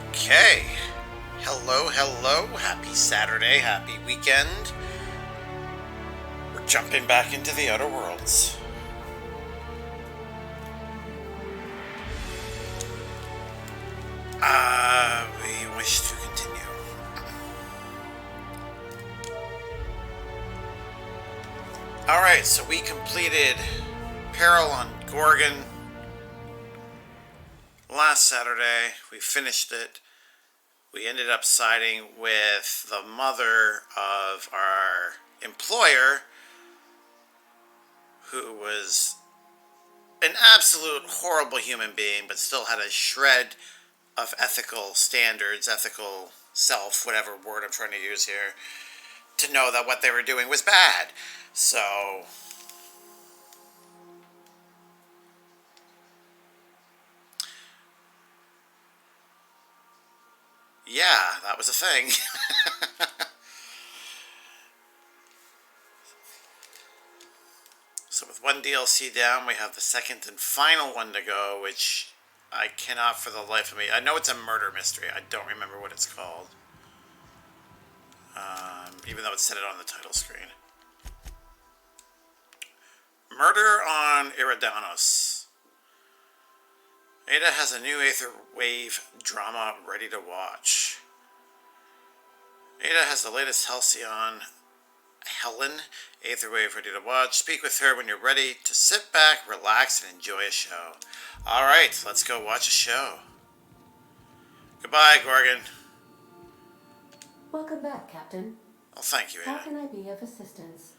Okay. Hello, hello. Happy Saturday. Happy weekend. We're jumping back into the Outer Worlds. We wish to continue. Alright, so we completed Peril on Gorgon last Saturday. We finished it. We ended up siding with the mother of our employer, who was an absolute horrible human being, but still had a shred of ethical standards, ethical self, whatever word I'm trying to use here, to know that what they were doing was bad. So, yeah, that was a thing. So with one DLC down, we have the second and final one to go, which I cannot for the life of me. I know it's a murder mystery. I don't remember what it's called. Even though it said it on the title screen. Murder on Eridanos. Ada has a new Aether Wave drama ready to watch. Ada has the latest Halcyon Helen Aether Wave ready to watch. Speak with her when you're ready to sit back, relax, and enjoy a show. Alright, let's go watch a show. Goodbye, Gorgon. Welcome back, Captain. Oh, thank you, Ada. How can I be of assistance?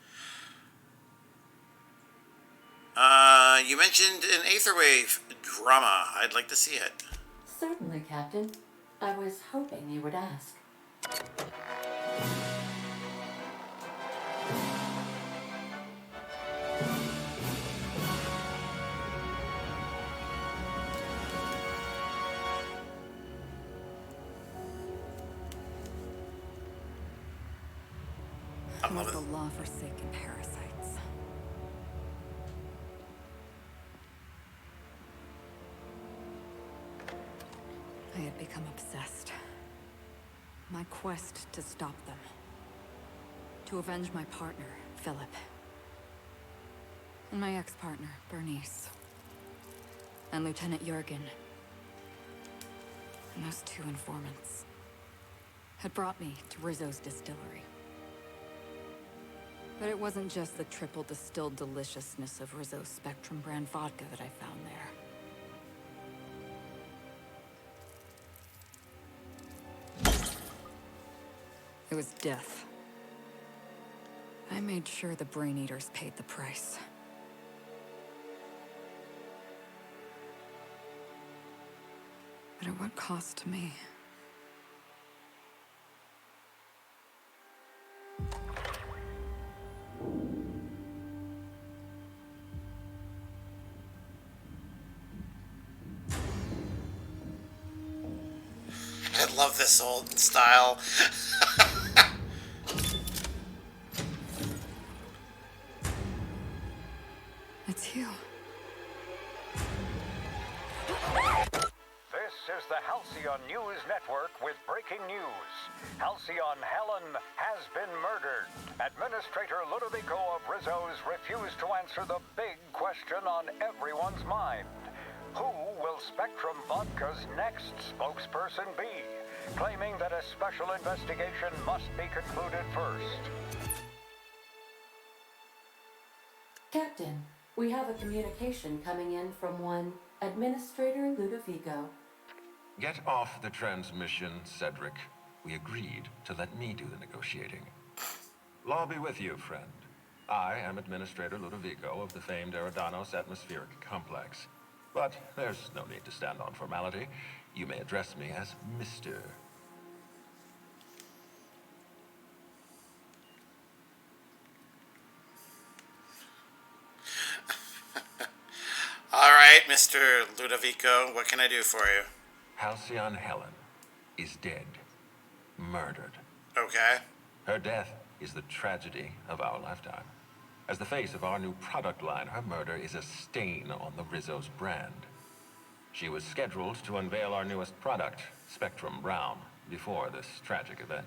You mentioned an Aether Wave drama. I'd like to see it. Certainly, Captain. I was hoping you would ask. I love it. The law-forsaken parasites. I had become obsessed. My quest to stop them. To avenge my partner, Philip. And my ex-partner, Bernice. And Lieutenant Jurgen. And those two informants had brought me to Rizzo's distillery. But it wasn't just the triple distilled deliciousness of Rizzo's Spectrum brand vodka that I found there. It was death. I made sure the Brain Eaters paid the price. But at what cost to me? I love this old style. It's you. This is the Halcyon News Network with breaking news. Halcyon Helen has been murdered. Administrator Ludovico of Rizzo's refused to answer the big question on everyone's mind. Who will Spectrum Vodka's next spokesperson be? Claiming that a special investigation must be concluded first. Captain, we have a communication coming in from one Administrator Ludovico. Get off the transmission, Cedric. We agreed to let me do the negotiating. Law be with you, friend. I am Administrator Ludovico of the famed Eridanos Atmospheric Complex. But there's no need to stand on formality. You may address me as Mr. Alright, Mr. Ludovico, what can I do for you? Halcyon Helen is dead. Murdered. Okay. Her death is the tragedy of our lifetime. As the face of our new product line, her murder is a stain on the Rizzo's brand. She was scheduled to unveil our newest product, Spectrum Brown, before this tragic event.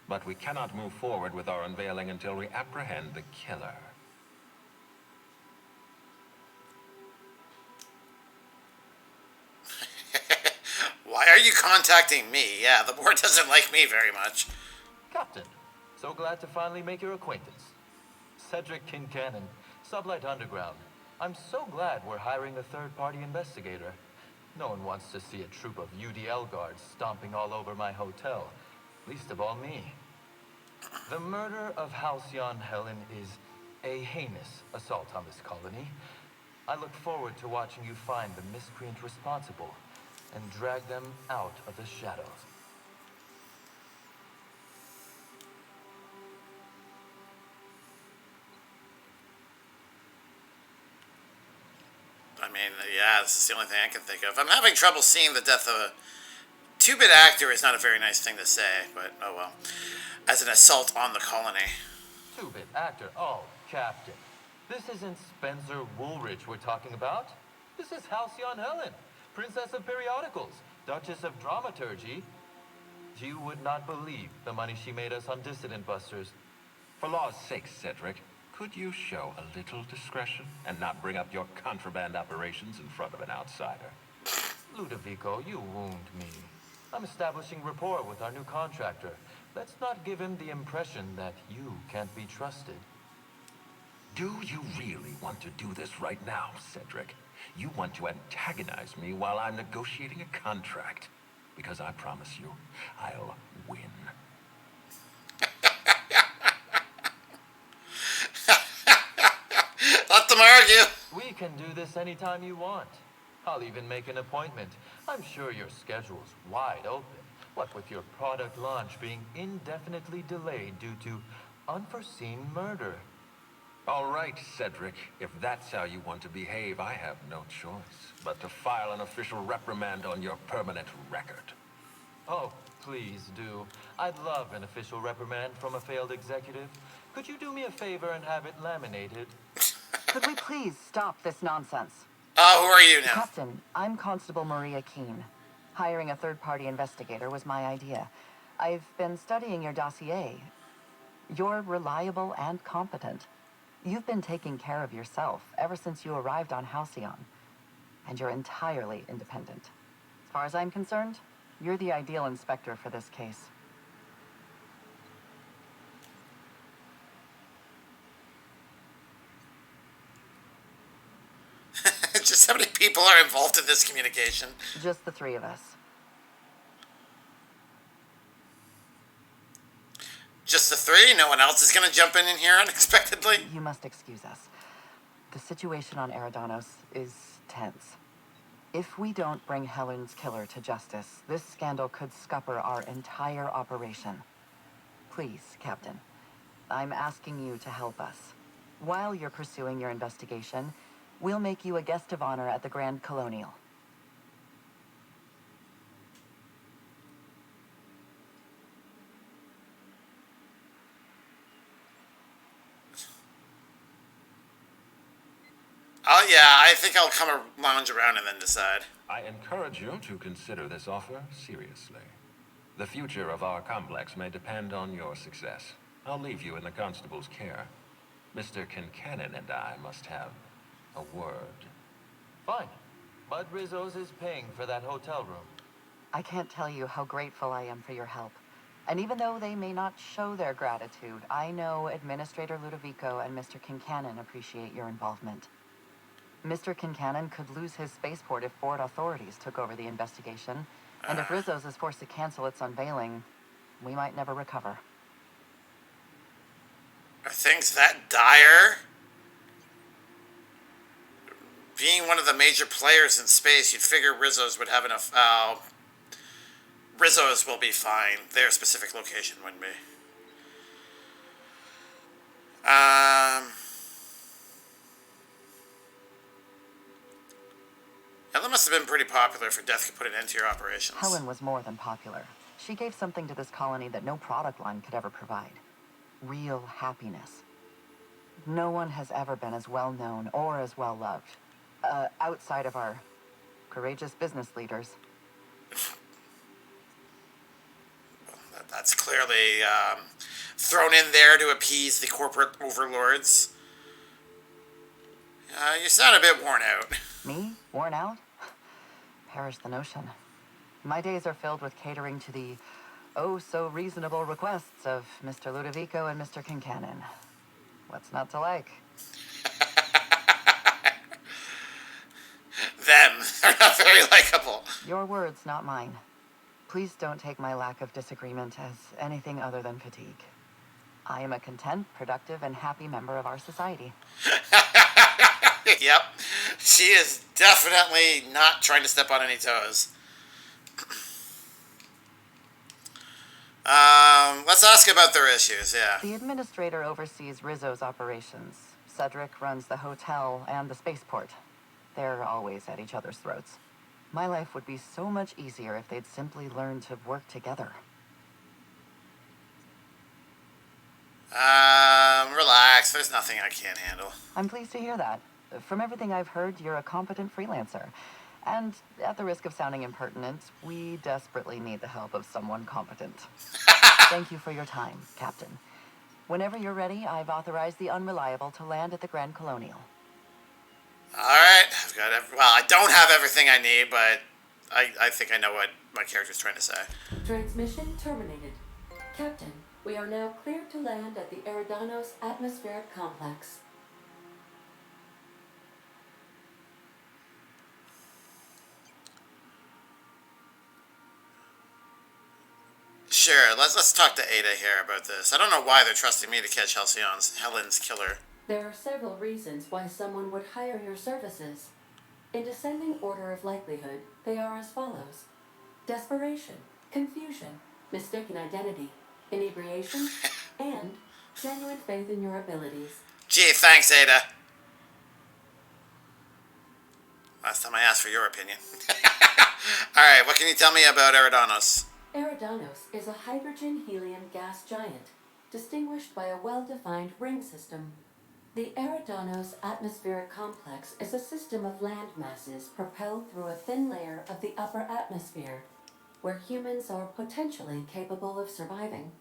But we cannot move forward with our unveiling until we apprehend the killer. Why are you contacting me? Yeah, the board doesn't like me very much. Captain, so glad to finally make your acquaintance. Cedric Kincannon, Sublight Underground. I'm so glad we're hiring a third-party investigator. No one wants to see a troop of UDL guards stomping all over my hotel, least of all me. The murder of Halcyon Helen is a heinous assault on this colony. I look forward to watching you find the miscreant responsible and drag them out of the shadows. I mean, yeah, this is the only thing I can think of. I'm having trouble seeing the death of a two-bit actor is not a very nice thing to say, but oh well. As an assault on the colony. Two-bit actor. Oh, Captain. This isn't Spencer Woolrich we're talking about. This is Halcyon Helen, Princess of Periodicals, Duchess of Dramaturgy. You would not believe the money she made us on Dissident Busters. For law's sake, Cedric, could you show a little discretion and not bring up your contraband operations in front of an outsider? Ludovico, you wound me. I'm establishing rapport with our new contractor. Let's not give him the impression that you can't be trusted. Do you really want to do this right now, Cedric? You want to antagonize me while I'm negotiating a contract. Because I promise you, I'll win. Let them argue. We can do this anytime you want. I'll even make an appointment. I'm sure your schedule's wide open. What with your product launch being indefinitely delayed due to unforeseen murder. All right, Cedric. If that's how you want to behave, I have no choice but to file an official reprimand on your permanent record. Oh, please do. I'd love an official reprimand from a failed executive. Could you do me a favor and have it laminated? Could we please stop this nonsense? Who are you now? Captain, I'm Constable Maria Keene. Hiring a third-party investigator was my idea. I've been studying your dossier. You're reliable and competent. You've been taking care of yourself ever since you arrived on Halcyon. And you're entirely independent. As far as I'm concerned, you're the ideal inspector for this case. Just how many people are involved in this communication? Just the three of us. Just the three? No one else is going to jump in here unexpectedly? You must excuse us. The situation on Eridanos is tense. If we don't bring Helen's killer to justice, this scandal could scupper our entire operation. Please, Captain, I'm asking you to help us. While you're pursuing your investigation, we'll make you a guest of honor at the Grand Colonial. Yeah, I think I'll come lounge around and then decide. I encourage you to consider this offer seriously. The future of our complex may depend on your success. I'll leave you in the constable's care. Mr. Kincannon and I must have a word. Fine. Bud Rizzo's is paying for that hotel room. I can't tell you how grateful I am for your help. And even though they may not show their gratitude, I know Administrator Ludovico and Mr. Kincannon appreciate your involvement. Mr. Kincannon could lose his spaceport if board authorities took over the investigation. And if Rizzo's is forced to cancel its unveiling, we might never recover. Are things that dire? Being one of the major players in space, you'd figure Rizzo's would have enough. Rizzo's will be fine. Their specific location wouldn't be. Helen must have been pretty popular for Death could put an end to your operations. Helen was more than popular. She gave something to this colony that no product line could ever provide. Real happiness. No one has ever been as well known or as well loved. Outside of our courageous business leaders. That's clearly thrown in there to appease the corporate overlords. You sound a bit worn out. Me? Worn out? Perish the notion. My days are filled with catering to the oh-so-reasonable requests of Mr. Ludovico and Mr. Kincannon. What's not to like? Them. They're not very likable. Your words, not mine. Please don't take my lack of disagreement as anything other than fatigue. I am a content, productive, and happy member of our society. Yep. She is definitely not trying to step on any toes. Let's ask about their issues, yeah. The administrator oversees Rizzo's operations. Cedric runs the hotel and the spaceport. They're always at each other's throats. My life would be so much easier if they'd simply learn to work together. Relax. There's nothing I can't handle. I'm pleased to hear that. From everything I've heard, you're a competent freelancer. And at the risk of sounding impertinent, we desperately need the help of someone competent. Thank you for your time, Captain. Whenever you're ready, I've authorized the Unreliable to land at the Grand Colonial. Alright. Well, I don't have everything I need, but I think I know what my character's trying to say. Transmission terminated. Captain, we are now cleared to land at the Eridanos atmospheric complex. Sure, let's talk to Ada here about this. I don't know why they're trusting me to catch Helen's killer. There are several reasons why someone would hire your services. In descending order of likelihood, they are as follows: desperation, confusion, mistaken identity, inebriation, and genuine faith in your abilities. Gee, thanks, Ada. Last time I asked for your opinion. Alright, what can you tell me about Eridanos? Eridanos is a hydrogen-helium gas giant, distinguished by a well-defined ring system. The Eridanos atmospheric complex is a system of land masses propelled through a thin layer of the upper atmosphere, where humans are potentially capable of surviving.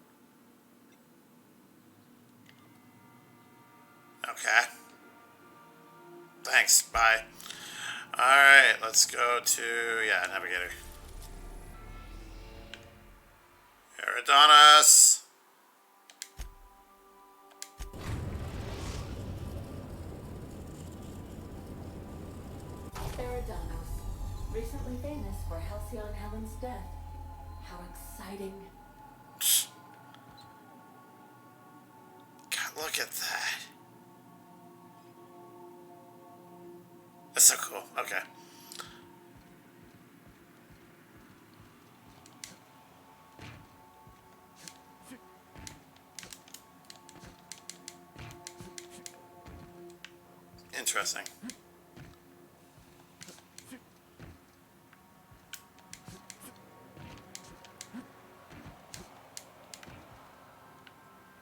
Okay. Thanks, bye. Alright, let's go to, Navigator. Eridanos. Eridanos, recently famous for Halcyon Helen's death. How exciting. God, look at that. That's so cool. Okay. Interesting.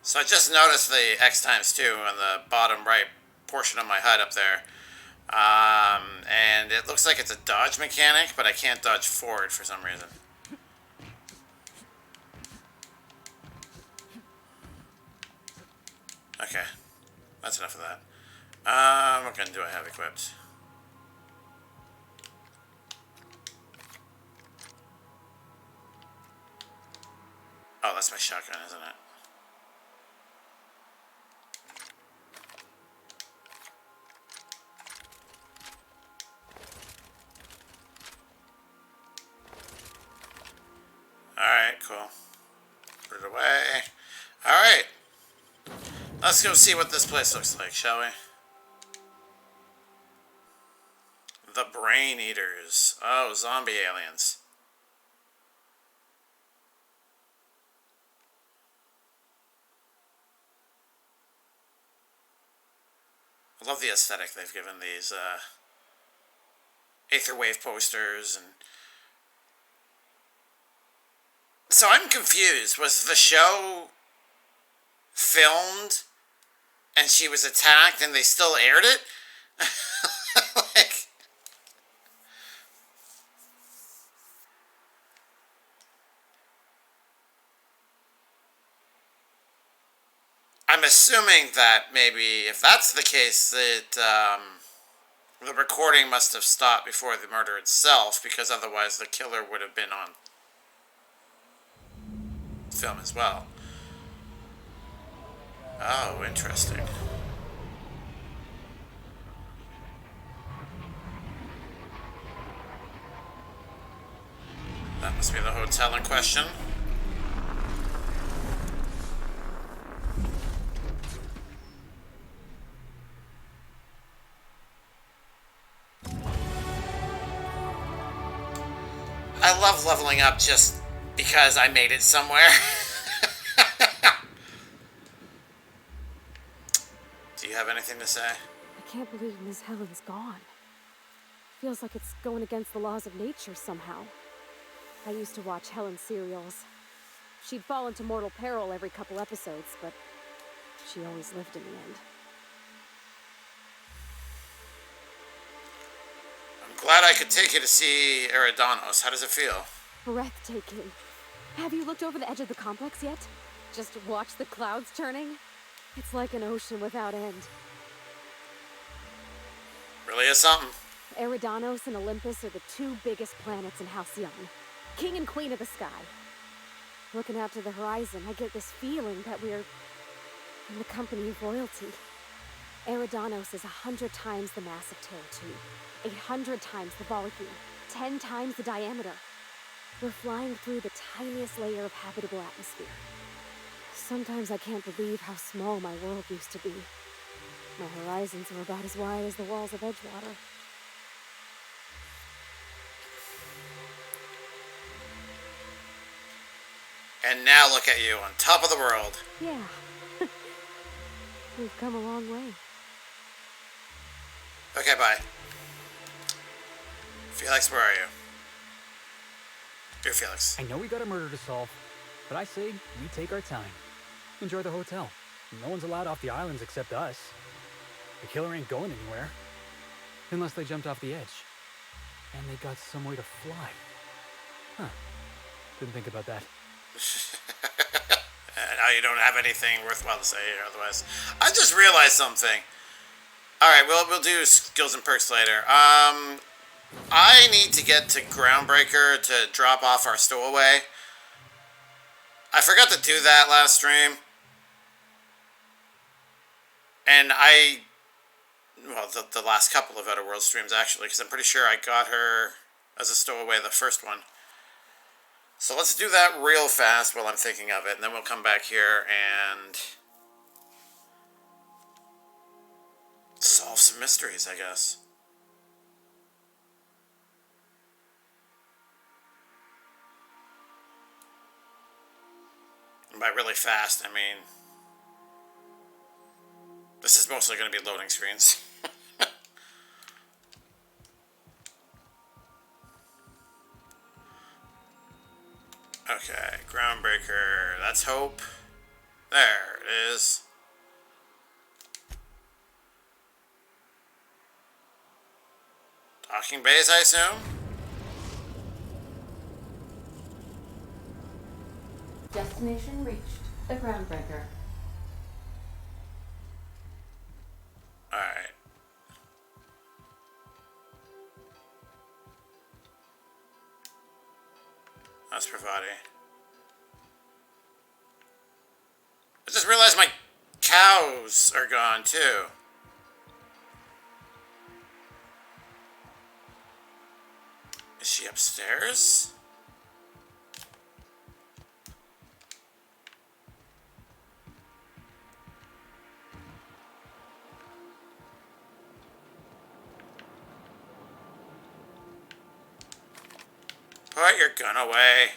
So I just noticed the X ×2 on the bottom right portion of my HUD up there. And it looks like it's a dodge mechanic, but I can't dodge forward for some reason. Okay, that's enough of that. What gun do I have equipped? Oh, that's my shotgun, isn't it? Alright, cool. Put it away. Alright. Let's go see what this place looks like, shall we? The Brain Eaters. Oh, zombie aliens. I love the aesthetic they've given these Aetherwave posters. And so I'm confused. Was the show filmed and she was attacked and they still aired it? Like, assuming that maybe if that's the case, that the recording must have stopped before the murder itself, because otherwise the killer would have been on film as well. Oh, interesting. That must be the hotel in question. I love leveling up just because I made it somewhere. Do you have anything to say? I can't believe Miss Helen's gone. Feels like it's going against the laws of nature somehow. I used to watch Helen's serials. She'd fall into mortal peril every couple episodes, but she always lived in the end. I'm glad I could take you to see Eridanos. How does it feel? Breathtaking. Have you looked over the edge of the complex yet? Just watch the clouds turning? It's like an ocean without end. Really is something. Eridanos and Olympus are the two biggest planets in Halcyon. King and Queen of the sky. Looking out to the horizon, I get this feeling that we're in the company of royalty. Eridanos is 100 times the mass of Terra 2, 800 times the volume, 10 times the diameter. We're flying through the tiniest layer of habitable atmosphere. Sometimes I can't believe how small my world used to be. My horizons are about as wide as the walls of Edgewater. And now look at you, on top of the world. Yeah. We've come a long way. Okay, bye. Felix, where are you? You're Felix. I know we got a murder to solve, but I say we take our time. Enjoy the hotel. No one's allowed off the islands except us. The killer ain't going anywhere. Unless they jumped off the edge. And they got some way to fly. Huh. Didn't think about that. Now you don't have anything worthwhile to say here, otherwise. I just realized something. Alright, we'll do skills and perks later. I need to get to Groundbreaker to drop off our stowaway. I forgot to do that last stream. And well, the last couple of Outer World streams, actually, because I'm pretty sure I got her as a stowaway the first one. So let's do that real fast while I'm thinking of it, and then we'll come back here and solve some mysteries, I guess. And by really fast, I mean this is mostly going to be loading screens. Okay, Groundbreaker. That's Hope. There it is. Docking bays, I assume? Destination reached. The Groundbreaker. Alright. That's Pravati. I just realized my cows are gone too. Is she upstairs? Put your gun away.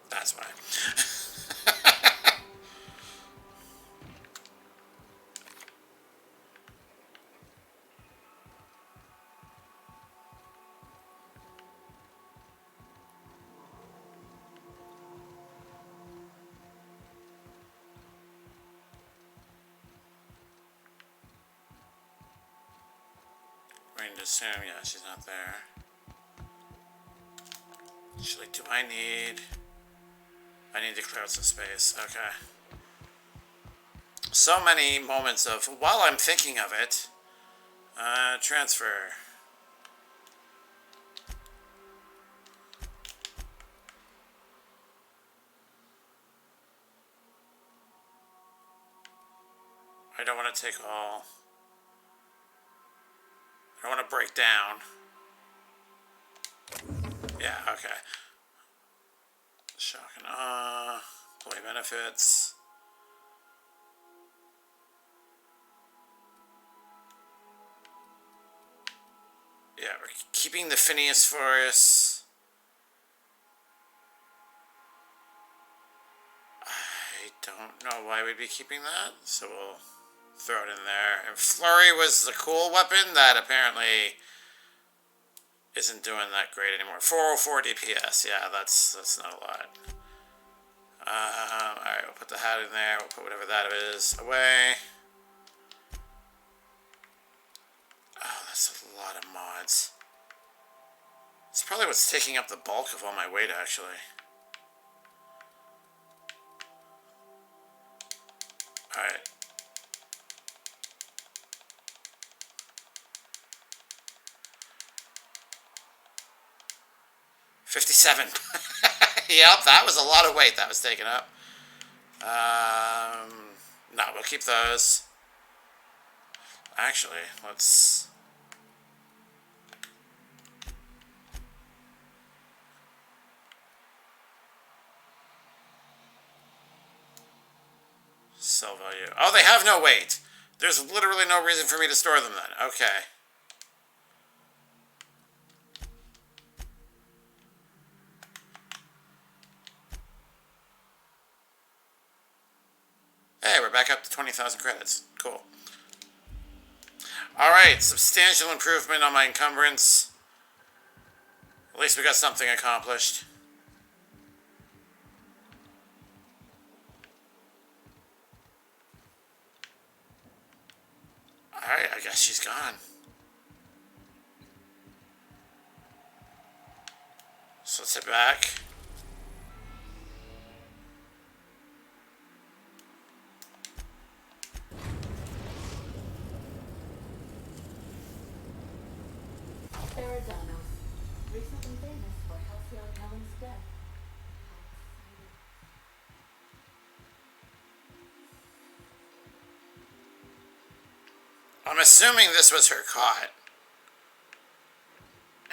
That's why. Going to assume, yeah, she's not there. Actually, do I need to clear out some space. Okay. So many moments of, while I'm thinking of it, transfer. I don't want to take all. I don't want to break down. Yeah, okay. Shock and awe. Employee benefits. Yeah, we're keeping the Phineas Forest. I don't know why we'd be keeping that, so we'll throw it in there. And Flurry was the cool weapon that apparently isn't doing that great anymore. 404 DPS, yeah, that's not a lot. Alright, we'll put the hat in there, we'll put whatever that is away. Oh, that's a lot of mods. It's probably what's taking up the bulk of all my weight, actually. Alright. $57. Yep, that was a lot of weight that was taken up. No, we'll keep those. Actually, let's... Sell value. Oh, they have no weight. There's literally no reason for me to store them then. Okay. Hey, we're back up to 20,000 credits. Cool. Alright, substantial improvement on my encumbrance. At least we got something accomplished. Alright, I guess she's gone. So let's head back. Eridanos, recently famous for Halcyon Helen's death. I'm assuming this was her cot.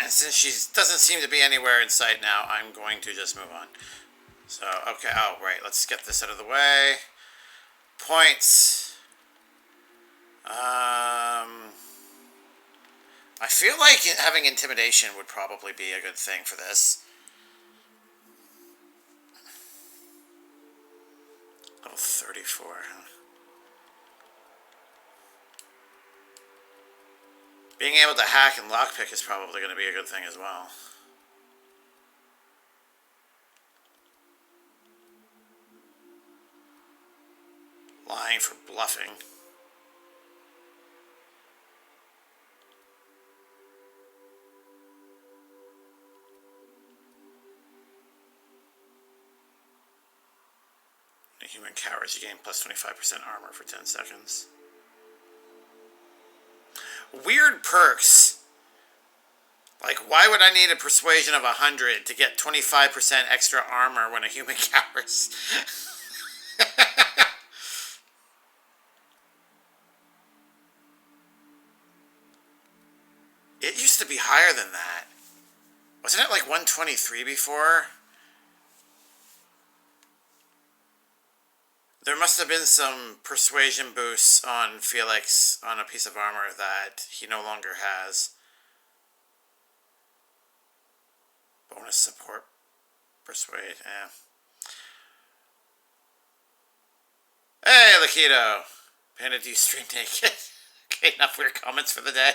And since she doesn't seem to be anywhere in sight now, I'm going to just move on. So, okay, oh, right, let's get this out of the way. Points. I feel like having intimidation would probably be a good thing for this. Level 34, huh? Being able to hack and lockpick is probably going to be a good thing as well. Lying for bluffing. Human cowards, you gain plus 25% armor for 10 seconds. Weird perks. Like, why would I need a persuasion of 100 to get 25% extra armor when a human cowers? It used to be higher than that. Wasn't it like 123 before? There must have been some persuasion boosts on Felix on a piece of armor that he no longer has. Bonus support. Persuade, yeah. Hey, Lakido! Panda, do you stream naked? Okay, enough weird comments for the day.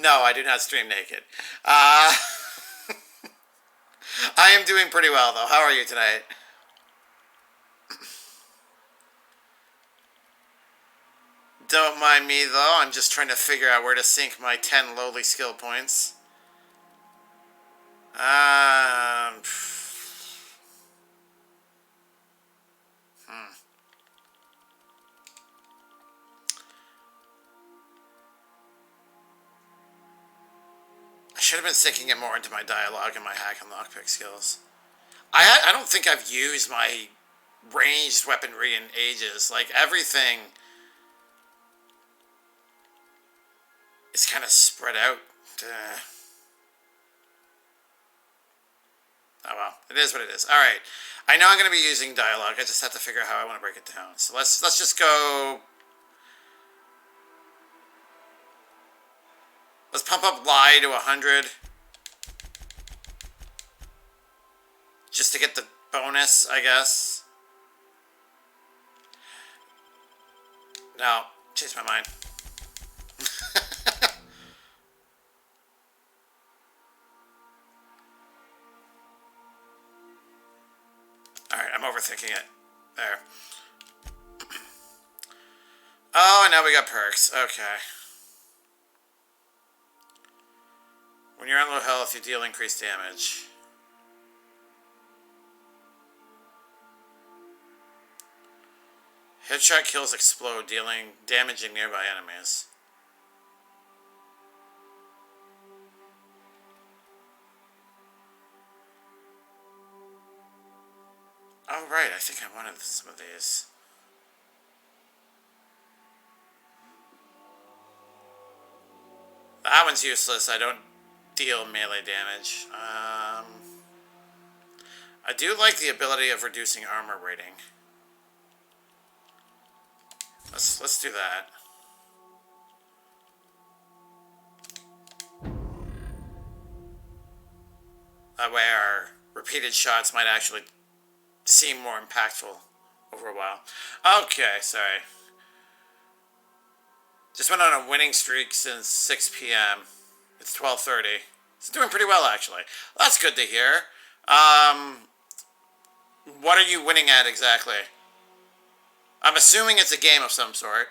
No, I do not stream naked. I am doing pretty well, though. How are you tonight? Don't mind me, though. I'm just trying to figure out where to sink my 10 lowly skill points. Um. Hmm. I should have been sinking it more into my dialogue and my hack and lockpick skills. I don't think I've used my ranged weaponry in ages. Like, everything is kind of spread out. Oh well, it is what it is. All right, I know I'm going to be using dialogue. I just have to figure out how I want to break it down. So let's just go. Let's pump up lie to 100, just to get the bonus, I guess. No, changed my mind. Alright, I'm overthinking it. There. Oh, and now we got perks. Okay. When you're on low health, you deal increased damage. Headshot kills explode, damaging nearby enemies. Oh, right, I think I wanted some of these. That one's useless. I don't deal melee damage. I do like the ability of reducing armor rating. Let's do that. That way our repeated shots might actually seem more impactful over a while. Okay, sorry. Just went on a winning streak since 6 p.m. It's 12:30. It's doing pretty well, actually. That's good to hear. What are you winning at exactly? I'm assuming it's a game of some sort.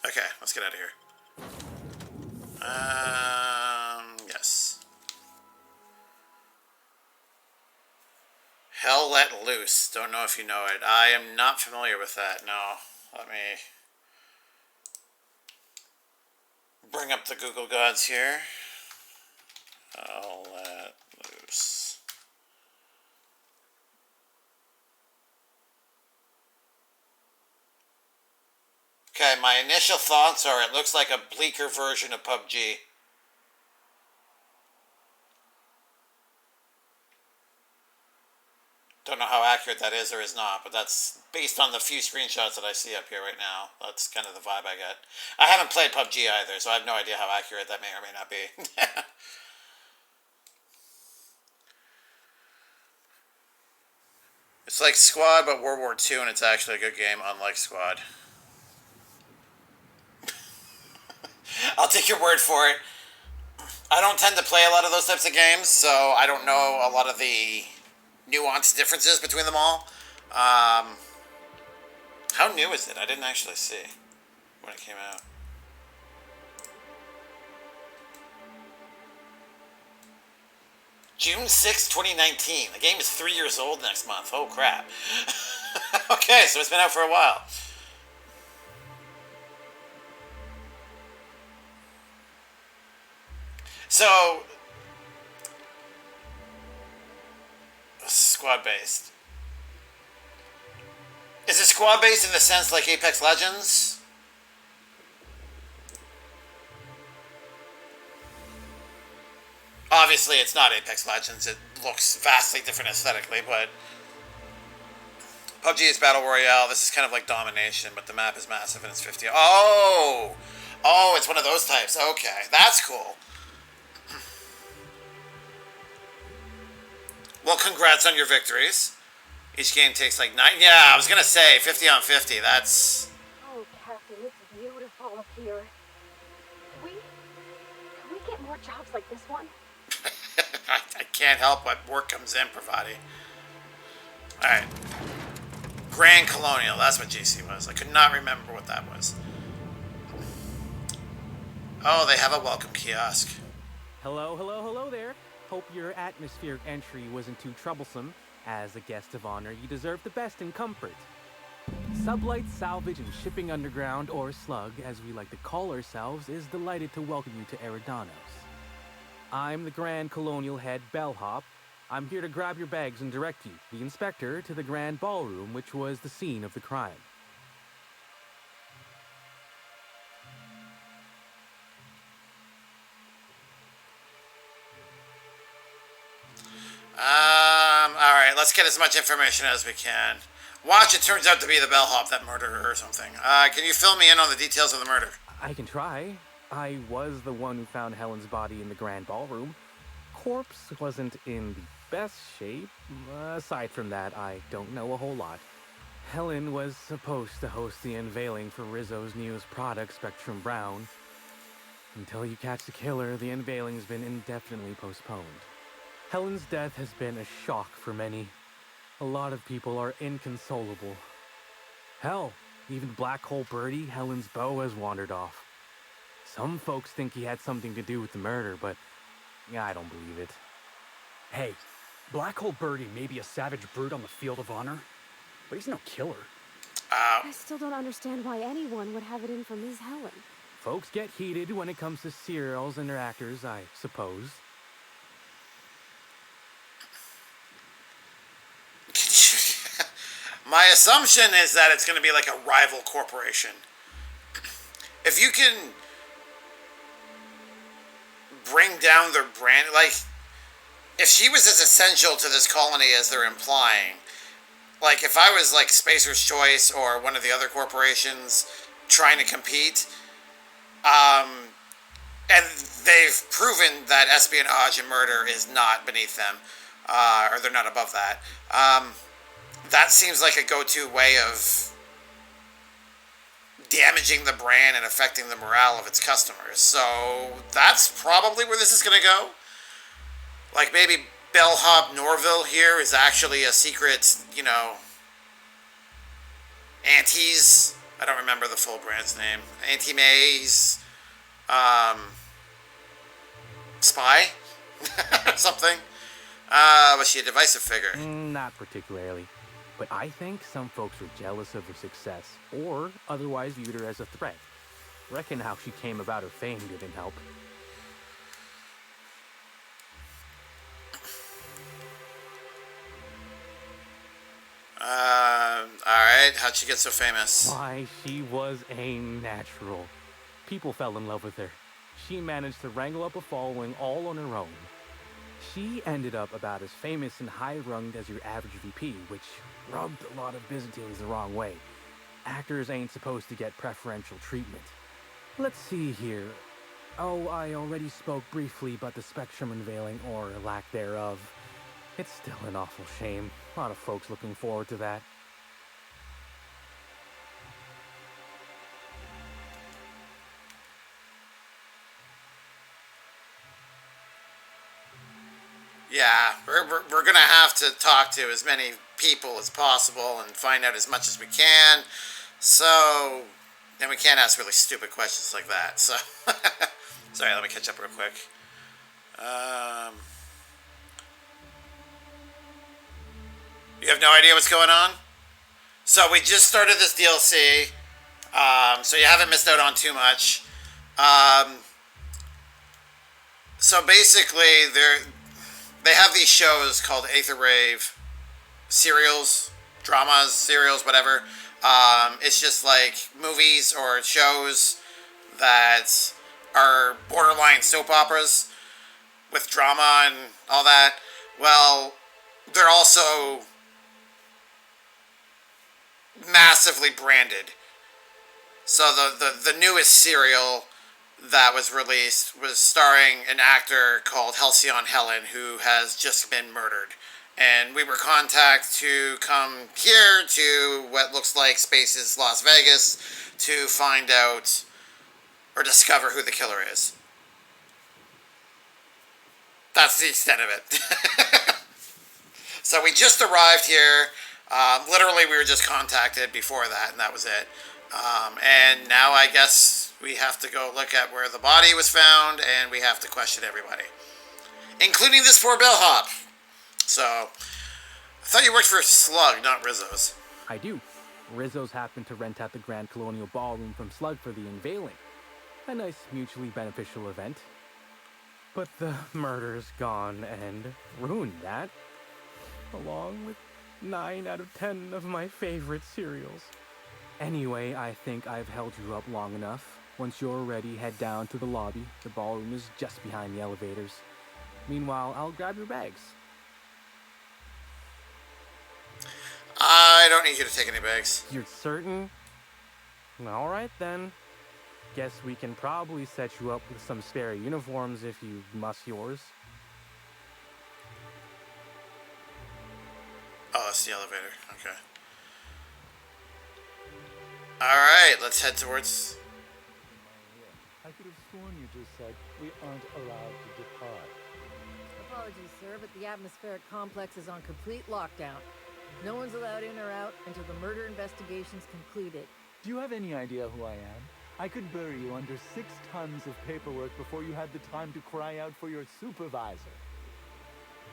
Okay, let's get out of here. Yes. Hell Let Loose. Don't know if you know it. I am not familiar with that. No. Let me bring up the Google gods here. Hell Let Loose. Okay, my initial thoughts are it looks like a bleaker version of PUBG. Don't know how accurate that is or is not, but that's based on the few screenshots that I see up here right now. That's kind of the vibe I get. I haven't played PUBG either, so I have no idea how accurate that may or may not be. It's like Squad, but World War II, and it's actually a good game, unlike Squad. I'll take your word for it. I don't tend to play a lot of those types of games, so I don't know a lot of the nuanced differences between them all. How new is it? I didn't actually see when it came out. June 6, 2019. The game is 3 years old next month. Oh, crap. Okay, so it's been out for a while. So, squad-based. Is it squad-based in the sense like Apex Legends? Obviously, it's not Apex Legends. It looks vastly different aesthetically, but PUBG is Battle Royale. This is kind of like Domination, but the map is massive and it's 50. Oh! Oh, it's one of those types. Okay, that's cool. Well, congrats on your victories. Each game takes like 9. Yeah, I was gonna say 50 on 50. That's. Oh, Captain, it's beautiful up here. Can we get more jobs like this one? I can't help but work comes in, Pravati. Alright. Grand Colonial, that's what GC was. I could not remember what that was. Oh, they have a welcome kiosk. Hello, hello, hello there. Hope your atmospheric entry wasn't too troublesome. As a guest of honor, you deserve the best in comfort. Sublight Salvage and Shipping Underground, or Slug, as we like to call ourselves, is delighted to welcome you to Eridanos. I'm the Grand Colonial Head Bellhop. I'm here to grab your bags and direct you, the inspector, to the Grand Ballroom, which was the scene of the crime. Alright, let's get as much information as we can. Watch, it turns out to be the bellhop that murdered her or something. Can you fill me in on the details of the murder? I can try. I was the one who found Helen's body in the Grand Ballroom. Corpse wasn't in the best shape. Aside from that, I don't know a whole lot. Helen was supposed to host the unveiling for Rizzo's newest product, Spectrum Brown. Until you catch the killer, the unveiling's been indefinitely postponed. Helen's death has been a shock for many. A lot of people are inconsolable. Hell, even Black Hole Birdie, Helen's beau, has wandered off. Some folks think he had something to do with the murder, but I don't believe it. Hey, Black Hole Birdie may be a savage brute on the field of honor, but he's no killer. I still don't understand why anyone would have it in for Ms. Helen. Folks get heated when it comes to serials and their actors, I suppose. My assumption is that it's going to be like a rival corporation. If you can bring down their brand, like, if she was as essential to this colony as they're implying, like, if I was like Spacer's Choice or one of the other corporations trying to compete, and they've proven that espionage and murder is not beneath them, or they're not above that, that seems like a go-to way of damaging the brand and affecting the morale of its customers. So that's probably where this is going to go. Like, maybe Bellhop Norville here is actually a secret, you know, Auntie's, I don't remember the full brand's name, Auntie May's spy or something. Was she a divisive figure? Not particularly. But I think some folks were jealous of her success, or otherwise viewed her as a threat. Reckon how she came about her fame didn't help. Alright, how'd she get so famous? Why, she was a natural. People fell in love with her. She managed to wrangle up a following all on her own. She ended up about as famous and high-runged as your average VP, which rubbed a lot of Byzantines the wrong way. Actors ain't supposed to get preferential treatment. Let's see here. Oh, I already spoke briefly about the Spectrum unveiling, or lack thereof. It's still an awful shame. A lot of folks looking forward to that. Yeah, we're going to have to talk to as many people as possible and find out as much as we can. So, and we can't ask really stupid questions like that. So, sorry, let me catch up real quick. You have no idea what's going on? So we just started this DLC, so you haven't missed out on too much. So basically, they have these shows called Aether Rave serials, dramas, serials, whatever. It's just like movies or shows that are borderline soap operas with drama and all that. Well, they're also massively branded. So the newest serial that was released was starring an actor called Halcyon Helen, who has just been murdered. And we were contacted to come here to what looks like Space's Las Vegas to find out or discover who the killer is. That's the extent of it. So we just arrived here. Literally, we were just contacted before that, and that was it. And now I guess we have to go look at where the body was found, and we have to question everybody, including this poor bellhop. So, I thought you worked for Slug, not Rizzo's. I do. Rizzo's happened to rent out the Grand Colonial Ballroom from Slug for the unveiling. A nice mutually beneficial event. But the murder's gone and ruined that, along with 9 out of 10 of my favorite cereals. Anyway, I think I've held you up long enough. Once you're ready, head down to the lobby. The ballroom is just behind the elevators. Meanwhile, I'll grab your bags. I don't need you to take any bags. You're certain? All right, then. Guess we can probably set you up with some spare uniforms if you must yours. Oh, that's the elevator. Okay. Alright, let's head towards... I could have sworn you just said we aren't allowed to depart. Apologies, sir, but the atmospheric complex is on complete lockdown. No one's allowed in or out until the murder investigation's concluded. Do you have any idea who I am? I could bury you under 6 tons of paperwork before you had the time to cry out for your supervisor.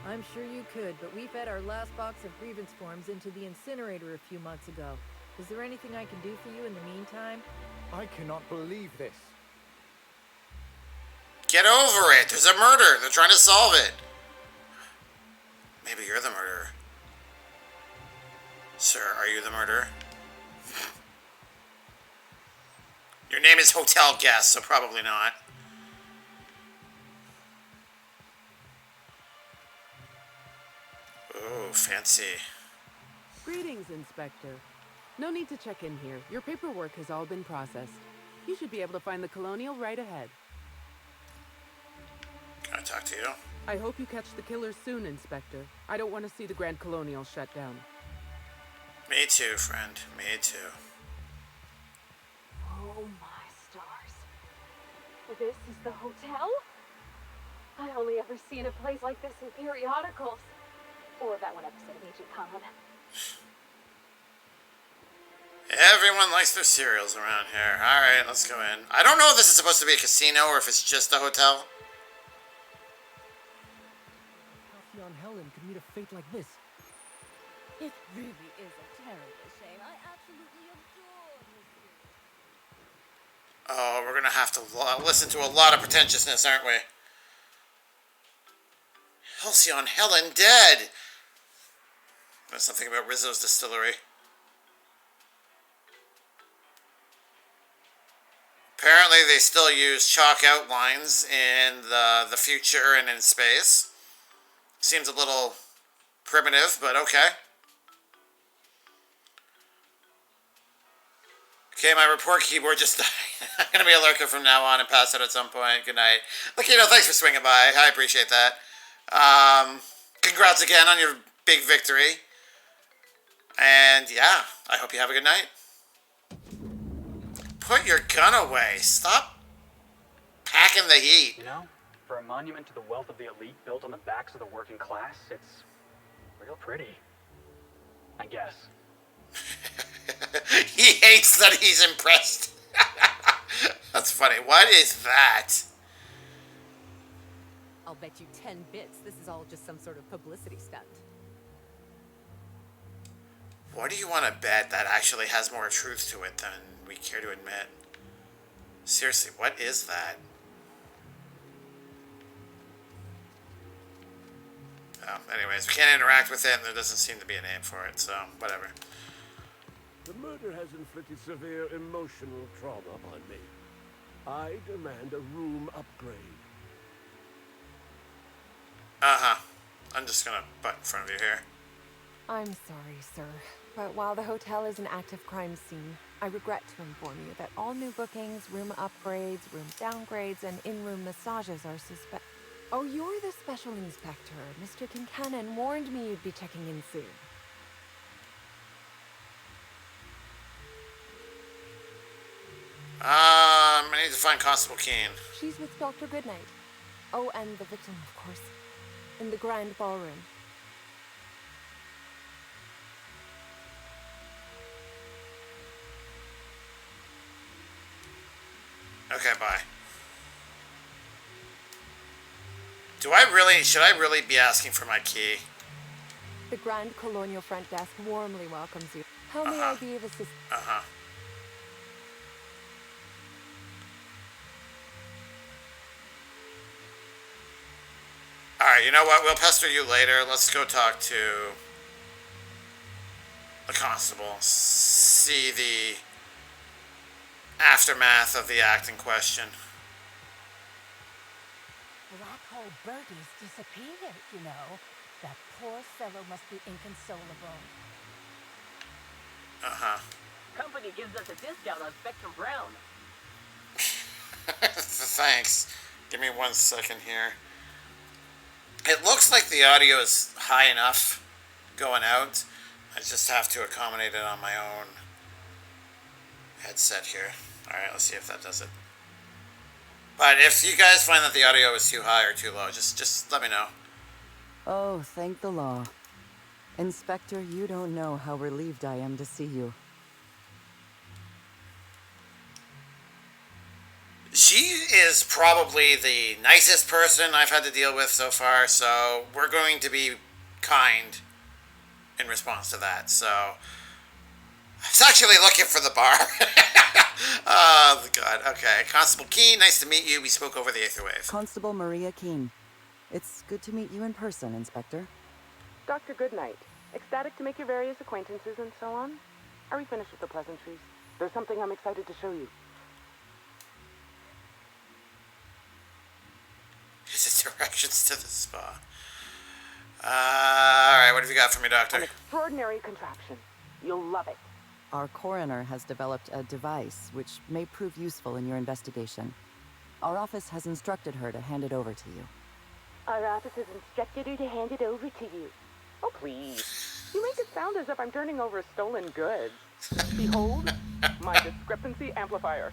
I'm sure you could, but we fed our last box of grievance forms into the incinerator a few months ago. Is there anything I can do for you in the meantime? I cannot believe this. Get over it! There's a murder! They're trying to solve it! Maybe you're the murderer. Sir, are you the murderer? Your name is Hotel Guest, so probably not. Ooh, fancy. Greetings, Inspector. No need to check in here. Your paperwork has all been processed. You should be able to find the Colonial right ahead. Can I talk to you? I hope you catch the killer soon, Inspector. I don't want to see the Grand Colonial shut down. Me too, friend. Me too. Oh my stars. This is the hotel? I only ever seen a place like this in periodicals. Or that one episode of Agent Common. Everyone likes their cereals around here. Alright, let's go in. I don't know if this is supposed to be a casino or if it's just a hotel. Halcyon Helen could meet a fate like this. It really is a terrible shame. I absolutely adore this series. Oh, we're gonna have to listen to a lot of pretentiousness, aren't we? Halcyon Helen dead! There's something about Rizzo's distillery. Apparently they still use chalk outlines in the future and in space. Seems a little primitive, but okay. Okay, my report keyboard just died. I'm going to be a lurker from now on and pass out at some point. Good night. Lakito, thanks for swinging by. I appreciate that. Congrats again on your big victory. And yeah, I hope you have a good night. Put your gun away. Stop packing the heat. You know, for a monument to the wealth of the elite built on the backs of the working class, it's real pretty. I guess. He hates that he's impressed. That's funny. What is that? I'll bet you 10 bits this is all just some sort of publicity stunt. What do you want to bet that actually has more truth to it than we care to admit? Seriously, what is that? Oh, anyways, we can't interact with it, and there doesn't seem to be a name for it, so whatever. The murder has inflicted severe emotional trauma upon me. I demand a room upgrade. Uh-huh. I'm just gonna butt in front of you here. I'm sorry, sir, but while the hotel is an active crime scene, I regret to inform you that all new bookings, room upgrades, room downgrades, and in-room massages are suspect. Oh, you're the special inspector. Mr. Kincannon warned me you'd be checking in soon. I need to find Constable Keene. She's with Dr. Goodnight. Oh, and the victim, of course. In the grand ballroom. Okay, bye. Should I really be asking for my key? The Grand Colonial Front Desk warmly welcomes you. How may I be of assistance? Uh-huh. Alright, you know what? We'll pester you later. Let's go talk to the constable. See the aftermath of the act in question. Black Hole Birdie's disappeared, you know. That poor fellow must be inconsolable. Uh-huh. Company gives us a discount on Spectrum Brown. Thanks. Give me 1 second here. It looks like the audio is high enough going out. I just have to accommodate it on my own headset here. Alright, let's see if that does it. But if you guys find that the audio is too high or too low, just let me know. Oh, thank the law. Inspector, you don't know how relieved I am to see you. She is probably the nicest person I've had to deal with so far, so we're going to be kind in response to that. So I was actually looking for the bar. Oh, God. Okay. Constable Keene, nice to meet you. We spoke over the Aether Wave. Constable Maria Keene. It's good to meet you in person, Inspector. Dr. Goodnight. Ecstatic to make your various acquaintances and so on. Are we finished with the pleasantries? There's something I'm excited to show you. Is it directions to the spa? Alright, what have you got for me, Doctor? An extraordinary contraption. You'll love it. Our coroner has developed a device which may prove useful in your investigation. Our office has instructed her to hand it over to you. Our office has instructed her to hand it over to you. Oh, please. You make it sound as if I'm turning over stolen goods. Behold, my discrepancy amplifier.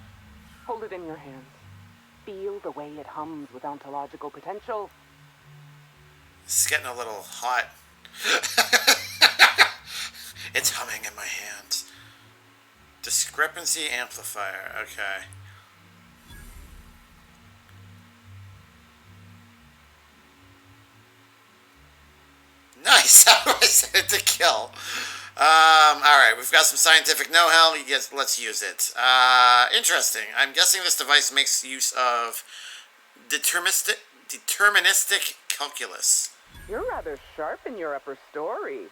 Hold it in your hands. Feel the way it hums with ontological potential. This is getting a little hot. It's humming in my hands. Discrepancy amplifier. Okay. Nice. How do I set it to kill? Alright, we've got some scientific know-how. Let's use it. Interesting. I'm guessing this device makes use of deterministic calculus. You're rather sharp in your upper story.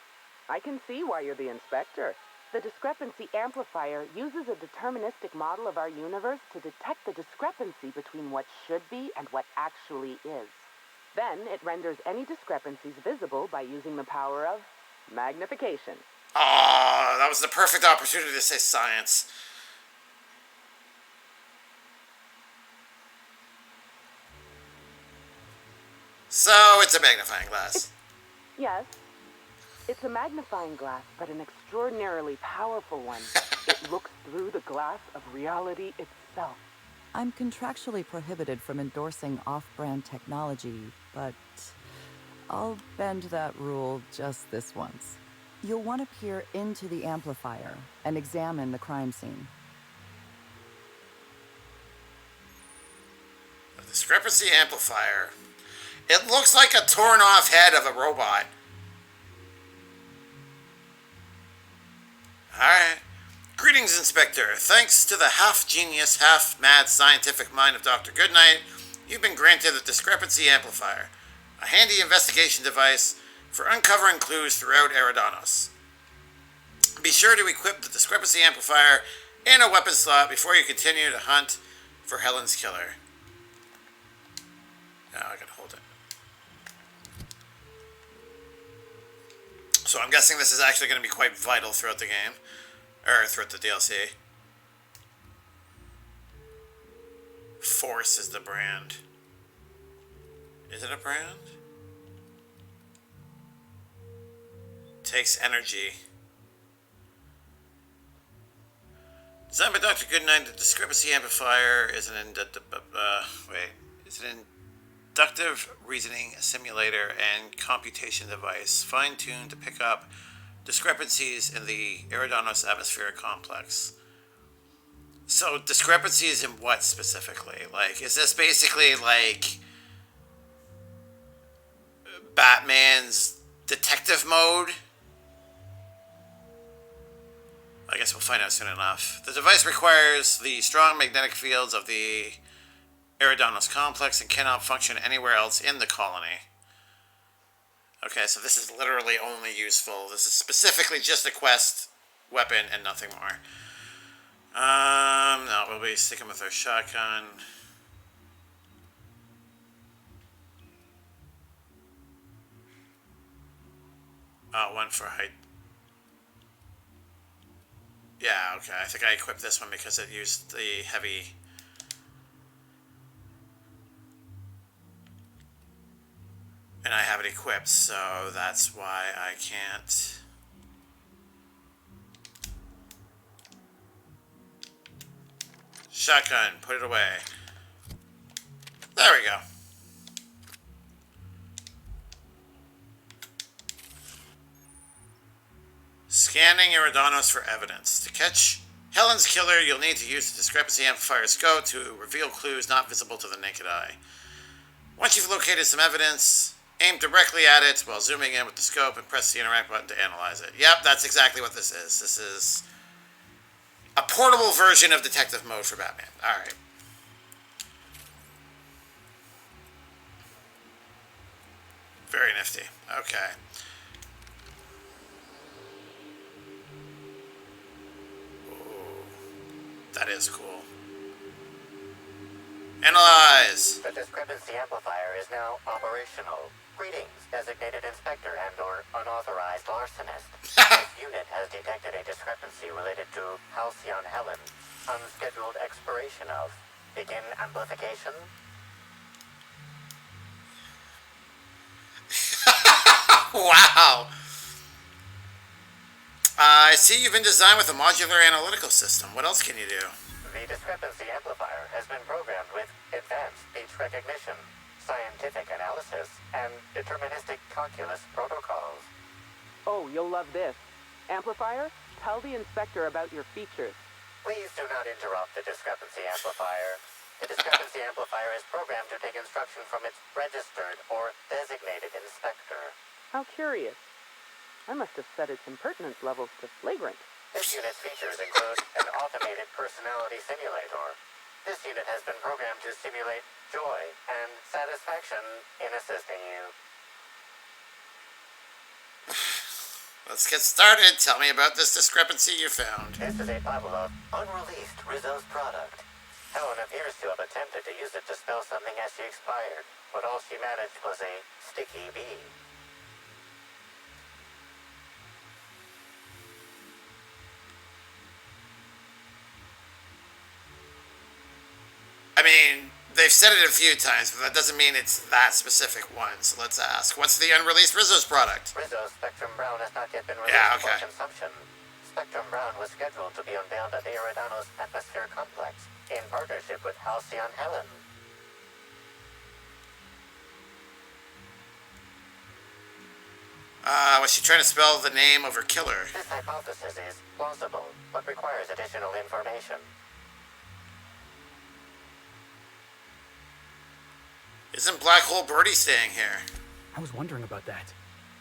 I can see why you're the inspector. The discrepancy amplifier uses a deterministic model of our universe to detect the discrepancy between what should be and what actually is. Then it renders any discrepancies visible by using the power of magnification. Oh, that was the perfect opportunity to say science. So, it's a magnifying glass. Yes, it's a magnifying glass, but an extraordinarily powerful one. It looks through the glass of reality itself. I'm contractually prohibited from endorsing off-brand technology, but I'll bend that rule just this once. You'll want to peer into the amplifier and examine the crime scene. The discrepancy amplifier. It looks like a torn-off head of a robot. Alright. Greetings, Inspector. Thanks to the half-genius, half-mad scientific mind of Dr. Goodnight, you've been granted the discrepancy amplifier, a handy investigation device for uncovering clues throughout Eridanos. Be sure to equip the discrepancy amplifier in a weapon slot before you continue to hunt for Helen's killer. Now I gotta hold it. So I'm guessing this is actually going to be quite vital throughout the game. Or throughout the DLC. Force is the brand. Is it a brand? Takes energy. Designed by Dr. Goodnight, the discrepancy amplifier is an inductive reasoning simulator and computation device fine-tuned to pick up discrepancies in the Eridanos atmospheric complex. So discrepancies in what specifically? Like, is this basically like Batman's detective mode? I guess we'll find out soon enough. The device requires the strong magnetic fields of the Eridanos complex and cannot function anywhere else in the colony. Okay, so this is literally only useful. This is specifically just a quest weapon and nothing more. No, we'll be sticking with our shotgun. Oh, one for height. Yeah, okay. I think I equipped this one because it used the heavy. And I have it equipped, so that's why I can't. Shotgun, put it away. There we go. Scanning Eridanos for evidence. To catch Helen's killer, you'll need to use the discrepancy amplifier scope to reveal clues not visible to the naked eye. Once you've located some evidence, aim directly at it while zooming in with the scope and press the interact button to analyze it. Yep, that's exactly what this is. This is a portable version of detective mode for Batman. Alright. Very nifty. Okay. That is cool. Analyze! The discrepancy amplifier is now operational. Greetings, designated inspector and/or unauthorized larcenist. This unit has detected a discrepancy related to Halcyon Helen. Unscheduled expiration of. Begin amplification. Wow! I see you've been designed with a modular analytical system. What else can you do? The discrepancy amplifier has been programmed with advanced speech recognition, scientific analysis, and deterministic calculus protocols. Oh, you'll love this. Amplifier, tell the inspector about your features. Please do not interrupt the discrepancy amplifier. The discrepancy amplifier is programmed to take instruction from its registered or designated inspector. How curious. I must have set its impertinence levels to flagrant. This unit's features include an automated personality simulator. This unit has been programmed to simulate joy and satisfaction in assisting you. Let's get started. Tell me about this discrepancy you found. This is a bottle of unreleased Rizzo's product. Helen appears to have attempted to use it to spell something as she expired, but all she managed was a sticky bee. I mean, they've said it a few times, but that doesn't mean it's that specific one. So let's ask, what's the unreleased Rizzo's product? Rizzo's Spectrum Brown has not yet been released for consumption. Spectrum Brown was scheduled to be unveiled at the Eridanos Atmosphere Complex in partnership with Halcyon Helen. Was she trying to spell the name of her killer? This hypothesis is plausible, but requires additional information. Isn't Black Hole Birdie staying here? I was wondering about that.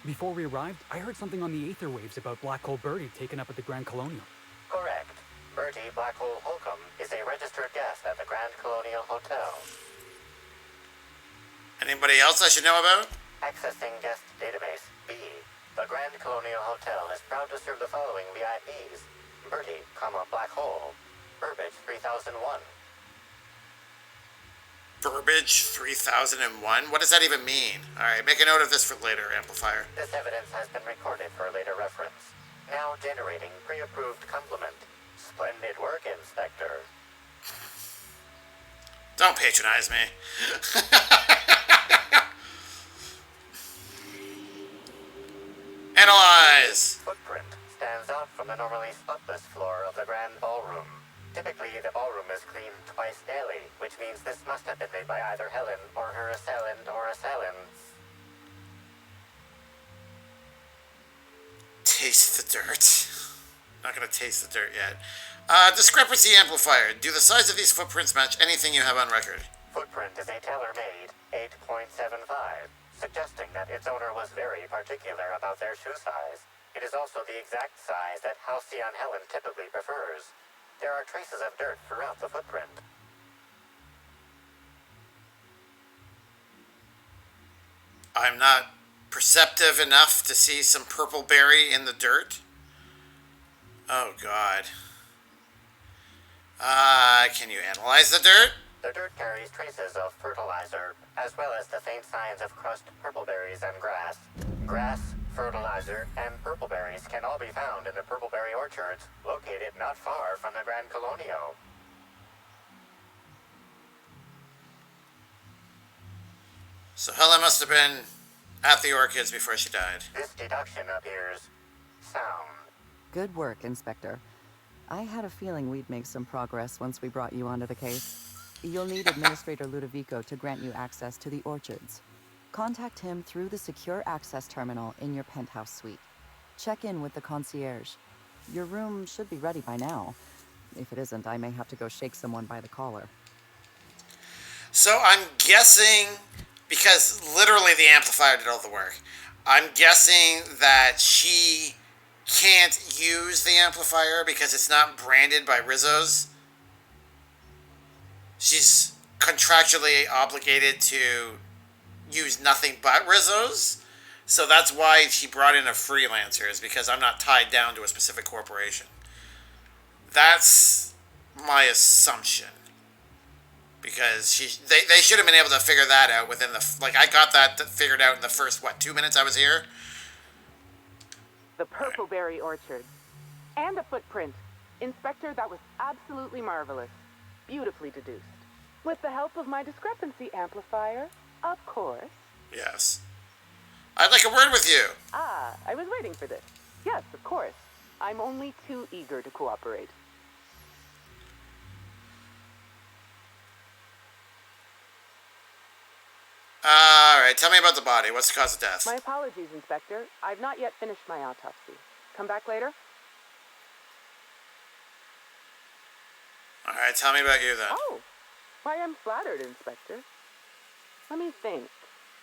Before we arrived, I heard something on the aether waves about Black Hole Birdie taken up at the Grand Colonial. Correct. Bertie Black Hole Holcomb is a registered guest at the Grand Colonial Hotel. Anybody else I should know about? Accessing guest database B. The Grand Colonial Hotel is proud to serve the following VIPs. Bertie, Black Hole. Burbage 3001. Burbage 3001? What does that even mean? Alright, make a note of this for later, Amplifier. This evidence has been recorded for later reference. Now generating pre-approved compliment. Splendid work, Inspector. Don't patronize me. Analyze! Footprint stands out from the normally spotless floor of the Grand Ballroom. Typically, the ballroom is cleaned twice daily, which means this must have been made by either Helen or her assailant or assailants. Taste the dirt. Not gonna taste the dirt yet. Discrepancy amplifier. Do the size of these footprints match anything you have on record? Footprint is a tailor-made 8.75, suggesting that its owner was very particular about their shoe size. It is also the exact size that Halcyon Helen typically prefers. There are traces of dirt throughout the footprint. I'm not perceptive enough to see some purple berry in the dirt. Oh, God. Can you analyze the dirt? The dirt carries traces of fertilizer, as well as the faint signs of crushed purpleberries and grass. Grass, fertilizer, and purpleberries can all be found in the purpleberry orchards, located not far from the Grand Colonio. So Helen must have been at the orchids before she died. This deduction appears sound. Good work, Inspector. I had a feeling we'd make some progress once we brought you onto the case. You'll need Administrator Ludovico to grant you access to the orchards. Contact him through the secure access terminal in your penthouse suite. Check in with the concierge. Your room should be ready by now. If it isn't, I may have to go shake someone by the collar. So I'm guessing, because literally the amplifier did all the work, I'm guessing that she can't use the amplifier because it's not branded by Rizzo's. She's contractually obligated to use nothing but Rizzo's. So that's why she brought in a freelancer, is because I'm not tied down to a specific corporation. That's my assumption. Because they should have been able to figure that out within I got that figured out in the first, 2 minutes I was here? The Purpleberry Orchard. And a footprint. Inspector, that was absolutely marvelous. Beautifully deduced. With the help of my discrepancy amplifier, of course. Yes. I'd like a word with you. Ah, I was waiting for this. Yes, of course. I'm only too eager to cooperate. Alright, tell me about the body. What's the cause of death? My apologies, Inspector. I've not yet finished my autopsy. Come back later? Alright, tell me about you then. Oh, why, I'm flattered, Inspector. Let me think.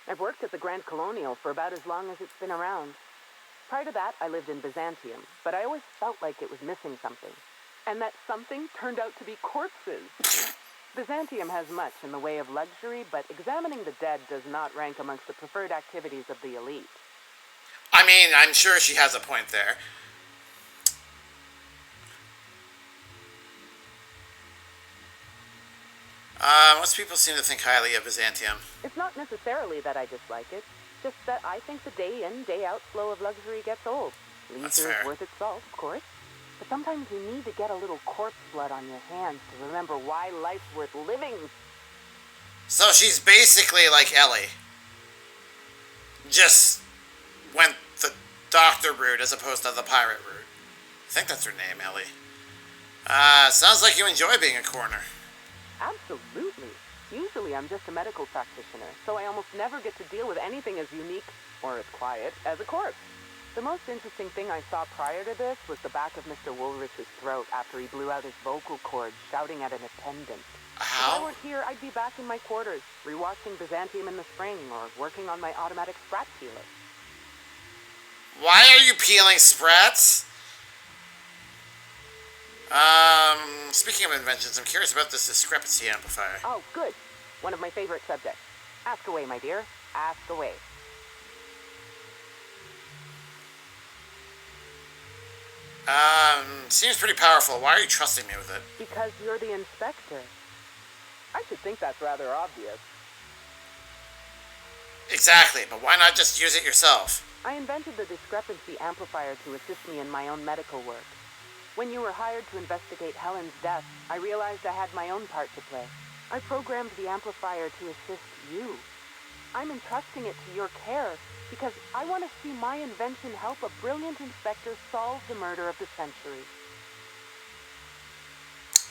I've worked at the Grand Colonial for about as long as it's been around. Prior to that, I lived in Byzantium, but I always felt like it was missing something. And that something turned out to be corpses. Byzantium has much in the way of luxury, but examining the dead does not rank amongst the preferred activities of the elite. I mean, I'm sure she has a point there. Most people seem to think highly of Byzantium. It's not necessarily that I dislike it, just that I think the day in, day out flow of luxury gets old. Leisure is worth its salt, of course. But sometimes you need to get a little corpse blood on your hands to remember why life's worth living. So she's basically like Ellie. Just went the doctor route as opposed to the pirate route. I think that's her name, Ellie. Sounds like you enjoy being a coroner. Absolutely. Usually I'm just a medical practitioner, so I almost never get to deal with anything as unique, or as quiet, as a corpse. The most interesting thing I saw prior to this was the back of Mr. Woolrich's throat after he blew out his vocal cords, shouting at an attendant. If I were here, I'd be back in my quarters, rewatching Byzantium in the spring, or working on my automatic sprat peeler. Why are you peeling sprats? Speaking of inventions, I'm curious about this discrepancy amplifier. Oh, good. One of my favorite subjects. Ask away, my dear. Ask away. Seems pretty powerful. Why are you trusting me with it? Because you're the inspector. I should think that's rather obvious. Exactly, but why not just use it yourself? I invented the discrepancy amplifier to assist me in my own medical work. When you were hired to investigate Helen's death, I realized I had my own part to play. I programmed the amplifier to assist you. I'm entrusting it to your care because I want to see my invention help a brilliant inspector solve the murder of the century.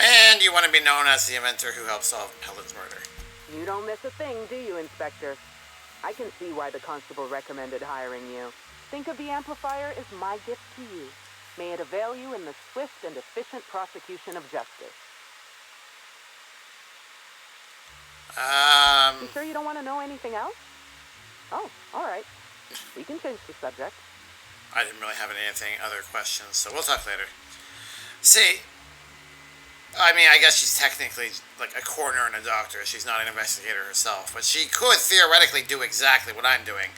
And you want to be known as the inventor who helped solve Helen's murder. You don't miss a thing, do you, Inspector? I can see why the constable recommended hiring you. Think of the amplifier as my gift to you. May it avail you in the swift and efficient prosecution of justice. You sure you don't want to know anything else? Oh, all right. We can change the subject. I didn't really have anything other questions, so we'll talk later. See, I mean, I guess she's technically like a coroner and a doctor. She's not an investigator herself, but she could theoretically do exactly what I'm doing.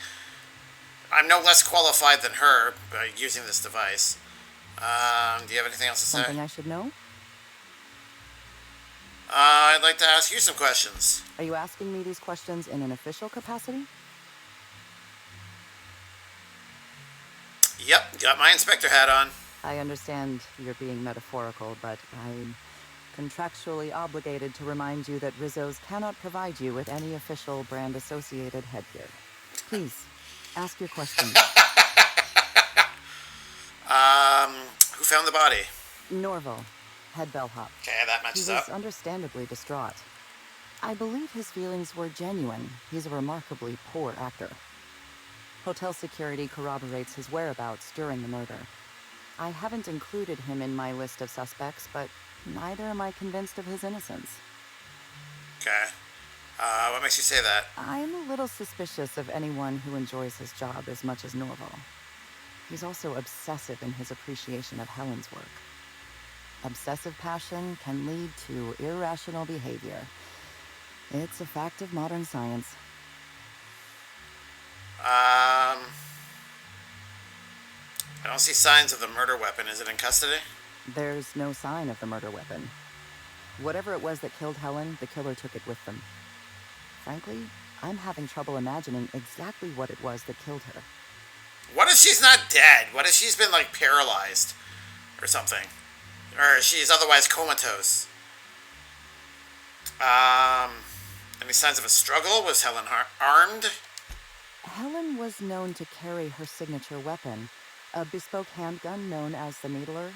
I'm no less qualified than her by using this device. Do you have anything else to say? Something I should know? I'd like to ask you some questions. Are you asking me these questions in an official capacity? Yep, got my inspector hat on. I understand you're being metaphorical, but I'm contractually obligated to remind you that Rizzo's cannot provide you with any official brand-associated headgear. Please, ask your questions. Who found the body? Norval, head bellhop. Okay, that matches He was up. understandably distraught. I believe his feelings were genuine. He's a remarkably poor actor. Hotel security corroborates his whereabouts during the murder. I haven't included him in my list of suspects, but neither am I convinced of his innocence. Okay. What makes you say that? I'm a little suspicious of anyone who enjoys his job as much as Norval. He's also obsessive in his appreciation of Helen's work. Obsessive passion can lead to irrational behavior. It's a fact of modern science. I don't see signs of the murder weapon. Is it in custody? There's no sign of the murder weapon. Whatever it was that killed Helen, the killer took it with them. Frankly, I'm having trouble imagining exactly what it was that killed her. What if she's not dead? What if she's been, like, paralyzed or something? Or she's otherwise comatose? Any signs of a struggle? Was Helen armed? Helen was known to carry her signature weapon, a bespoke handgun known as the Needler.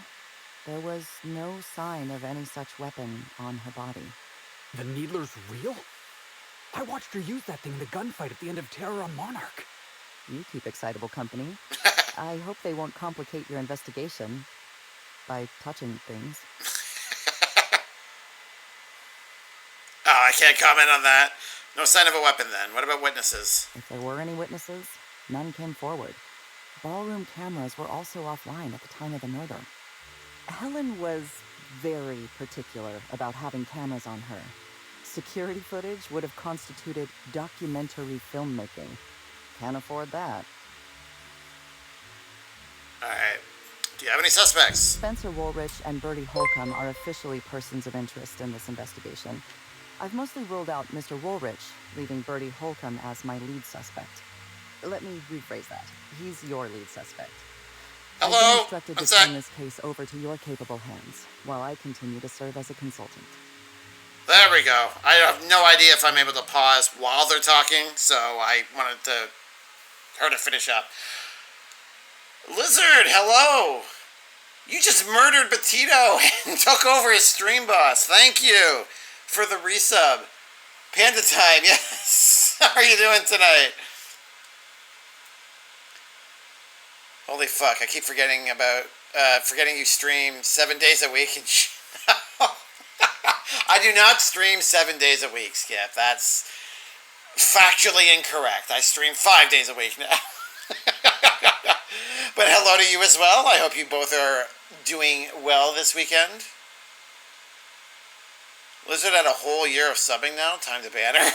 There was no sign of any such weapon on her body. The Needler's real? I watched her use that thing in the gunfight at the end of Terror on Monarch. You keep excitable company. I hope they won't complicate your investigation by touching things. Oh, I can't comment on that. No sign of a weapon then. What about witnesses? If there were any witnesses, none came forward. Ballroom cameras were also offline at the time of the murder. Helen was very particular about having cameras on her. Security footage would have constituted documentary filmmaking. Can't afford that. Alright. Do you have any suspects? Spencer Woolrich and Bertie Holcomb are officially persons of interest in this investigation. I've mostly ruled out Mr. Woolrich, leaving Bertie Holcomb as my lead suspect. Let me rephrase that. He's your lead suspect. Hello? I've been instructed to turn this case over to your capable hands, while I continue to serve as a consultant. There we go. I have no idea if I'm able to pause while they're talking, so I wanted her to finish up. Lizard, hello! You just murdered Petito and took over his stream boss. Thank you for the resub. Panda time, yes. How are you doing tonight? Holy fuck, I keep forgetting you stream 7 days a week and I do not stream 7 days a week, Skip. That's factually incorrect. I stream 5 days a week now. But hello to you as well. I hope you both are doing well this weekend. Lizard had a whole year of subbing now. Time to ban her.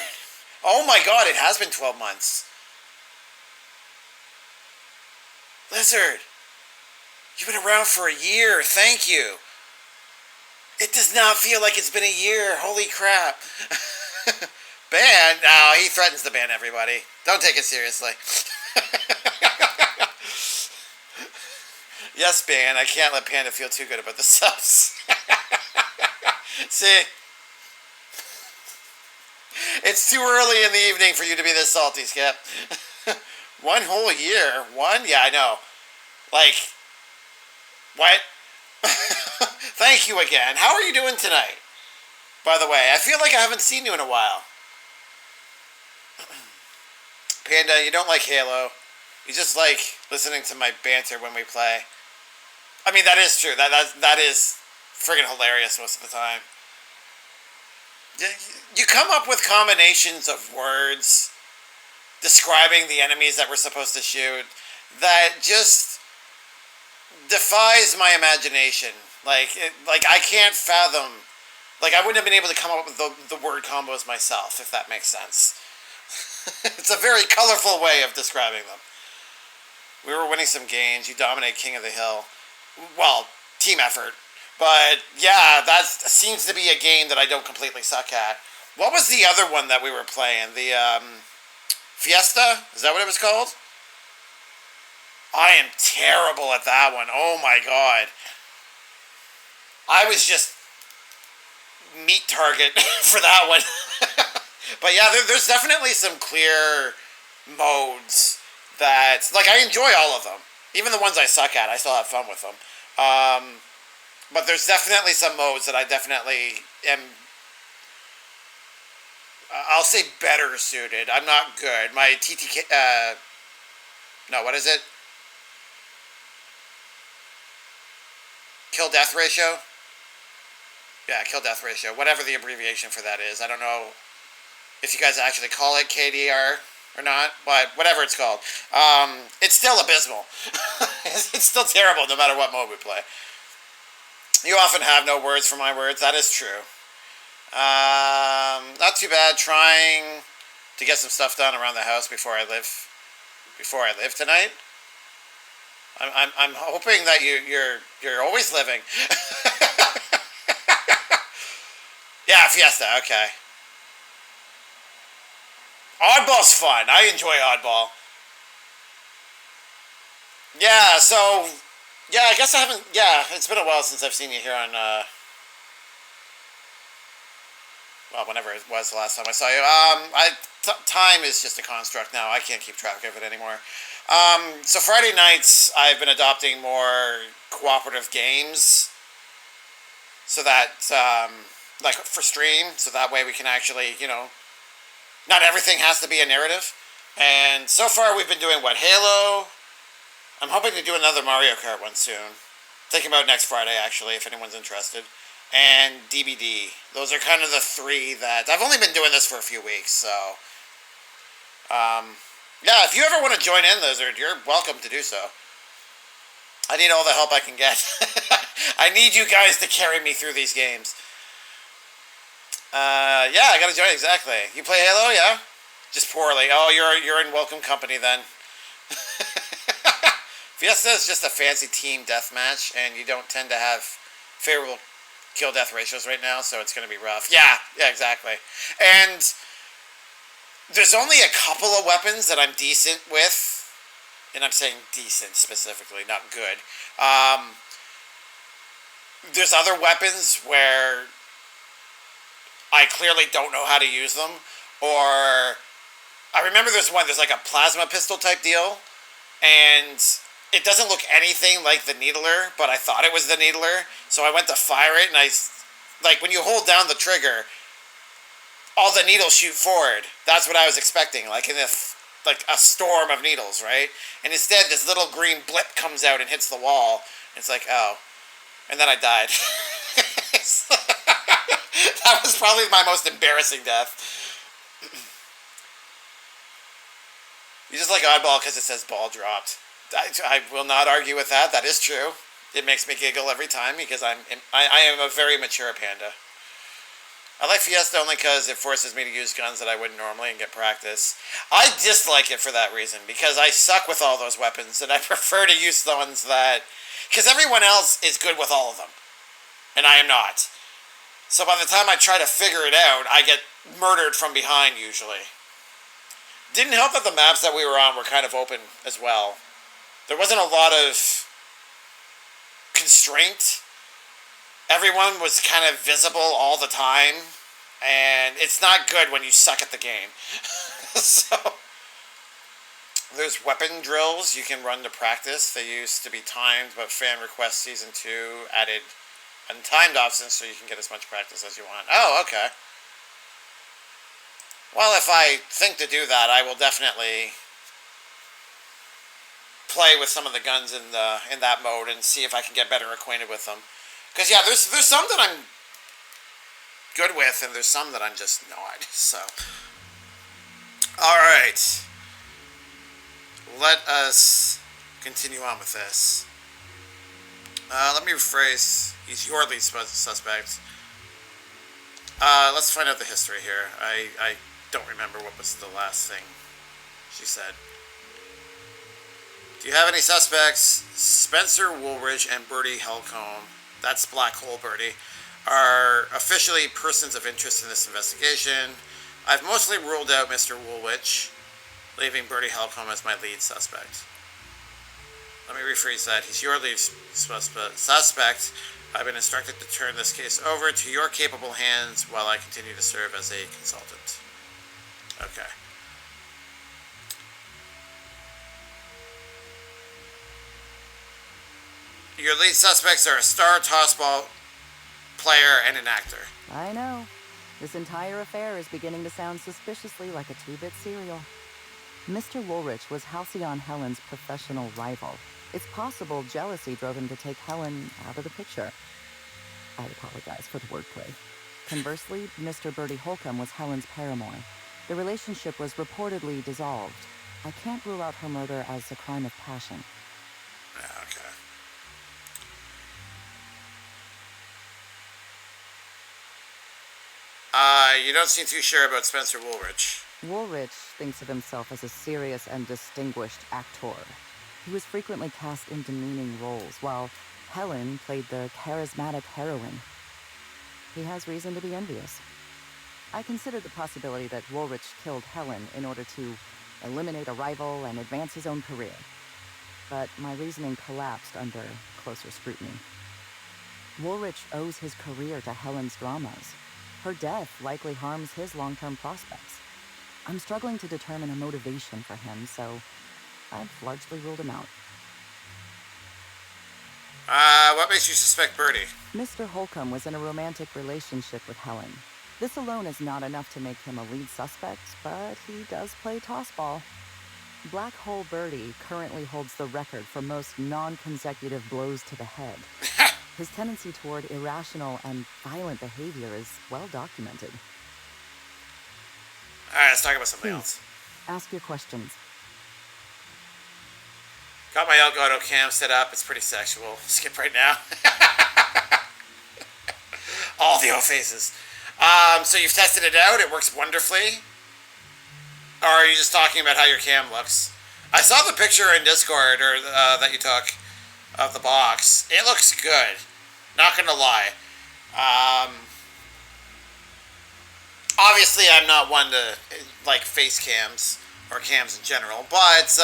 Oh my god, it has been 12 months. Lizard, you've been around for a year. Thank you. It does not feel like it's been a year. Holy crap. Ban? No, he threatens to ban everybody. Don't take it seriously. Yes, ban. I can't let Panda feel too good about the subs. See? It's too early in the evening for you to be this salty, Skip. 1 whole year? 1? Yeah, I know. Like, what? Thank you again. How are you doing tonight? By the way, I feel like I haven't seen you in a while. Panda, you don't like Halo. You just like listening to my banter when we play. I mean, that is true. That is friggin' hilarious most of the time. You come up with combinations of words describing the enemies that we're supposed to shoot that just defies my imagination. Like I can't fathom. Like, I wouldn't have been able to come up with the word combos myself, if that makes sense. It's a very colorful way of describing them. We were winning some games. You dominate King of the Hill. Well, team effort. But, yeah, that seems to be a game that I don't completely suck at. What was the other one that we were playing? The, Fiesta? Is that what it was called? I am terrible at that one. Oh, my God. I was just meat target for that one. But yeah, there's definitely some clear modes that, like, I enjoy all of them. Even the ones I suck at, I still have fun with them. But there's definitely some modes that I definitely am, I'll say, better suited. I'm not good. My TTK, no, what is it? Kill-death ratio? Yeah, kill-death ratio. Whatever the abbreviation for that is. I don't know if you guys actually call it KDR or not, but whatever it's called. It's still abysmal. It's still terrible no matter what mode we play. You often have no words for my words. That is true. Not too bad. Trying to get some stuff done around the house before I live tonight. I'm hoping that you're always living. Yeah, Fiesta. Okay. Oddball's fun. I enjoy Oddball. Yeah. So, yeah. I guess I haven't. Yeah, it's been a while since I've seen you here on. Well, whenever it was the last time I saw you. Time is just a construct now. I can't keep track of it anymore. So Friday nights, I've been adopting more cooperative games, so that like for stream, so that way we can actually, not everything has to be a narrative. And so far we've been doing Halo. I'm hoping to do another Mario Kart one soon. Thinking about next Friday, actually, if anyone's interested. And DBD. Those are kind of the three that I've only been doing this for a few weeks, so yeah, if you ever want to join in, you're welcome to do so. I need all the help I can get. I need you guys to carry me through these games. Yeah, I gotta join, exactly. You play Halo, yeah? Just poorly. Oh, you're in welcome company then. Fiesta is just a fancy team deathmatch, and you don't tend to have favorable kill-death ratios right now, so it's gonna be rough. Yeah, exactly. And there's only a couple of weapons that I'm decent with, and I'm saying decent specifically, not good. There's other weapons where I clearly don't know how to use them, or I remember there's like a plasma pistol type deal, and it doesn't look anything like the Needler, but I thought it was the Needler, so I went to fire it, and like when you hold down the trigger, all the needles shoot forward. That's what I was expecting, like in like a storm of needles, right? And instead, this little green blip comes out and hits the wall. It's like, oh. And then I died. That was probably my most embarrassing death. You just like Oddball because it says ball dropped. I will not argue with that. That is true. It makes me giggle every time because I am a very mature panda. I like Fiesta only because it forces me to use guns that I wouldn't normally and get practice. I dislike it for that reason, because I suck with all those weapons, and I prefer to use the ones that... Because everyone else is good with all of them, and I am not. So by the time I try to figure it out, I get murdered from behind, usually. Didn't help that the maps that we were on were kind of open as well. There wasn't a lot of constraint. Everyone was kind of visible all the time, and it's not good when you suck at the game. So, there's weapon drills you can run to practice. They used to be timed, but Fan Request Season 2 added untimed options so you can get as much practice as you want. Oh, okay. Well, if I think to do that, I will definitely play with some of the guns in that mode and see if I can get better acquainted with them. Because yeah, there's some that I'm good with, and there's some that I'm just not. So, all right, let us continue on with this. Let me rephrase. He's your lead suspect. Let's find out the history here. I don't remember what was the last thing she said. Do you have any suspects? Spencer Woolridge and Bertie Helcombe, that's Black Hole Bertie, are officially persons of interest in this investigation. I've mostly ruled out Mr. Woolwich, leaving Bertie Helcombe as my lead suspect. Let me rephrase that. He's your lead suspect. I've been instructed to turn this case over to your capable hands while I continue to serve as a consultant. Okay. Your lead suspects are a star tossball player and an actor. I know. This entire affair is beginning to sound suspiciously like a two-bit serial. Mr. Woolrich was Halcyon Helen's professional rival. It's possible jealousy drove him to take Helen out of the picture. I apologize for the wordplay. Conversely, Mr. Bertie Holcomb was Helen's paramour. The relationship was reportedly dissolved. I can't rule out her murder as a crime of passion. Okay. You don't seem too sure about Spencer Woolrich. Woolrich thinks of himself as a serious and distinguished actor. He was frequently cast in demeaning roles, while Helen played the charismatic heroine. He has reason to be envious. I considered the possibility that Woolrich killed Helen in order to eliminate a rival and advance his own career. But my reasoning collapsed under closer scrutiny. Woolrich owes his career to Helen's dramas. Her death likely harms his long-term prospects. I'm struggling to determine a motivation for him, so I've largely ruled him out. What makes you suspect Bertie? Mr. Holcomb was in a romantic relationship with Helen. This alone is not enough to make him a lead suspect, but he does play tossball. Black Hole Bertie currently holds the record for most non-consecutive blows to the head. His tendency toward irrational and violent behavior is well documented. Alright, let's talk about something else. Ask your questions. Got my Elgato cam set up. It's pretty sexual. Skip right now. All the old faces. So you've tested it out. It works wonderfully. Or are you just talking about how your cam looks? I saw the picture in Discord or that you took of the box. It looks good. Not gonna lie. Obviously, I'm not one to like face cams or cams in general, but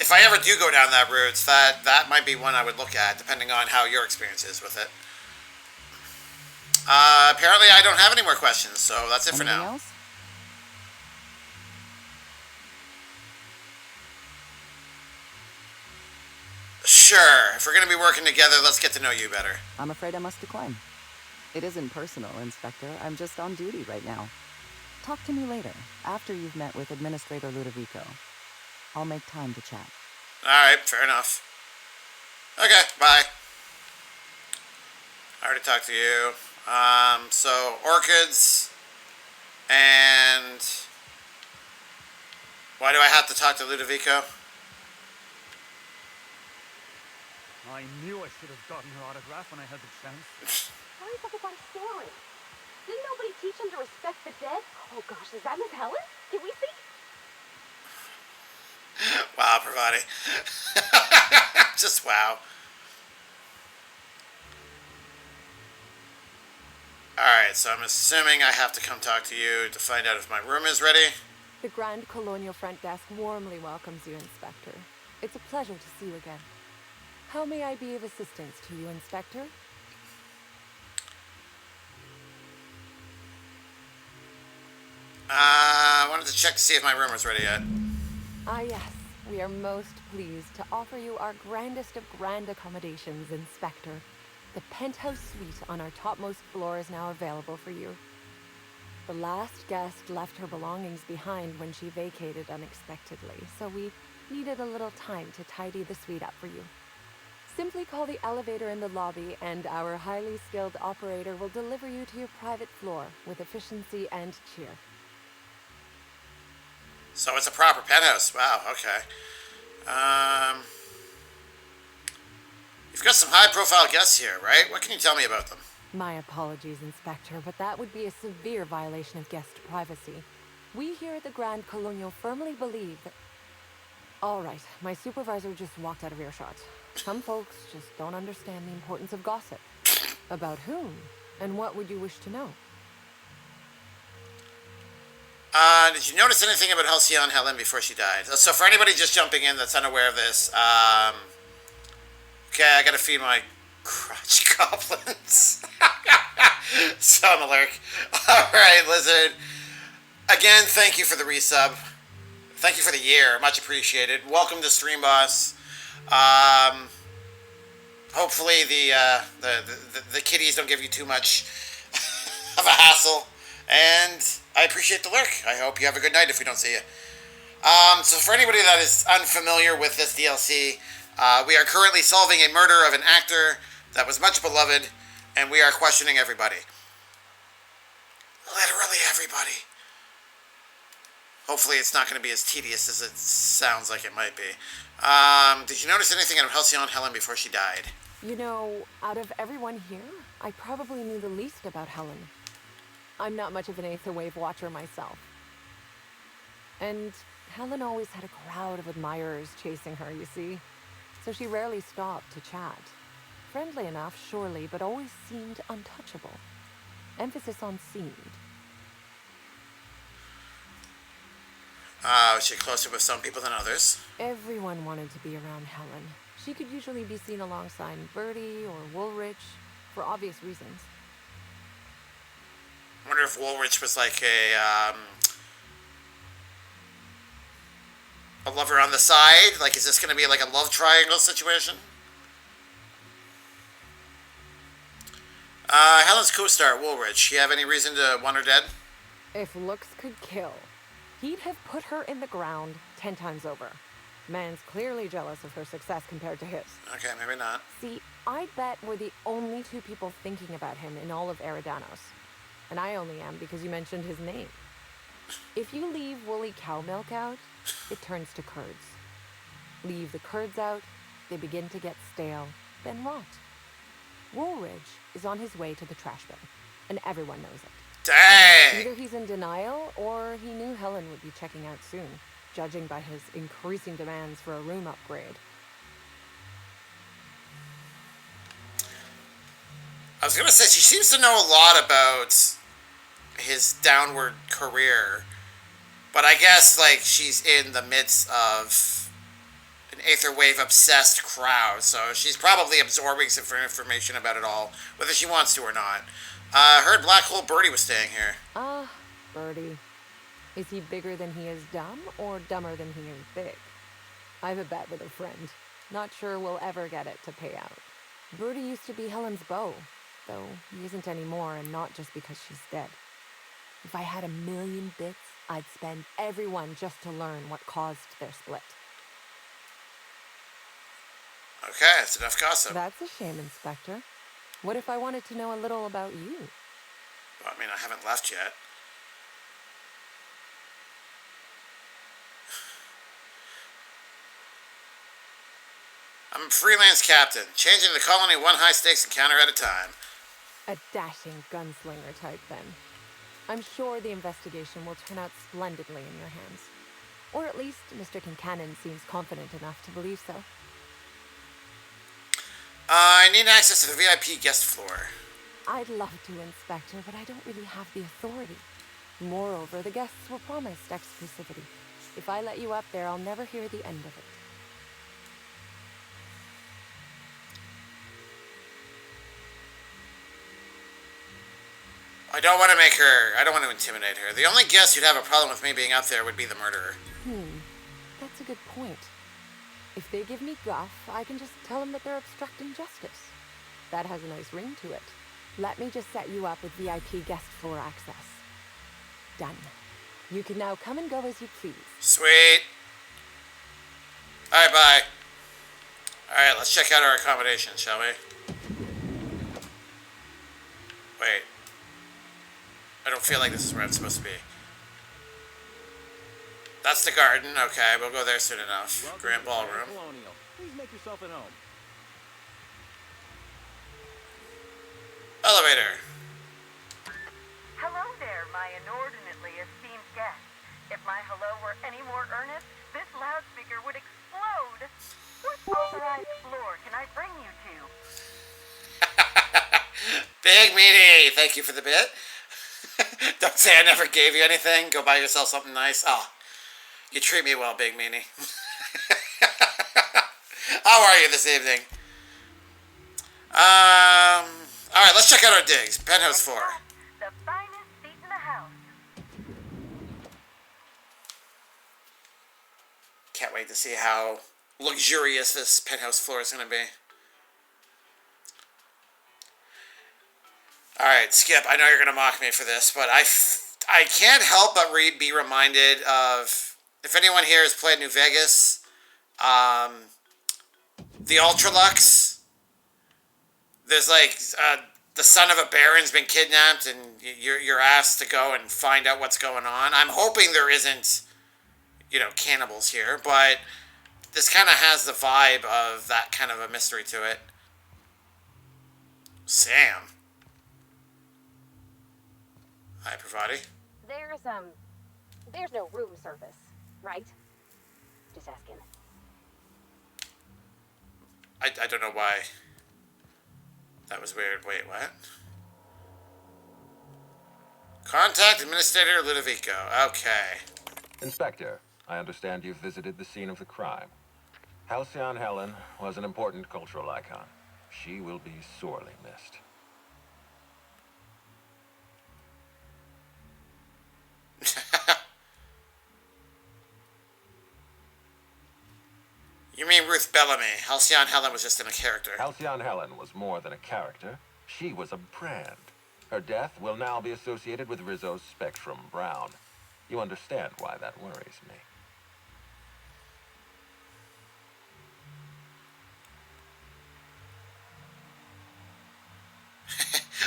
if I ever do go down that route, that might be one I would look at, depending on how your experience is with it. Apparently, I don't have any more questions, so that's it for now. Anything else? Sure. If we're going to be working together, let's get to know you better. I'm afraid I must decline. It isn't personal, Inspector. I'm just on duty right now. Talk to me later, after you've met with Administrator Ludovico. I'll make time to chat. Alright, fair enough. Okay, bye. I already talked to you. So, orchids. And why do I have to talk to Ludovico? I knew I should have gotten her autograph when I had the chance. Why is everybody staring? Didn't nobody teach him to respect the dead? Oh gosh, is that Miss Helen? Can we see? Wow, Pravati. Just wow. Alright, so I'm assuming I have to come talk to you to find out if my room is ready. The Grand Colonial Front Desk warmly welcomes you, Inspector. It's a pleasure to see you again. How may I be of assistance to you, Inspector? I wanted to check to see if my room was ready yet. Ah, yes. We are most pleased to offer you our grandest of grand accommodations, Inspector. The penthouse suite on our topmost floor is now available for you. The last guest left her belongings behind when she vacated unexpectedly, so we needed a little time to tidy the suite up for you. Simply call the elevator in the lobby, and our highly skilled operator will deliver you to your private floor with efficiency and cheer. So it's a proper penthouse. Wow, okay. You've got some high-profile guests here, right? What can you tell me about them? My apologies, Inspector, but that would be a severe violation of guest privacy. We here at the Grand Colonial firmly believe that... All right, my supervisor just walked out of earshot. Some folks just don't understand the importance of gossip. About whom? And what would you wish to know? Did you notice anything about Halcyon Helen before she died? So for anybody just jumping in that's unaware of this, okay, I gotta feed my crotch goblins. So I'm a lurk. Alright, Lizard. Again, thank you for the resub. Thank you for the year. Much appreciated. Welcome to Stream Boss. Hopefully the kitties don't give you too much of a hassle. And I appreciate the lurk. I hope you have a good night if we don't see you. So for anybody that is unfamiliar with this DLC, we are currently solving a murder of an actor that was much beloved, and we are questioning everybody. Literally everybody. Hopefully it's not going to be as tedious as it sounds like it might be. Did you notice anything about Halcyon Helen before she died? You know, out of everyone here, I probably knew the least about Helen. I'm not much of an Aetherwave watcher myself. And Helen always had a crowd of admirers chasing her, you see. So she rarely stopped to chat. Friendly enough, surely, but always seemed untouchable. Emphasis on seemed. Was she closer with some people than others? Everyone wanted to be around Helen. She could usually be seen alongside Bertie or Woolrich, for obvious reasons. I wonder if Woolrich was like a lover on the side? Like, is this going to be like a love triangle situation? Helen's co-star, Woolrich. You have any reason to want her dead? If looks could kill, he'd have put her in the ground 10 times over. Man's clearly jealous of her success compared to his. Okay, maybe not. See, I bet we're the only two people thinking about him in all of Eridanos. And I only am because you mentioned his name. If you leave woolly cow milk out, it turns to curds. Leave the curds out, they begin to get stale, then rot. Woolridge is on his way to the trash bin, and everyone knows it. Dang! Either he's in denial, or he knew Helen would be checking out soon, judging by his increasing demands for a room upgrade. I was gonna say, she seems to know a lot about his downward career, but I guess, like, she's in the midst of an Aetherwave obsessed crowd, so she's probably absorbing some information about it all, whether she wants to or not. I heard Black Hole Birdie was staying here. Ah, Birdie. Is he bigger than he is dumb, or dumber than he is big? I have a bet with a friend. Not sure we'll ever get it to pay out. Birdie used to be Helen's beau, though he isn't anymore, and not just because she's dead. If I had 1,000,000 bits, I'd spend every one just to learn what caused their split. Okay, that's enough gossip. That's a shame, Inspector. What if I wanted to know a little about you? Well, I mean, I haven't left yet. I'm a freelance captain, changing the colony one high-stakes encounter at a time. A dashing gunslinger type, then. I'm sure the investigation will turn out splendidly in your hands. Or at least Mr. Kincannon seems confident enough to believe so. I need access to the VIP guest floor. I'd love to, Inspector, but I don't really have the authority. Moreover, the guests were promised exclusivity. If I let you up there, I'll never hear the end of it. I don't want to intimidate her. The only guest who'd have a problem with me being up there would be the murderer. That's a good point. If they give me guff, I can just tell them that they're obstructing justice. That has a nice ring to it. Let me just set you up with VIP guest floor access. done. You can now come and go as you please. Sweet. Alright, bye. Alright, let's check out our accommodation, shall we? Wait. I don't feel like this is where I'm supposed to be. That's the garden. Okay, we'll go there soon enough. Grand ballroom. Please make yourself at home. Elevator. Hello there, my inordinately esteemed guest. If my hello were any more earnest, this loudspeaker would explode. What authorized floor can I bring you to? Big Meanie, thank you for the bit. Don't say I never gave you anything. Go buy yourself something nice. Oh, you treat me well, Big Meanie. How are you this evening? Alright, let's check out our digs. Penthouse 4. The finest seat in the house. Can't wait to see how luxurious this penthouse floor is going to be. Alright, Skip, I know you're going to mock me for this, but I can't help but be reminded of, if anyone here has played New Vegas, the Ultralux. There's like, the son of a baron's been kidnapped and you're asked to go and find out what's going on. I'm hoping there isn't, cannibals here, but this kind of has the vibe of that kind of a mystery to it. Sam. Hi, Pravati. There's no room service, right? Just asking. I don't know why. That was weird. Wait, what? Contact Administrator Ludovico. Okay. Inspector, I understand you've visited the scene of the crime. Halcyon Helen was an important cultural icon. She will be sorely missed. You mean Ruth Bellamy. Halcyon Helen was just in a character. Halcyon Helen was more than a character. She was a brand. Her death will now be associated with Rizzo's Spectrum Brown. You understand why that worries me.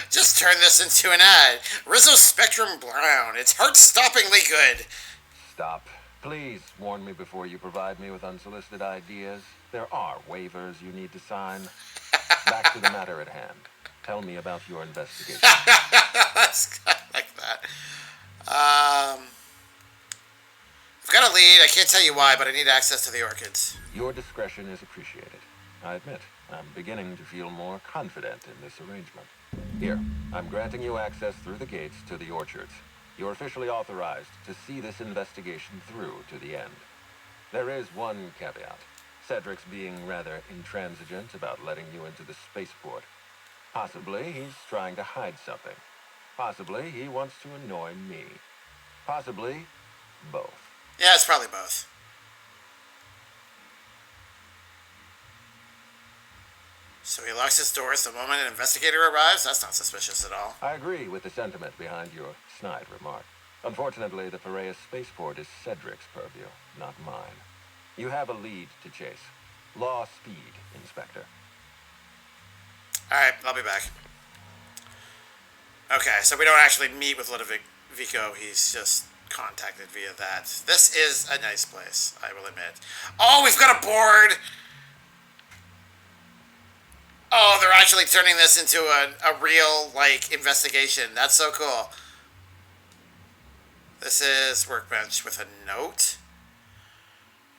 Just turn this into an ad. Rizzo's Spectrum Brown. It's heart-stoppingly good. Stop. Please warn me before you provide me with unsolicited ideas. There are waivers you need to sign. Back to the matter at hand. Tell me about your investigation. That's kind of like that. I've got a lead. I can't tell you why, but I need access to the orchids. Your discretion is appreciated. I admit, I'm beginning to feel more confident in this arrangement. Here, I'm granting you access through the gates to the orchards. You're officially authorized to see this investigation through to the end. There is one caveat. Cedric's being rather intransigent about letting you into the spaceport. Possibly he's trying to hide something. Possibly he wants to annoy me. Possibly both. Yeah, it's probably both. So he locks his doors the moment an investigator arrives? That's not suspicious at all. I agree with the sentiment behind your snide remark. Unfortunately, the Piraeus spaceport is Cedric's purview, not mine. You have a lead to chase. Law speed, Inspector. Alright, I'll be back. Okay, so we don't actually meet with Ludovico. He's just contacted via that. This is a nice place, I will admit. Oh, we've got a board! Oh, they're actually turning this into a real, investigation. That's so cool. This is workbench with a note.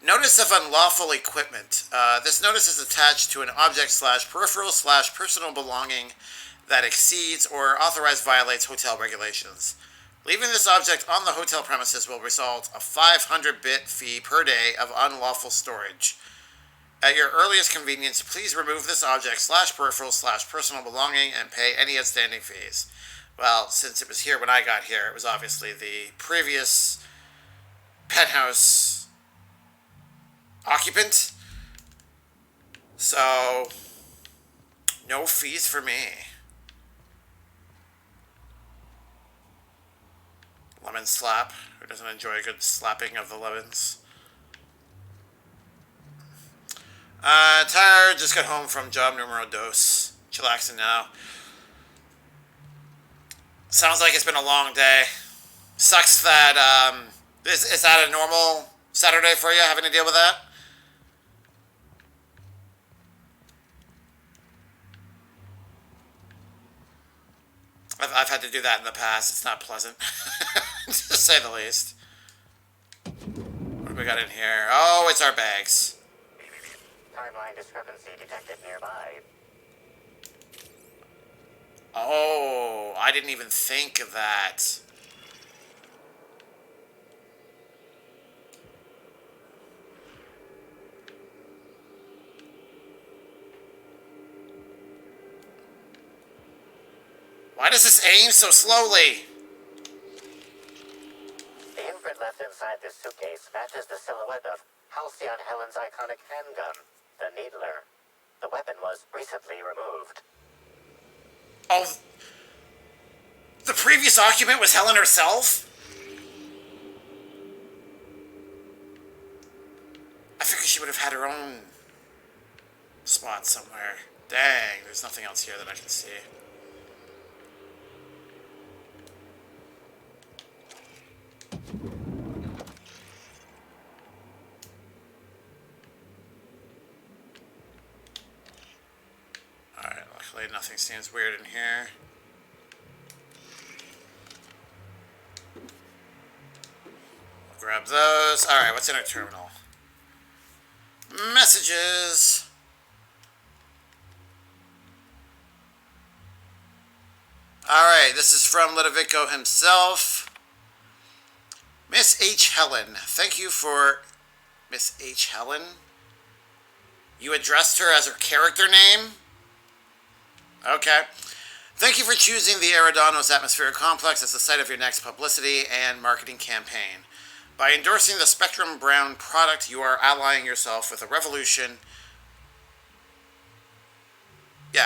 Notice of unlawful equipment. This notice is attached to an object/peripheral/personal belonging that exceeds or authorized violates hotel regulations. Leaving this object on the hotel premises will result a 500-bit fee per day of unlawful storage. At your earliest convenience, please remove this object/peripheral/personal belonging and pay any outstanding fees. Well, since it was here when I got here, it was obviously the previous penthouse occupant. So, no fees for me. Lemon slap. Who doesn't enjoy a good slapping of the lemons? Tired. Just got home from job numero dos. Chillaxing now. Sounds like it's been a long day. Sucks that, is that a normal Saturday for you, having to deal with that? I've had to do that in the past. It's not pleasant, to say the least. What do we got in here? Oh, it's our bags. Timeline discrepancy detected nearby. Oh, I didn't even think of that. Why does this aim so slowly? The imprint left inside this suitcase matches the silhouette of Halcyon Helen's iconic handgun, the Needler. The weapon was recently removed. Oh, the previous occupant was Helen herself? I figured she would have had her own spot somewhere. Dang, there's nothing else here that I can see. Alright, luckily nothing seems weird in here. Grab those. Alright, what's in our terminal? Messages. Alright, this is from Ludovico himself. Miss H. Helen, thank you for... Miss H. Helen? You addressed her as her character name? Okay. Thank you for choosing the Eridanos Atmospheric Complex as the site of your next publicity and marketing campaign. By endorsing the Spectrum Brown product, you are allying yourself with a revolution...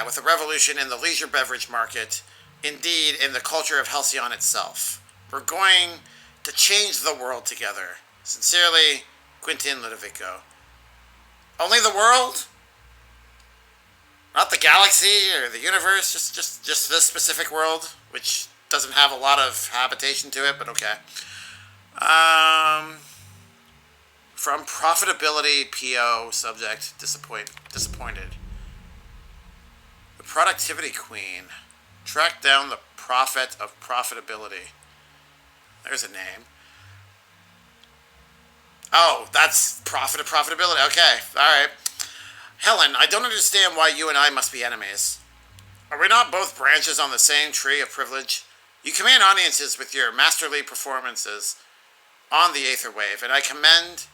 with a revolution in the leisure beverage market, indeed in the culture of Halcyon itself. We're going to change the world together. Sincerely, Quentin Ludovico. Only the world? Not the galaxy or the universe, just this specific world, which doesn't have a lot of habitation to it, but okay. From profitability PO subject disappointed. The productivity queen. Track down the prophet of profitability. There's a name. Oh, that's profit of profitability. Okay, alright. Helen, I don't understand why you and I must be enemies. Are we not both branches on the same tree of privilege? You command audiences with your masterly performances on the Aether Wave, and I command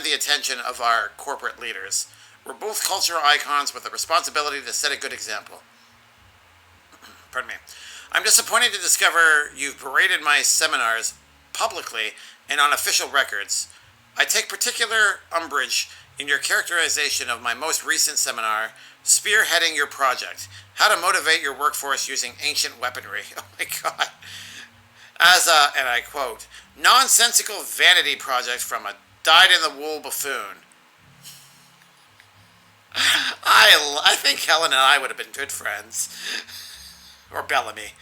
the attention of our corporate leaders. We're both cultural icons with a responsibility to set a good example. Pardon me. I'm disappointed to discover you've paraded my seminars publicly and on official records. I take particular umbrage in your characterization of my most recent seminar, Spearheading Your Project, How to Motivate Your Workforce Using Ancient Weaponry. Oh my god. As a, and I quote, nonsensical vanity project from a dyed-in-the-wool buffoon. I think Helen and I would have been good friends. Or Bellamy.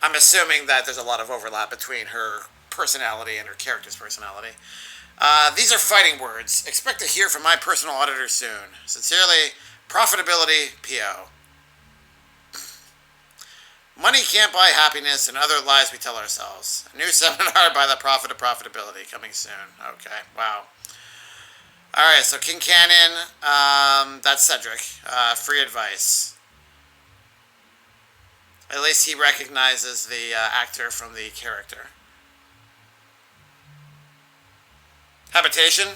I'm assuming that there's a lot of overlap between her personality and her character's personality. These are fighting words. Expect to hear from my personal auditor soon. Sincerely, Profitability PO. Money can't buy happiness and other lies we tell ourselves. A new seminar by the Prophet of Profitability coming soon. Okay, wow. Alright, so King Cannon, that's Cedric. Free advice. At least he recognizes the actor from the character. Habitation?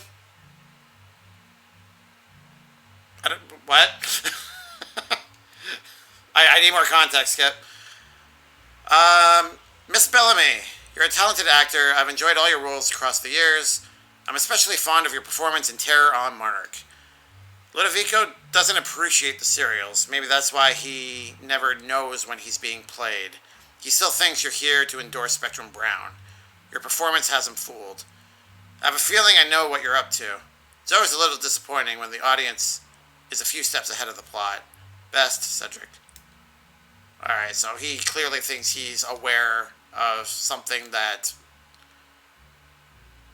What? I need more context, Skip. Miss Bellamy, you're a talented actor. I've enjoyed all your roles across the years. I'm especially fond of your performance in Terror on Monarch. Ludovico doesn't appreciate the serials. Maybe that's why he never knows when he's being played. He still thinks you're here to endorse Spectrum Brown. Your performance has him fooled. I have a feeling I know what you're up to. It's always a little disappointing when the audience is a few steps ahead of the plot. Best, Cedric. Alright, so he clearly thinks he's aware of something that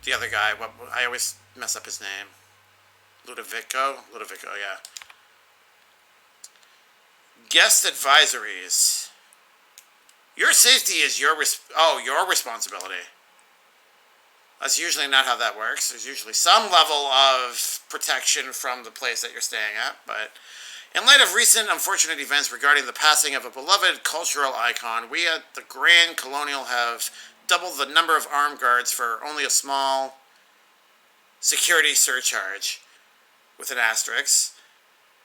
the other guy, I always mess up his name. Ludovico, yeah. Guest advisories. Your safety is your responsibility. That's usually not how that works. There's usually some level of protection from the place that you're staying at, but in light of recent unfortunate events regarding the passing of a beloved cultural icon, we at the Grand Colonial have doubled the number of armed guards for only a small security surcharge, with an asterisk.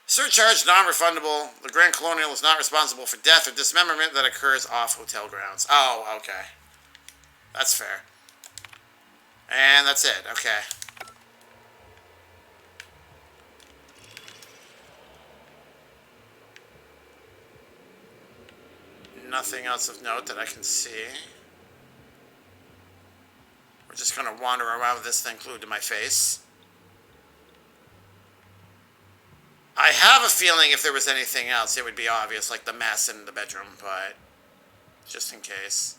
Surcharge non-refundable. The Grand Colonial is not responsible for death or dismemberment that occurs off hotel grounds. Oh, okay. That's fair. And that's it. Okay. Nothing else of note that I can see. We're just going to wander around with this thing glued to my face. I have a feeling if there was anything else, it would be obvious, like the mess in the bedroom, but just in case.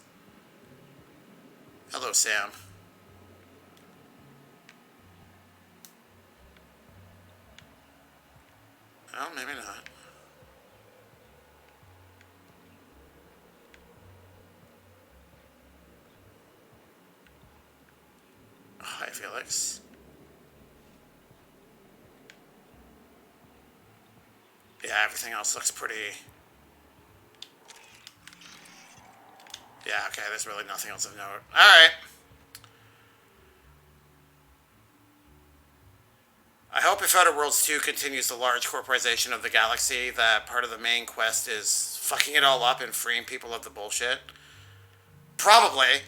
Hello, Sam. Well, maybe not. Hi, Felix. Yeah, everything else looks pretty... Yeah, okay, there's really nothing else of note. Alright. I hope if Outer Worlds 2 continues the large corporatization of the galaxy, that part of the main quest is fucking it all up and freeing people of the bullshit. Probably.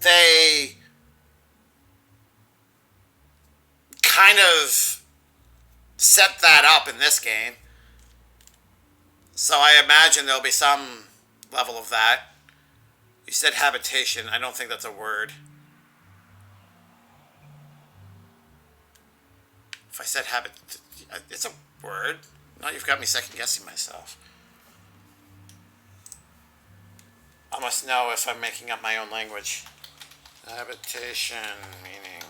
They kind of set that up in this game. So I imagine there'll be some level of that. You said habitation. I don't think that's a word. If I said habit, it's a word. Now you've got me second guessing myself. I must know if I'm making up my own language. Habitation, meaning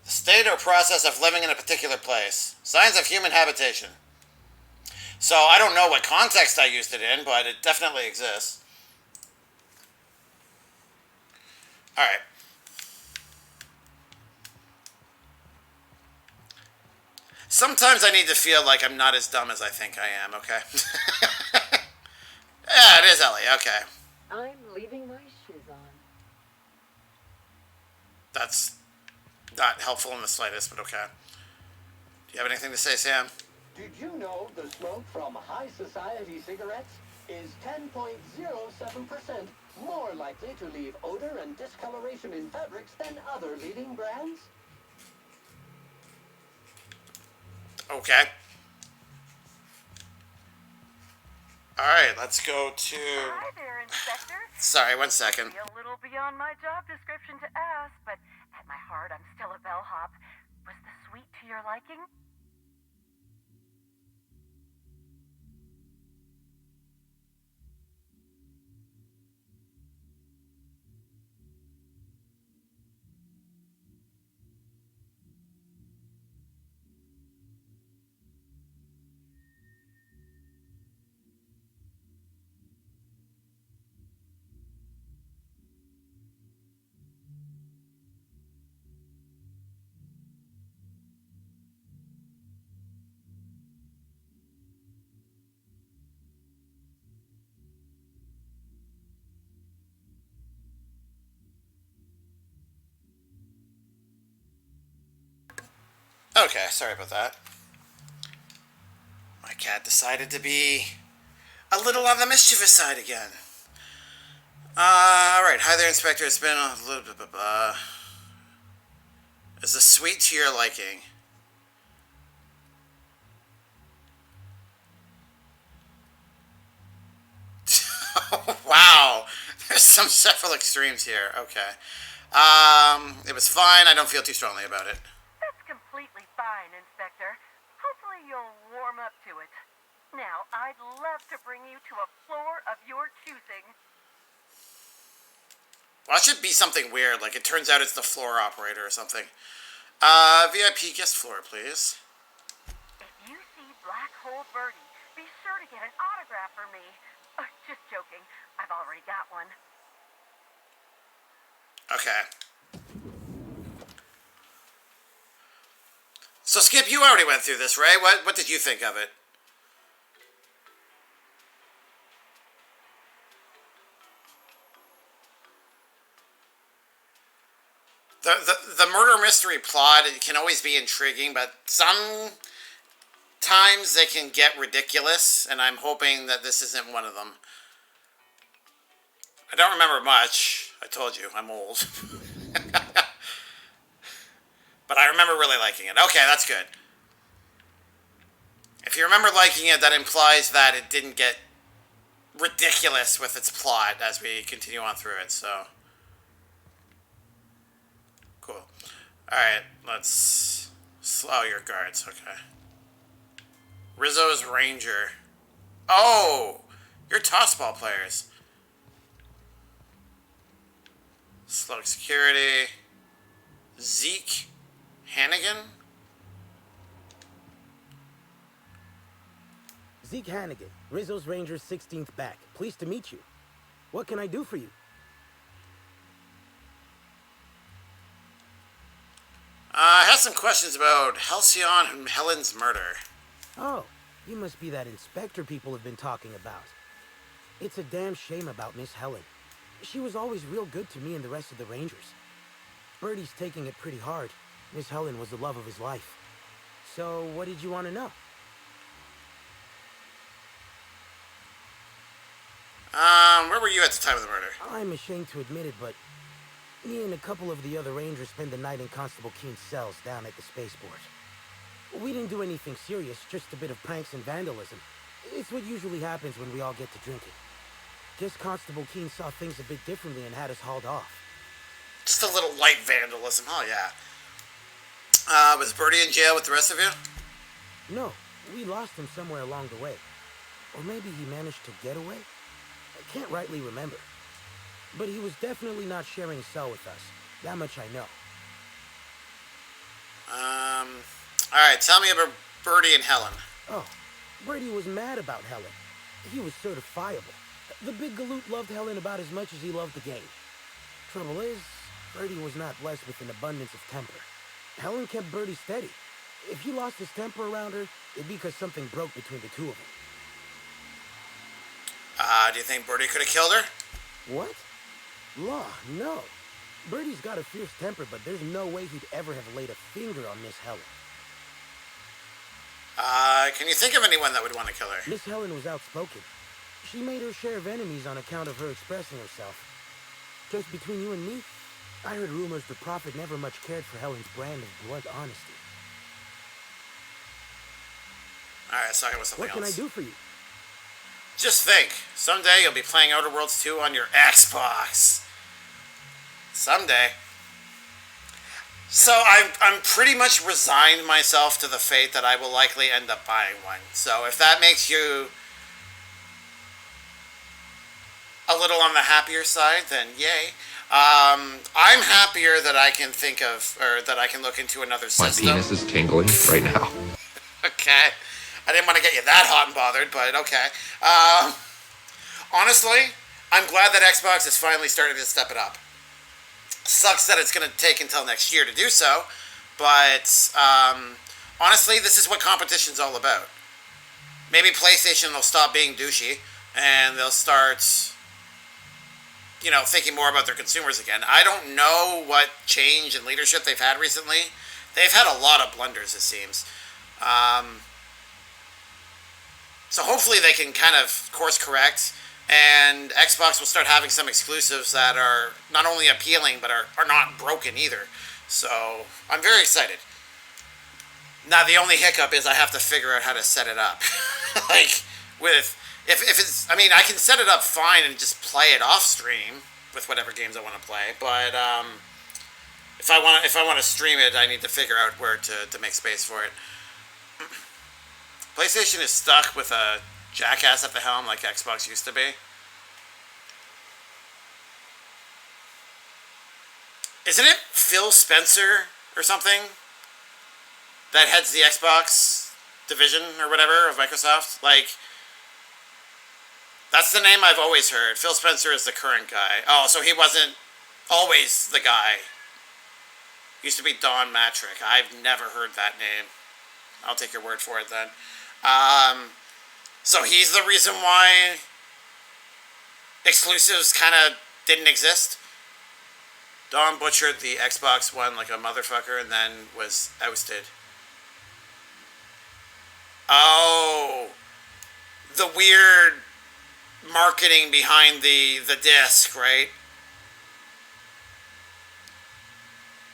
the state or process of living in a particular place. Signs of human habitation. So I don't know what context I used it in, but it definitely exists. Alright. Sometimes I need to feel like I'm not as dumb as I think I am, okay? Yeah, it is Ellie, okay. I'm leaving my shoes on. That's not helpful in the slightest, but okay. Do you have anything to say, Sam? Did you know the smoke from high society cigarettes is 10.07% more likely to leave odor and discoloration in fabrics than other leading brands? Okay. Alright, let's go to... Hi there, Inspector. Sorry, 1 second. A little beyond my job description to ask, but at my heart, I'm still a bellhop. Was the suite to your liking? Okay, sorry about that. My cat decided to be a little on the mischievous side again. Alright, hi there, Inspector. It's been a little bit, is the suite to your liking? Wow. There's several extremes here. Okay. It was fine. I don't feel too strongly about it. That's completely fine, Inspector. Hopefully you'll warm up to it. Now, I'd love to bring you to a floor of your choosing. Well, it should be something weird, like it turns out it's the floor operator or something. VIP guest floor, please. If you see Black Hole Birdie, be sure to get an autograph for me. Just joking. I've already got one. Okay. So, Skip, you already went through this, right? What did you think of it? The murder mystery plot, it can always be intriguing, but sometimes they can get ridiculous, and I'm hoping that this isn't one of them. I don't remember much. I told you, I'm old. But I remember really liking it. Okay, that's good. If you remember liking it, that implies that it didn't get ridiculous with its plot as we continue on through it, so... Cool. Alright, let's slow your guards, okay. Rizzo's Ranger. Oh! You're tossball players. Slug Security. Zeke Hannigan? Zeke Hannigan, Rizzo's Ranger's 16th back. Pleased to meet you. What can I do for you? I have some questions about Halcyon and Helen's murder. Oh, you must be that inspector people have been talking about. It's a damn shame about Miss Helen. She was always real good to me and the rest of the Rangers. Birdie's taking it pretty hard. Miss Helen was the love of his life. So, what did you want to know? Where were you at the time of the murder? I'm ashamed to admit it, but me and a couple of the other Rangers spent the night in Constable Keen's cells down at the spaceport. We didn't do anything serious, just a bit of pranks and vandalism. It's what usually happens when we all get to drinking. Guess Constable Keen saw things a bit differently and had us hauled off. Just a little light vandalism, oh yeah. Was Birdie in jail with the rest of you? No, we lost him somewhere along the way. Or maybe he managed to get away? I can't rightly remember. But he was definitely not sharing a cell with us. That much I know. Alright, tell me about Birdie and Helen. Oh, Birdie was mad about Helen. He was certifiable. The big galoot loved Helen about as much as he loved the game. Trouble is, Birdie was not blessed with an abundance of temper. Helen kept Birdie steady. If he lost his temper around her, it'd be because something broke between the two of them. Do you think Birdie could have killed her? What? Law, no. Birdie's got a fierce temper, but there's no way he'd ever have laid a finger on Miss Helen. Can you think of anyone that would want to kill her? Miss Helen was outspoken. She made her share of enemies on account of her expressing herself. Just between you and me, I heard rumors the Prophet never much cared for Helen's brand of blunt honesty. Alright, let's talk about something else. What can I do for you? Just think, someday you'll be playing Outer Worlds 2 on your Xbox. Someday. So I'm pretty much resigned myself to the fate that I will likely end up buying one. So if that makes you a little on the happier side, then yay. I'm happier that I can think of, or that I can look into another system. My penis is tingling right now. Okay. I didn't want to get you that hot and bothered, but okay. Honestly, I'm glad that Xbox is finally starting to step it up. Sucks that it's going to take until next year to do so, but honestly, this is what competition's all about. Maybe PlayStation will stop being douchey, and they'll start, you know, thinking more about their consumers again. I don't know what change in leadership they've had recently. They've had a lot of blunders, it seems. So hopefully they can kind of course correct, and Xbox will start having some exclusives that are not only appealing, but are not broken either. So I'm very excited. Now the only hiccup is I have to figure out how to set it up. Like, with If it's, I mean, I can set it up fine and just play it off stream with whatever games I want to play. But if I want to stream it, I need to figure out where to make space for it. PlayStation is stuck with a jackass at the helm like Xbox used to be. Isn't it Phil Spencer or something that heads the Xbox division or whatever of Microsoft? Like, that's the name I've always heard. Phil Spencer is the current guy. Oh, so he wasn't always the guy. Used to be Don Matrick. I've never heard that name. I'll take your word for it then. So he's the reason why exclusives kind of didn't exist. Don butchered the Xbox One like a motherfucker and then was ousted. Oh, the weird marketing behind the disc, right?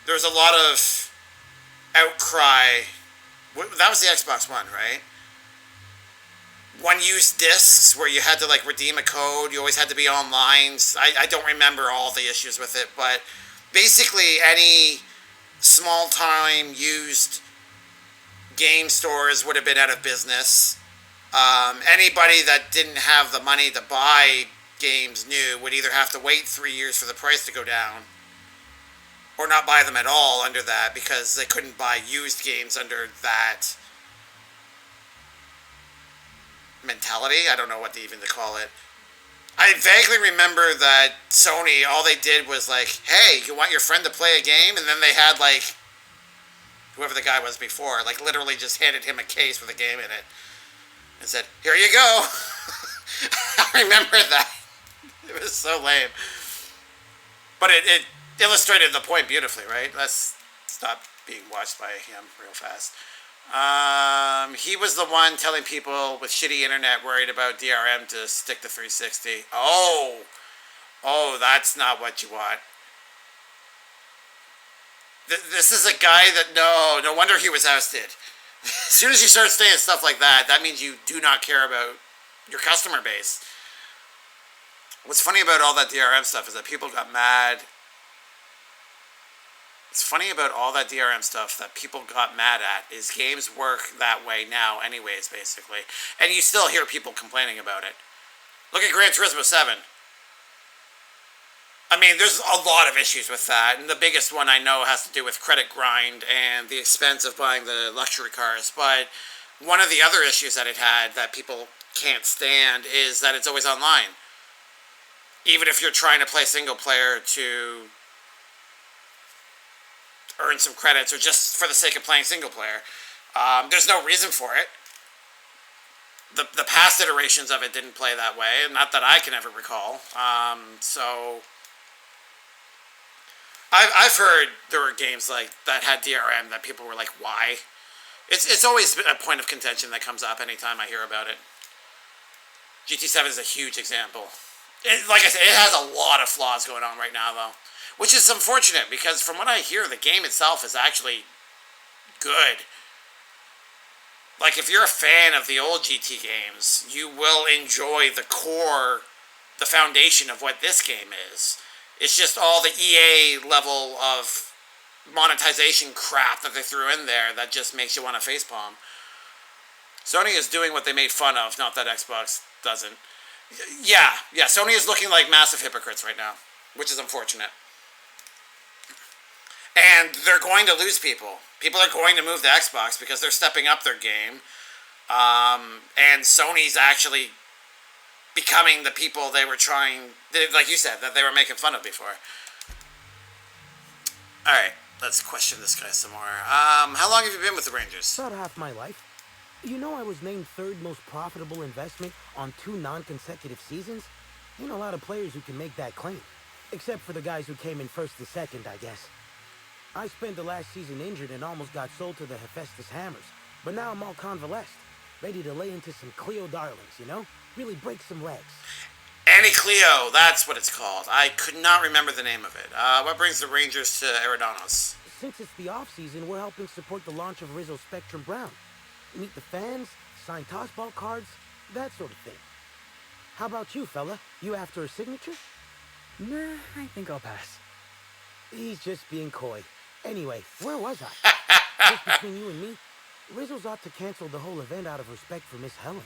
There was a lot of outcry. That was the Xbox One, right? One-use discs where you had to like redeem a code. You always had to be online. I don't remember all the issues with it, but basically any small-time used game stores would have been out of business. Anybody that didn't have the money to buy games new would either have to wait 3 years for the price to go down or not buy them at all under that because they couldn't buy used games under that mentality. I don't know what to even call it. I vaguely remember that Sony, all they did was like, hey, you want your friend to play a game? And then they had like, whoever the guy was before, like literally just handed him a case with a game in it and said, here you go. I remember that. It was so lame. But it illustrated the point beautifully, right? Let's stop being watched by him real fast. He was the one telling people with shitty internet worried about DRM to stick to 360. Oh, that's not what you want. This is a guy that, no wonder he was ousted. As soon as you start saying stuff like that, that means you do not care about your customer base. What's funny about all that DRM stuff is that people got mad. It's funny about all that DRM stuff that people got mad at is games work that way now anyways, basically. And you still hear people complaining about it. Look at Gran Turismo 7. I mean, there's a lot of issues with that, and the biggest one I know has to do with credit grind and the expense of buying the luxury cars, but one of the other issues that it had that people can't stand is that it's always online. Even if you're trying to play single player to earn some credits or just for the sake of playing single player, there's no reason for it. The past iterations of it didn't play that way, not that I can ever recall. So I've heard there were games like that had DRM that people were like, why? It's always a point of contention that comes up anytime I hear about it. GT7 is a huge example. Like I said, it has a lot of flaws going on right now, though. Which is unfortunate, because from what I hear, the game itself is actually good. Like, if you're a fan of the old GT games, you will enjoy the core, the foundation of what this game is. It's just all the EA level of monetization crap that they threw in there that just makes you want to facepalm. Sony is doing what they made fun of, not that Xbox doesn't. Yeah, Sony is looking like massive hypocrites right now, which is unfortunate. And they're going to lose people. People are going to move to Xbox because they're stepping up their game. And Sony's actually becoming the people they were trying, like you said, that they were making fun of before. Alright, let's question this guy some more. How long have you been with the Rangers? About half my life. You know I was named third most profitable investment on 2 non-consecutive seasons? Ain't a lot of players who can make that claim. Except for the guys who came in first and second, I guess. I spent the last season injured and almost got sold to the Hephaestus Hammers. But now I'm all convalesced. Ready to lay into some Cleo darlings, you know? Really break some legs. Annie Cleo, that's what it's called. I could not remember the name of it. What brings the Rangers to Eridanos? Since it's the off-season, we're helping support the launch of Rizzo Spectrum Brown. Meet the fans, sign tossball cards, that sort of thing. How about you, fella? You after a signature? Nah, I think I'll pass. He's just being coy. Anyway, where was I? Just between you and me, Rizzo's ought to cancel the whole event out of respect for Miss Helen.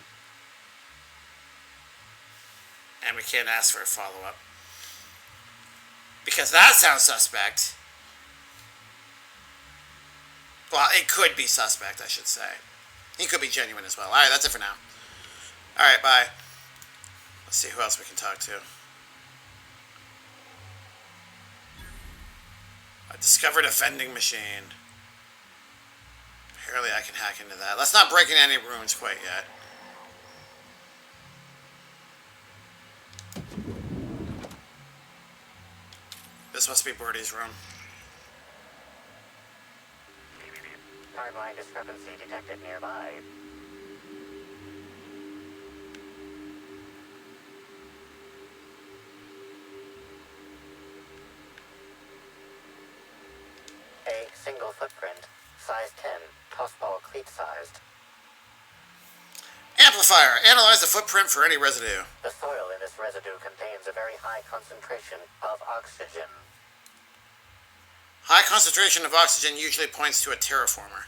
And we can't ask for a follow-up. Because that sounds suspect. Well, it could be suspect, I should say. He could be genuine as well. Alright, that's it for now. Alright, bye. Let's see who else we can talk to. I discovered a vending machine. Apparently I can hack into that. Let's not break in any rooms quite yet. This must be Birdie's room. Timeline discrepancy detected nearby. A single footprint, size 10, tossball cleat sized. Amplifier. Analyze the footprint for any residue. The soil in this residue contains a very high concentration of oxygen. High concentration of oxygen usually points to a terraformer.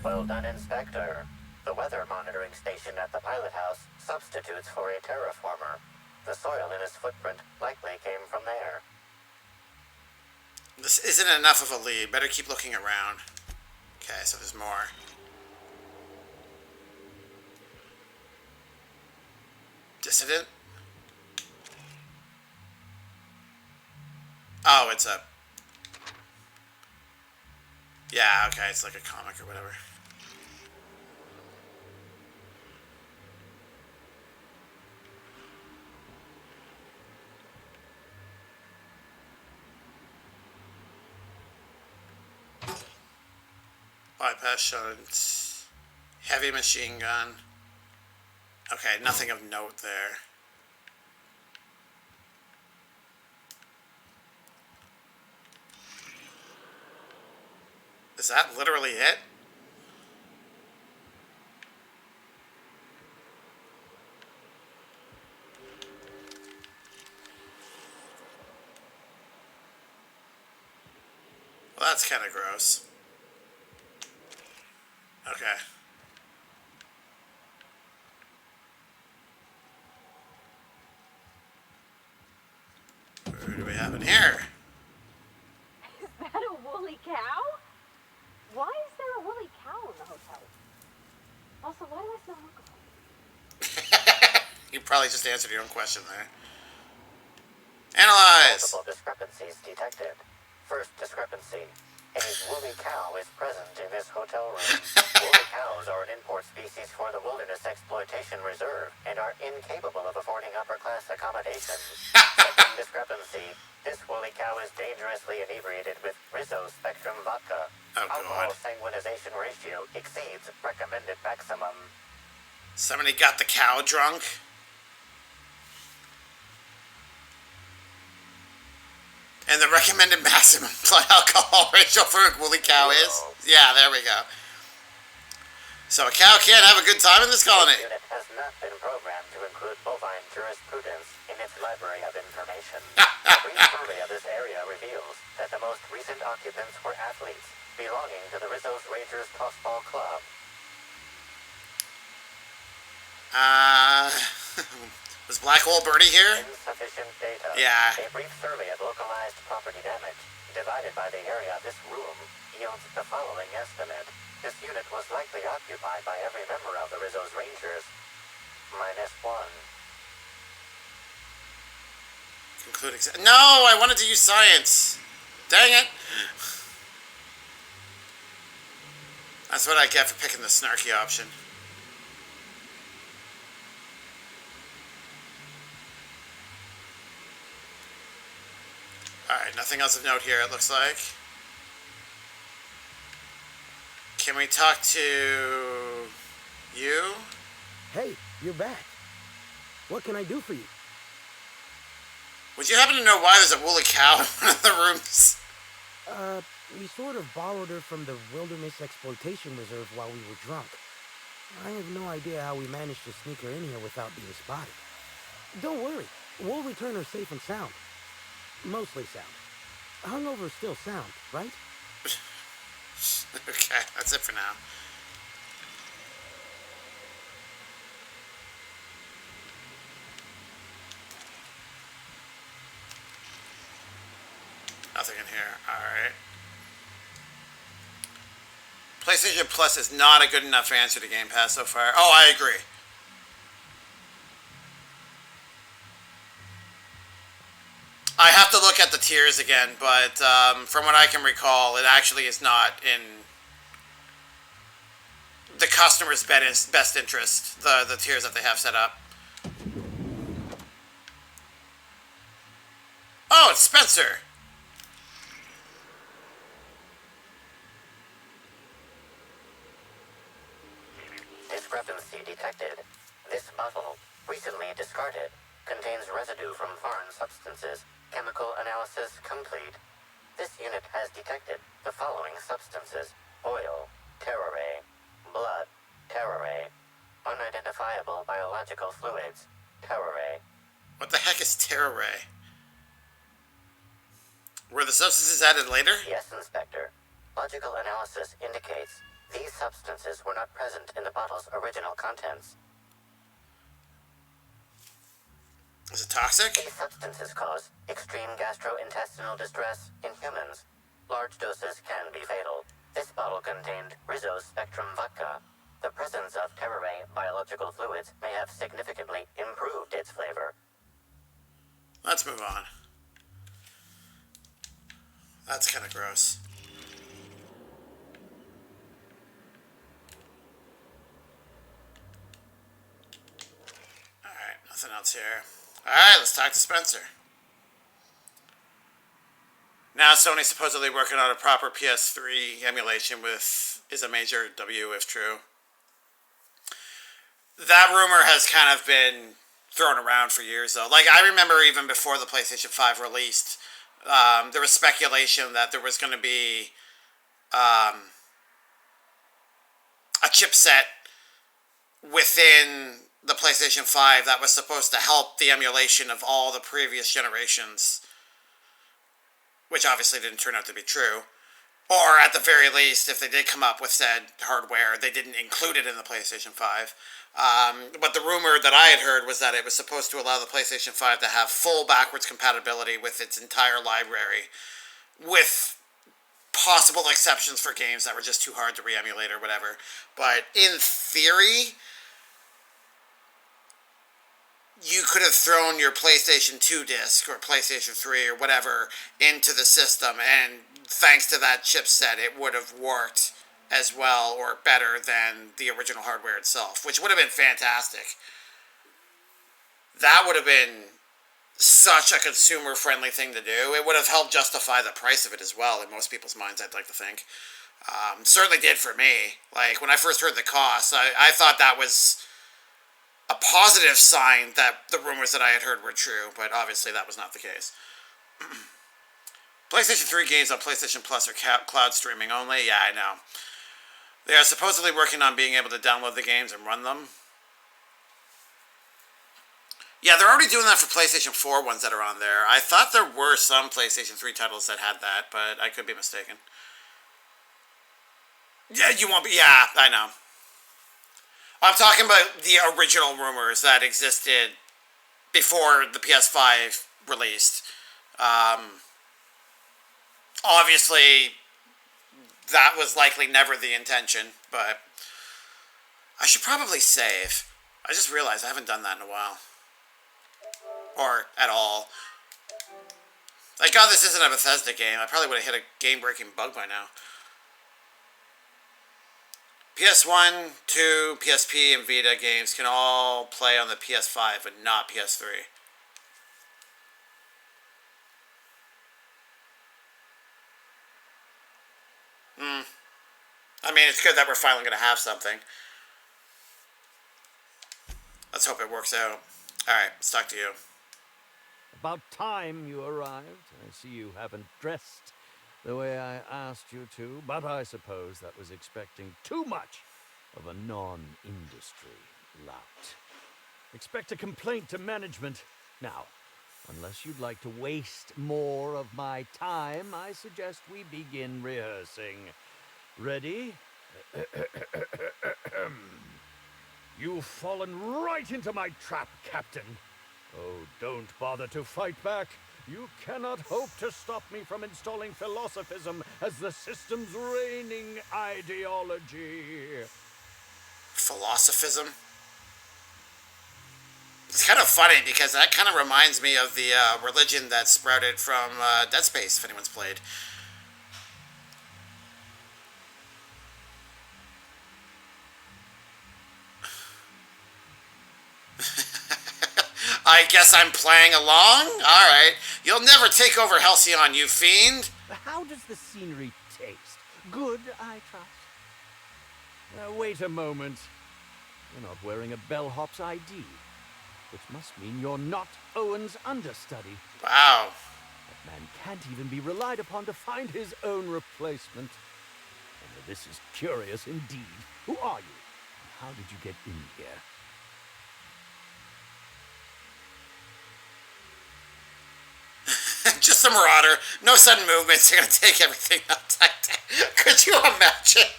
Well done, Inspector. The weather monitoring station at the pilot house substitutes for a terraformer. The soil in his footprint likely came from there. This isn't enough of a lead. Better keep looking around. Okay, so there's more. Dissident? Oh, it's a... Yeah, okay, it's like a comic or whatever. Bypass shunt. Heavy machine gun. Okay, nothing of note there. Is that literally it? Well, that's kind of gross. Okay. What do we have in here? Is that a woolly cow? Why is there a woolly cow in the hotel? Also, why do I smell alcohol? You probably just answered your own question there. Analyze! Multiple discrepancies detected. First discrepancy. A woolly cow is present in this hotel room. Woolly cows are an import species for the Wilderness Exploitation Reserve and are incapable of affording upper-class accommodations. Second discrepancy. This woolly cow is dangerously inebriated with Rizzo Spectrum vodka. Oh, Alcohol God. sanguinization ratio exceeds recommended maximum. Somebody got the cow drunk? And the recommended maximum blood alcohol ratio for a woolly cow is? Yeah, there we go. So a cow can't have a good time in this colony. This unit has not been programmed to include bovine jurisprudence in its library of information. A brief survey of this area reveals that the most recent occupants were athletes belonging to the Rizzo's Rangers Tossball Club. Was Black Hole Birdie here? Insufficient data. Yeah. A brief survey of localized property damage, divided by the area of this room, yields the following estimate. This unit was likely occupied by every member of the Rizzo's Rangers. -1. Conclude No, I wanted to use science. Dang it. That's what I get for picking the snarky option. Alright, nothing else of note here, it looks like. Can we talk to you? Hey, you're back. What can I do for you? Would you happen to know why there's a woolly cow in one of the rooms? We sort of borrowed her from the Wilderness Exploitation Reserve while we were drunk. I have no idea how we managed to sneak her in here without being spotted. Don't worry. We'll return her safe and sound. Mostly sound. Hungover still sound, right? Okay, that's it for now. Nothing in here. Alright. PlayStation Plus is not a good enough answer to Game Pass so far. Oh, I agree. I have to look at the tiers again, but from what I can recall, it actually is not in the customer's best interest, the tiers that they have set up. Oh, it's Spencer. Discrepancy detected. This bottle, recently discarded, contains residue from foreign substances. Chemical analysis complete. This unit has detected the following substances: oil, terrorray, blood, terrorray, unidentifiable biological fluids, terrorray. What the heck is terrorray? Were the substances added later? Yes, Inspector. Logical analysis indicates these substances were not present in the bottle's original contents. Is it toxic? These substances cause extreme gastrointestinal distress in humans. Large doses can be fatal. This bottle contained Rizzo Spectrum vodka. The presence of terrorray biological fluids may have significantly improved its flavor. Let's move on. That's kind of gross. Alright, nothing else here. Alright, let's talk to Spencer. Now Sony's supposedly working on a proper PS3 emulation is a major W if true. That rumor has kind of been thrown around for years though. Like, I remember even before the PlayStation 5 released, there was speculation that there was going to be a chipset within the PlayStation 5 that was supposed to help the emulation of all the previous generations, which obviously didn't turn out to be true. Or at the very least, if they did come up with said hardware, they didn't include it in the PlayStation 5. But the rumor that I had heard was that it was supposed to allow the PlayStation 5 to have full backwards compatibility with its entire library, with possible exceptions for games that were just too hard to re-emulate or whatever. But in theory, you could have thrown your PlayStation 2 disc or PlayStation 3 or whatever into the system, and thanks to that chipset, it would have worked as well or better than the original hardware itself, which would have been fantastic. That would have been such a consumer-friendly thing to do. It would have helped justify the price of it as well, in most people's minds, I'd like to think. Certainly did for me. Like, when I first heard the cost, I thought that was a positive sign that the rumors that I had heard were true, but obviously that was not the case. PlayStation 3 games on PlayStation Plus are cloud streaming only. Yeah, I know. They are supposedly working on being able to download the games and run them. Yeah, they're already doing that for PlayStation 4 ones that are on there. I thought there were some PlayStation 3 titles that had that, but I could be mistaken. Yeah, you won't be. Yeah, I know. I'm talking about the original rumors that existed before the PS5 released. Obviously, that was likely never the intention, but I should probably save. I just realized I haven't done that in a while. Or at all. Thank God this isn't a Bethesda game. I probably would have hit a game-breaking bug by now. PS1, 2, PSP, and Vita games can all play on the PS5, but not PS3. I mean, it's good that we're finally going to have something. Let's hope it works out. Alright, let's talk to you. About time you arrived. I see you haven't dressed the way I asked you to, but I suppose that was expecting too much of a non-industry lout. Expect a complaint to management. Now, unless you'd like to waste more of my time, I suggest we begin rehearsing. Ready? You've fallen right into my trap, Captain. Oh, don't bother to fight back. You cannot hope to stop me from installing philosophism as the system's reigning ideology. Philosophism? It's kind of funny because that kind of reminds me of the religion that sprouted from Dead Space, if anyone's played. I guess I'm playing along? Alright. You'll never take over Halcyon, you fiend! How does the scenery taste? Good, I trust. Wait a moment. You're not wearing a bellhop's ID, which must mean you're not Owen's understudy. Wow. That man can't even be relied upon to find his own replacement. And this is curious indeed. Who are you? How did you get in here? Just a marauder. No sudden movements. You're gonna take everything up. Could you imagine?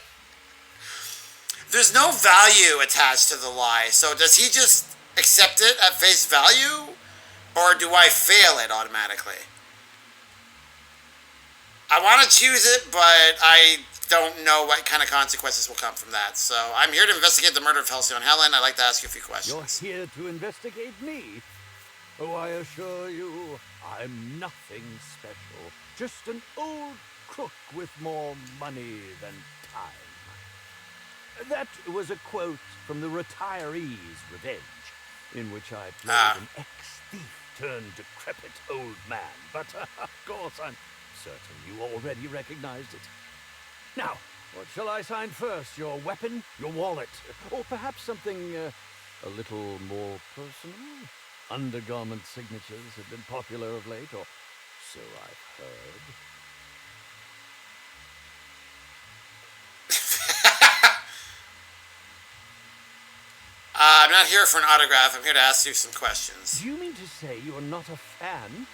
There's no value attached to the lie. So does he just accept it at face value? Or do I fail it automatically? I want to choose it, but I don't know what kind of consequences will come from that. So I'm here to investigate the murder of Halcyon Helen. I'd like to ask you a few questions. You're here to investigate me? Oh, I assure you, I'm nothing special. Just an old crook with more money than time. That was a quote from The Retiree's Revenge, in which I played an ex-thief turned decrepit old man. But, of course, I'm certain you already recognized it. Now, what shall I sign first? Your weapon? Your wallet? Or perhaps something a little more personal? Undergarment signatures have been popular of late, or so I've heard. I'm not here for an autograph. I'm here to ask you some questions. Do you mean to say you're not a fan?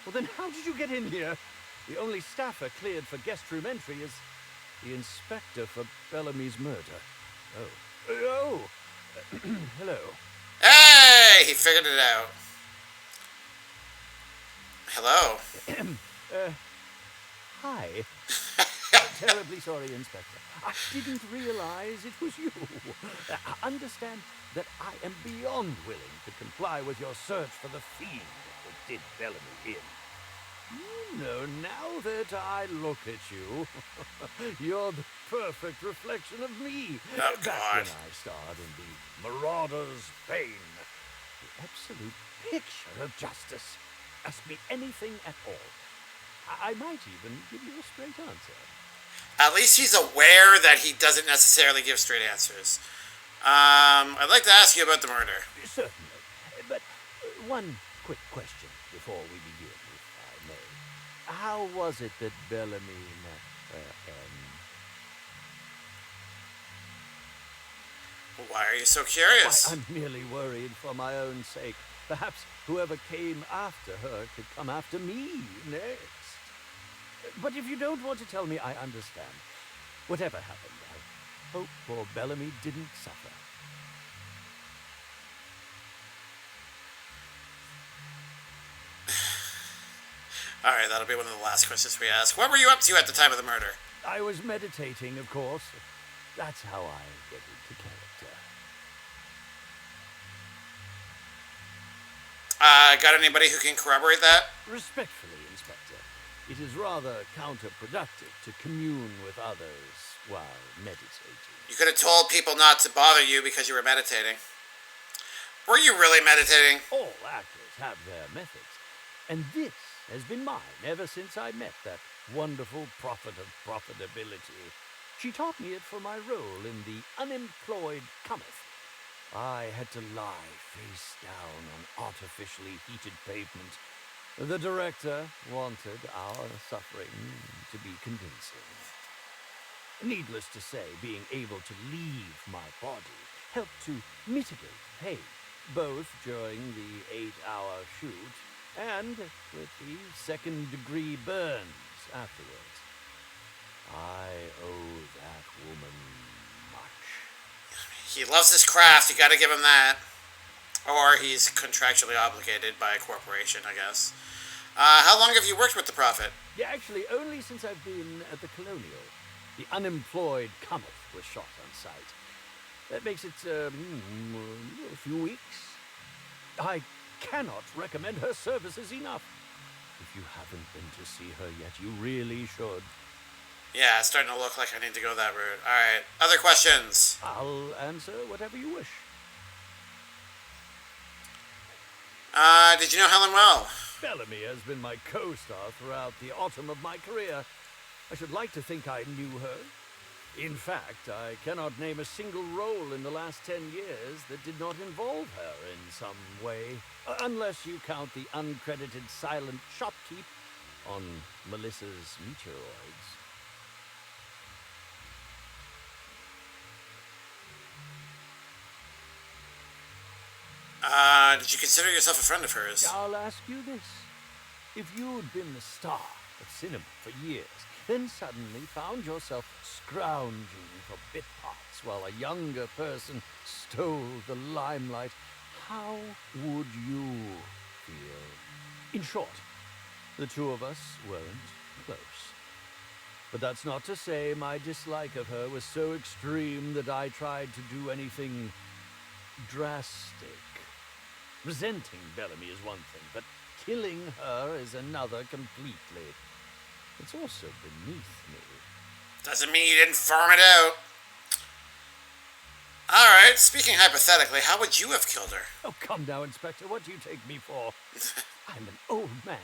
Well, then how did you get in here? The only staffer cleared for guest room entry is the inspector for Bellamy's murder. Oh. Hello. Hey! He figured it out. Hello. Hi. Terribly sorry, Inspector. I didn't realize it was you. Understand that I am beyond willing to comply with your search for the fiend that did Bellamy in. You know, now that I look at you, you're the perfect reflection of me. Oh, Back God. when I starred in the Marauder's Bane. The absolute picture of justice. Ask me anything at all. I might even give you a straight answer. At least he's aware that he doesn't necessarily give straight answers. I'd like to ask you about the murder. Certainly. But one quick question before we begin, if I may. How was it that Bellamy met Why are you so curious? Why, I'm merely worried for my own sake. Perhaps whoever came after her could come after me next. But if you don't want to tell me, I understand. Whatever happened, I hope poor Bellamy didn't suffer. Alright, that'll be one of the last questions we ask. What were you up to at the time of the murder? I was meditating, of course. That's how I get into character. Got anybody who can corroborate that? Respectfully, Inspector, it is rather counterproductive to commune with others while meditating. You could have told people not to bother you because you were meditating. Were you really meditating? All actors have their methods, and this has been mine ever since I met that wonderful prophet of profitability. She taught me it for my role in The Unemployed Cometh. I had to lie face down on artificially heated pavement. The director wanted our suffering to be convincing. Needless to say, being able to leave my body helped to mitigate pain. both during the 8-hour shoot and with the second-degree burns afterwards. I owe that woman much. He loves his craft, you gotta give him that. Or he's contractually obligated by a corporation, I guess. How long have you worked with the Prophet? Yeah, actually, only since I've been at the Colonial. The unemployed cometh was shot on sight. That makes it, a few weeks. I cannot recommend her services enough. If you haven't been to see her yet, you really should. Yeah, it's starting to look like I need to go that route. Alright, other questions? I'll answer whatever you wish. Did you know Helen well? Bellamy has been my co-star throughout the autumn of my career. I should like to think I knew her. In fact, I cannot name a single role in the last 10 years that did not involve her in some way, unless you count the uncredited silent shopkeep on Melissa's Meteoroids. Did you consider yourself a friend of hers? I'll ask you this. If you'd been the star of cinema for years, then suddenly found yourself scrounging for bit parts while a younger person stole the limelight, how would you feel? In short, the two of us weren't close. But that's not to say my dislike of her was so extreme that I tried to do anything drastic. Resenting Bellamy is one thing, but killing her is another completely. It's also beneath me. Doesn't mean you didn't farm it out. Alright, speaking hypothetically, how would you have killed her? Oh, come now, Inspector. What do you take me for? I'm an old man.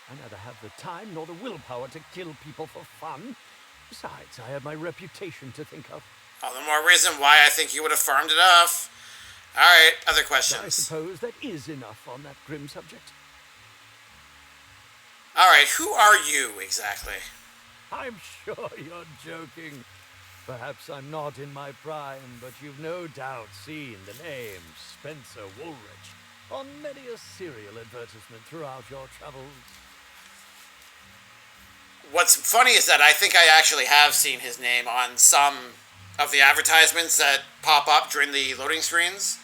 I neither have the time nor the willpower to kill people for fun. Besides, I have my reputation to think of. All the more reason why I think you would have farmed it off. Alright, other questions. I suppose that is enough on that grim subject. Alright, who are you exactly? I'm sure you're joking. Perhaps I'm not in my prime, but you've no doubt seen the name Spencer Woolrich on many a serial advertisement throughout your travels. What's funny is that I think I actually have seen his name on some of the advertisements that pop up during the loading screens.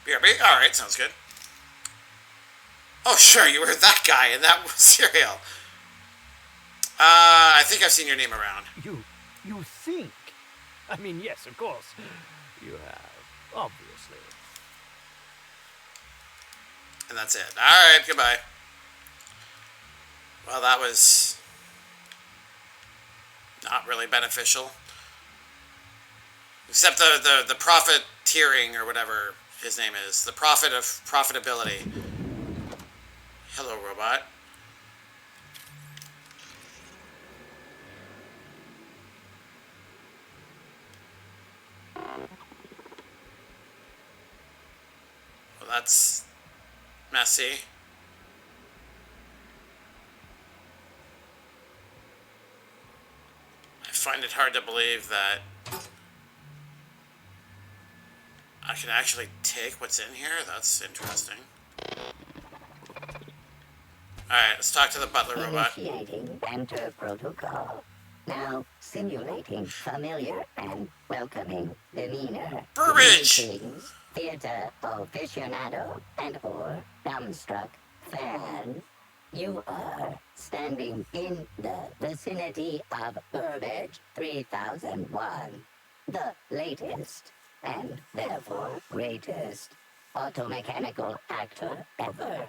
BRB? Alright, sounds good. Oh, sure, you were that guy in that serial. I think I've seen your name around. You think? I mean, yes, of course. You have, obviously. And that's it. Alright, goodbye. Well, that was not really beneficial. Except the profiteering, or whatever his name is. The prophet of profitability. Hello, robot. Well, that's messy. I find it hard to believe that I can actually take what's in here. That's interesting. Alright, let's talk to the butler robot. Initiating enter protocol. Now simulating familiar and welcoming demeanor. Burbage! Greetings, theater aficionado and or dumbstruck fan. You are standing in the vicinity of Burbage 3001, the latest and therefore greatest automechanical actor ever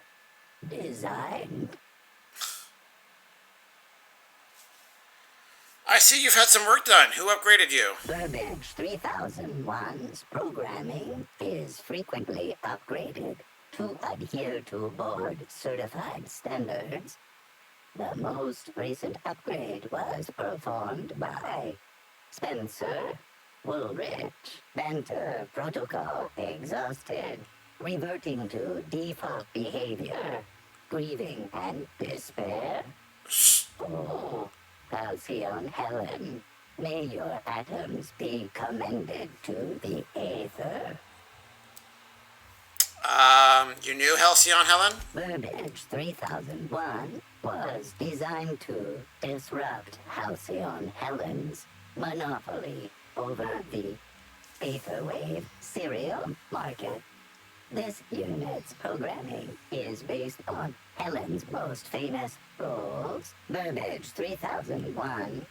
designed. I see you've had some work done. Who upgraded you? Burbage 3001's programming is frequently upgraded to adhere to board certified standards. The most recent upgrade was performed by Spencer Woolrich. Banter protocol exhausted, reverting to default behavior, grieving and despair. Oh, Halcyon Helen, may your atoms be commended to the aether. You knew Halcyon Helen? Burbage 3001 was designed to disrupt Halcyon Helen's monopoly over the Aetherwave serial market. This unit's programming is based on Helen's most famous rules. Burbage 3001.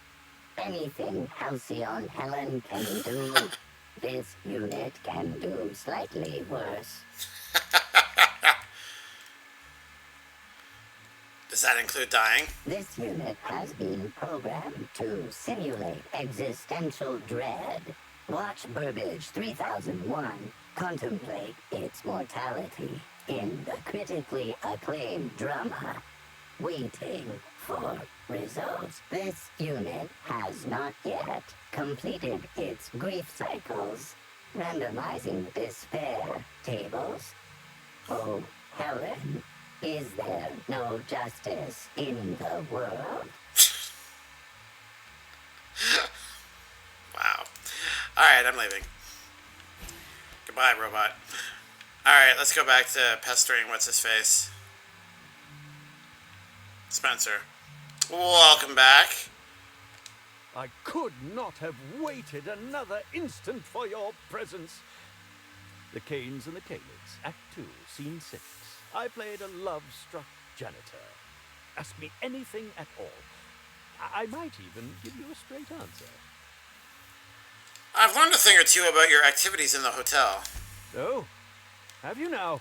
Anything Halcyon Helen can do, this unit can do slightly worse. Does that include dying? This unit has been programmed to simulate existential dread. Watch Burbage 3001 contemplate its mortality in the critically acclaimed drama, Waiting for Results. This unit has not yet completed its grief cycles, randomizing despair tables. Oh, Helen, is there no justice in the world? Wow. Alright, I'm leaving. Goodbye, robot. Alright, let's go back to pestering what's-his-face. Spencer. Welcome back. I could not have waited another instant for your presence. The Canes and the Calids, Act 2, Scene 6. I played a love-struck janitor. Ask me anything at all. I might even give you a straight answer. I've learned a thing or two about your activities in the hotel. Oh, have you now?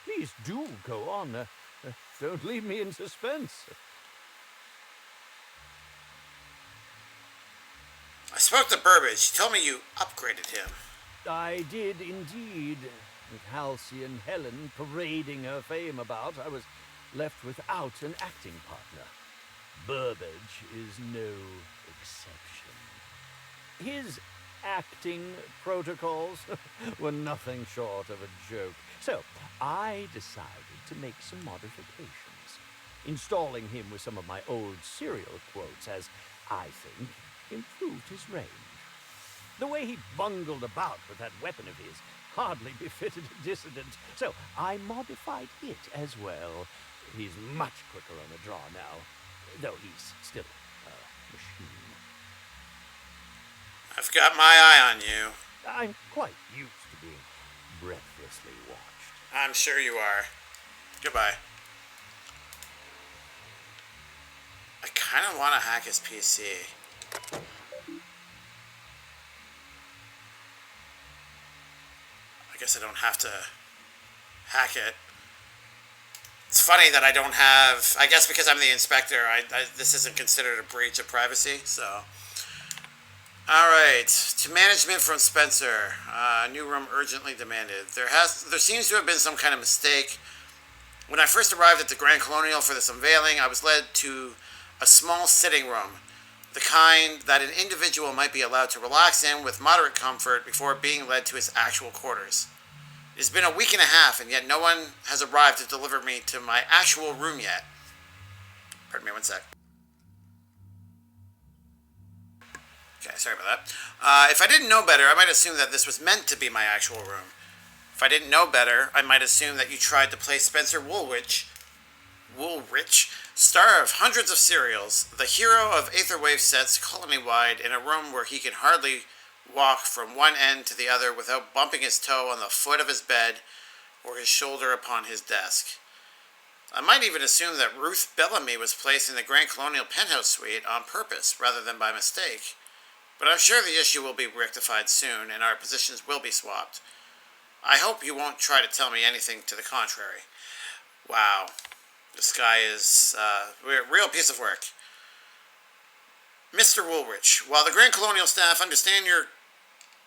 Please do go on. Don't leave me in suspense. I spoke to Burbage. He told me you upgraded him. I did indeed. With Halcyon Helen parading her fame about, I was left without an acting partner. Burbage is no exception. His acting protocols were nothing short of a joke. So I decided to make some modifications, installing him with some of my old serial quotes as, I think, improved his range. The way he bungled about with that weapon of his hardly befitted a dissident, so I modified it as well. He's much quicker on the draw now, though he's still a machine. I've got my eye on you. I'm quite used to being breathlessly watched. I'm sure you are. Goodbye. I kind of want to hack his PC. I guess I don't have to hack it. It's funny that I don't have... I guess because I'm the inspector, this isn't considered a breach of privacy, so... Alright, to management from Spencer. New room urgently demanded. There seems to have been some kind of mistake. When I first arrived at the Grand Colonial for this unveiling, I was led to a small sitting room, the kind that an individual might be allowed to relax in with moderate comfort before being led to his actual quarters. It has been a week and a half, and yet no one has arrived to deliver me to my actual room yet. Pardon me one sec. Okay, sorry about that. If I didn't know better, I might assume that this was meant to be my actual room. If I didn't know better, I might assume that you tried to place Spencer Woolrich, star of hundreds of serials, the hero of Aetherwave sets colony-wide, in a room where he can hardly walk from one end to the other without bumping his toe on the foot of his bed or his shoulder upon his desk. I might even assume that Ruth Bellamy was placed in the Grand Colonial penthouse suite on purpose rather than by mistake. But I'm sure the issue will be rectified soon and our positions will be swapped. I hope you won't try to tell me anything to the contrary. Wow. This guy is a real piece of work. Mr. Woolrich, while the Grand Colonial staff understand your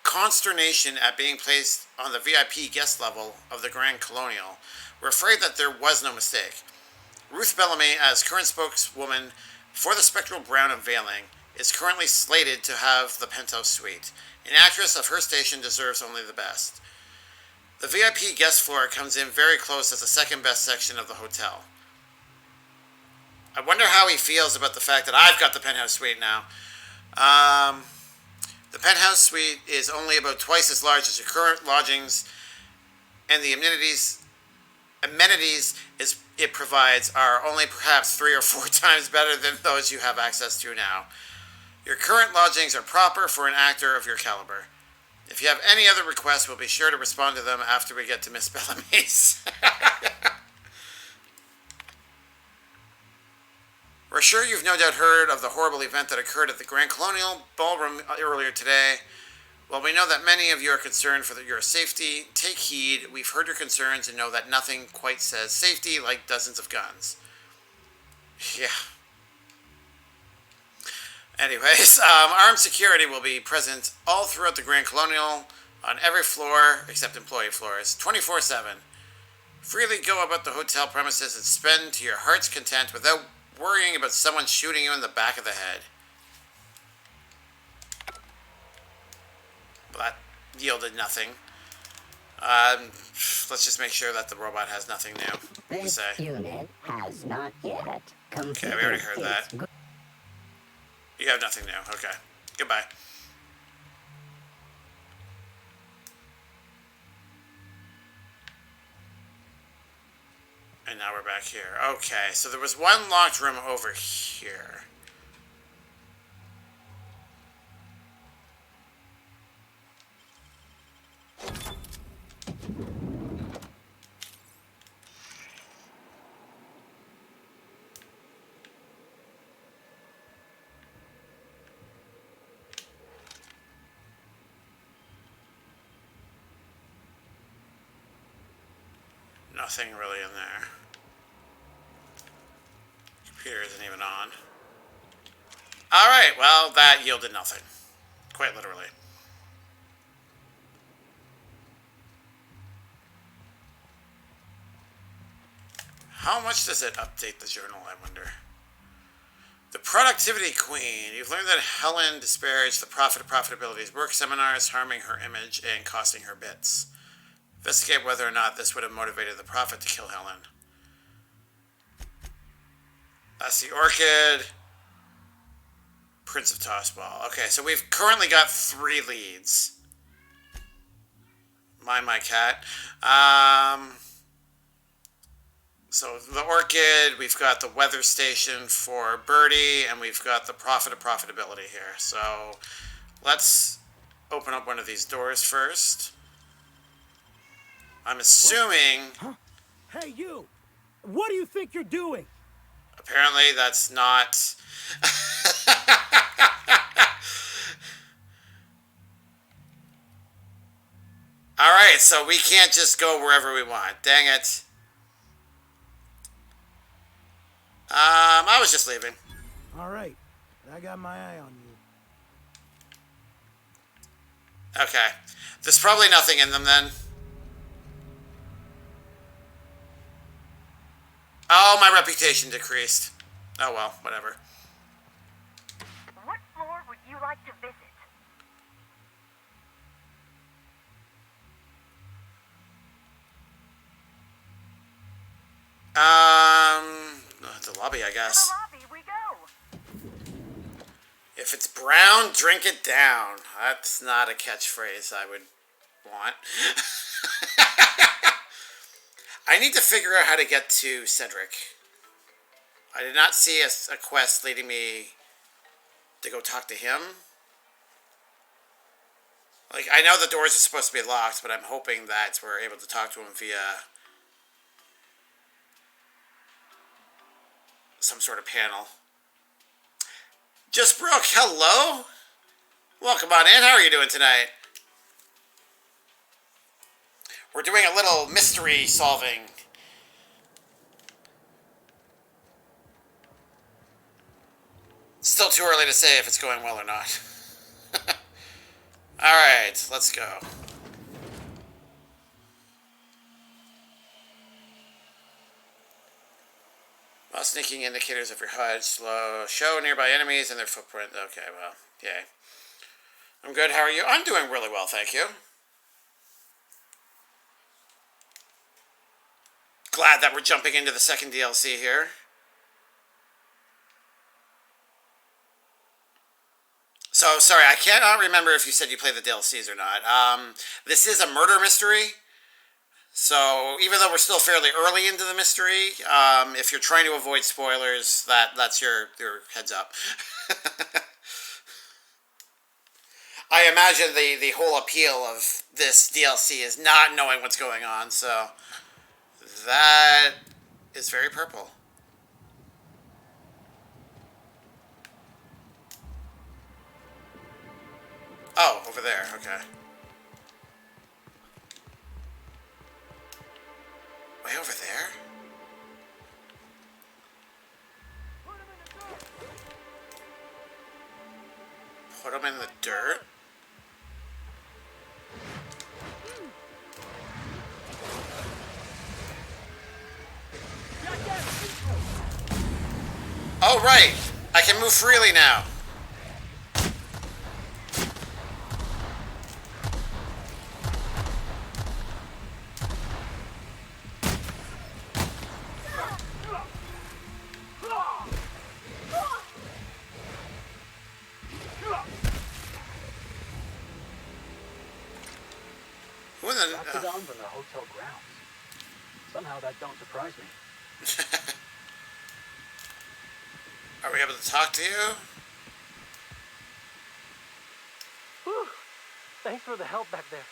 consternation at being placed on the VIP guest level of the Grand Colonial, we're afraid that there was no mistake. Ruth Bellamy, as current spokeswoman for the Spectral Brown unveiling, is currently slated to have the penthouse suite. An actress of her station deserves only the best. The VIP guest floor comes in very close as the second best section of the hotel. I wonder how he feels about the fact that I've got the penthouse suite now. The penthouse suite is only about twice as large as your current lodgings, and the amenities amenities it provides are only perhaps 3 or 4 times better than those you have access to now. Your current lodgings are proper for an actor of your caliber. If you have any other requests, we'll be sure to respond to them after we get to Miss Bellamy's. We're sure you've no doubt heard of the horrible event that occurred at the Grand Colonial Ballroom earlier today. While we know that many of you are concerned for your safety, take heed. We've heard your concerns and know that nothing quite says safety like dozens of guns. Yeah. Anyways, armed security will be present all throughout the Grand Colonial on every floor except employee floors, 24/7. Freely go about the hotel premises and spend to your heart's content without worrying about someone shooting you in the back of the head. Well, that yielded nothing. Let's just make sure that the robot has nothing new to This say. unit has not yet completed. Okay, we already heard that. You have nothing new. Okay. Goodbye. And now we're back here. Okay, so there was one locked room over here. Nothing really in there. Computer isn't even on. Alright, well, that yielded nothing. Quite literally. How much does it update the journal, I wonder? The Productivity Queen. You've learned that Helen disparaged the profitability's work seminars, harming her image and costing her bits. Investigate whether or not this would have motivated the Prophet to kill Helen. That's the Orchid. Prince of Tossball. Okay, so we've currently got 3 leads. Mind my cat. So the Orchid, we've got the weather station for Birdie, and we've got the Prophet of Profitability here. So let's open up one of these doors first. I'm assuming... Huh? Hey, you! What do you think you're doing? Apparently that's not... Alright, so we can't just go wherever we want. Dang it. I was just leaving. Alright, I got my eye on you. Okay. There's probably nothing in them then. Oh, my reputation decreased. Oh well, whatever. What floor would you like to visit? The lobby, I guess. To the lobby we go. If it's brown, drink it down. That's not a catchphrase I would want. I need to figure out how to get to Cedric. I did not see a quest leading me to go talk to him. Like, I know the doors are supposed to be locked, but I'm hoping that we're able to talk to him via some sort of panel. Just Brooke, hello? Welcome on in. How are you doing tonight? We're doing a little mystery solving. Still too early to say if it's going well or not. Alright, let's go. While sneaking indicators of your HUD, slow. Show nearby enemies and their footprint. Okay, well, yay. I'm good, how are you? I'm doing really well, thank you. Glad that we're jumping into the second DLC here. So, sorry, I cannot remember if you said you played the DLCs or not. This is a murder mystery. So even though we're still fairly early into the mystery, if you're trying to avoid spoilers, that's your heads up. I imagine the whole appeal of this DLC is not knowing what's going on, so that is very purple. Oh, over there, okay. Way over there? Put them in the dirt? Oh, right! I can move freely now. Dropped it down from the hotel grounds. Somehow that don't surprise me. Are we able to talk to you? Whew. Thanks for the help back there.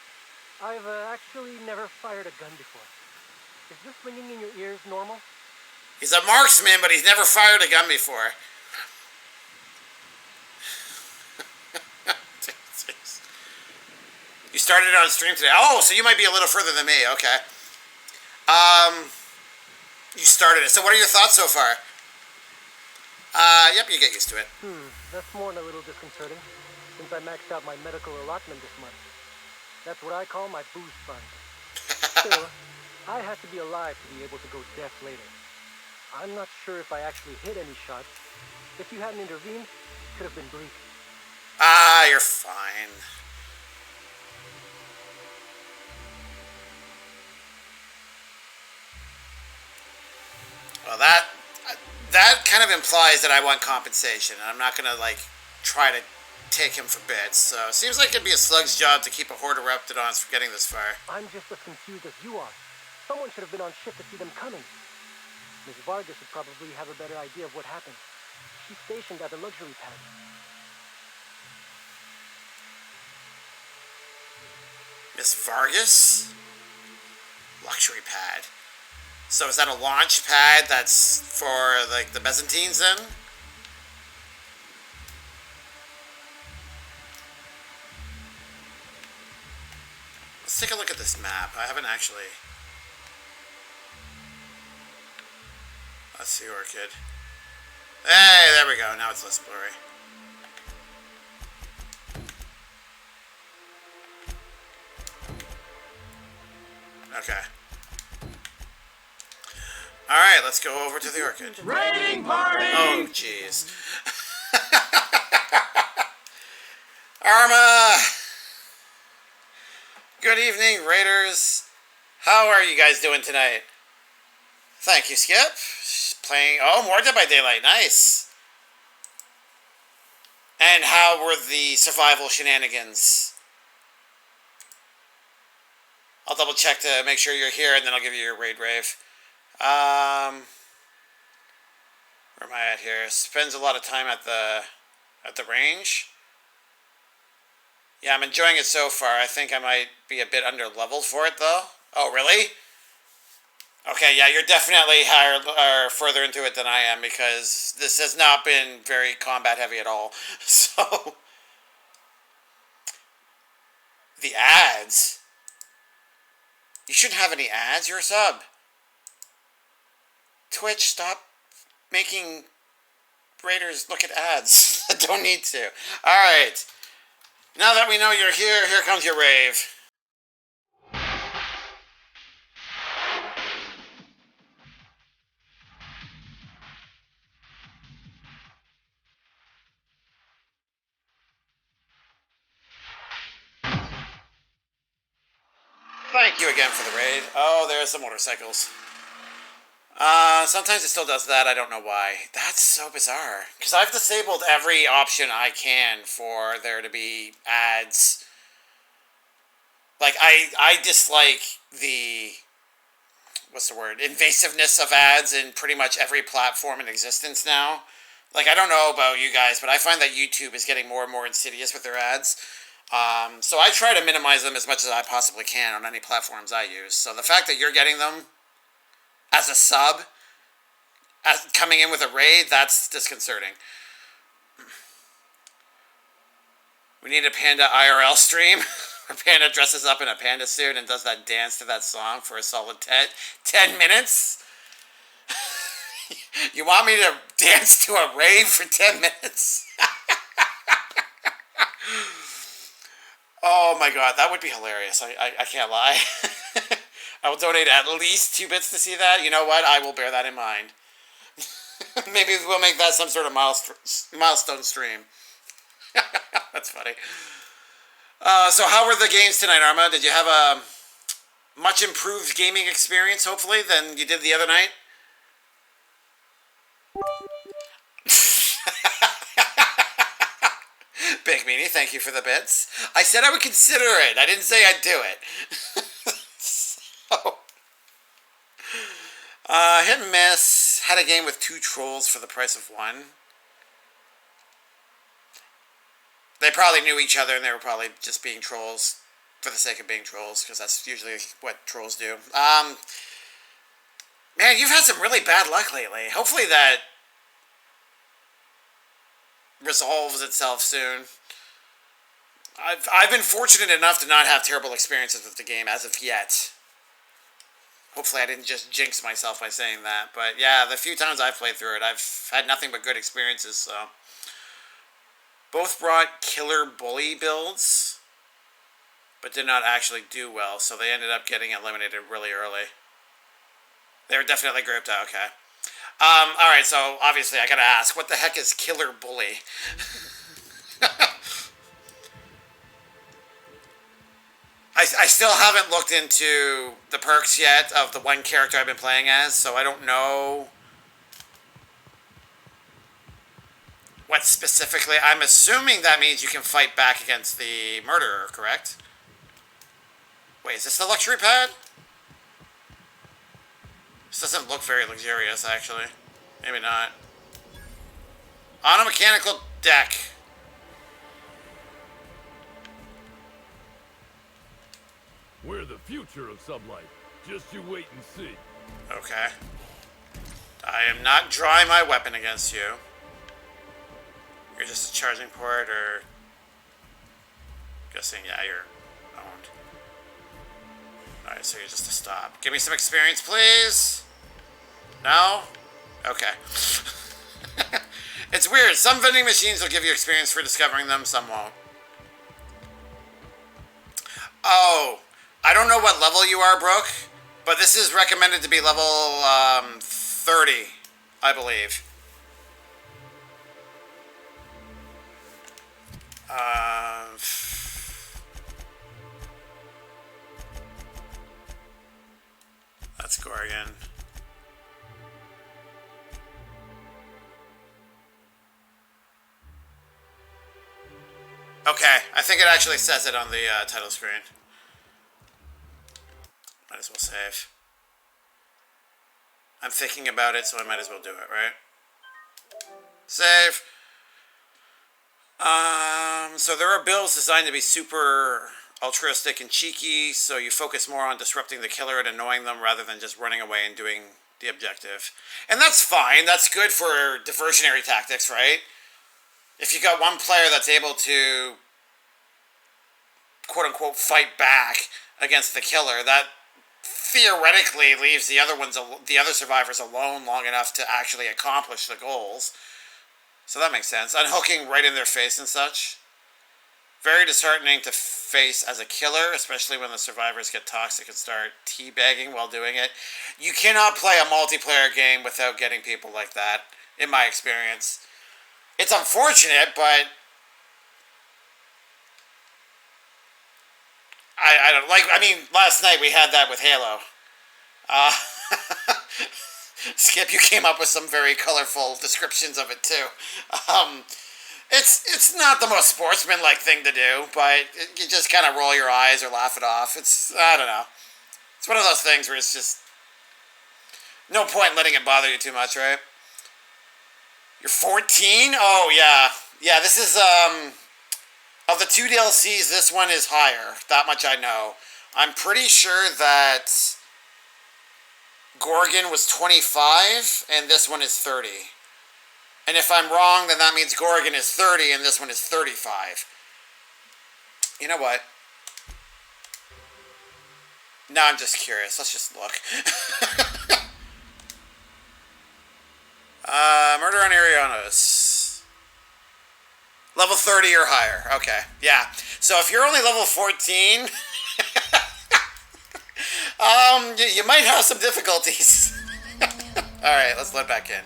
I've actually never fired a gun before. Is this ringing in your ears normal? He's a marksman, but he's never fired a gun before. You started on stream today. Oh, so you might be a little further than me. Okay. You started it. So what are your thoughts so far? Yep, you get used to it. That's more than a little disconcerting, since I maxed out my medical allotment this month. That's what I call my booze fund. Still, I had to be alive to be able to go deaf later. I'm not sure if I actually hit any shots. If you hadn't intervened, it could have been bleak. You're fine. Well, that kind of implies that I want compensation, and I'm not gonna try to take him for bits. So it seems like it'd be a slug's job to keep a horde of Reptidons from getting this far. I'm just as confused as you are. Someone should have been on shift to see them coming. Ms. Vargas would probably have a better idea of what happened. She's stationed at the luxury pad. Miss Vargas? Luxury pad. So is that a launch pad that's for, the Byzantines, then? Let's take a look at this map. I haven't actually... Let's see, Orchid. Hey, there we go. Now it's less blurry. Okay. Alright, let's go over to the Orchid. Raiding party! Oh, jeez. Arma! Good evening, Raiders. How are you guys doing tonight? Thank you, Skip. Playing... Oh, more Dead by Daylight. Nice. And how were the survival shenanigans? I'll double check to make sure you're here, and then I'll give you your raid rave. Where am I at here? Spends a lot of time at the range. Yeah, I'm enjoying it so far. I think I might be a bit under leveled for it, though. Oh, really? Okay, yeah, you're definitely higher or further into it than I am, because this has not been very combat heavy at all. So the ads. You shouldn't have any ads. You're a sub. Twitch, stop making Raiders look at ads. Don't need to. Alright. Now that we know you're here, here comes your rave. Thank you again for the raid. Oh, there's the motorcycles. Sometimes it still does that. I don't know why. That's so bizarre. Because I've disabled every option I can for there to be ads. Like, I dislike the what's the word, invasiveness of ads in pretty much every platform in existence now. Like, I don't know about you guys, but I find that YouTube is getting more and more insidious with their ads. So I try to minimize them as much as I possibly can on any platforms I use. So the fact that you're getting them as a sub, as coming in with a raid, that's disconcerting. We need a Panda IRL stream where Panda dresses up in a panda suit and does that dance to that song for a solid 10 minutes? You want me to dance to a rave for 10 minutes? Oh my god, that would be hilarious. I can't lie. I will donate at least 2 bits to see that. You know what? I will bear that in mind. Maybe we'll make that some sort of milestone stream. That's funny. So how were the games tonight, Arma? Did you have a much improved gaming experience, hopefully, than you did the other night? Big Meanie, thank you for the bits. I said I would consider it. I didn't say I'd do it. So, hit and miss. Had a game with 2 trolls for the price of 1. They probably knew each other and they were probably just being trolls for the sake of being trolls, because that's usually what trolls do. Man, you've had some really bad luck lately. Hopefully that resolves itself soon. I've been fortunate enough to not have terrible experiences with the game as of yet. Hopefully I didn't just jinx myself by saying that. But yeah, the few times I've played through it, I've had nothing but good experiences, so. Both brought killer bully builds, but did not actually do well, so they ended up getting eliminated really early. They were definitely grouped out, okay. Alright, so obviously I gotta ask, what the heck is killer bully? I still haven't looked into the perks yet of the one character I've been playing as, so I don't know what specifically. I'm assuming that means you can fight back against the murderer, correct? Wait, is this the luxury pad? This doesn't look very luxurious, actually. Maybe not. On a mechanical deck. We're the future of sublight. Just you wait and see. Okay. I am not drawing my weapon against you. You're just a charging port, or... Guessing, yeah, you're owned. Alright, so you're just a stop. Give me some experience, please! No? Okay. It's weird. Some vending machines will give you experience for discovering them, some won't. Oh, I don't know what level you are, Brooke, but this is recommended to be level 30, I believe. That's Gorgon. Okay, I think it actually says it on the title screen. Might as well save. I'm thinking about it, so I might as well do it, right? Save. So there are builds designed to be super altruistic and cheeky, so you focus more on disrupting the killer and annoying them rather than just running away and doing the objective. And that's fine. That's good for diversionary tactics, right? If you got one player that's able to, quote-unquote, fight back against the killer, that theoretically leaves the other survivors alone long enough to actually accomplish the goals. So that makes sense. Unhooking right in their face and such. Very disheartening to face as a killer, especially when the survivors get toxic and start teabagging while doing it. You cannot play a multiplayer game without getting people like that, in my experience. It's unfortunate, but I don't like. I mean, last night we had that with Halo. Skip, you came up with some very colorful descriptions of it too. It's not the most sportsmanlike thing to do, but you just kind of roll your eyes or laugh it off. I don't know. It's one of those things where it's just, No point letting it bother you too much, right? You're 14? Oh, yeah. Yeah, this is, of the 2 DLCs, this one is higher. That much I know. I'm pretty sure that Gorgon was 25, and this one is 30. And if I'm wrong, then that means Gorgon is 30, and this one is 35. You know what? No, I'm just curious. Let's just look. Murder on Eridanos. Level 30 or higher. Okay, yeah. So if you're only level 14, you might have some difficulties. Alright, let's let back in.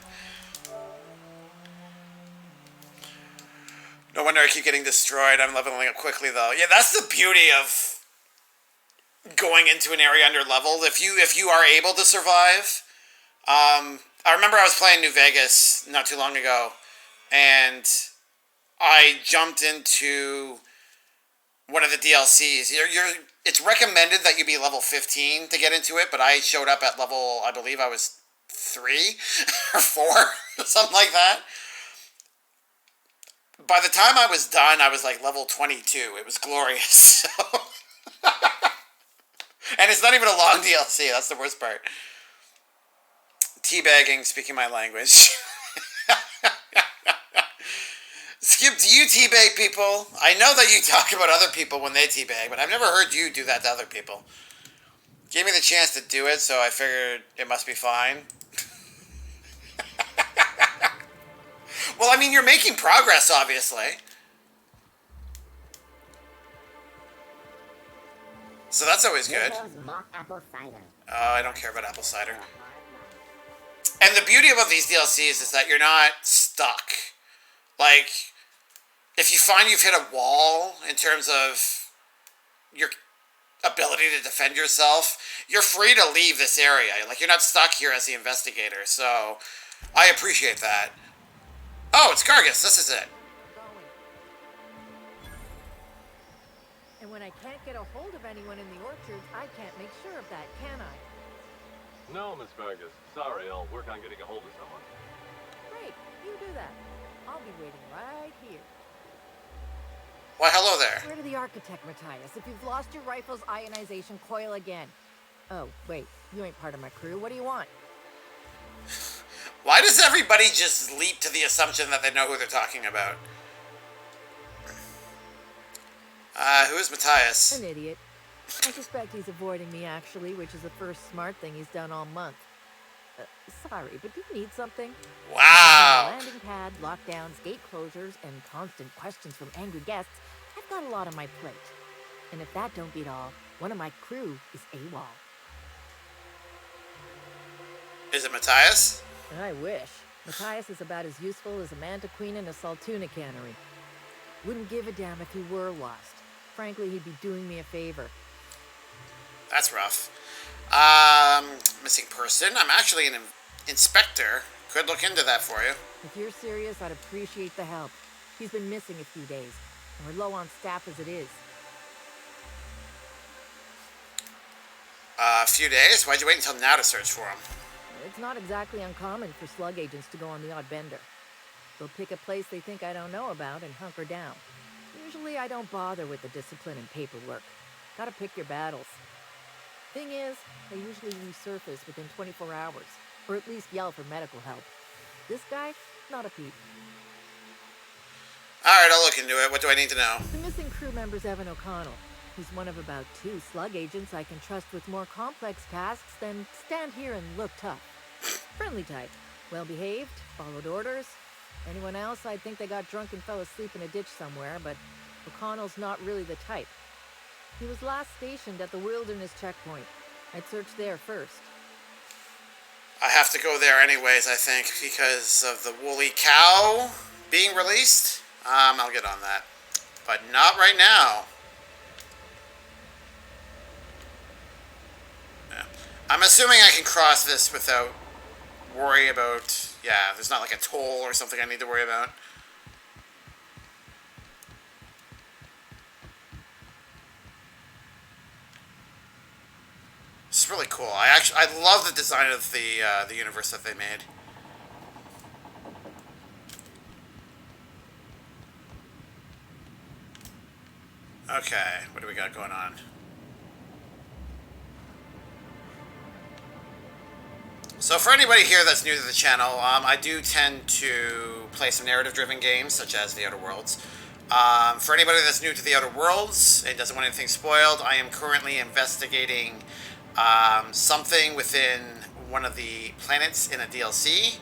No wonder I keep getting destroyed. I'm leveling up quickly, though. Yeah, that's the beauty of going into an area under leveled. If you are able to survive. I remember I was playing New Vegas not too long ago, and I jumped into one of the DLCs. It's recommended that you be level 15 to get into it, but I showed up at level, I believe I was 3 or 4, something like that. By the time I was done, I was like level 22. It was glorious. And it's not even a long DLC. That's the worst part. Teabagging, speaking my language. Skip, do you teabag people? I know that you talk about other people when they teabag, but I've never heard you do that to other people. Gave me the chance to do it, so I figured it must be fine. Well, I mean, you're making progress, obviously. So that's always good. Oh, I don't care about apple cider. And the beauty about these DLCs is that you're not stuck. Like, if you find you've hit a wall in terms of your ability to defend yourself, you're free to leave this area. Like, you're not stuck here as the investigator. So, I appreciate that. Oh, it's Gargus. This is it. And when I can't get a hold of anyone in the orchards, I can't make sure of that, can I? No, Miss Vargas. Sorry, I'll work on getting a hold of someone. Great, you do that. I'll be waiting right here. Why, hello there. Where to the architect, Matthias? If you've lost your rifle's ionization coil again. Oh, wait, you ain't part of my crew. What do you want? Why does everybody just leap to the assumption that they know who they're talking about? Who is Matthias? An idiot. I suspect he's avoiding me, actually, which is the first smart thing he's done all month. Sorry, but do you need something? Wow. Landing pad, lockdowns, gate closures, and constant questions from angry guests. I've got a lot on my plate. And if that don't beat all, one of my crew is AWOL. Is it Matthias? I wish. Matthias is about as useful as a manta queen in a saltuna cannery. Wouldn't give a damn if he were lost. Frankly, he'd be doing me a favor. That's rough. Missing person. I'm actually an inspector. Could look into that for you. If you're serious, I'd appreciate the help. He's been missing a few days, and we're low on staff as it is. A few days? Why'd you wait until now to search for him? It's not exactly uncommon for slug agents to go on the odd bender. They'll pick a place they think I don't know about and hunker down. Usually I don't bother with the discipline and paperwork. Gotta pick your battles. Thing is, they usually resurface within 24 hours, or at least yell for medical help. This guy, not a peep. Alright, I'll look into it. What do I need to know? The missing crew member's Evan O'Connell. He's one of about 2 slug agents I can trust with more complex tasks than stand here and look tough. Friendly type. Well-behaved, followed orders. Anyone else, I'd think they got drunk and fell asleep in a ditch somewhere, but O'Connell's not really the type. He was last stationed at the Wilderness Checkpoint. I'd search there first. I have to go there anyways, I think, because of the woolly cow being released. I'll get on that. But not right now. Yeah. I'm assuming I can cross this without worry about... Yeah, there's not like a toll or something I need to worry about. It's really cool. I love the design of the universe that they made. Okay, what do we got going on? So for anybody here that's new to the channel, I do tend to play some narrative-driven games, such as The Outer Worlds. For anybody that's new to The Outer Worlds and doesn't want anything spoiled, I am currently investigating something within one of the planets in a DLC.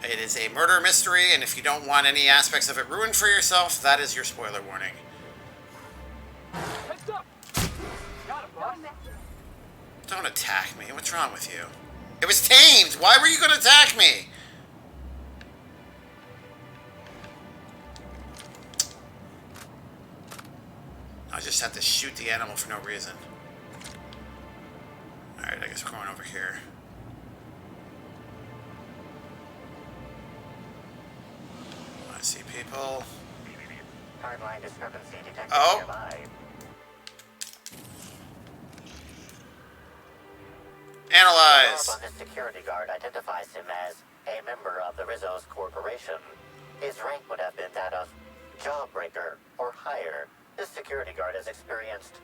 It is a murder mystery, and if you don't want any aspects of it ruined for yourself, that is your spoiler warning. Heads up! Got it, boss. Don't attack me. What's wrong with you? It was tamed! Why were you going to attack me? I just had to shoot the animal for no reason. Alright, I guess we're going over here. I see people. Timeline discrepancy detected Oh. nearby. Analyze. The on this security guard identifies him as a member of the Rizzo's Corporation. His rank would have been that of Jawbreaker or higher. This security guard has experienced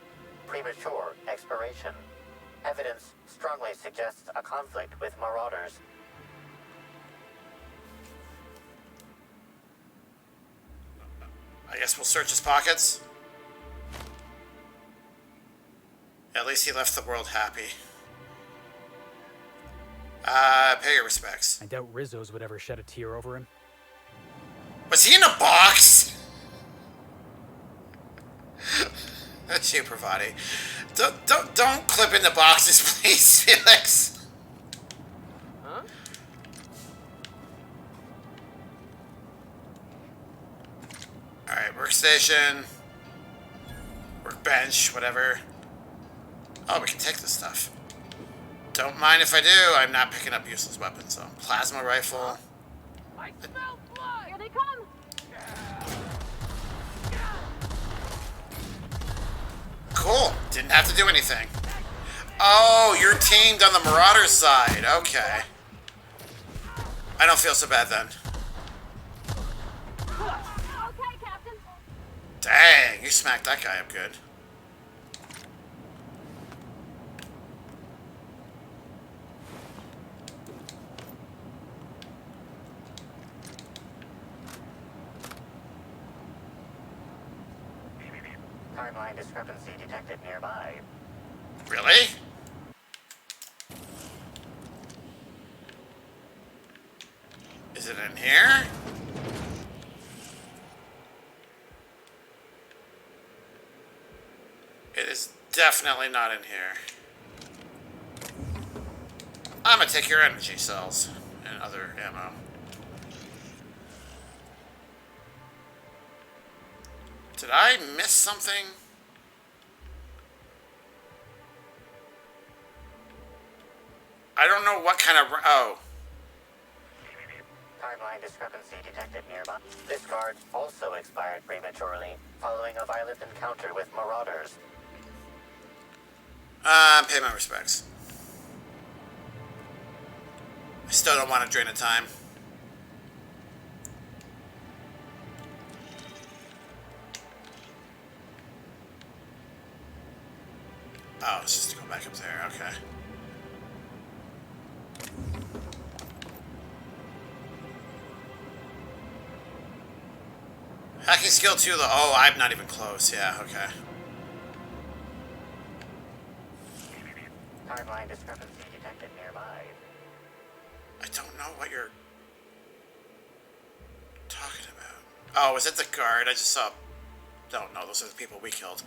premature expiration. Evidence strongly suggests a conflict with Marauders. I guess we'll search his pockets. At least he left the world happy. Pay your respects. I doubt Rizzo's would ever shed a tear over him. Was he in a box? That's you, Pravati. Don't clip into boxes, please, Felix. Huh? Alright, workstation. Workbench, whatever. Oh, we can take this stuff. Don't mind if I do. I'm not picking up useless weapons, though. Plasma rifle. I smell blood! Here they come! Cool. Didn't have to do anything. Oh, you're teamed on the Marauder side. Okay. I don't feel so bad then. Okay, Captain. Dang, you smacked that guy up good. Timeline discrepancy detected nearby. Really? Is it in here? It is definitely not in here. I'm gonna take your energy cells and other ammo. Did I miss something? I don't know what kind of... Oh. Timeline discrepancy detected nearby. This guard also expired prematurely following a violent encounter with Marauders. Pay my respects. I still don't want to drain the time. Oh, it's just to go back up there. Okay. Hacking skill 2, though. Oh, I'm not even close. Yeah, okay. Timeline discrepancy detected nearby. I don't know what you're talking about. Oh, is it the guard? I just saw... Don't know. Those are the people we killed.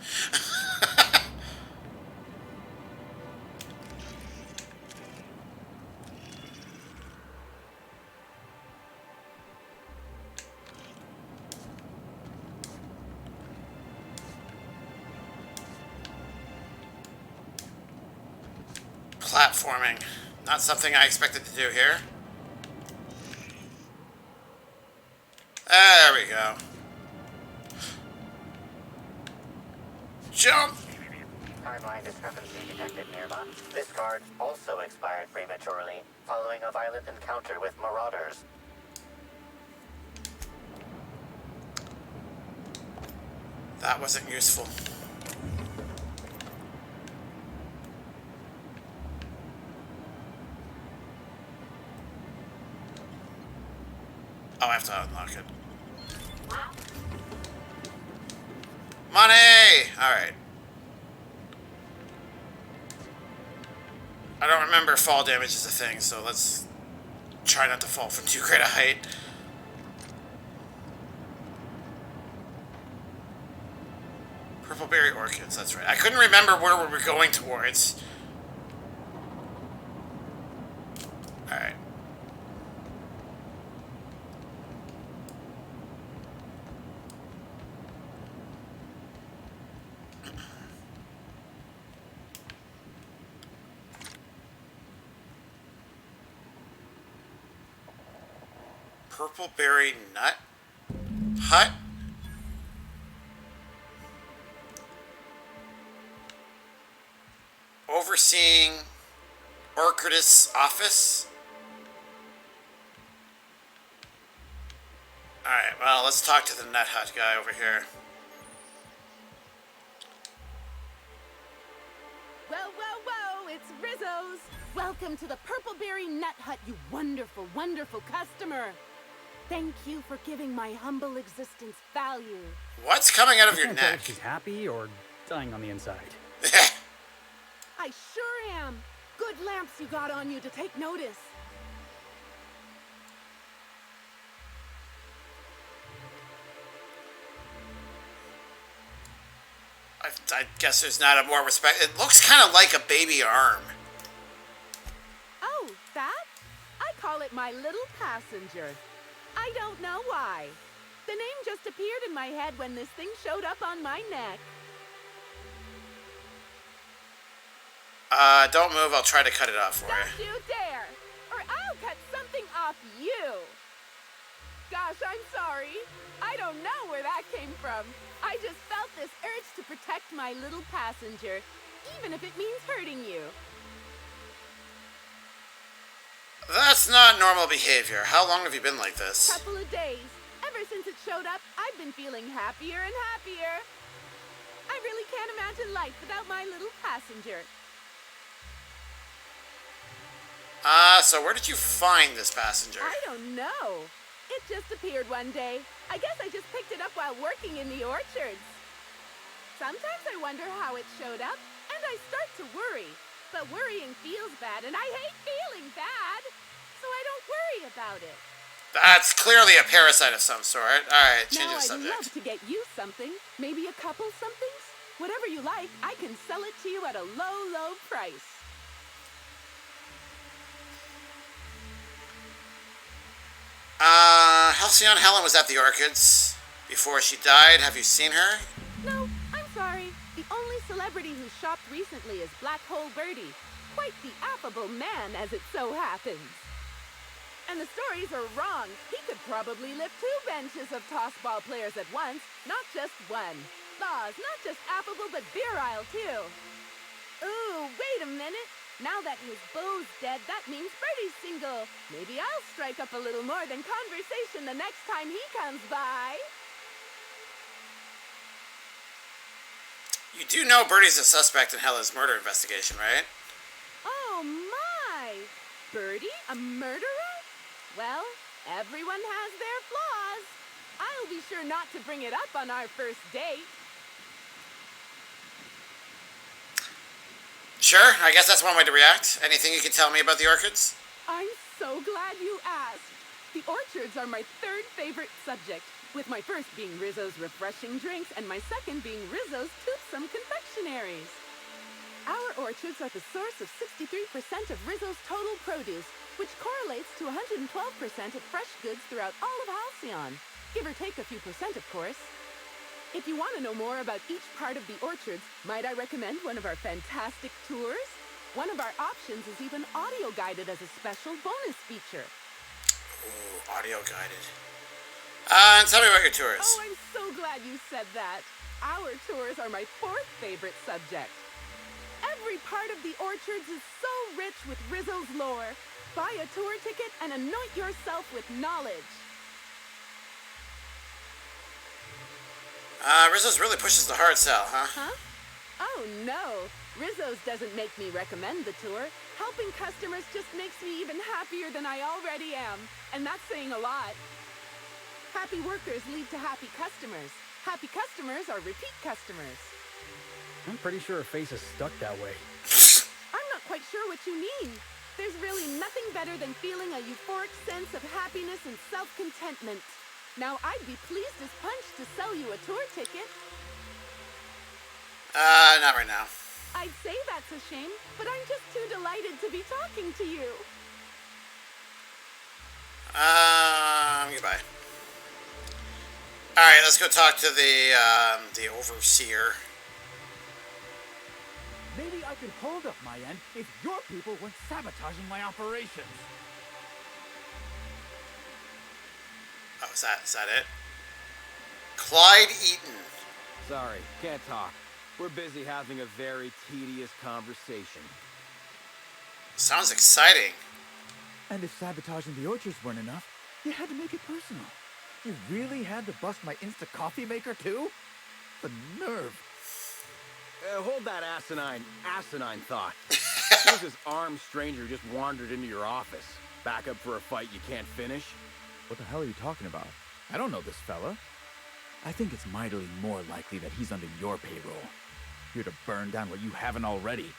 Platforming. Not something I expected to do here. There we go. Jump! Timeline discrepancy detected nearby. This card also expired prematurely following a violent encounter with marauders. That wasn't useful. Oh, I have to unlock it. Money! Alright. I don't remember fall damage is a thing, so let's try not to fall from too great a height. Purple berry orchids, that's right. I couldn't remember where we were going towards. Alright. Purple berry nut hut? Overseeing Orchidist office? Alright, well, let's talk to the nut hut guy over here. Whoa, whoa, whoa, it's Rizzo's! Welcome to the Purpleberry Nut Hut, you wonderful, wonderful customer! Thank you for giving my humble existence value. What's coming out of I your can't tell neck? if she's happy or dying on the inside. I sure am! Good lamps you got on you to take notice. I guess there's not a more respect. It looks kind of like a baby arm. Oh, that? I call it my little passenger. I don't know why. The name just appeared in my head when this thing showed up on my neck. Don't move. I'll try to cut it off for Don't you. you dare! Or I'll cut something off you! Gosh, I'm sorry. I don't know where that came from. I just felt this urge to protect my little passenger, even if it means hurting you. That's not normal behavior. How long have you been like this? Couple of days. Ever since it showed up, I've been feeling happier and happier. I really can't imagine life without my little passenger. So where did you find this passenger? I don't know. It just appeared one day. I guess I just picked it up while working in the orchards. Sometimes I wonder how it showed up, and I start to worry. But worrying feels bad, and I hate feeling bad. So I don't worry about it. That's clearly a parasite of some sort. Alright, change the Now I'd subject. love to get you something. Maybe a couple somethings? Whatever you like, I can sell it to you at a low, low price. Halcyon Helen was at the Orchids before she died. Have you seen her? No, I'm sorry. The only celebrity who shopped recently is Black Hole Birdie. Quite the affable man, as it so happens. And the stories are wrong. He could probably lift 2 benches of tossball players at once, not just one. Laws, not just affable, but virile, too. Ooh, wait a minute. Now that his beau's dead, that means Birdie's single. Maybe I'll strike up a little more than conversation the next time he comes by. You do know Birdie's a suspect in Helen's murder investigation, right? Oh, my! Birdie? A murderer? Well, everyone has their flaws. I'll be sure not to bring it up on our first date. Sure, I guess that's one way to react. Anything you can tell me about the Orchids? I'm so glad you asked. The orchards are my 3rd favorite subject, with my first being Rizzo's refreshing drinks and my second being Rizzo's toothsome confectionaries. Our orchards are the source of 63% of Rizzo's total produce, which correlates to 112% of fresh goods throughout all of Halcyon. Give or take a few percent, of course. If you want to know more about each part of the orchards, might I recommend one of our fantastic tours? One of our options is even audio-guided as a special bonus feature. Ooh, audio-guided. And tell me about your tours. Oh, I'm so glad you said that. Our tours are my 4th favorite subject. Every part of the orchards is so rich with Rizzo's lore. Buy a tour ticket and anoint yourself with knowledge. Rizzo's really pushes the hard sell, huh? Huh? Oh no, Rizzo's doesn't make me recommend the tour. Helping customers just makes me even happier than I already am. And that's saying a lot. Happy workers lead to happy customers. Happy customers are repeat customers. I'm pretty sure her face is stuck that way. I'm not quite sure what you mean. There's really nothing better than feeling a euphoric sense of happiness and self-contentment. Now, I'd be pleased as punch to sell you a tour ticket. Not right now. I'd say that's a shame, but I'm just too delighted to be talking to you. Goodbye. Alright, let's go talk to the overseer. Maybe I could hold up my end if your people weren't sabotaging my operations. Oh, is that it? Clyde Eaton. Sorry, can't talk. We're busy having a very tedious conversation. Sounds exciting. And if sabotaging the orchards weren't enough, you had to make it personal. You really had to bust my instant coffee maker too? The nerve. Hold that asinine thought. Who's this armed stranger who just wandered into your office? Back up for a fight you can't finish? What the hell are you talking about? I don't know this fella. I think it's mightily more likely that he's under your payroll. Here to burn down what you haven't already.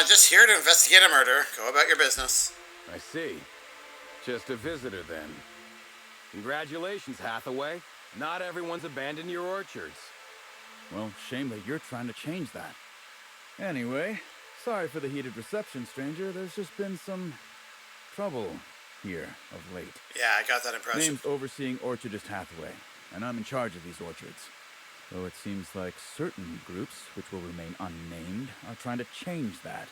Just here to investigate a murder. Go about your business. I see. Just a visitor then. Congratulations, Hathaway. Not everyone's abandoned your orchards. Well, shame that you're trying to change that. Anyway, sorry for the heated reception, stranger. There's just been some trouble here of late. Yeah, I got that impression. Name's Overseeing Orchardist Hathaway, and I'm in charge of these orchards. Though it seems like certain groups, which will remain unnamed, are trying to change that.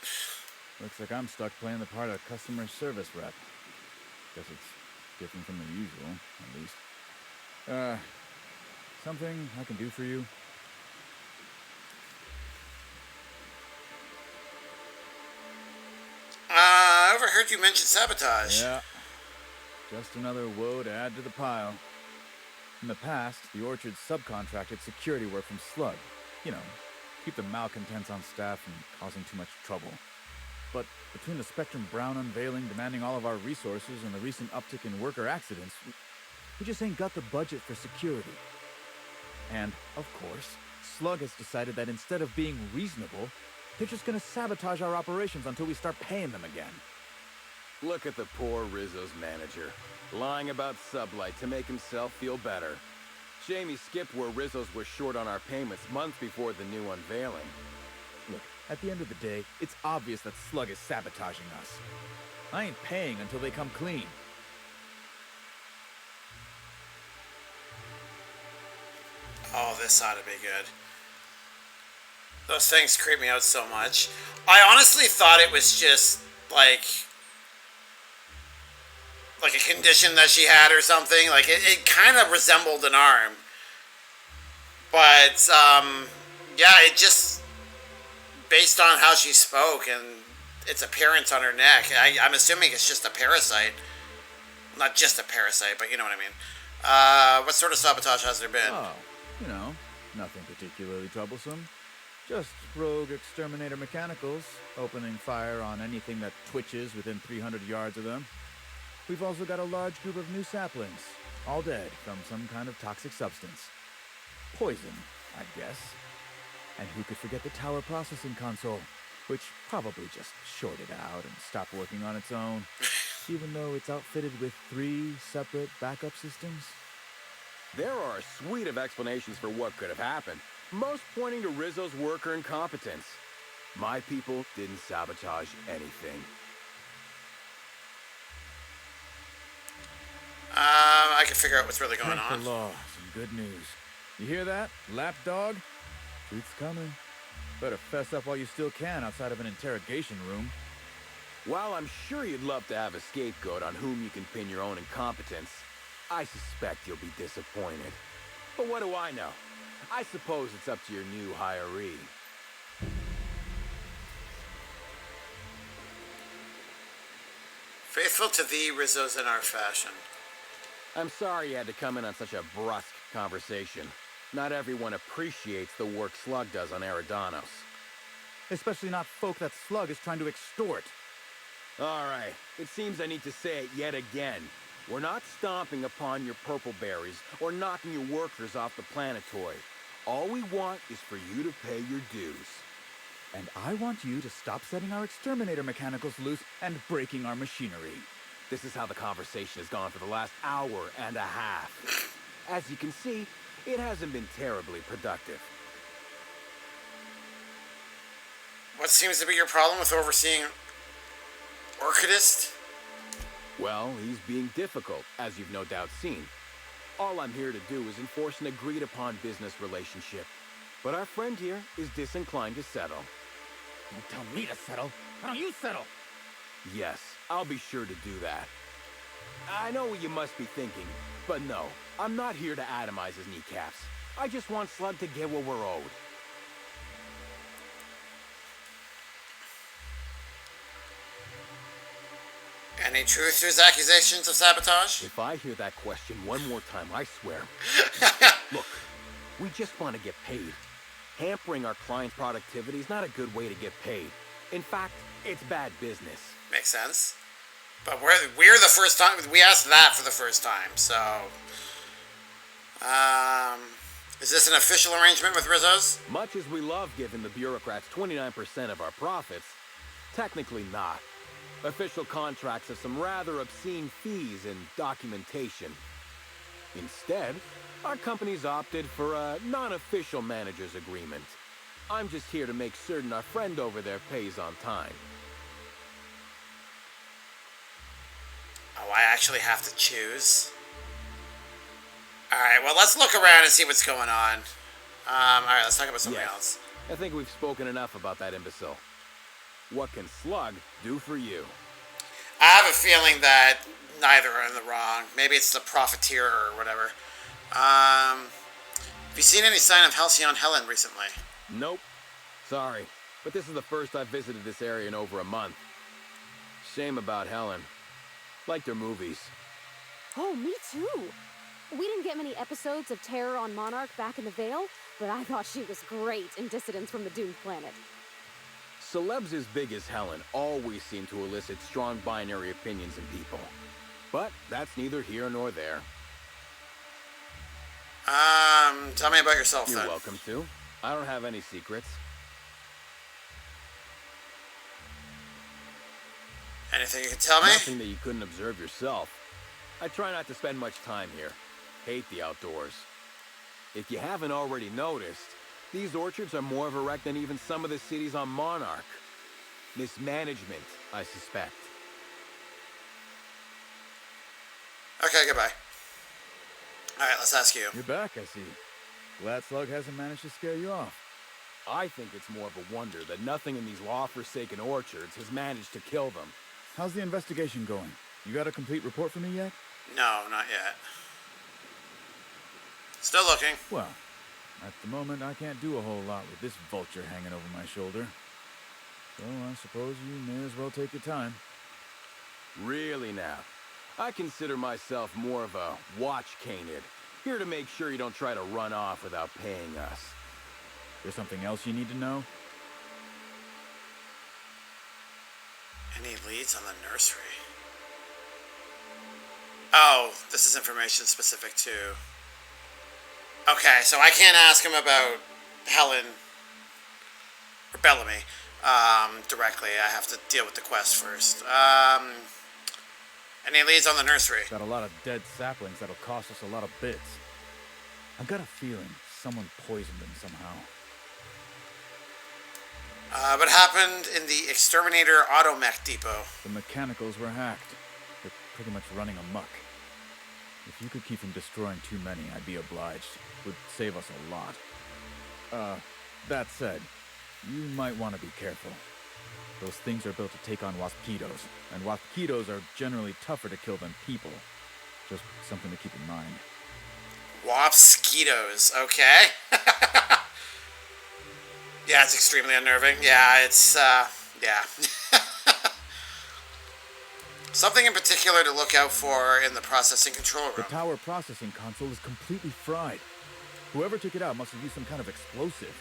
Looks like I'm stuck playing the part of customer service rep. Guess it's different from the usual, at least. Something I can do for you? I overheard you mention sabotage. Yeah. Just another woe to add to the pile. In the past, the orchard subcontracted security work from Slug. You know, keep the malcontents on staff from causing too much trouble. But between the Spectrum Brown unveiling demanding all of our resources and the recent uptick in worker accidents, we just ain't got the budget for security. And, of course, Slug has decided that instead of being reasonable, they're just gonna sabotage our operations until we start paying them again. Look at the poor Rizzo's manager, lying about Sublight to make himself feel better. Jamie skipped where Rizzo's was short on our payments months before the new unveiling. Look, at the end of the day, it's obvious that Slug is sabotaging us. I ain't paying until they come clean. Oh, this ought to be good. Those things creep me out so much. I honestly thought it was just like a condition that she had or something. Like it kind of resembled an arm. But yeah, it just based on how she spoke and its appearance on her neck, I'm assuming it's just a parasite. Not just a parasite, but you know what I mean. What sort of sabotage has there been? Oh, you know, nothing particularly troublesome. Just rogue exterminator mechanicals, opening fire on anything that twitches within 300 yards of them. We've also got a large group of new saplings, all dead from some kind of toxic substance. Poison, I guess. And who could forget the tower processing console, which probably just shorted out and stopped working on its own, even though it's outfitted with 3 separate backup systems. There are a suite of explanations for what could have happened, most pointing to Rizzo's worker incompetence. My people didn't sabotage anything. I can figure out what's really going Thank on. the law. Some good news. You hear that, lapdog? Truth's coming. Better fess up while you still can outside of an interrogation room. While I'm sure you'd love to have a scapegoat on whom you can pin your own incompetence, I suspect you'll be disappointed. But what do I know? I suppose it's up to your new hiree. Faithful to thee, Rizzo's in our fashion. I'm sorry you had to come in on such a brusque conversation. Not everyone appreciates the work Slug does on Eridanos. Especially not folk that Slug is trying to extort. All right, it seems I need to say it yet again. We're not stomping upon your purple berries or knocking your workers off the planetoid. All we want is for you to pay your dues. And I want you to stop setting our exterminator mechanicals loose and breaking our machinery. This is how the conversation has gone for the last hour and a half. As you can see, it hasn't been terribly productive. What seems to be your problem with overseeing Orchidist? Well, he's being difficult, as you've no doubt seen. All I'm here to do is enforce an agreed-upon business relationship. But our friend here is disinclined to settle. Don't tell me to settle. Why don't you settle? Yes, I'll be sure to do that. I know what you must be thinking, but no, I'm not here to atomize his kneecaps. I just want Slug to get what we're owed. Any truth to his accusations of sabotage? If I hear that question one more time, I swear. Look, we just want to get paid. Hampering our client's productivity is not a good way to get paid. In fact, it's bad business. Makes sense. But we're the first time, we asked that for the first time, so... is this an official arrangement with Rizzo's? Much as we love giving the bureaucrats 29% of our profits, technically not. Official contracts have some rather obscene fees and documentation. Instead, our company's opted for a non-official manager's agreement. I'm just here to make certain our friend over there pays on time. Oh, I actually have to choose? Alright, well, let's look around and see what's going on. Alright, let's talk about something else. I think we've spoken enough about that imbecile. What can Slug do for you? I have a feeling that neither are in the wrong. Maybe it's the profiteer or whatever. Have you seen any sign of Halcyon Helen recently? Nope. Sorry, but this is the first I've visited this area in over a month. Shame about Helen. Liked her movies. Oh, me too. We didn't get many episodes of Terror on Monarch back in the Vale, but I thought she was great in Dissidents from the Doomed Planet. Celebs as big as Helen always seem to elicit strong binary opinions in people. But that's neither here nor there. Tell me about yourself, then. You're welcome to. I don't have any secrets. Anything you can tell me? Nothing that you couldn't observe yourself. I try not to spend much time here. Hate the outdoors. If you haven't already noticed, these orchards are more of a wreck than even some of the cities on Monarch. Mismanagement, I suspect. Okay, goodbye. Alright, let's ask you. You're back, I see. Glad Slug hasn't managed to scare you off. I think it's more of a wonder that nothing in these law-forsaken orchards has managed to kill them. How's the investigation going? You got a complete report for me yet? No, not yet. Still looking. Well, at the moment, I can't do a whole lot with this vulture hanging over my shoulder. So I suppose you may as well take your time. Really now? I consider myself more of a watch canid, here to make sure you don't try to run off without paying us. There's something else you need to know? Any leads on the nursery? Oh, this is information specific to... Okay, so I can't ask him about Helen or Bellamy directly. I have to deal with the quest first. Any leads on the nursery? Got a lot of dead saplings that'll cost us a lot of bits. I've got a feeling someone poisoned them somehow. What happened in the Exterminator Automech Depot? The mechanicals were hacked. They're pretty much running amok. If you could keep from destroying too many, I'd be obliged. Would save us a lot. That said, you might want to be careful. Those things are built to take on waspitos, and waspitos are generally tougher to kill than people. Just something to keep in mind. Wapskitos, okay. Yeah, it's extremely unnerving. Yeah, it's, yeah. Something in particular to look out for in the processing control room. The tower processing console is completely fried. Whoever took it out must have used some kind of explosive.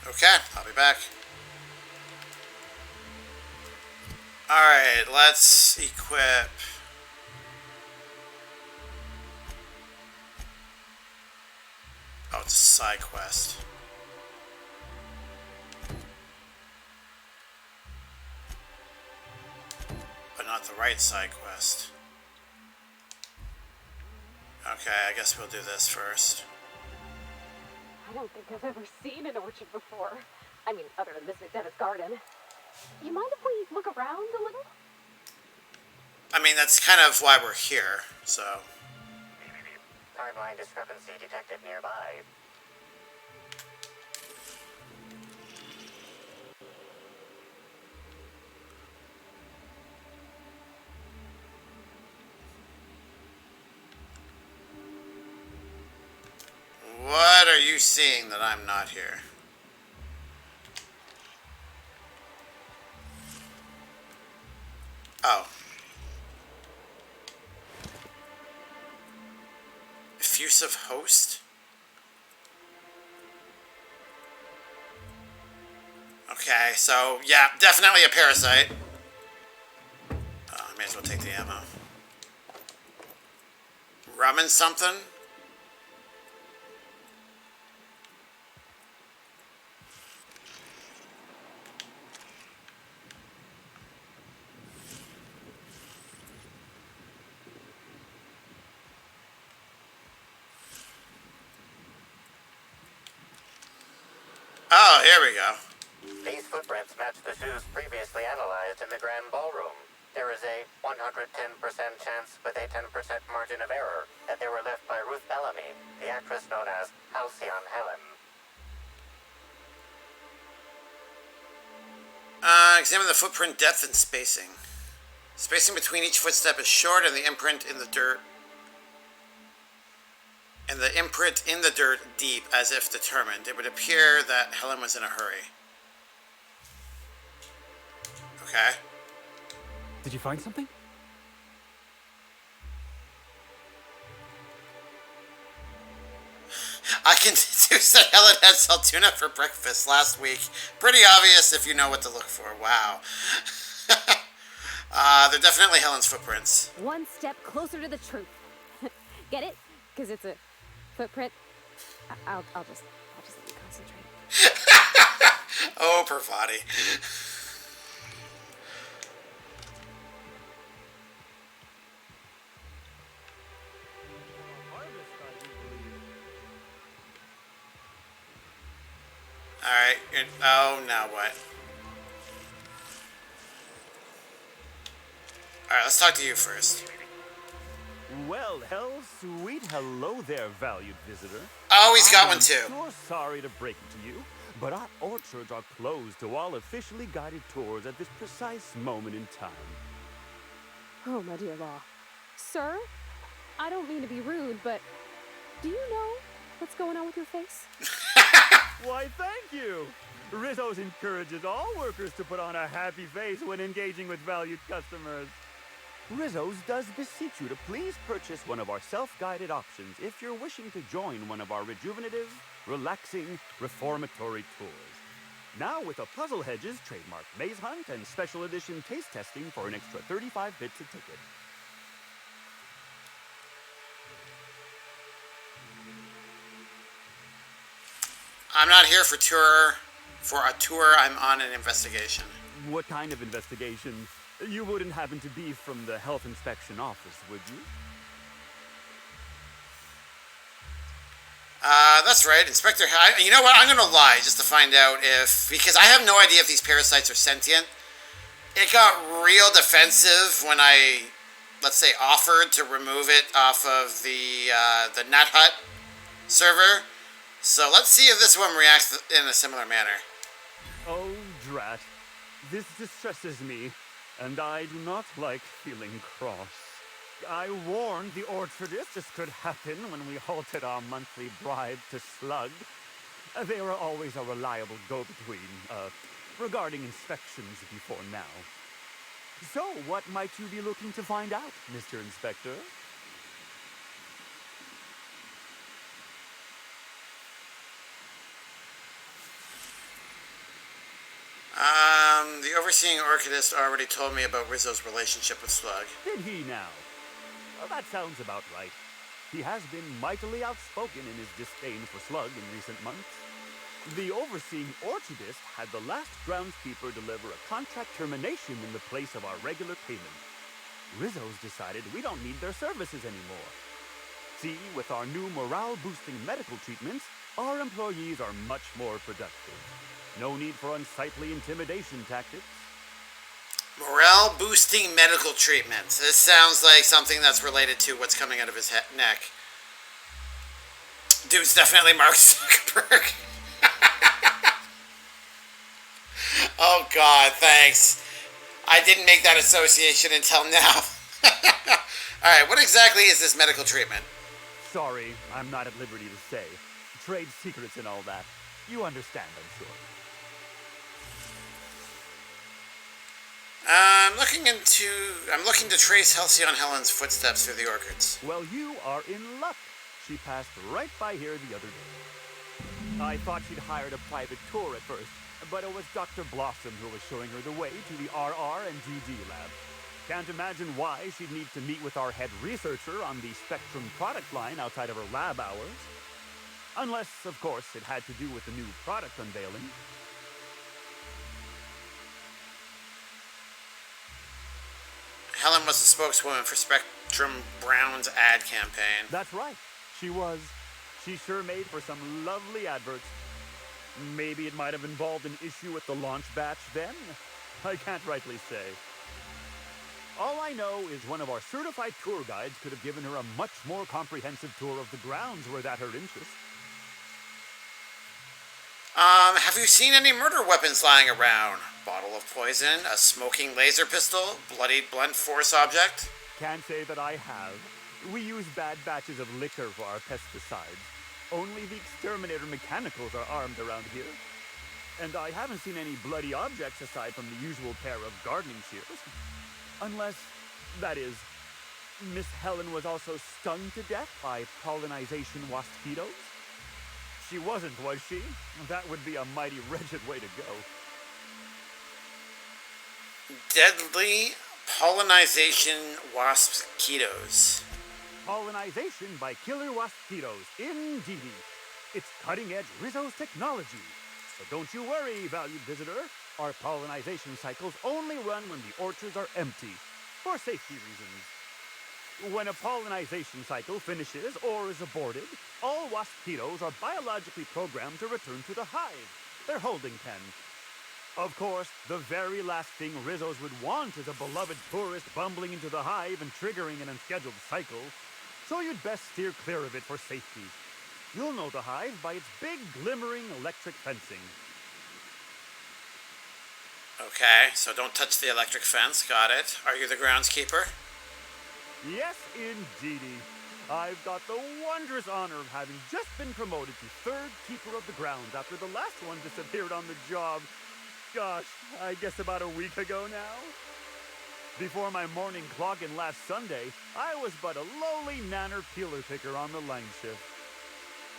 Okay, I'll be back. Alright, let's equip... Oh, it's a side quest. But not the right side quest. Okay, I guess we'll do this first. I don't think I've ever seen an orchard before. I mean, other than Miss McDevitt's garden. You mind if we look around a little? I mean, that's kind of why we're here, so... Timeline discrepancy detected nearby. What are you seeing that I'm not here? Oh. Effusive host? Okay, so, yeah, definitely a parasite. I may as well take the ammo. Rum and something? Oh, here we go. These footprints match the shoes previously analyzed in the Grand Ballroom. There is a 110% chance with a 10% margin of error that they were left by Ruth Bellamy, the actress known as Halcyon Helen. Examine the footprint depth and spacing. Spacing between each footstep is short and the imprint in the dirt deep, as if determined. It would appear that Helen was in a hurry. Okay. Did you find something? I can deduce that Helen had saltuna for breakfast last week. Pretty obvious if you know what to look for. Wow. They're definitely Helen's footprints. One step closer to the truth. Get it? Because it's a footprint. I'll just let you concentrate. Oh, Parvati. Alright, oh, now what? Alright, let's talk to you first. Well, sweet hello there, valued visitor. Oh, he's got one too. I'm sure sorry to break it to you, but our orchards are closed to all officially guided tours at this precise moment in time. Oh, my dear law. Sir, I don't mean to be rude, but do you know what's going on with your face? Why, thank you. Rizzo's encourages all workers to put on a happy face when engaging with valued customers. Rizzo's does beseech you to please purchase one of our self-guided options if you're wishing to join one of our rejuvenative, relaxing, reformatory tours. Now with a Puzzle Hedges trademark maze hunt and special edition taste testing for an extra 35 bits a ticket. I'm not here for a tour. I'm on an investigation. What kind of investigation? You wouldn't happen to be from the health inspection office, would you? That's right, Inspector. You know what? I'm gonna lie just to find out because I have no idea if these parasites are sentient. It got real defensive when I, let's say, offered to remove it off of the Nut Hut server. So let's see if this one reacts in a similar manner. Oh Drat. This distresses me, and I do not like feeling cross. I warned the orchardist this could happen when we halted our monthly bribe to Slug. They were always a reliable go-between, regarding inspections before now. So, what might you be looking to find out, Mr. Inspector? The overseeing orchidist already told me about Rizzo's relationship with Slug. Did he now? Well, that sounds about right. He has been mightily outspoken in his disdain for Slug in recent months. The overseeing orchardist had the last groundskeeper deliver a contract termination in the place of our regular payment. Rizzo's decided we don't need their services anymore. See, with our new morale-boosting medical treatments, our employees are much more productive. No need for unsightly intimidation tactics. Morale-boosting medical treatments. This sounds like something that's related to what's coming out of his neck. Dude's definitely Mark Zuckerberg. Oh, God, thanks. I didn't make that association until now. Alright, what exactly is this medical treatment? Sorry, I'm not at liberty to say. Trade secrets and all that. You understand, I'm sure. I'm looking to trace Halcyon Helen's footsteps through the orchids. Well, you are in luck. She passed right by here the other day. I thought she'd hired a private tour at first, but it was Dr. Blossom who was showing her the way to the RR and GG lab. Can't imagine why she'd need to meet with our head researcher on the Spectrum product line outside of her lab hours. Unless, of course, it had to do with the new product unveiling. Helen was the spokeswoman for Spectrum Brown's ad campaign. That's right. She was. She sure made for some lovely adverts. Maybe it might have involved an issue with the launch batch then? I can't rightly say. All I know is one of our certified tour guides could have given her a much more comprehensive tour of the grounds were that her interest. Have you seen any murder weapons lying around? Bottle of poison, a smoking laser pistol, bloodied blunt force object? Can't say that I have. We use bad batches of liquor for our pesticides. Only the exterminator mechanicals are armed around here. And I haven't seen any bloody objects aside from the usual pair of gardening shears. Unless, that is, Miss Helen was also stung to death by pollinization waspitos. She wasn't, was she? That would be a mighty wretched way to go. Deadly pollinization waspitos. Pollinization by killer waspitos, indeed. It's cutting-edge Rizzo's technology. So don't you worry, valued visitor. Our pollinization cycles only run when the orchards are empty, for safety reasons. When a pollinization cycle finishes or is aborted, all waspitos are biologically programmed to return to the hive, their holding pen. Of course, the very last thing Rizzo's would want is a beloved tourist bumbling into the hive and triggering an unscheduled cycle, so you'd best steer clear of it for safety. You'll know the hive by its big, glimmering electric fencing. Okay, so don't touch the electric fence, got it. Are you the groundskeeper? Yes, indeedy. I've got the wondrous honor of having just been promoted to third keeper of the grounds after the last one disappeared on the job. Gosh, I guess about a week ago now. Before my morning clock-in last Sunday, I was but a lowly nanner peeler picker on the line shift.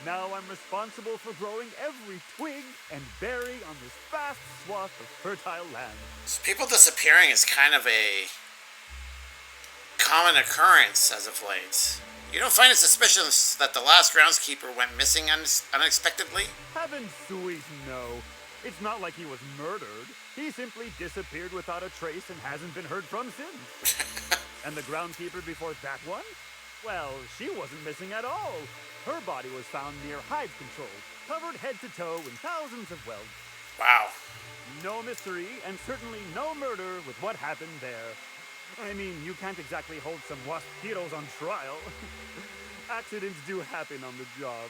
Now I'm responsible for growing every twig and berry on this vast swath of fertile land. So people disappearing is kind of a common occurrence as of late. You don't find it suspicious that the last groundskeeper went missing unexpectedly? Heaven sweet, no. It's not like he was murdered. He simply disappeared without a trace and hasn't been heard from since. And the groundskeeper before that one? Well, she wasn't missing at all. Her body was found near hive control, covered head to toe in thousands of welts. Wow. No mystery, and certainly no murder with what happened there. I mean, you can't exactly hold some waspitos on trial. Accidents do happen on the job.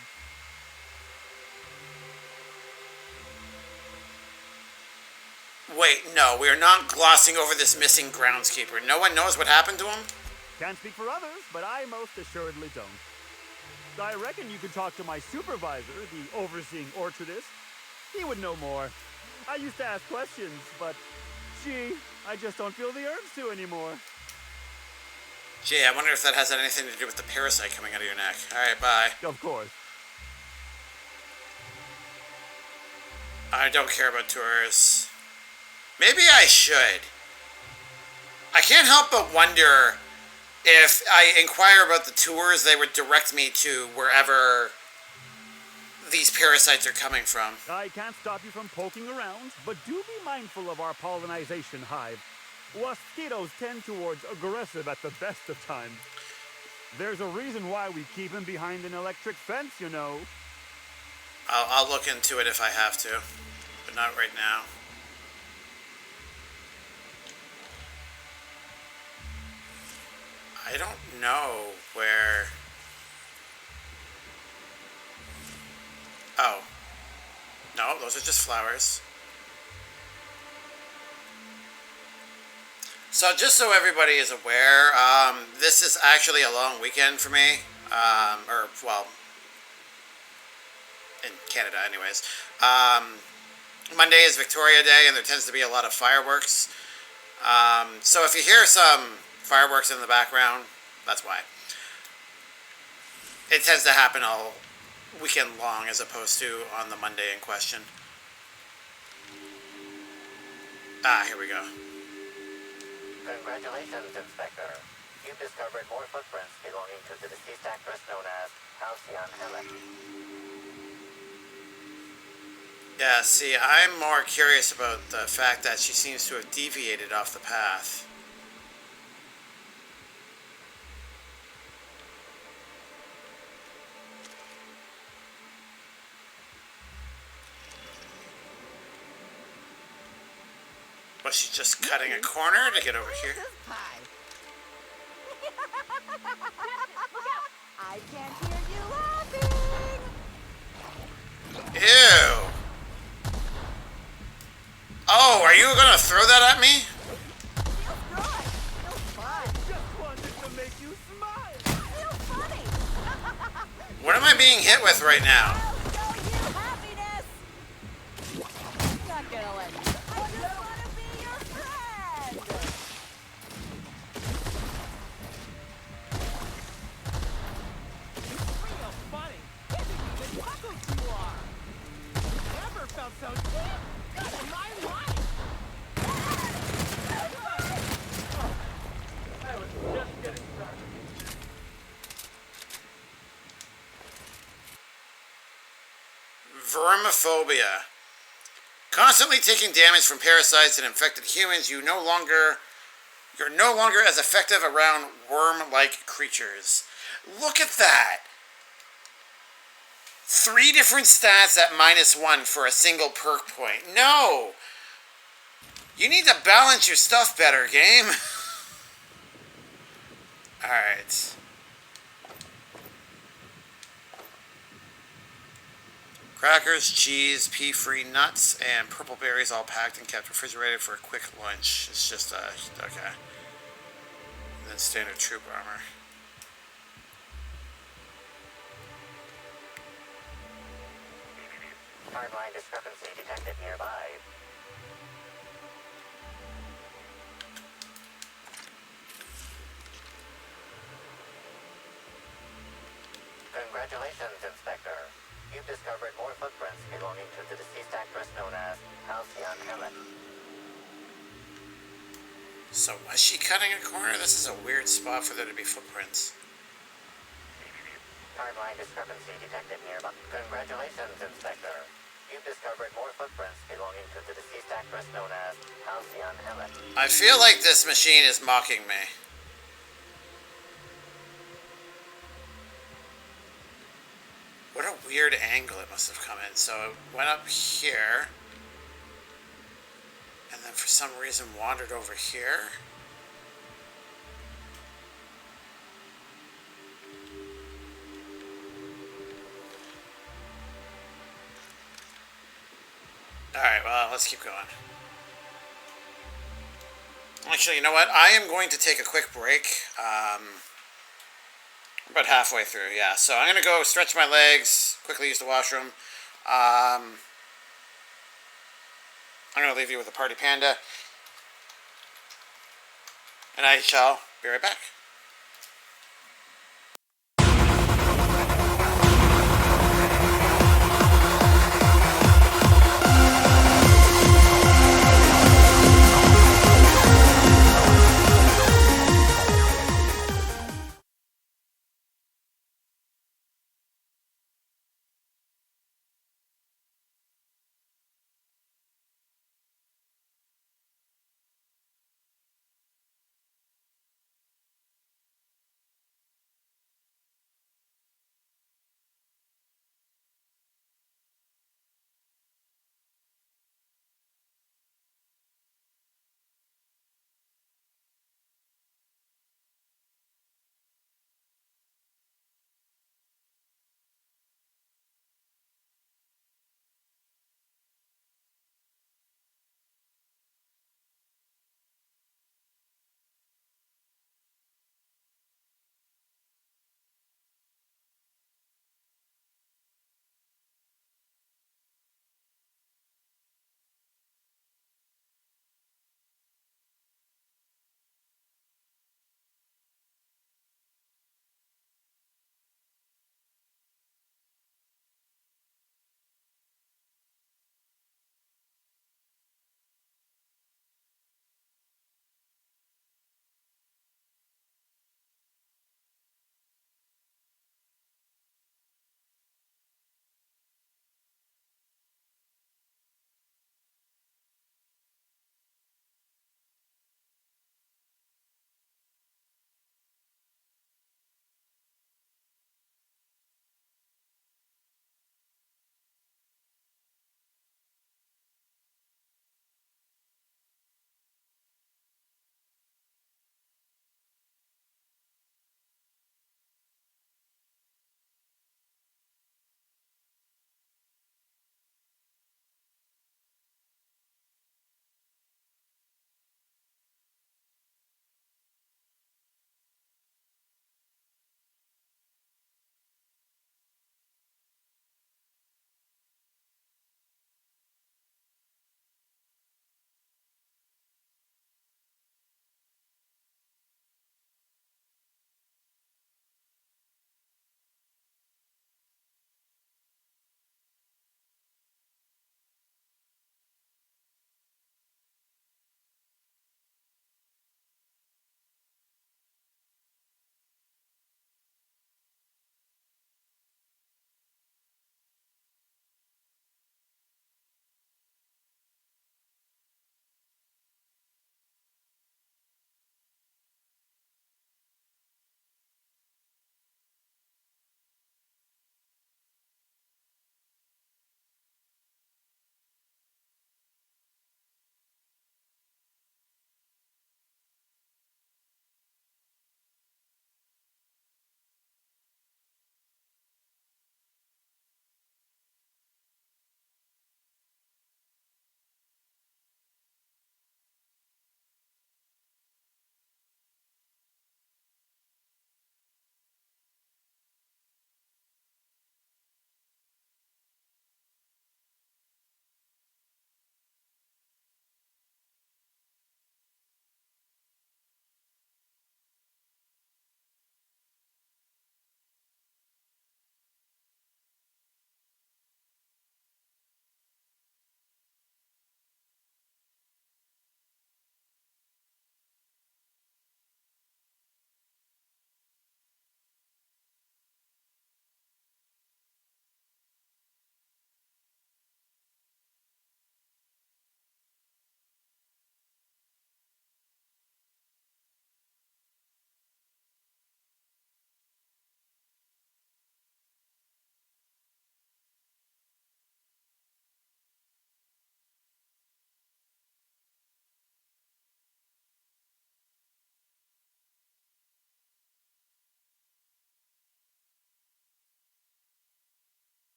Wait, no, we are not glossing over this missing groundskeeper. No one knows what happened to him? Can't speak for others, but I most assuredly don't. I reckon you could talk to my supervisor, the overseeing orchardist. He would know more. I used to ask questions, but gee, I just don't feel the urge to anymore. Gee, I wonder if that has anything to do with the parasite coming out of your neck. Alright, bye. Of course. I don't care about tours. Maybe I should. I can't help but wonder if I inquire about the tours, they would direct me to wherever these parasites are coming from. I can't stop you from poking around, but do be mindful of our pollinization hive. Mosquitoes tend towards aggressive at the best of times. There's a reason why we keep them behind an electric fence, you know. I'll look into it if I have to, but not right now. I don't know where... Oh. No, those are just flowers. So just so everybody is aware, this is actually a long weekend for me. Well, in Canada anyways. Monday is Victoria Day and there tends to be a lot of fireworks. So if you hear some fireworks in the background, that's why. It tends to happen all weekend long as opposed to on the Monday in question. Ah, here we go. Congratulations, Inspector. You've discovered more footprints belonging to the deceased actress known as Halcyon Helen. Yeah, see, I'm more curious about the fact that she seems to have deviated off the path. Was she just cutting a corner to get over here? I can't hear you laughing! Ew! Oh, are you gonna throw that at me? What am I being hit with right now? Not gonna let you. I just wanna be your friend! Real funny. Isn't even buckles you are. Never felt so damn good in my life. I was just getting started. Vermophobia. Constantly taking damage from parasites and infected humans, you're no longer as effective around worm-like creatures. Look at that! 3 different stats at -1 for a single perk point. No! You need to balance your stuff better, game. Alright. Crackers, cheese, pea-free nuts, and purple berries all packed and kept refrigerated for a quick lunch. It's just, okay. And then standard troop armor. Timeline discrepancy detected nearby. Congratulations, Inspector. You've discovered more footprints belonging to the deceased actress known as Halcyon Helen. So was she cutting a corner? This is a weird spot for there to be footprints. Timeline discrepancy detected nearby. Congratulations, Inspector. You've discovered more footprints belonging to the deceased actress known as Halcyon Helen. I feel like this machine is mocking me. What a weird angle it must have come in. So it went up here. And then for some reason wandered over here. Alright, well, let's keep going. Actually, you know what? I am going to take a quick break. About halfway through, yeah. So I'm going to go stretch my legs, quickly use the washroom. I'm going to leave you with a party panda. And I shall be right back.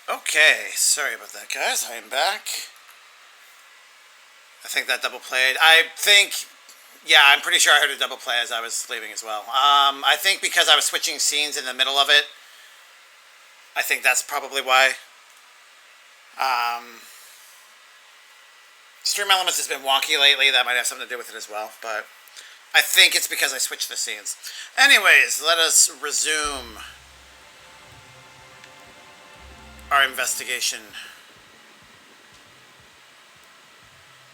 Okay, sorry about that, guys. I am back. I think that double played. Yeah, I'm pretty sure I heard a double play as I was leaving as well. I think because I was switching scenes in the middle of it, I think that's probably why. Stream Elements has been wonky lately. That might have something to do with it as well, but I think it's because I switched the scenes. Anyways, let us resume our investigation.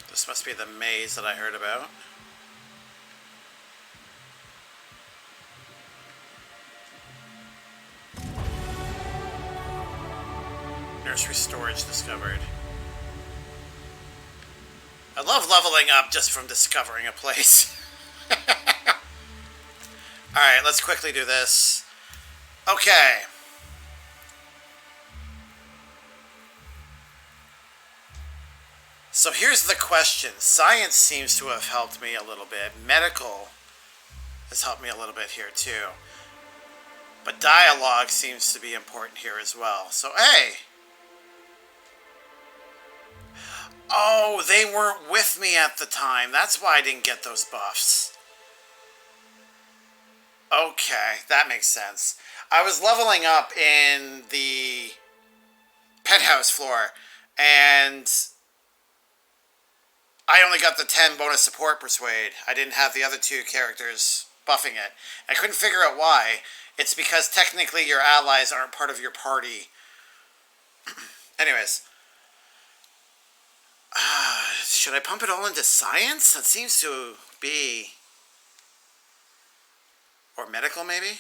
This must be the maze that I heard about. Nursery storage discovered. I love leveling up just from discovering a place. Alright, let's quickly do this. Okay. So here's the question. Science seems to have helped me a little bit. Medical has helped me a little bit here too. But dialogue seems to be important here as well. So, hey. Oh, they weren't with me at the time. That's why I didn't get those buffs. Okay, that makes sense. I was leveling up in the penthouse floor, and I only got the 10 bonus support persuade. I didn't have the other two characters buffing it. I couldn't figure out why. It's because technically your allies aren't part of your party. Anyways. Should I pump it all into science? That seems to be... Or medical, maybe?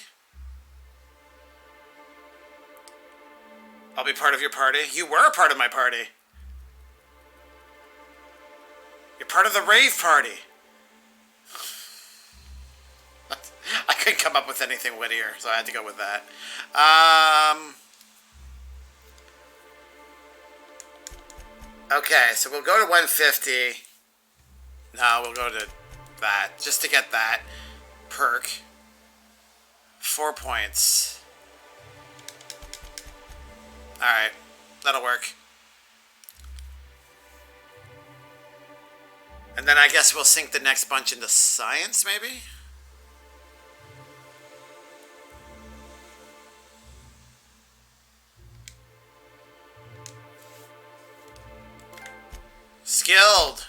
I'll be part of your party. You were a part of my party. You're part of the rave party. I couldn't come up with anything wittier, so I had to go with that. Okay, so we'll go to 150. No, we'll go to that, just to get that perk. 4 points. Alright, that'll work. And then I guess we'll sink the next bunch into science, maybe? Skilled.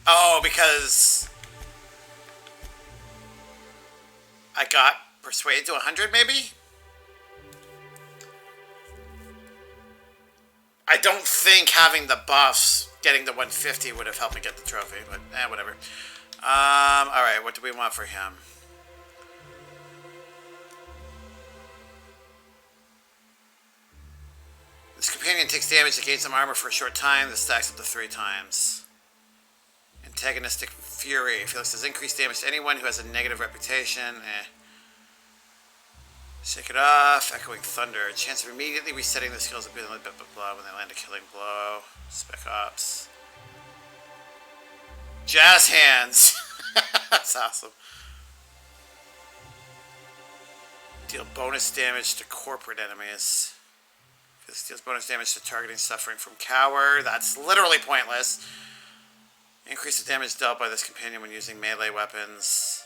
Oh, because I got persuaded to 100, maybe? I don't think having the buffs, getting the 150 would have helped me get the trophy, but whatever. Alright, what do we want for him? This companion takes damage to gain some armor for a short time. This stacks up to 3 times. Antagonistic Fury. Felix does increased damage to anyone who has a negative reputation. Shake it off. Echoing Thunder. Chance of immediately resetting the skills ability, blah, blah, blah, when they land a killing blow. Spec Ops. Jazz Hands. That's awesome. Deal bonus damage to corporate enemies. This deals bonus damage to targeting suffering from Cower. That's literally pointless. Increase the damage dealt by this companion when using melee weapons.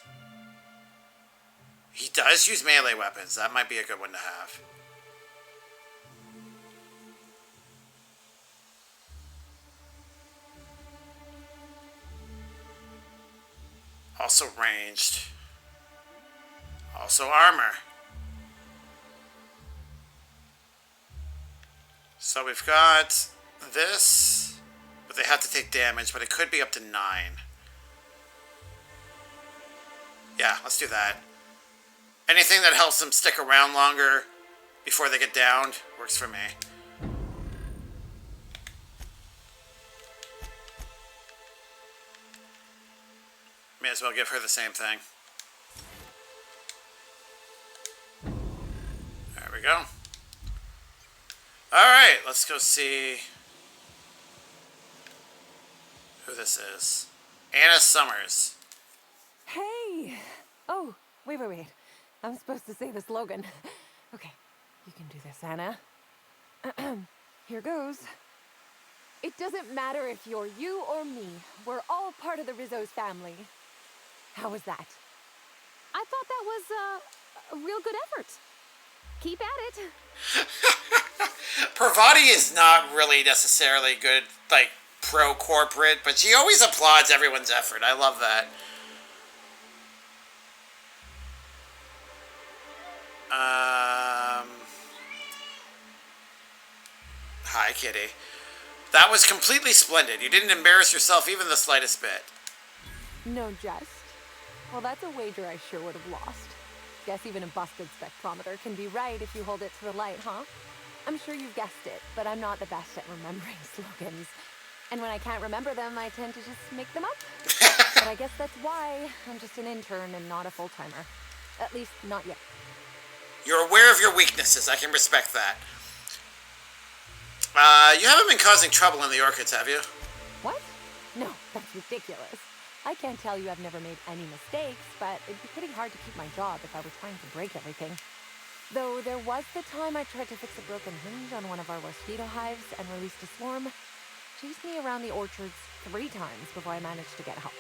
He does use melee weapons. That might be a good one to have. Also ranged. Also armor. So we've got this, but they have to take damage, but it could be up to 9. Yeah, let's do that. Anything that helps them stick around longer before they get downed works for me. May as well give her the same thing. There we go. Alright, let's go see who this is. Anna Summers. Hey! Oh, wait. I'm supposed to say the slogan. Okay, you can do this, Anna. Here goes. It doesn't matter if you're you or me. We're all part of the Rizzo's family. How was that? I thought that was a real good effort. Keep at it. Parvati is not really necessarily good, like, pro-corporate, but she always applauds everyone's effort. I love that. Hi, Kitty. That was completely splendid. You didn't embarrass yourself even the slightest bit. No jest. Well, that's a wager I sure would have lost. Guess even a busted spectrometer can be right if you hold it to the light, huh? I'm sure you've guessed it, but I'm not the best at remembering slogans. And when I can't remember them, I tend to just make them up. But I guess that's why I'm just an intern and not a full-timer. At least, not yet. You're aware of your weaknesses. I can respect that. You haven't been causing trouble in the orchids, have you? What? No, that's ridiculous. I can't tell you I've never made any mistakes, but it'd be pretty hard to keep my job if I were trying to break everything. Though there was the time I tried to fix a broken hinge on one of our mosquito hives and released a swarm. Chased me around the orchards 3 times before I managed to get help.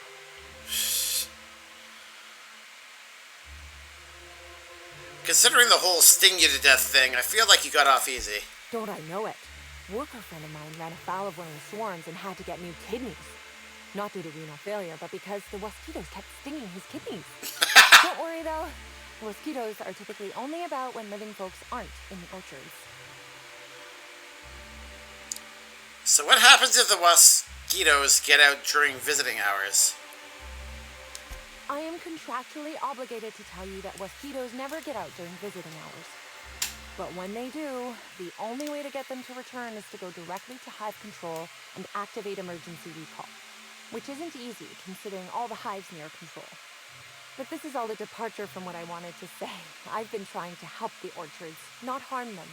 Considering the whole sting you to death thing, I feel like you got off easy. Don't I know it? A worker friend of mine ran afoul of one of the swarms and had to get new kidneys. Not due to renal failure, but because the mosquitoes kept stinging his kidneys. Don't worry though, mosquitoes are typically only about when living folks aren't in the orchards. So what happens if the mosquitoes get out during visiting hours? I am contractually obligated to tell you that mosquitoes never get out during visiting hours. But when they do, the only way to get them to return is to go directly to hive control and activate emergency recall. Which isn't easy, considering all the hives near control. But this is all a departure from what I wanted to say. I've been trying to help the orchards, not harm them.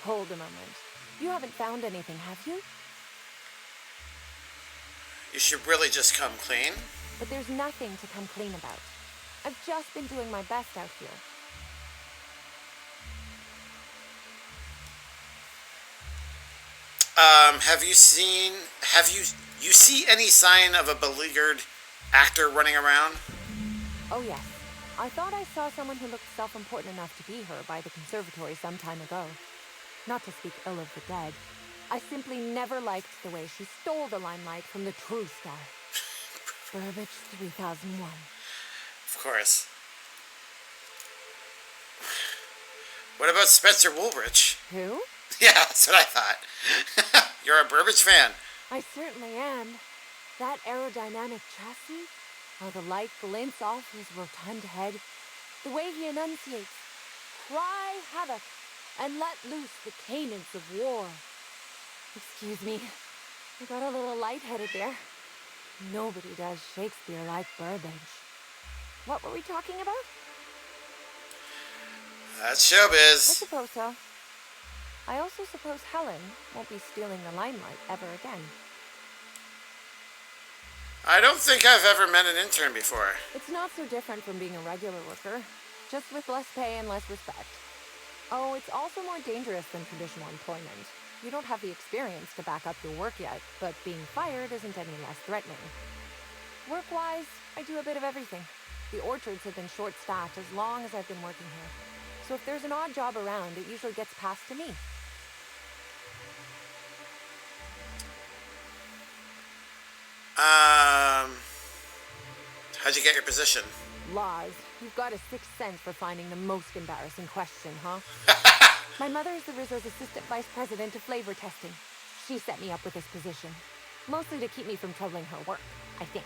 Hold a moment. You haven't found anything, have you? You should really just come clean. But there's nothing to come clean about. I've just been doing my best out here. Have you see any sign of a beleaguered actor running around? Oh yes. I thought I saw someone who looked self-important enough to be her by the conservatory some time ago. Not to speak ill of the dead. I simply never liked the way she stole the limelight from the true star. Burbage 3001. Of course. What about Spencer Woolrich? Who? Yeah, that's what I thought. You're a Burbage fan. I certainly am. That aerodynamic chassis, how the light glints off his rotund head, the way he enunciates, cry havoc, and let loose the cadence of war. Excuse me, I got a little lightheaded there. Nobody does Shakespeare like Burbage. What were we talking about? That's showbiz. I suppose so. I also suppose Helen won't be stealing the limelight ever again. I don't think I've ever met an intern before. It's not so different from being a regular worker, just with less pay and less respect. Oh, it's also more dangerous than traditional employment. You don't have the experience to back up your work yet, but being fired isn't any less threatening. Work-wise, I do a bit of everything. The orchards have been short-staffed as long as I've been working here. So if there's an odd job around, it usually gets passed to me. How'd you get your position? Laws. You've got a sixth sense for finding the most embarrassing question, huh? My mother is the Rizzo's assistant vice president of flavor testing. She set me up with this position. Mostly to keep me from troubling her work, I think.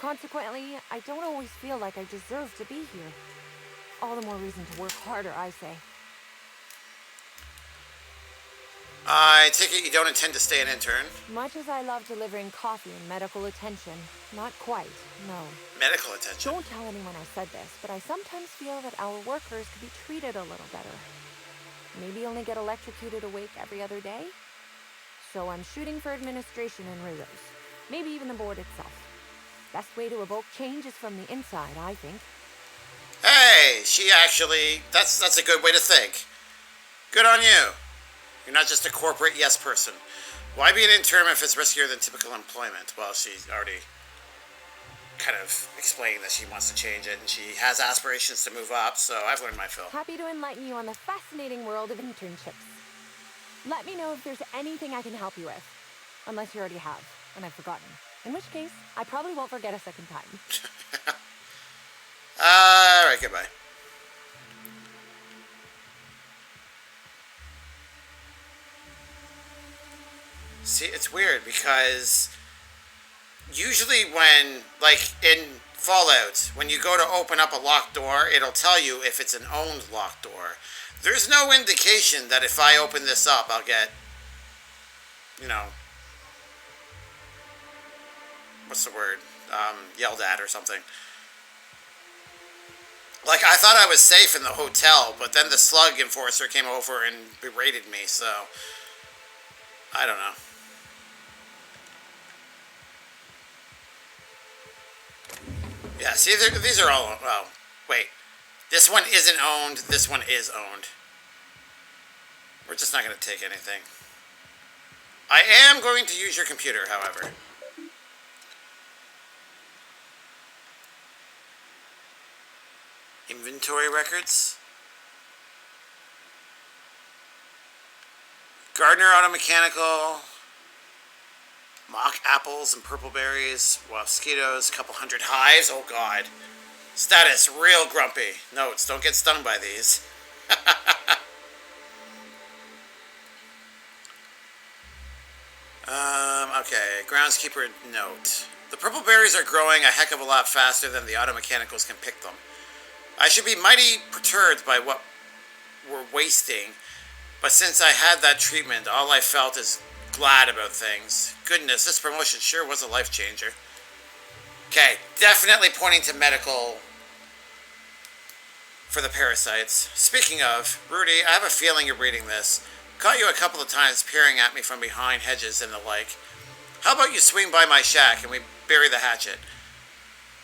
Consequently, I don't always feel like I deserve to be here. All the more reason to work harder, I say. I take it you don't intend to stay an intern? Much as I love delivering coffee and medical attention, not quite, no. Medical attention? Don't tell anyone I said this, but I sometimes feel that our workers could be treated a little better. Maybe only get electrocuted awake every other day? So I'm shooting for administration in Rizzo's. Maybe even the board itself. Best way to evoke change is from the inside, I think. Hey, she actually... That's a good way to think. Good on you. You're not just a corporate yes person. Why be an intern if it's riskier than typical employment? Well, she's already kind of explained that she wants to change it, and she has aspirations to move up, so I've learned my fill. Happy to enlighten you on the fascinating world of internships. Let me know if there's anything I can help you with. Unless you already have, and I've forgotten. In which case, I probably won't forget a second time. Alright, goodbye. See, it's weird because usually when, like in Fallout, when you go to open up a locked door, it'll tell you if it's an owned locked door. There's no indication that if I open this up, I'll get, you know, what's the word? Yelled at or something. Like, I thought I was safe in the hotel, but then the slug enforcer came over and berated me, so I don't know. Yeah, see, these are all, well, wait. This one isn't owned, this one is owned. We're just not going to take anything. I am going to use your computer, however. Inventory records. Gardner Auto Mechanical. Mock apples and purple berries. Mosquitoes. Couple hundred hives. Oh god. Status real grumpy. Notes. Don't get stung by these. Okay. Groundskeeper note. The purple berries are growing a heck of a lot faster than the auto mechanicals can pick them. I should be mighty perturbed by what we're wasting, but since I had that treatment, all I felt is glad about things. Goodness, this promotion sure was a life changer. Okay, definitely pointing to medical for the parasites. Speaking of, Rudy, I have a feeling you're reading this. Caught you a couple of times peering at me from behind hedges and the like. How about you swing by my shack and we bury the hatchet?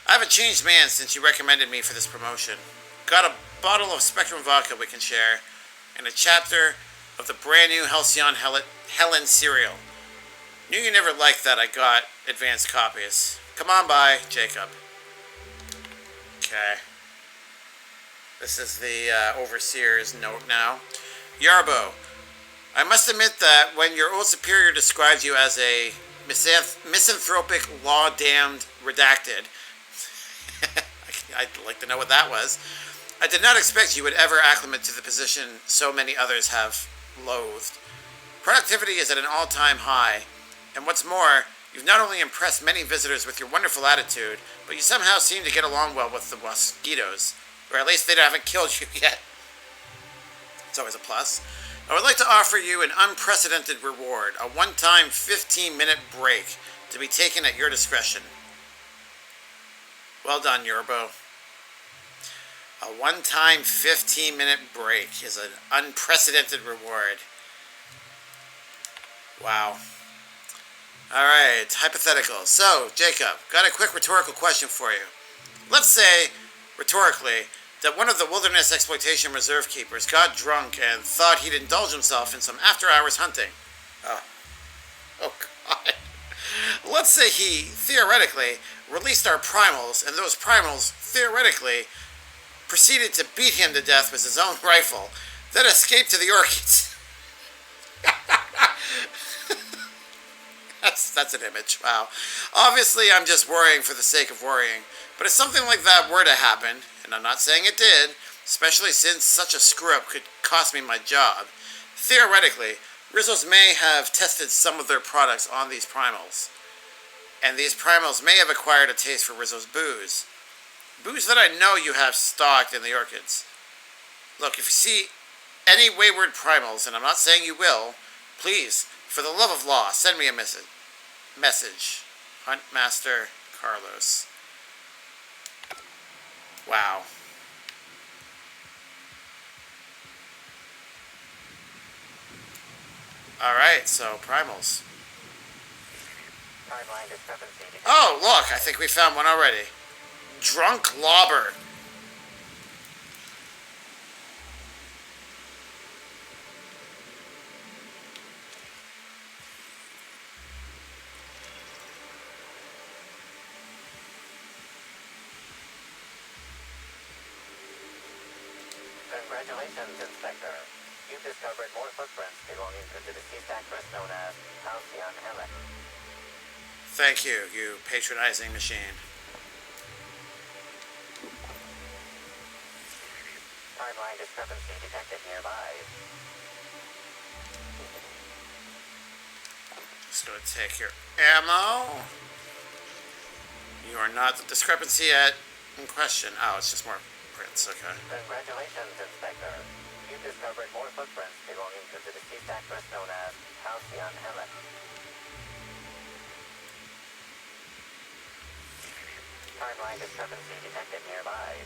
I have a changed man since you recommended me for this promotion. Got a bottle of Spectrum vodka we can share, and a chapter of the brand new Halcyon Helen cereal. Knew you never liked that I got advanced copies. Come on by, Jacob. Okay. This is the overseer's note now. Yarbo, I must admit that when your old superior describes you as a misanthropic, law-damned redacted, I'd like to know what that was. I did not expect you would ever acclimate to the position so many others have loathed. Productivity is at an all-time high, and what's more, you've not only impressed many visitors with your wonderful attitude, but you somehow seem to get along well with the mosquitoes, or at least they haven't killed you yet. It's always a plus. I would like to offer you an unprecedented reward, a one-time 15-minute break to be taken at your discretion. Well done, Yorbo. A one-time 15-minute break is an unprecedented reward. Wow. Alright, hypothetical. So, Jacob, got a quick rhetorical question for you. Let's say, rhetorically, that one of the Wilderness Exploitation Reserve Keepers got drunk and thought he'd indulge himself in some after-hours hunting. Oh God. Let's say he, theoretically, released our primals, and those primals, theoretically, proceeded to beat him to death with his own rifle, then escaped to the orchids. That's an image. Wow. Obviously, I'm just worrying for the sake of worrying, but if something like that were to happen, and I'm not saying it did, especially since such a screw-up could cost me my job, theoretically, Rizzo's may have tested some of their products on these primals, and these primals may have acquired a taste for Rizzo's booze. Booze that I know you have stocked in the orchids. Look, if you see any wayward primals, and I'm not saying you will, please, for the love of law, send me a message. Huntmaster Carlos. Wow. Alright, so primals. Oh, look, I think we found one already. Drunk Lobber. Congratulations, Inspector. You've discovered more footprints belonging to the deceased actress known as Halcyon Helen. Thank you, you patronizing machine. Timeline discrepancy detected nearby. Just gonna take your ammo. You are not the discrepancy in question. Oh, it's just more prints, okay. Congratulations, Inspector. You've discovered more footprints belonging to the deceased actress known as Halcyon Helen. Timeline discrepancy detected nearby.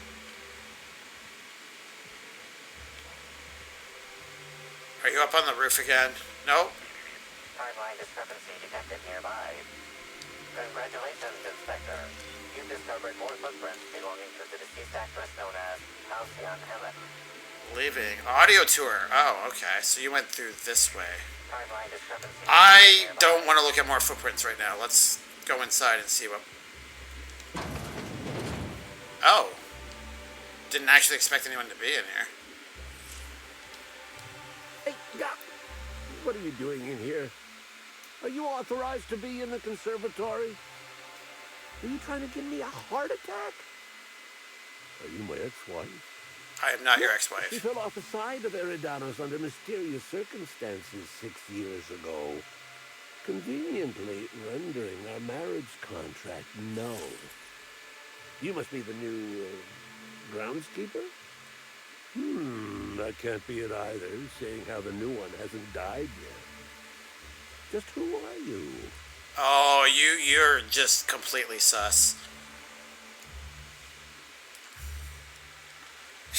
Are you up on the roof again? Nope. Timeline discrepancy detected nearby. Congratulations, Inspector. You've discovered more footprints belonging to the deceased actress known as Halcyon Helen. Leaving. Audio tour. Oh, okay. So you went through this way. Timeline discrepancy. I don't want to look at more footprints right now. Let's go inside and see what... Oh. Didn't actually expect anyone to be in here. Hey, what are you doing in here? Are you authorized to be in the conservatory? Are you trying to give me a heart attack? Are you my ex-wife? I am not your ex-wife. She fell off the side of Eridanos under mysterious circumstances 6 years ago, conveniently rendering our marriage contract null. You must be the new groundskeeper? That can't be it either, seeing how the new one hasn't died yet. Just who are you? Oh, you're just completely sus.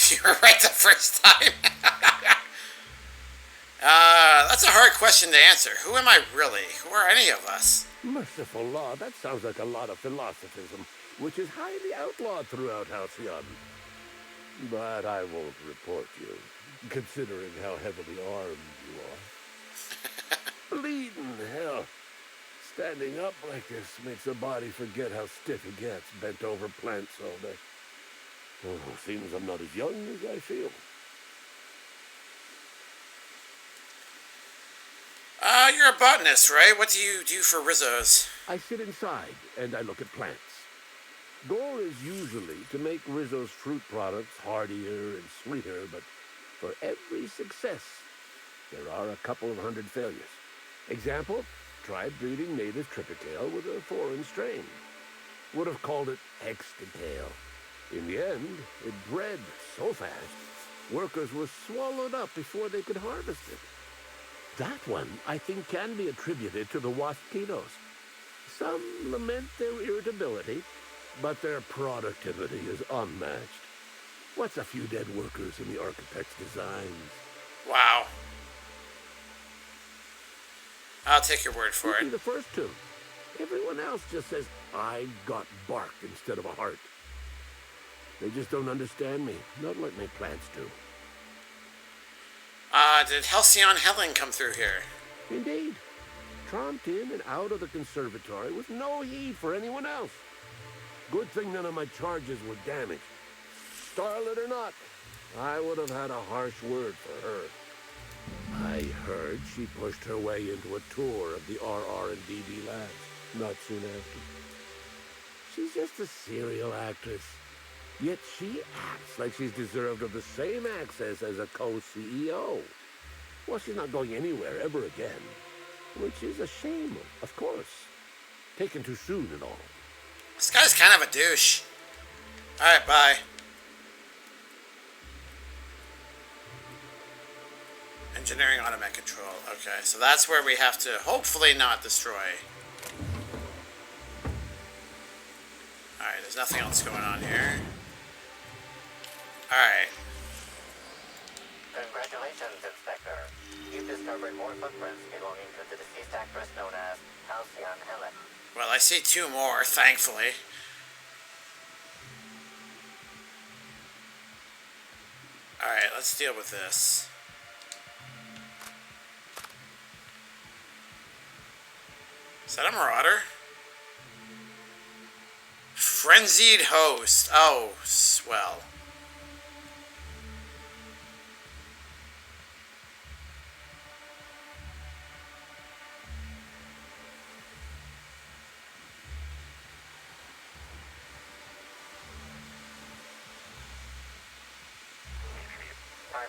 You were right the first time. That's a hard question to answer. Who am I really? Who are any of us? Merciful law, that sounds like a lot of philosophism, which is highly outlawed throughout Halcyon. But I won't report you, considering how heavily armed you are. Bleeding hell. Standing up like this makes the body forget how stiff it gets, bent over plants all day. Oh, seems I'm not as young as I feel. You're a botanist, right? What do you do for Rizzo's? I sit inside and I look at plants. Goal is usually to make Rizzo's fruit products hardier and sweeter, but for every success, there are a couple of hundred failures. Example, tried breeding native Tripicale with a foreign strain. Would have called it Hextatail. In the end, it bred so fast, workers were swallowed up before they could harvest it. That one, I think, can be attributed to the waspitos. Some lament their irritability, but their productivity is unmatched. What's a few dead workers in the architect's designs? Wow. I'll take your word for You'd it. be the first to. Everyone else just says, I got bark instead of a heart. They just don't understand me, not like my plants do. Did Halcyon Helen come through here? Indeed. Tromped in and out of the conservatory with no heed for anyone else. Good thing none of my charges were damaged. Starlet or not, I would have had a harsh word for her. I heard she pushed her way into a tour of the RR&DD labs not soon after. She's just a serial actress. Yet she acts like she's deserved of the same access as a co-CEO. Well, she's not going anywhere ever again. Which is a shame, of course. Taken too soon and all. This guy's kind of a douche. Alright, bye. Engineering automatic control. Okay, so that's where we have to hopefully not destroy. Alright, there's nothing else going on here. Alright. Congratulations, Inspector. You've discovered more footprints belonging to the deceased actress known as Halcyon Helen. Well, I see two more, thankfully. Alright, let's deal with this. Is that a marauder? Frenzied host. Oh, swell.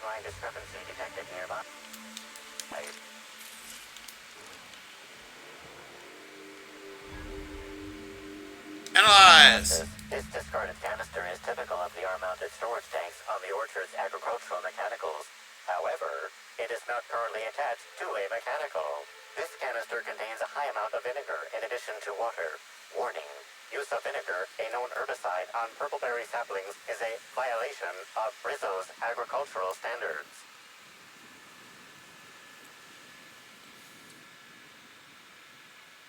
Timeline discrepancy detected nearby. Analyze! This discarded canister is typical of the R-mounted storage tanks on the Orchard's agricultural mechanicals. However, it is not currently attached to a mechanical. This canister contains a high amount of vinegar in addition to water. Warning: use of vinegar, a known herbicide, on purpleberry saplings is a violation of Rizzo's agricultural standards.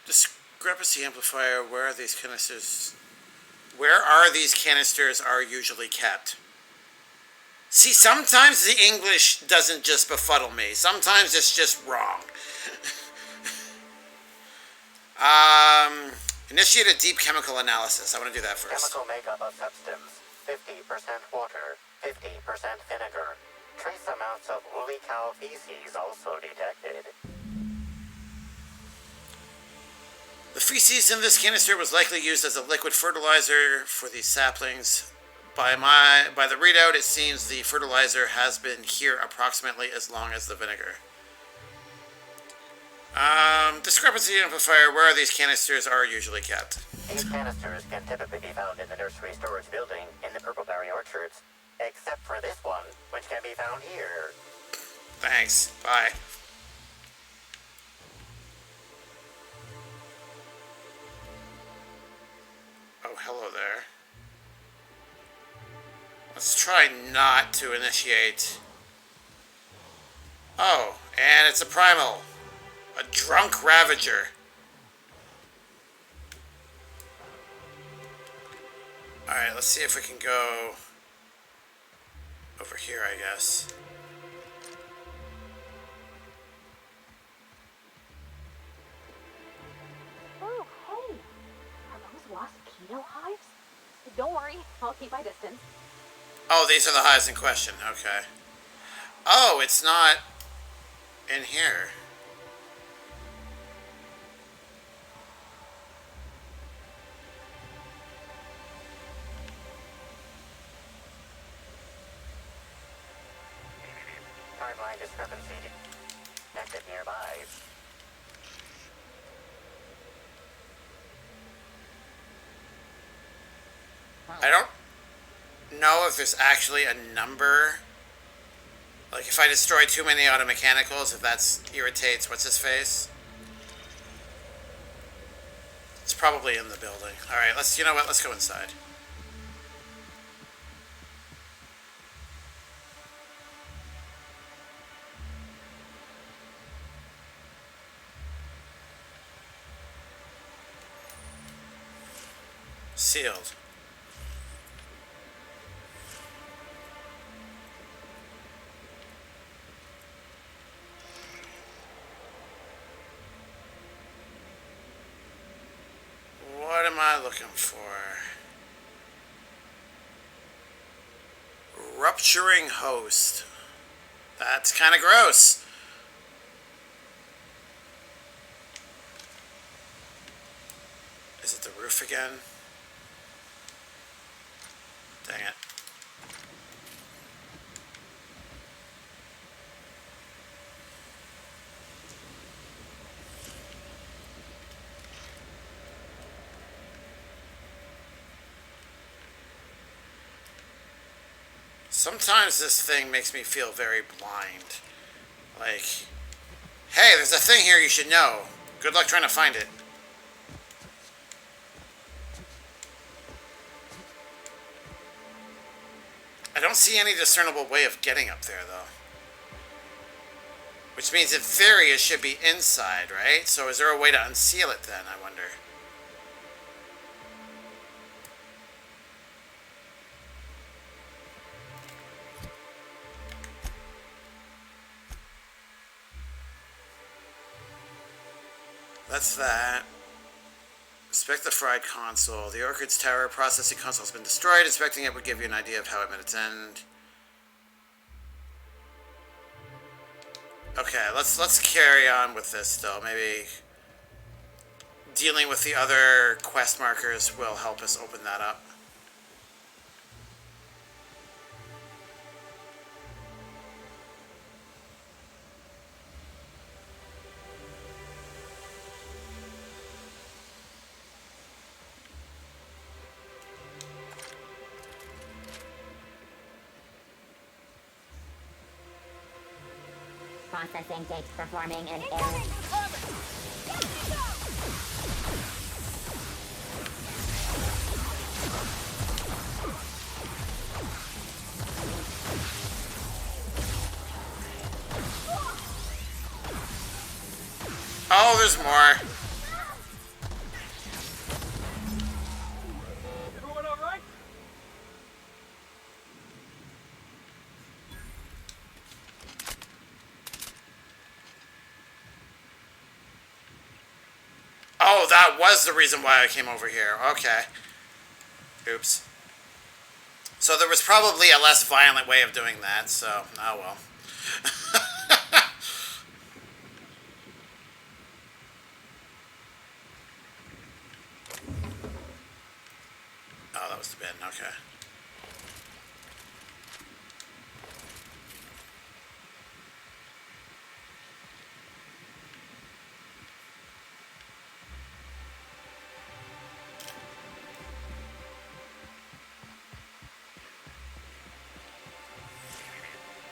Discrepancy amplifier. Where are these canisters? Where are these canisters are usually kept? See, sometimes the English doesn't just befuddle me. Sometimes it's just wrong. Initiate a deep chemical analysis. I want to do that first. Chemical makeup of substance: 50% water, 50% vinegar. Trace amounts of woolly cow feces also detected. The feces in this canister was likely used as a liquid fertilizer for these saplings. By the readout, it seems the fertilizer has been here approximately as long as the vinegar. Discrepancy amplifier. Where are these canisters are usually kept? These canisters can typically be found in the nursery storage building in the Purpleberry Orchards, except for this one, which can be found here. Thanks. Bye. Oh, hello there. Let's try not to initiate. Oh, and it's a primal. A drunk ravager. Alright, let's see if we can go over here, I guess. Oh, hey! Are those mosquito hives? Don't worry, I'll keep my distance. Oh, these are the hives in question. Okay. Oh, it's not in here. Timeline discrepancy detected nearby. I don't know if there's actually a number. Like, if I destroy too many auto mechanicals, if that irritates what's-his-face. It's probably in the building. Alright, you know what, let's go inside. Sealed. What am I looking for? Rupturing host. That's kind of gross. Is it the roof again? Dang it. Sometimes this thing makes me feel very blind. Like, hey, there's a thing here you should know. Good luck trying to find it. I don't see any discernible way of getting up there, though. Which means, in theory, it should be inside, right? So is there a way to unseal it then, I wonder? That's that. Inspect the fried console. The Orchid's tower processing console has been destroyed. Inspecting it would give you an idea of how it met its end. Okay, let's carry on with this still. Maybe dealing with the other quest markers will help us open that up. Processing date performing an error. Oh, there's more. Everyone all right? Oh, that was the reason why I came over here. Okay. Oops. So there was probably a less violent way of doing that, so, oh well. Oh, that was the bin, okay.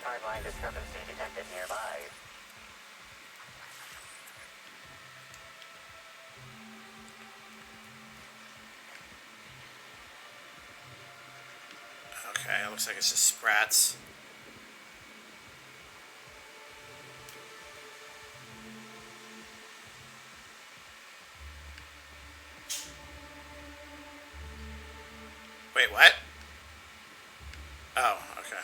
Timeline discrepancy detected nearby. Okay, it looks like it's just sprats. Wait, what? Oh, okay.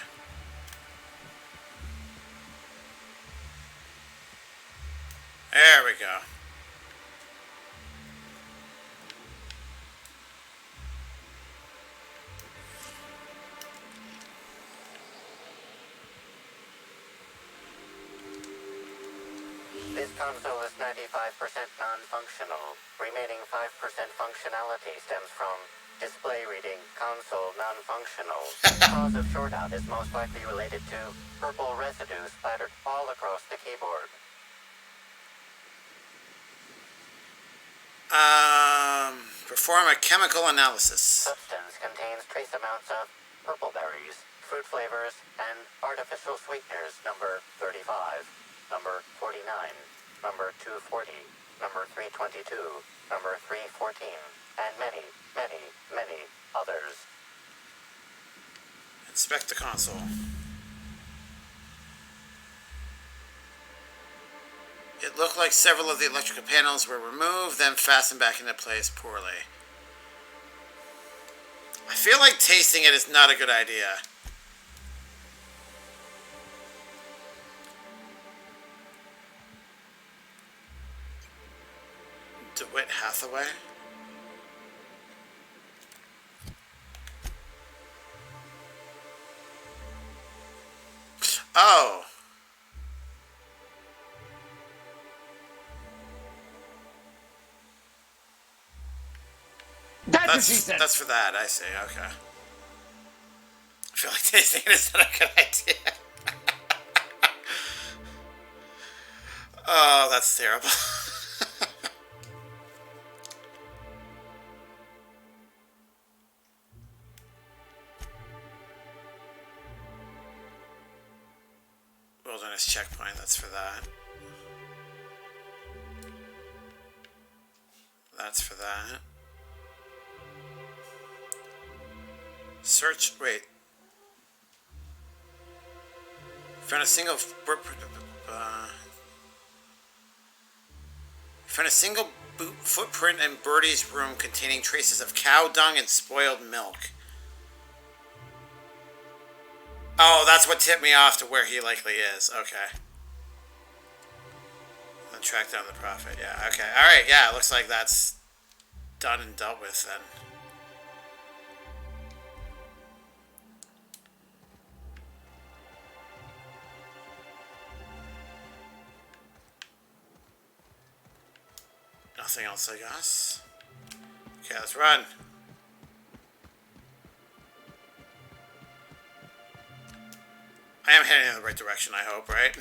There we go. This console is 95% non-functional. Remaining 5% functionality stems from display reading console non-functional. Cause of shortout is most likely related to purple residue splattered all across the keyboard. Perform a chemical analysis. Substance contains trace amounts of purple berries, fruit flavors, and artificial sweeteners number 35, number 49, number 240, number 322, number 314, and many, many, many others. Inspect the console. It looked like several of the electrical panels were removed, then fastened back into place poorly. I feel like tasting it is not a good idea. DeWitt Hathaway? Oh. That's for that, I see, okay. I feel like tasting it is not a good idea. Oh, that's terrible. Wilderness checkpoint, that's for that. That's for that. Search, wait. Found a single footprint in Birdie's room containing traces of cow dung and spoiled milk. Oh, that's what tipped me off to where he likely is. Okay. Then track down the prophet. Yeah, okay. Alright, yeah, it looks like that's done and dealt with then. Nothing else, I guess. Okay, let's run. I am heading in the right direction, I hope, right?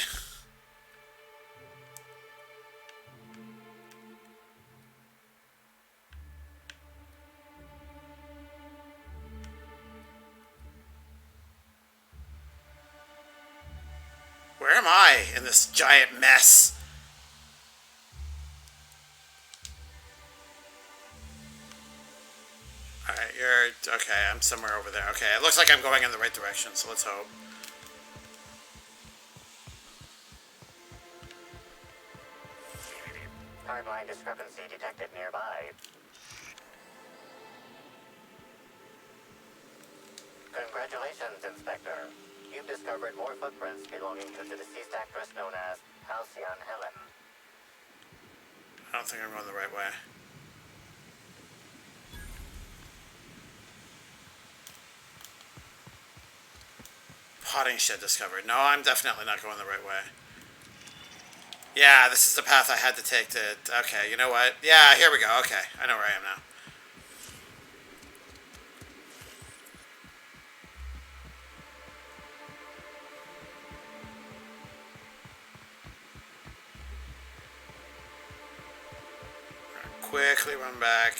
Where am am I in this giant mess? Alright, you're... Okay, I'm somewhere over there. Okay, it looks like I'm going in the right direction, so let's hope. Timeline discrepancy detected nearby. Congratulations, Inspector. You've discovered more footprints belonging to the deceased actress known as Halcyon Helen. I don't think I'm going the right way. Potting shed discovered. No, I'm definitely not going the right way. Yeah, this is the path I had to take to... Okay, you know what? Yeah, here we go. Okay, I know where I am now. Quickly run back.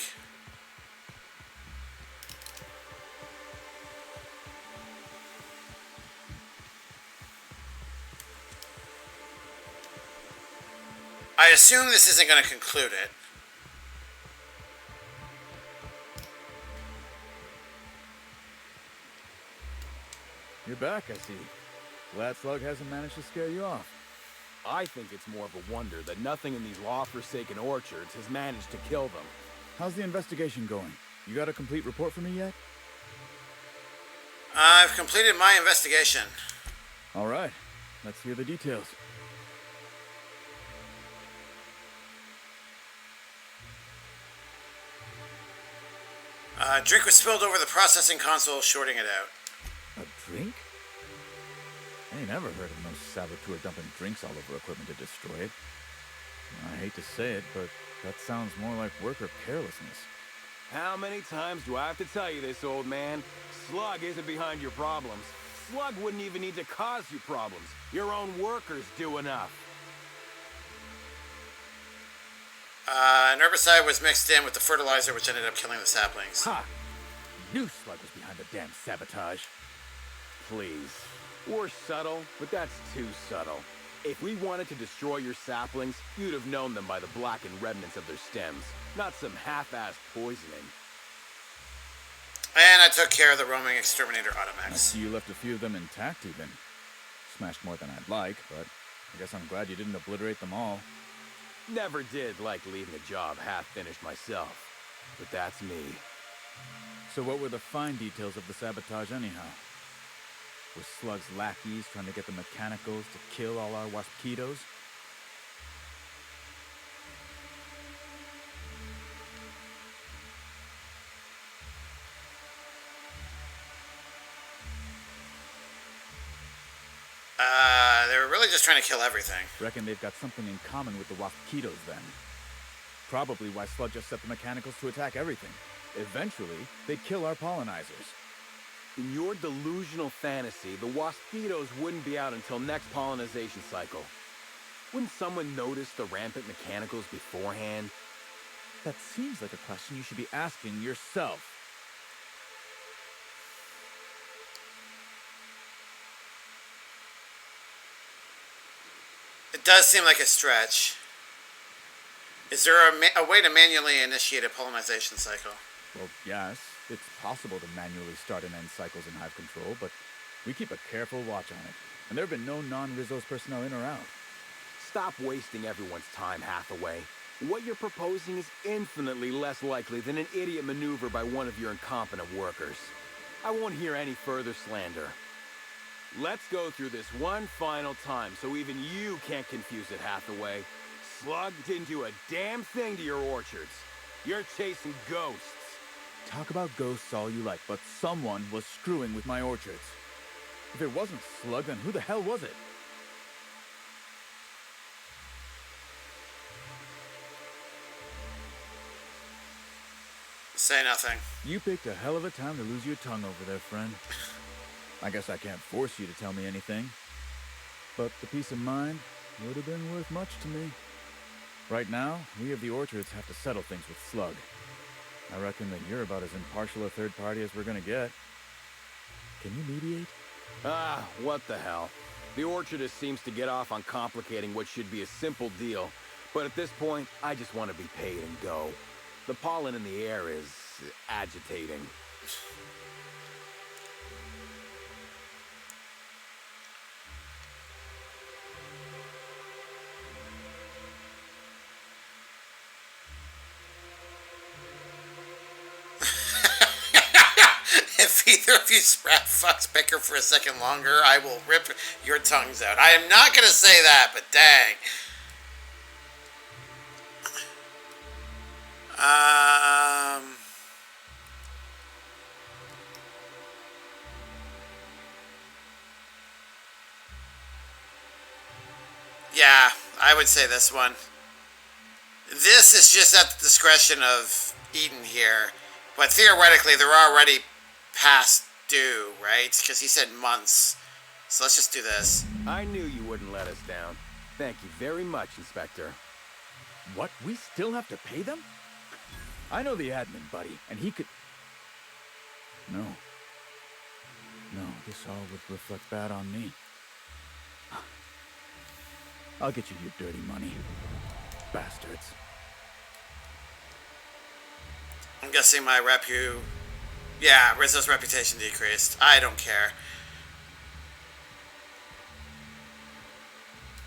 I assume this isn't going to conclude it. You're back, I see. Glad Slug hasn't managed to scare you off. I think it's more of a wonder that nothing in these law-forsaken orchards has managed to kill them. How's the investigation going? You got a complete report for me yet? I've completed my investigation. All right. Let's hear the details. Drink was spilled over the processing console, shorting it out. A drink? I ain't never heard of no saboteur dumping drinks all over equipment to destroy it. I hate to say it, but that sounds more like worker carelessness. How many times do I have to tell you this, old man? Slug isn't behind your problems. Slug wouldn't even need to cause you problems. Your own workers do enough. An herbicide was mixed in with the fertilizer, which ended up killing the saplings. Ha! Knew Slug was behind the damn sabotage. Please. We're subtle, but that's too subtle. If we wanted to destroy your saplings, you'd have known them by the blackened remnants of their stems, not some half-assed poisoning. And I took care of the roaming exterminator I Automax. see you left a few of them intact even. Smashed more than I'd like, but I guess I'm glad you didn't obliterate them all. Never did like leaving a job half-finished myself. But that's me. So what were the fine details of the sabotage anyhow? Were Slug's lackeys trying to get the mechanicals to kill all our waspitos? They were really just trying to kill everything. Reckon they've got something in common with the waspitos then. Probably why Slug just set the mechanicals to attack everything. Eventually, they'd kill our pollinizers. In your delusional fantasy, the waspitos wouldn't be out until next pollinization cycle. Wouldn't someone notice the rampant mechanicals beforehand? That seems like a question you should be asking yourself. It does seem like a stretch. Is there a way to manually initiate a pollinization cycle? Well, yes. It's possible to manually start and end cycles in hive control, but we keep a careful watch on it. And there have been no non-Rizzo's personnel in or out. Stop wasting everyone's time, Hathaway. What you're proposing is infinitely less likely than an idiot maneuver by one of your incompetent workers. I won't hear any further slander. Let's go through this one final time so even you can't confuse it, Hathaway. Slug didn't do a damn thing to your orchards. You're chasing ghosts. Talk about ghosts all you like, but someone was screwing with my orchards. If it wasn't Slug, then who the hell was it? Say nothing. You picked a hell of a time to lose your tongue over there, friend. I guess I can't force you to tell me anything. But the peace of mind would have been worth much to me. Right now, we of the orchards have to settle things with Slug. I reckon that you're about as impartial a third party as we're gonna get. Can you mediate? Ah, what the hell. The Orchardist seems to get off on complicating what should be a simple deal, but at this point, I just want to be paid and go. The pollen in the air is agitating. If either of you sprat fucks Becker for a second longer, I will rip your tongues out. I am not going to say that, but dang. Yeah, I would say this one. This is just at the discretion of Eden here, but theoretically they're already past due, right? Because he said months. So let's just do this. I knew you wouldn't let us down. Thank you very much, Inspector. What? We still have to pay them? I know the admin, buddy, and he could... No. No, this all would reflect bad on me. I'll get you your dirty money. Bastards. I'm guessing my yeah, Rizzo's reputation decreased. I don't care.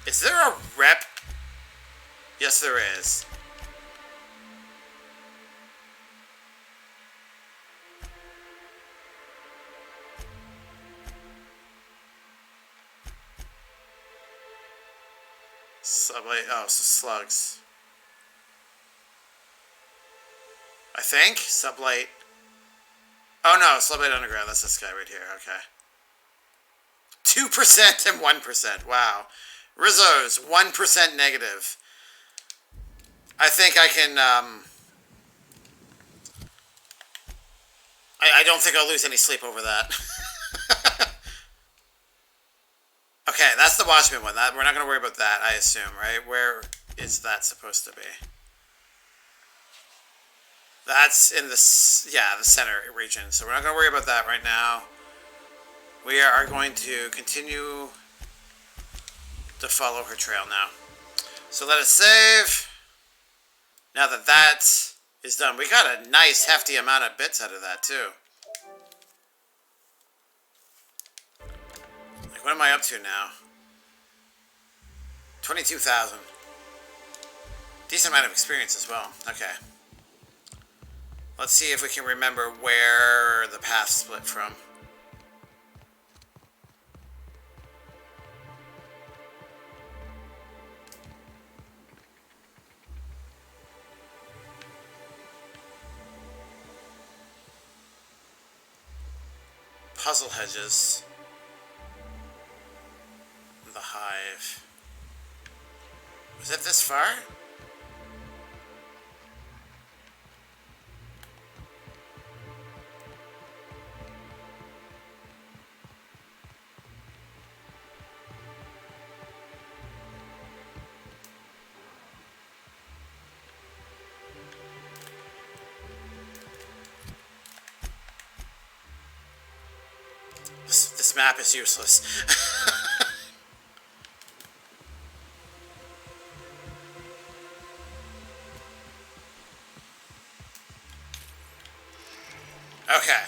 Is there a rep? Yes, there is. Subway. Oh, so slugs. I think Sublight. Oh no, Sublight Underground. That's this guy right here. Okay. 2% and 1%. Wow. Rizzo's 1% negative. I think I can. I don't think I'll lose any sleep over that. Okay, that's the Watchmen one. We're not going to worry about that, I assume, right? Where is that supposed to be? That's in the center region. So we're not going to worry about that right now. We are going to continue to follow her trail now. So let us save. Now that that is done, we got a nice hefty amount of bits out of that too. Like, what am I up to now? 22,000. Decent amount of experience as well. Okay. Let's see if we can remember where the path split from. Puzzle hedges. The hive. Was it this far? This map is useless. Okay.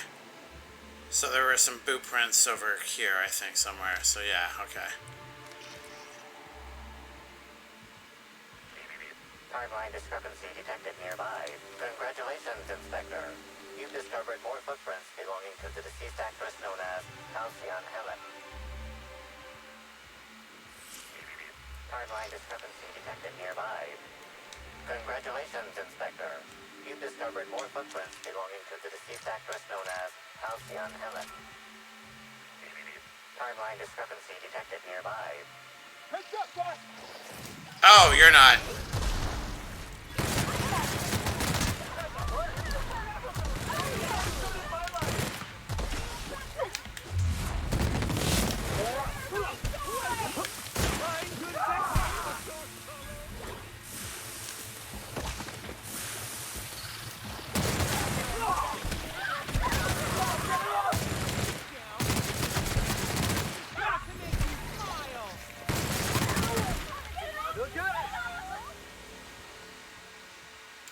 So there were some boot prints over here, I think, somewhere. So yeah, okay. Timeline discrepancy detected nearby. Congratulations, Inspector. You've discovered more footprints belonging to the deceased actress known as Halcyon Helen. Timeline discrepancy detected nearby. Congratulations, Inspector. You've discovered more footprints belonging to the deceased actress known as Halcyon Helen. Timeline discrepancy detected nearby. Heads up, boss! Oh, you're not.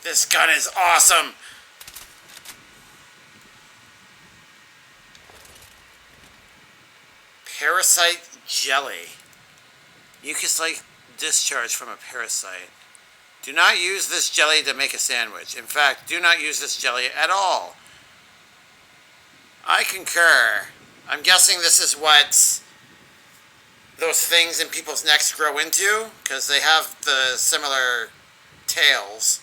This gun is awesome. Parasite jelly. Mucus-like discharge from a parasite. Do not use this jelly to make a sandwich. In fact, do not use this jelly at all. I concur. I'm guessing this is what those things in people's necks grow into, because they have the similar tails.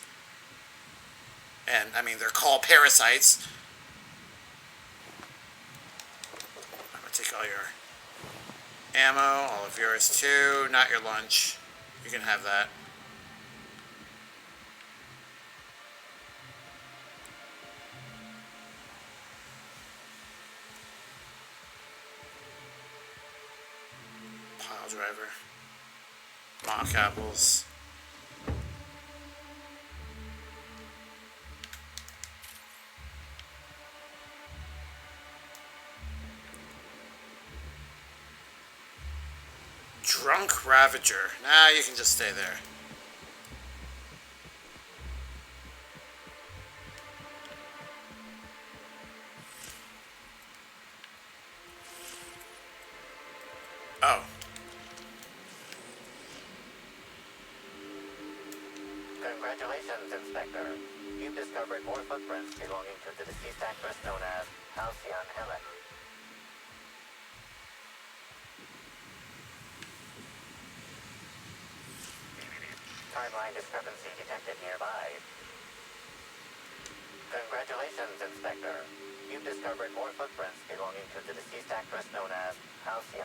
And, I mean, they're called parasites. I'm going to take all your ammo, all of yours too. Not your lunch. You can have that. Pile driver. Mock apples. Drunk Ravager. Nah, you can just stay there. Oh. Congratulations, Inspector. You've discovered more footprints belonging to the deceased actress known as Halcyon Helen. Timeline discrepancy detected nearby. Congratulations, Inspector. You've discovered more footprints belonging to the deceased actress known as Halcyon.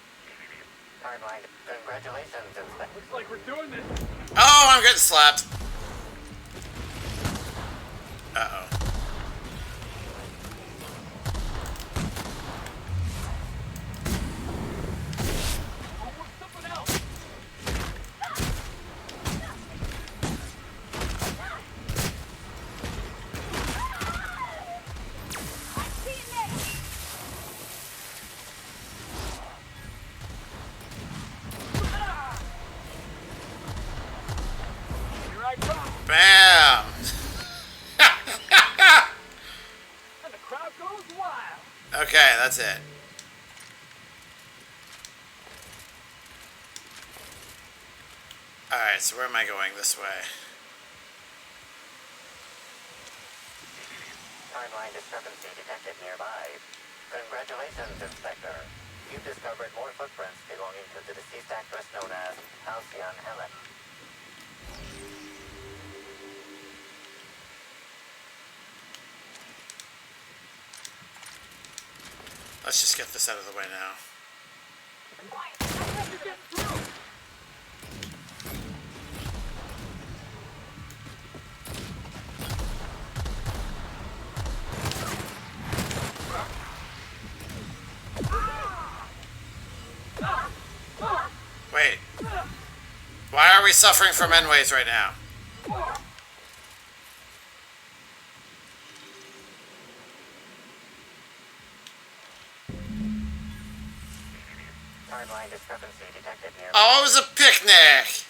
Timeline. Congratulations, Inspector. Looks like we're doing this. Oh, I'm getting slapped. Uh-oh. Bam! And the crowd goes wild. Okay, that's it. Alright, so where am I going? This way. Timeline discrepancy detected nearby. Congratulations, Inspector. You've discovered more footprints belonging to the deceased actress known as Halcyon Helen. Let's just get this out of the way now. Wait. Why are we suffering from N-ways right now? Timeline discrepancy detected nearby. Oh, it was a picnic!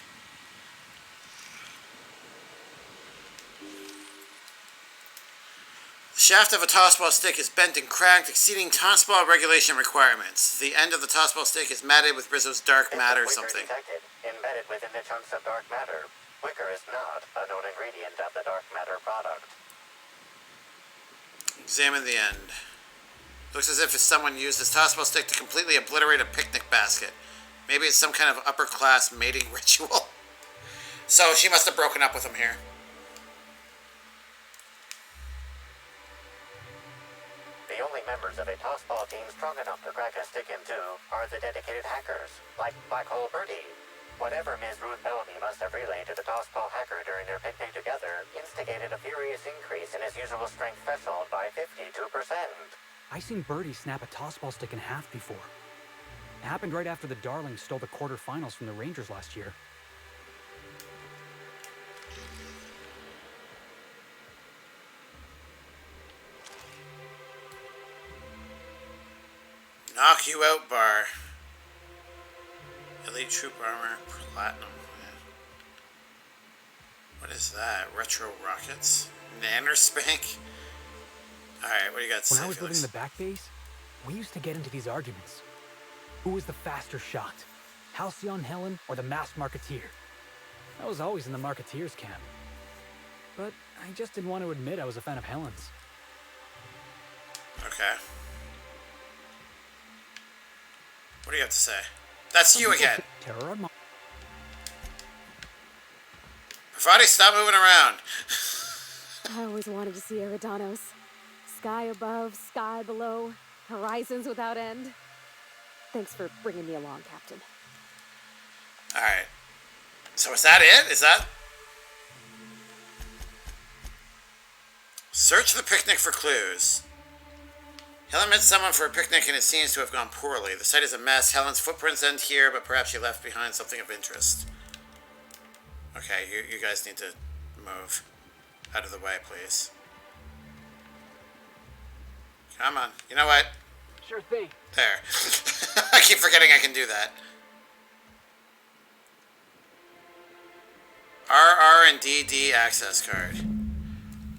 The shaft of a tossball stick is bent and cracked, exceeding tossball regulation requirements. The end of the tossball stick is matted with Rizzo's dark matter something. Detected, embedded within the chunks of dark matter. Wicker is not a known ingredient of the dark matter product. Examine the end. Looks as if someone used this tossball stick to completely obliterate a picnic basket. Maybe it's some kind of upper-class mating ritual. So she must have broken up with him here. The only members of a tossball team strong enough to crack a stick in two are the dedicated hackers, like Black Hole Birdie. Whatever Ms. Ruth Bellamy must have relayed to the tossball hacker during their picnic together instigated a furious increase in his usual strength threshold by 52%. I seen Birdie snap a tossball stick in half before. It happened right after the Darlings stole the quarterfinals from the Rangers last year. Knock you out bar. Elite troop armor, platinum. What is that? Retro rockets? Nanospank? Alright, what do you got to When say, I was living Felix? in the back base, we used to get into these arguments. Who was the faster shot? Halcyon Helen or the masked Marketeer? I was always in the Marketeer's camp. But I just didn't want to admit I was a fan of Helen's. Okay. What do you have to say? That's you again. Terror on Parvati, stop moving around. I always wanted to see Eridanos. Sky above, sky below, horizons without end. Thanks for bringing me along, Captain. Alright. So is that it? Is that... Search the picnic for clues. Helen met someone for a picnic and it seems to have gone poorly. The site is a mess. Helen's footprints end here, but perhaps she left behind something of interest. Okay, you guys need to move out of the way, please. Come on. You know what? Sure thing. There. I keep forgetting I can do that. RR and DD access card.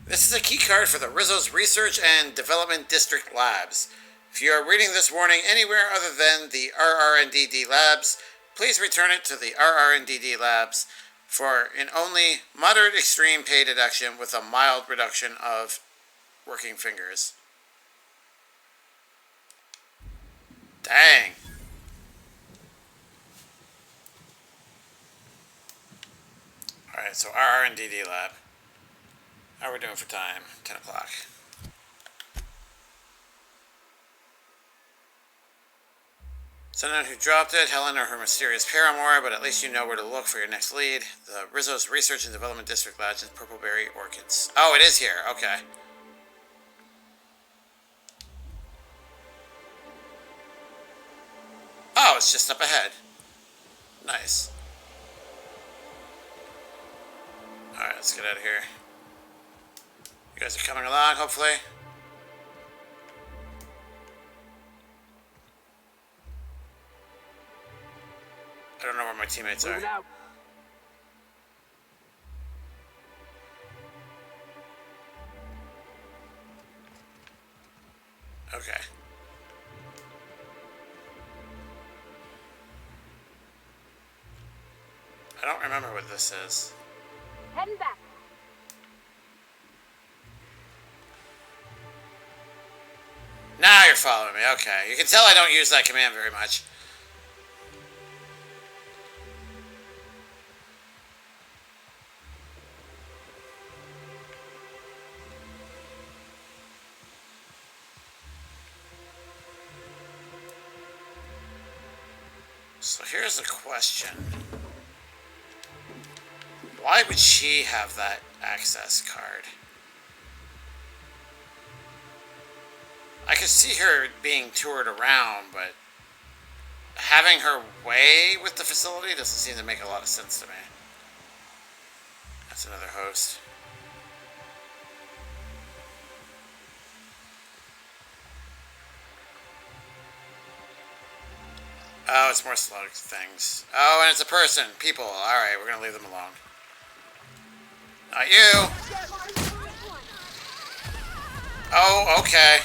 This is a key card for the Rizzo's Research and Development District Labs. If you are reading this warning anywhere other than the RR and DD Labs, please return it to the RR and DD Labs for an only moderate extreme pay deduction with a mild reduction of working fingers. Dang. Alright, so RR and DD Lab. How are we doing for time? 10 o'clock. Someone who dropped it, Helen or her mysterious paramour, but at least you know where to look for your next lead. The Rizzo's Research and Development District Lodge in Purpleberry Orchids. Oh, it is here. Okay. Oh, it's just up ahead. Nice. Alright, let's get out of here. You guys are coming along, hopefully. I don't know where my teammates are. Out. Okay. I don't remember what this is. Heading back. Now you're following me. Okay. You can tell I don't use that command very much. So here's the question. Why would she have that access card? I could see her being toured around, but having her way with the facility doesn't seem to make a lot of sense to me. That's another host. Oh, it's more slug things. Oh, and it's a person. People. Alright, we're gonna leave them alone. Not you! Oh, okay.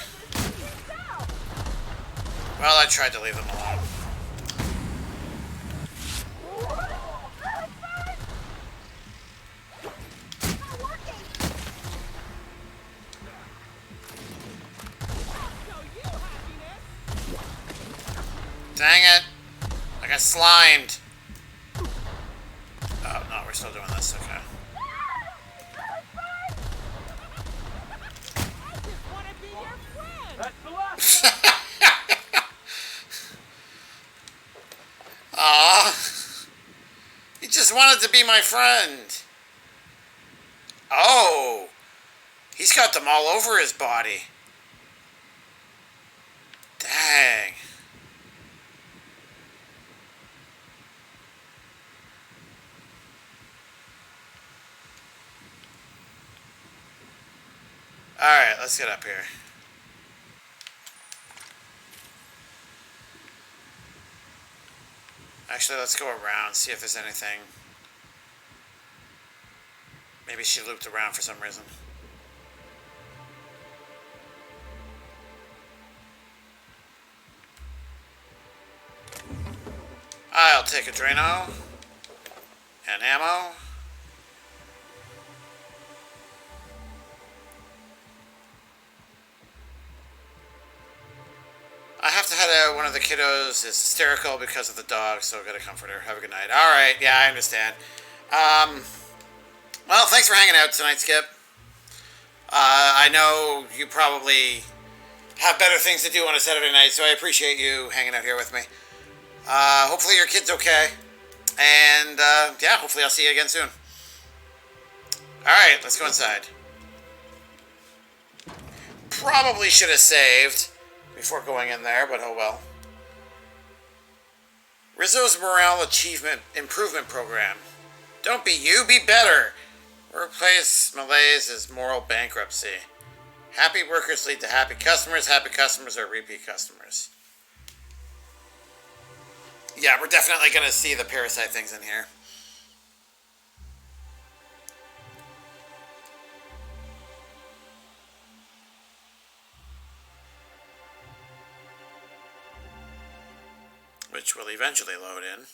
Well, I tried to leave them alone. Dang it! I got slimed. Oh, no, we're still doing this, okay. Aw. He just wanted to be my friend. Oh. He's got them all over his body. Dang. Alright, let's get up here. Actually, let's go around, see if there's anything. Maybe she looped around for some reason. I'll take a Drano and ammo. I have to head out. One of the kiddos is hysterical because of the dog, so I'll get a comforter. Have a good night. All right, yeah, I understand. Well, thanks for hanging out tonight, Skip. I know you probably have better things to do on a Saturday night, so I appreciate you hanging out here with me. Hopefully your kid's okay. And, yeah, hopefully I'll see you again soon. Alright, let's go inside. Probably should have saved before going in there, but oh well. Rizzo's Morale Achievement Improvement Program. Don't be you, be better. Workplace malaise is moral bankruptcy. Happy workers lead to happy customers. Happy customers are repeat customers. Yeah, we're definitely going to see the parasite things in here. Which will eventually load in.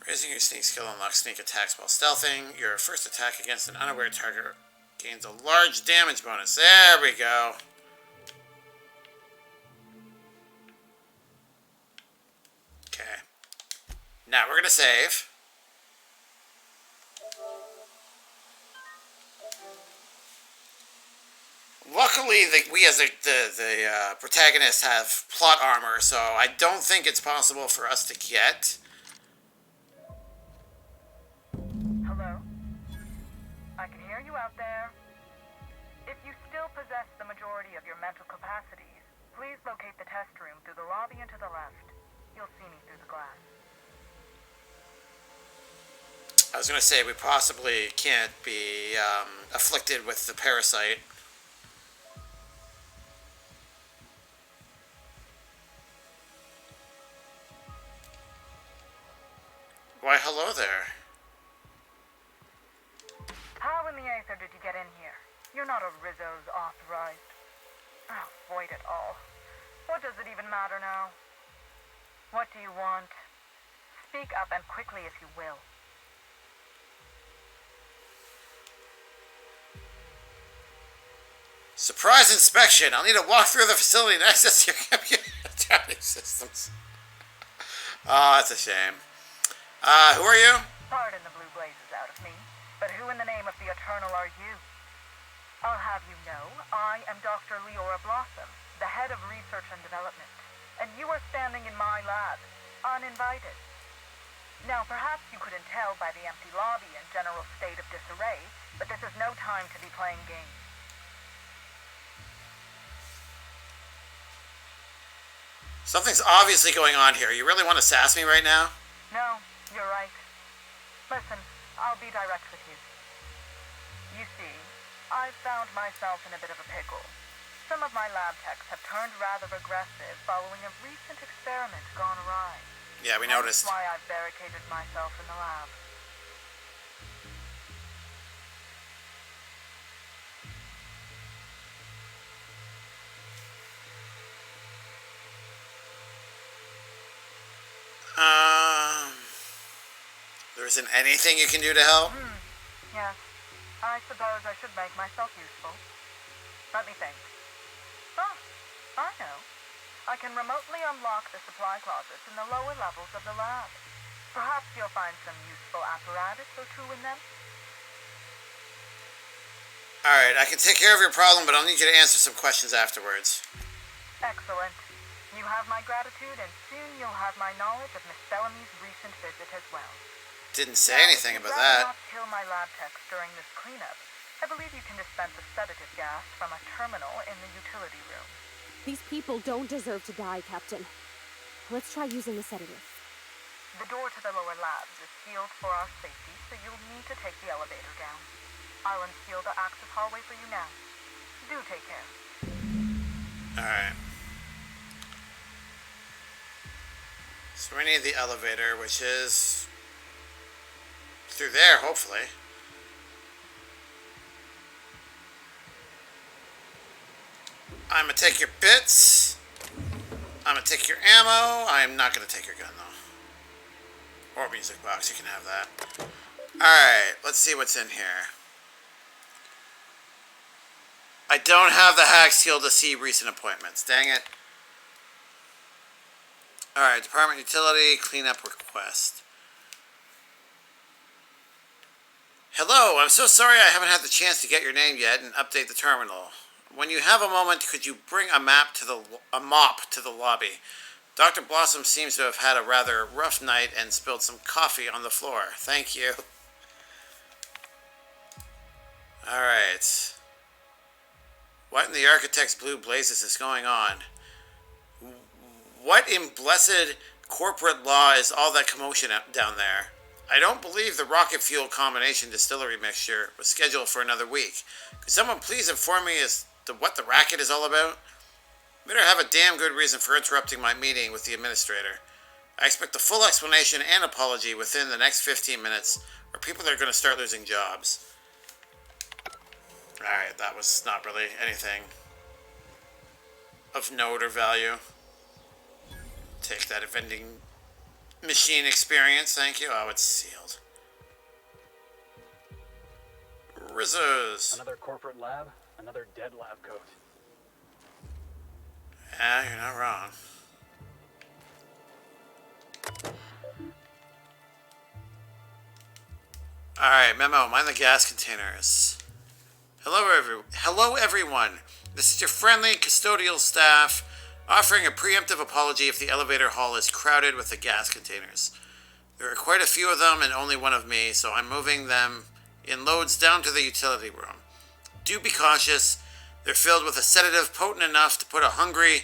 Raising your sneak skill unlocks sneak attacks while stealthing. Your first attack against an unaware target gains a large damage bonus. There we go. Okay. Now we're going to save. Luckily, we as the protagonists have plot armor, so I don't think it's possible for us to get. Hello? I can hear you out there. If you still possess the majority of your mental capacities, please locate the test room through the lobby and to the left. You'll see me through the glass. I was going to say, we possibly can't be afflicted with the parasite. Why, hello there. How in the aether did you get in here? You're not a Rizzo's authorized. Oh, void it all. What does it even matter now? What do you want? Speak up and quickly if you will. Surprise inspection. I'll need to walk through the facility and access your computer accounting systems. Oh, that's a shame. Who are you? Pardon the blue blazes out of me, but who in the name of the Eternal are you? I'll have you know, I am Dr. Leora Blossom, the head of research and development, and you are standing in my lab, uninvited. Now, perhaps you couldn't tell by the empty lobby and general state of disarray, but this is no time to be playing games. Something's obviously going on here. You really want to sass me right now? No, you're right. Listen, I'll be direct with you. You see, I've found myself in a bit of a pickle. Some of my lab techs have turned rather aggressive following a recent experiment gone awry. Yeah, we noticed. That's why I've barricaded myself in the lab. There isn't anything you can do to help? Yes. I suppose I should make myself useful. Let me think. Oh, I know. I can remotely unlock the supply closets in the lower levels of the lab. Perhaps you'll find some useful apparatus or two in them. Alright, I can take care of your problem, but I'll need you to answer some questions afterwards. Excellent. You have my gratitude, and soon you'll have my knowledge of Miss Bellamy's recent visit as well. Didn't say anything about that. Not kill my lab techs during this cleanup. I believe you can dispense a sedative gas from a terminal in the utility room. These people don't deserve to die, Captain. Let's try using the sedative. The door to the lower labs is sealed for our safety, so you'll need to take the elevator down. I'll unseal the access hallway for you now. Do take care. Alright. So we need the elevator, which is through there, hopefully. I'm gonna take your bits. I'm gonna take your ammo. I'm not gonna take your gun though. Or music box, you can have that. Alright, let's see what's in here. I don't have the hack skill to see recent appointments. Dang it. Alright, Department Utility, cleanup request. Hello, I'm so sorry I haven't had the chance to get your name yet and update the terminal. When you have a moment, could you bring a mop to the lobby? Dr. Blossom seems to have had a rather rough night and spilled some coffee on the floor. Thank you. Alright. What in the Architect's blue blazes is going on? What in blessed corporate law is all that commotion down there? I don't believe the rocket fuel combination distillery mixture was scheduled for another week. Could someone please inform me as to what the racket is all about? Better have a damn good reason for interrupting my meeting with the administrator. I expect a full explanation and apology within the next 15 minutes, or people are going to start losing jobs. Alright, that was not really anything of note or value. Take that vending machine experience, thank you. Oh, it's sealed. Rizzo's. Another corporate lab, another dead lab coat. Yeah, you're not wrong. Alright, memo, mind the gas containers. Hello everyone. This is your friendly custodial staff offering a preemptive apology if the elevator hall is crowded with the gas containers. There are quite a few of them and only one of me, so I'm moving them in loads down to the utility room. Do be cautious. They're filled with a sedative potent enough to put a hungry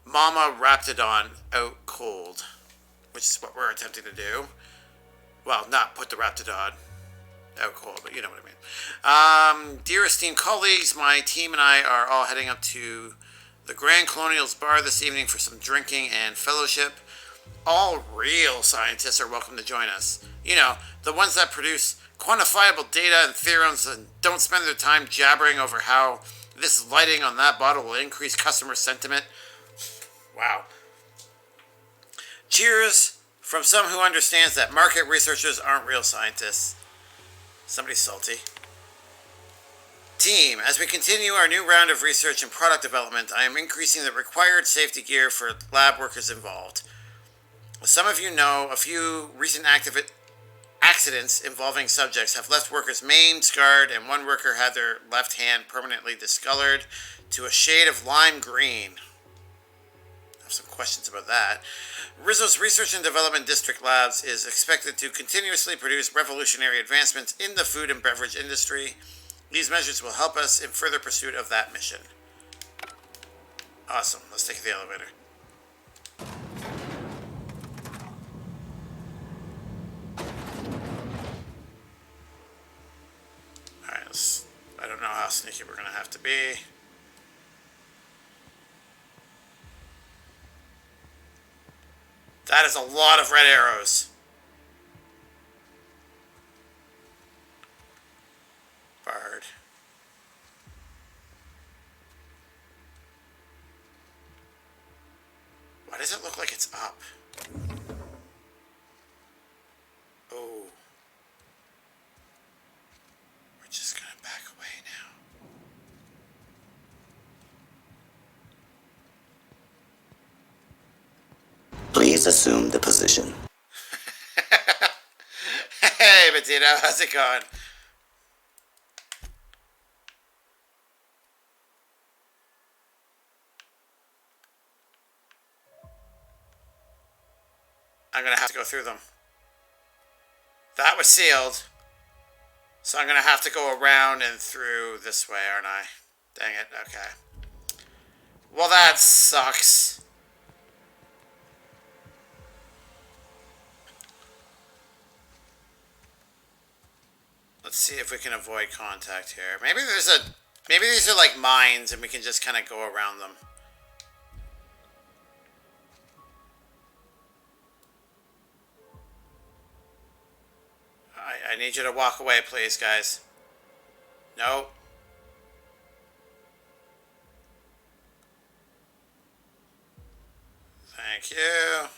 Mama Raptidon out cold, which is what we're attempting to do. Well, not put the Raptidon out cold, but you know what I mean. Dear esteemed colleagues, my team and I are all heading up to the Grand Colonial's Bar this evening for some drinking and fellowship. All real scientists are welcome to join us. You know, the ones that produce quantifiable data and theorems and don't spend their time jabbering over how this lighting on that bottle will increase customer sentiment. Wow. Cheers from someone who understands that market researchers aren't real scientists. Somebody's salty. Team, as we continue our new round of research and product development, I am increasing the required safety gear for lab workers involved. As some of you know, a few recent accidents involving subjects have left workers maimed, scarred, and one worker had their left hand permanently discolored to a shade of lime green. I have some questions about that. Rizzo's Research and Development District Labs is expected to continuously produce revolutionary advancements in the food and beverage industry. These measures will help us in further pursuit of that mission. Awesome. Let's take the elevator. Alright, I don't know how sneaky we're going to have to be. That is a lot of red arrows. Bard. Why does it look like it's up? Oh. We're just gonna back away now. Please assume the position. Hey, Bettina, how's it going? I'm gonna have to go through them. That was sealed. So I'm gonna have to go around and through this way, aren't I? Dang it, okay. Well, that sucks. Let's see if we can avoid contact here. Maybe these are like mines and we can just kind of go around them. I need you to walk away, please, guys. No. Thank you.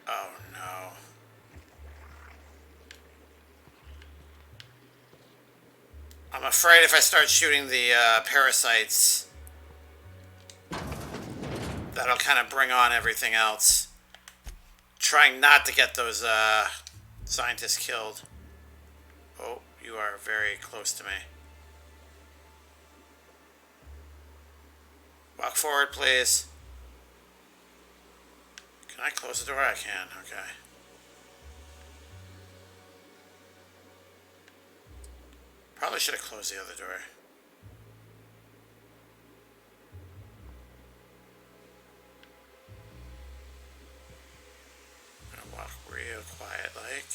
Oh, no. I'm afraid if I start shooting the parasites, that'll kind of bring on everything else. Trying not to get those scientists killed. Oh, you are very close to me. Walk forward, please. Can I close the door? I can. Okay. Probably should have closed the other door. I'm gonna walk real quiet like.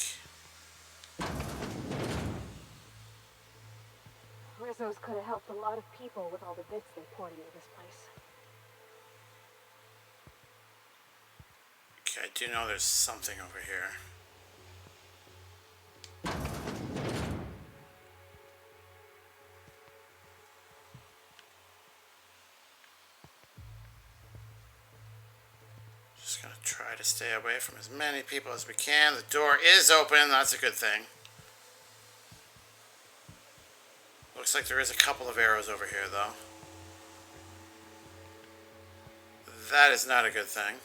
Rizzo's could have helped a lot of people with all the bits they poured into this place. Okay, I do know there's something over here. Just gonna try to stay away from as many people as we can. The door is open, that's a good thing. Looks like there is a couple of arrows over here, though. That is not a good thing.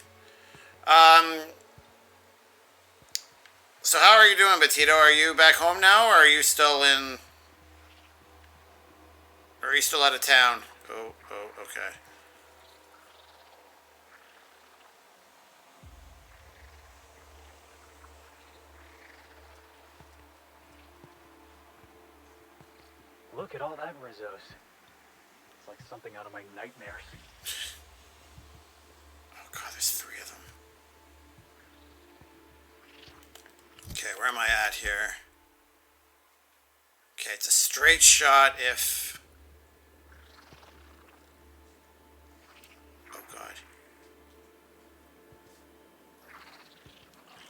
So how are you doing, Betito? Are you back home now, or are you still in... Or are you still out of town? Oh, okay. Look at all that Rizzo's. It's like something out of my nightmares. Oh god, there's 3 of them. Okay, where am I at here? Okay, it's a straight shot if... Oh god.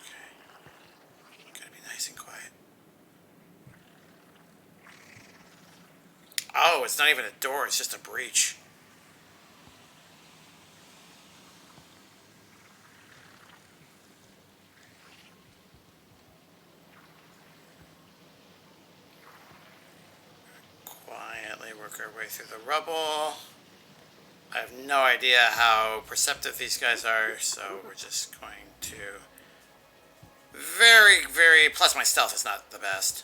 Okay. Gotta be nice and quiet. Oh, it's not even a door, it's just a breach. Quietly work our way through the rubble. I have no idea how perceptive these guys are, so we're just going to... Plus my stealth is not the best.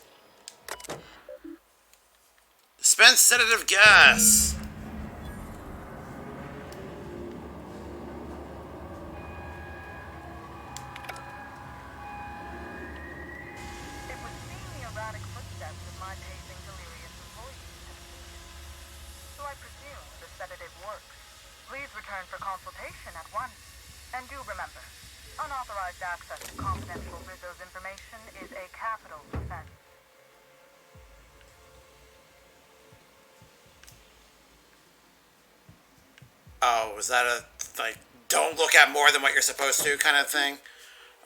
Dispense sedative gas. It would seem the erratic footsteps of my pacing delirious employees have ceased. So I presume the sedative works. Please return for consultation at once. And do remember, unauthorized access to confidential Rizzo's information is a capital offense. Oh, was that a, like, don't look at more than what you're supposed to kind of thing?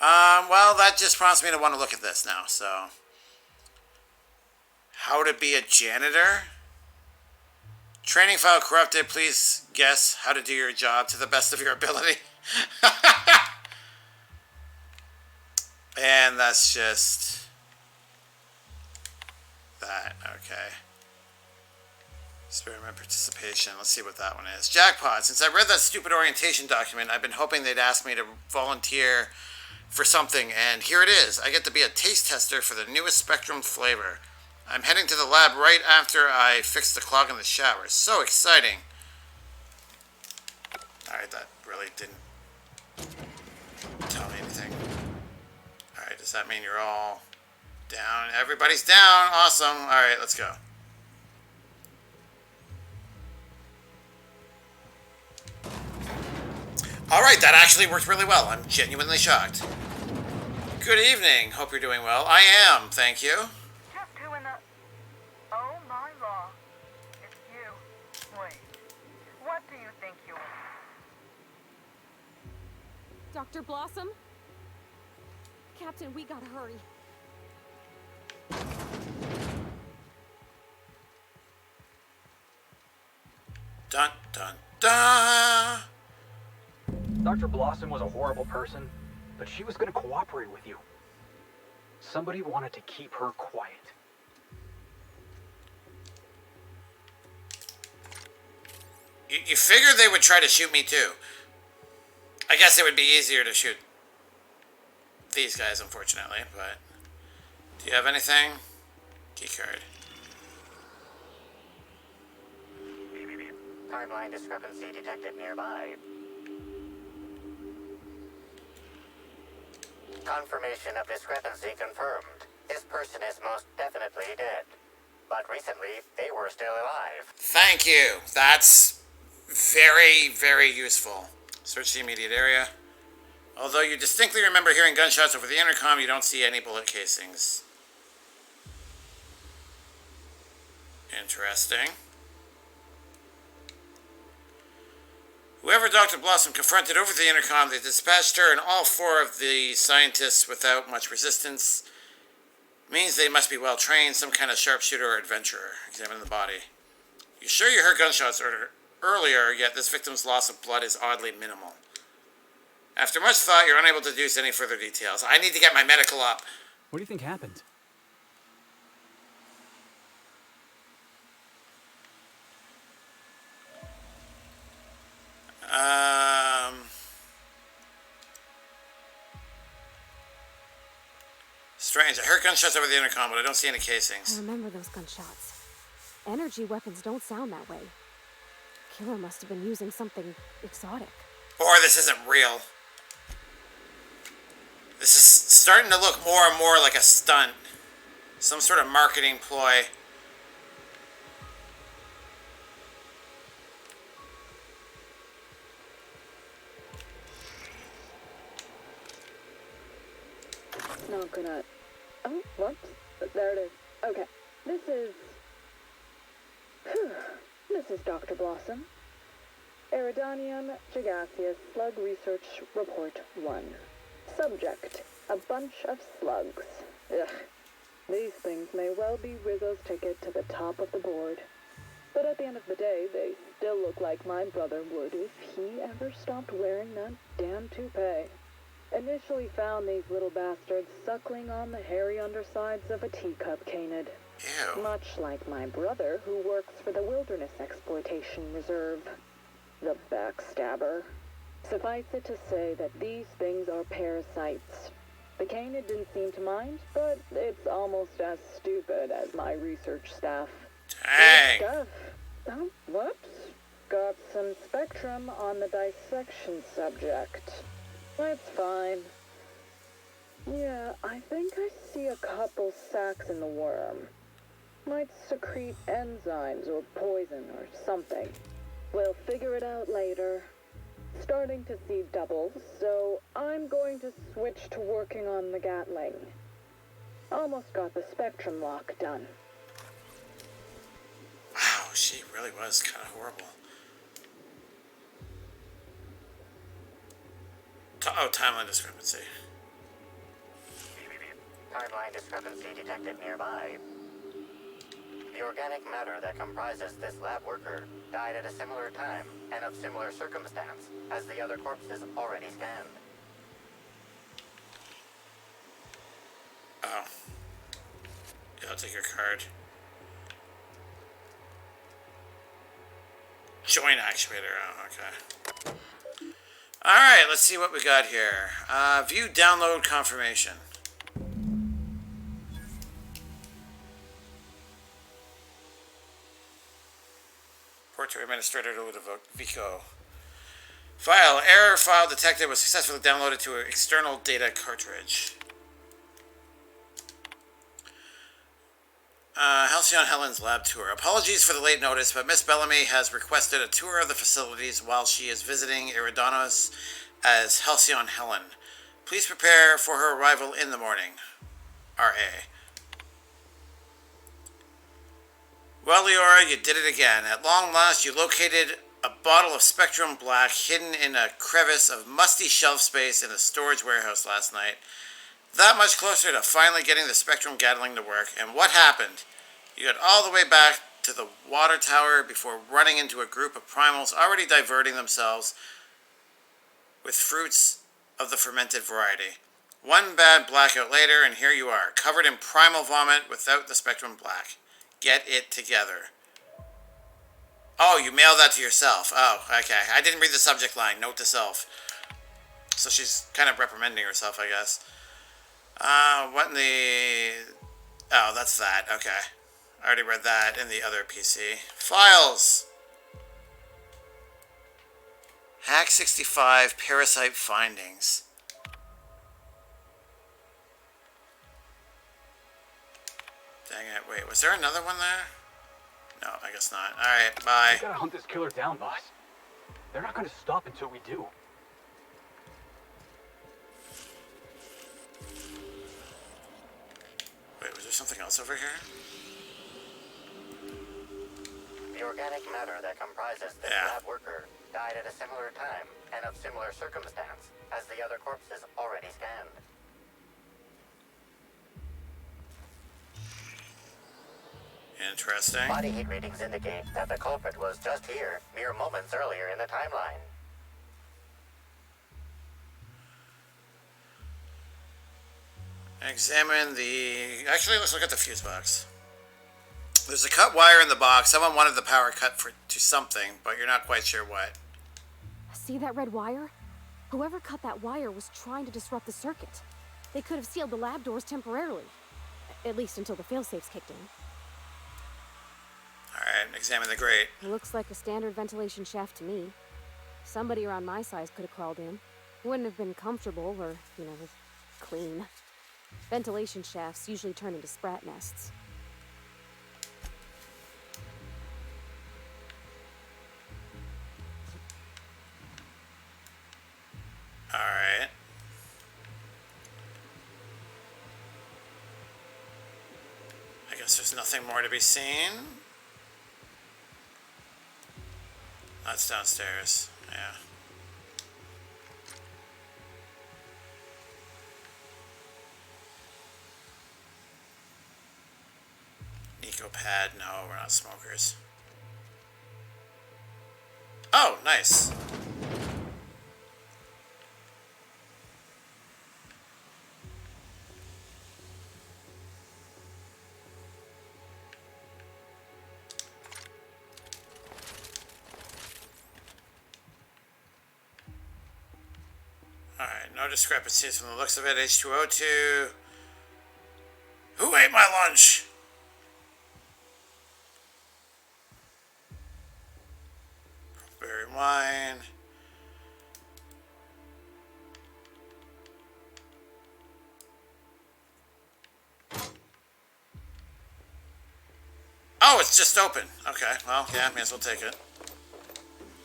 Well, that just prompts me to want to look at this now, so. How to be a janitor? Training file corrupted. Please guess how to do your job to the best of your ability. And that's just that. Okay. Experiment participation. Let's see what that one is. Jackpot. Since I read that stupid orientation document, I've been hoping they'd ask me to volunteer for something, and here it is. I get to be a taste tester for the newest Spectrum flavor. I'm heading to the lab right after I fix the clog in the shower. So exciting. Alright, that really didn't tell me anything. Alright, does that mean you're all down? Everybody's down. Awesome. Alright, let's go. Alright, that actually worked really well. I'm genuinely shocked. Good evening. Hope you're doing well. I am, thank you. Dr. Blossom? Captain, we gotta hurry. Dun, dun, dun! Dr. Blossom was a horrible person, but she was gonna cooperate with you. Somebody wanted to keep her quiet. You figure they would try to shoot me too. I guess it would be easier to shoot these guys, unfortunately, but... Do you have anything? Keycard. Timeline discrepancy detected nearby. Confirmation of discrepancy confirmed. This person is most definitely dead. But recently, they were still alive. Thank you. That's very, very useful. Search the immediate area. Although you distinctly remember hearing gunshots over the intercom, you don't see any bullet casings. Interesting. Whoever Dr. Blossom confronted over the intercom, they dispatched her and all 4 of the scientists without much resistance. Means they must be well trained, some kind of sharpshooter or adventurer. Examine the body. You sure you heard gunshots earlier, yet this victim's loss of blood is oddly minimal. After much thought, you're unable to deduce any further details. I need to get my medical up. What do you think happened? Strange. I heard gunshots over the intercom, but I don't see any casings. I remember those gunshots. Energy weapons don't sound that way. Killer must have been using something exotic. Or this isn't real. This is starting to look more and more like a stunt. Some sort of marketing ploy. Not gonna... Oh, whoops. There it is. Okay. This is... This is Dr. Blossom. Eridanium gigaseous slug research report 1. Subject, a bunch of slugs. Ugh. These things may well be Rizzo's ticket to the top of the board. But at the end of the day, they still look like my brother would if he ever stopped wearing that damn toupee. Initially found these little bastards suckling on the hairy undersides of a teacup canid. Ew. Much like my brother, who works for the Wilderness Exploitation Reserve. The backstabber. Suffice it to say that these things are parasites. The canid didn't seem to mind, but it's almost as stupid as my research staff. Dang. Good stuff. Oh, whoops. Got some spectrum on the dissection subject. That's fine. Yeah, I think I see a couple sacs in the worm. Might secrete enzymes or poison or something. We'll figure it out later. Starting to see doubles, so I'm going to switch to working on the Gatling. Almost got the spectrum lock done. Wow, she really was kind of horrible. Oh, timeline discrepancy. Timeline discrepancy detected nearby. The organic matter that comprises this lab worker died at a similar time and of similar circumstance as the other corpses already scanned. Oh. Yeah, I'll take your card. Joint actuator. Oh, okay. Alright, let's see what we got here. View download confirmation. Report to Administrator Ludovico. File. Error file detected was successfully downloaded to an external data cartridge. Halcyon Helen's lab tour. Apologies for the late notice, but Miss Bellamy has requested a tour of the facilities while she is visiting Eridanos as Halcyon Helen. Please prepare for her arrival in the morning. R.A. Well, Leora, you did it again. At long last, you located A bottle of Spectrum Black hidden in a crevice of musty shelf space in a storage warehouse last night. That much closer to finally getting the Spectrum Gatling to work. And what happened? You got all the way back to the water tower before running into a group of primals already diverting themselves with fruits of the fermented variety. One bad blackout later, and here you are, covered in primal vomit without the Spectrum Black. Get it together. Oh, you mailed that to yourself. Oh, okay. I didn't read the subject line. Note to self. So she's kind of reprimanding herself, I guess. What in the... Oh, that's that. Okay. I already read that in the other PC. Files! Hack 65 Parasite Findings. Dang it. Wait, was there another one there? No, I guess not. Alright, bye. We gotta hunt this killer down, boss. They're not gonna stop until we do. Wait, was there something else over here? The organic matter that comprises this lab worker died at a similar time and of similar circumstance as the other corpses already scanned. Interesting. Body heat readings indicate that the culprit was just here mere moments earlier in the timeline. Examine the... Actually, let's look at the fuse box. There's a cut wire in the box. Someone wanted the power cut to something, but you're not quite sure what. See that red wire? Whoever cut that wire was trying to disrupt the circuit. They could have sealed the lab doors temporarily. At least until the failsafes kicked in. Alright, examine the grate. It looks like a standard ventilation shaft to me. Somebody around my size could have crawled in. Wouldn't have been comfortable or, clean. Ventilation shafts usually turn into sprat nests. Alright. I guess there's nothing more to be seen. That's downstairs. Yeah. Ecopad. No, we're not smokers. Oh, nice. Alright, no discrepancies from the looks of it. H2O2. Who ate my lunch? Berry wine. Oh, it's just open. Okay, well, yeah, may as well take it.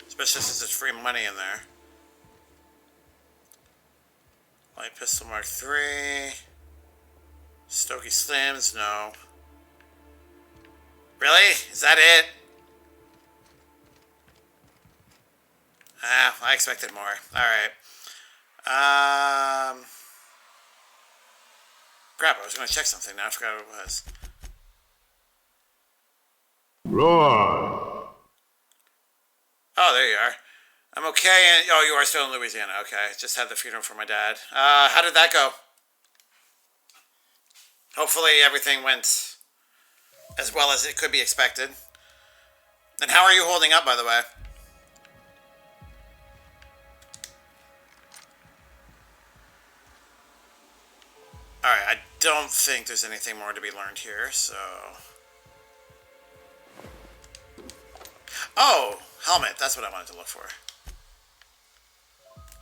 Especially since there's free money in there. Light pistol Mark III. Stogie Slims, no. Really? Is that it? Ah, I expected more. Alright. Crap, I was going to check something now. I forgot what it was. Roar! Oh, there you are. I'm okay. And, oh, you are still in Louisiana. Okay. Just had the funeral for my dad. How did that go? Hopefully everything went as well as it could be expected. And how are you holding up, by the way? Alright, I don't think there's anything more to be learned here, so... Oh! Helmet, that's what I wanted to look for.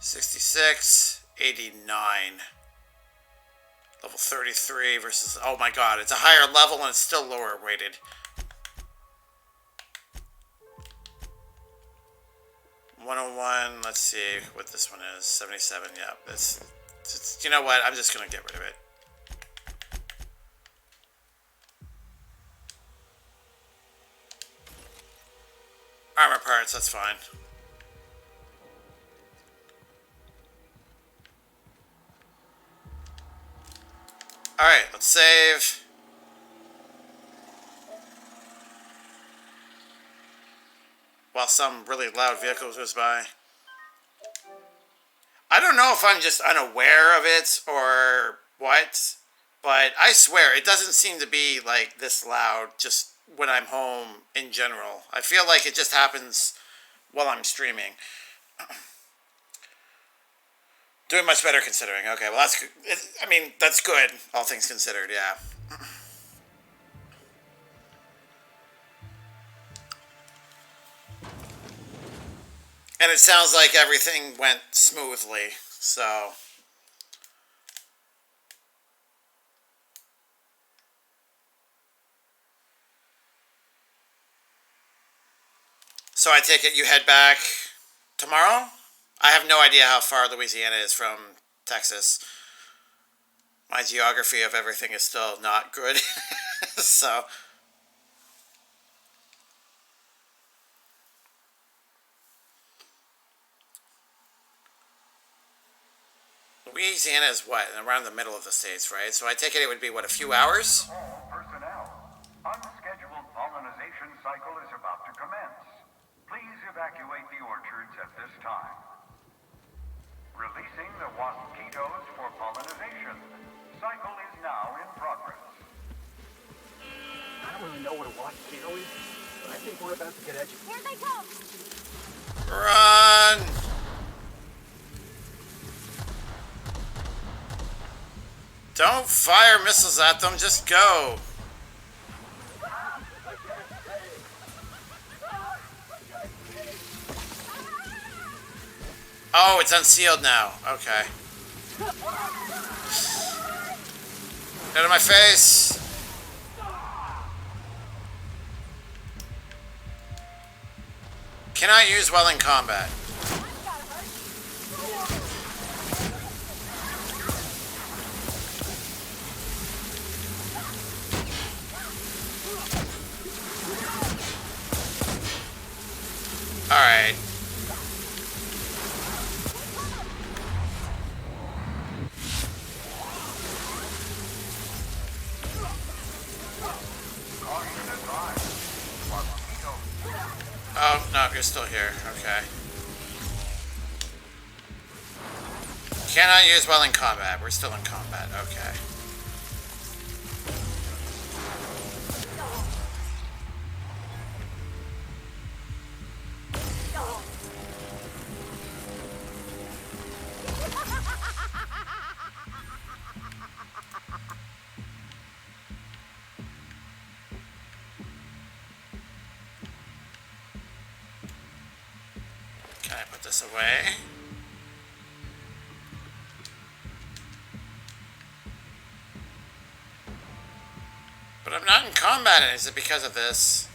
66, 89. Level 33 versus... Oh my god, it's a higher level and it's still lower weighted. $101, let's see what this one is. 77, yeah. It's, you know what, I'm just going to get rid of it. Armor part. parts, that's fine. Alright, let's save. While some really loud vehicle goes by. I don't know if I'm just unaware of it or what, but I swear it doesn't seem to be like this loud just when I'm home in general. I feel like it just happens while I'm streaming. Doing much better considering. Okay, well that's good. I mean, that's good, all things considered, yeah. And it sounds like everything went smoothly, so... So I take it you head back tomorrow? I have no idea how far Louisiana is from Texas. My geography of everything is still not good. So... Louisiana is what? Around the middle of the states, right? So I take it would be, what, a few hours? All personnel. Unscheduled pollinization cycle is about to commence. Please evacuate the orchards at this time. Releasing the mosquitoes for pollinization. Cycle is now in progress. I don't really know what a mosquito is, but I think we're about to get edgy. Here they come! Run! Don't fire missiles at them, just go. Oh, it's unsealed now. Okay. Out of my face. Cannot use while in combat. Alright. Oh, no, you're still here. Okay. Cannot use while in combat. We're still in combat. Okay. Can I put this away? But I'm not in combat. Is it because of this?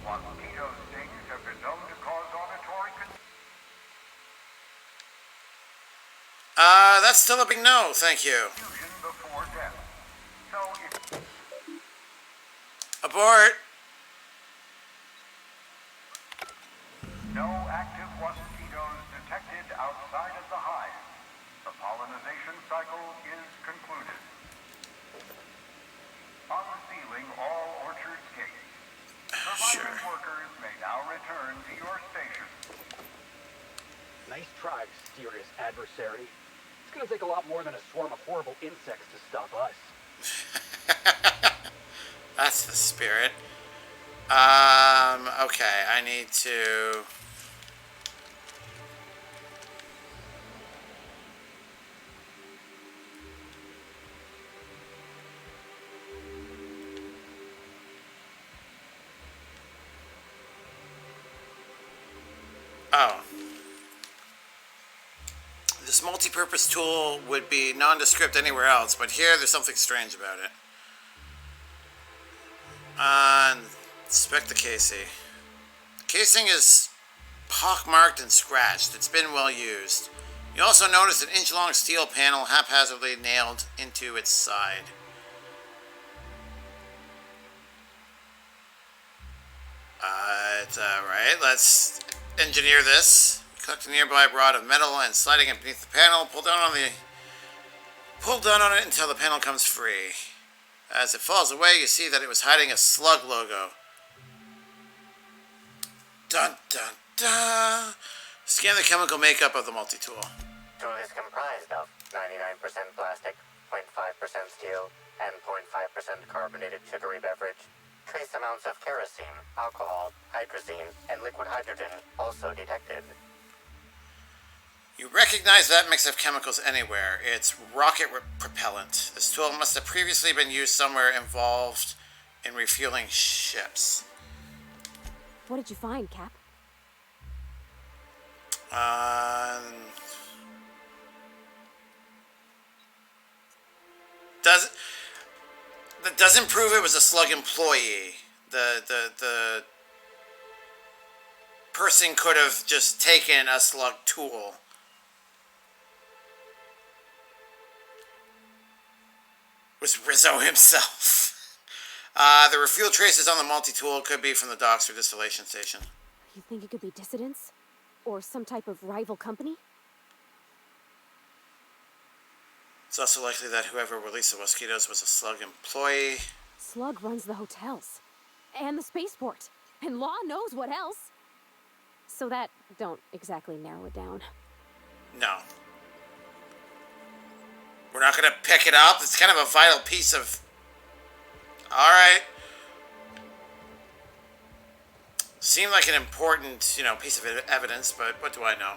Mosquito stings have been known to cause auditory That's still a big no. Thank you. confusion before death. So if Abort. no active mosquitoes detected outside of the hive, the pollinization cycle is concluded. Unsealing all orchards gates. Surviving workers may now return to your station. Nice try, mysterious adversary. It's gonna take a lot more than a swarm of horrible insects to stop us. That's the spirit. Okay, I need to... Oh. This multi-purpose tool would be nondescript anywhere else, but here there's something strange about it. Inspect the Casey. Casing is pockmarked and scratched. It's been well used. You also notice an inch-long steel panel haphazardly nailed into its side. Alright, let's engineer this. Collect a nearby rod of metal and sliding it beneath the panel. Pull down on it until the panel comes free. As it falls away, you see that it was hiding a slug logo. Dun dun dun! Scan the chemical makeup of the multi-tool. Tool is comprised of 99% plastic, 0.5% steel, and 0.5% carbonated sugary beverage. Trace amounts of kerosene, alcohol, hydrazine, and liquid hydrogen also detected. You recognize that mix of chemicals anywhere. It's rocket propellant. This tool must have previously been used somewhere involved in refueling ships. What did you find, Cap? That doesn't prove it was a slug employee. The person could have just taken a slug tool. Was Rizzo himself. The refuel traces on the multi-tool could be from the docks or distillation station. You think it could be dissidents? Or some type of rival company? It's also likely that whoever released the mosquitoes was a slug employee. Slug runs the hotels. And the spaceport. And Law knows what else. So that don't exactly narrow it down. No. We're not going to pick it up. It's kind of a vital piece of... Alright. Seemed like an important, piece of evidence, but what do I know?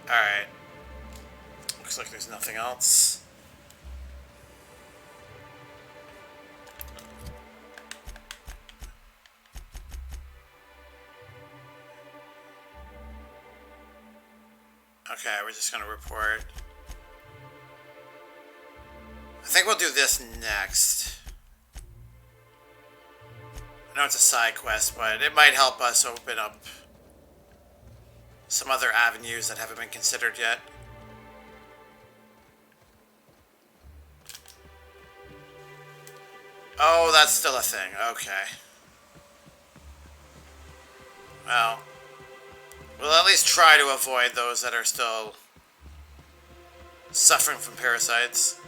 Alright. Looks like there's nothing else. Okay, we're just gonna report. I think we'll do this next. I know it's a side quest, but it might help us open up some other avenues that haven't been considered yet. Oh, that's still a thing. Okay. Well, we'll at least try to avoid those that are still suffering from parasites.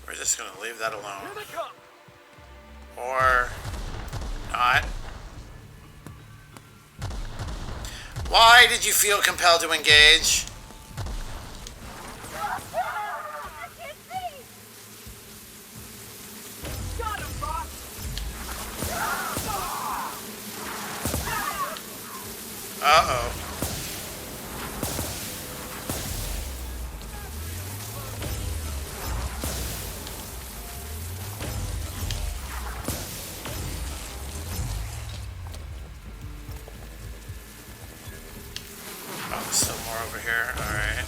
We're just gonna leave that alone. Or not. Why did you feel compelled to engage? Uh-oh. Oh, still more over here. Alright.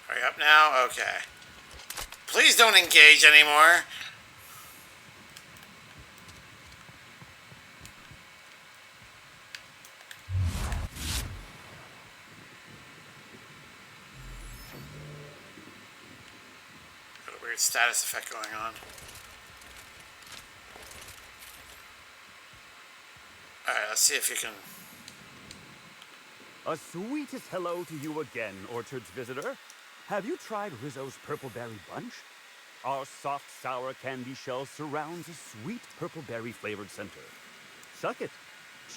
Hurry up now? Okay. Please don't engage anymore. Got a weird status effect going on. Alright, let's see if you can... A sweetest hello to you again, Orchard's visitor. Have you tried Rizzo's Purple Berry Bunch? Our soft, sour candy shell surrounds a sweet purple berry flavored center. Suck it.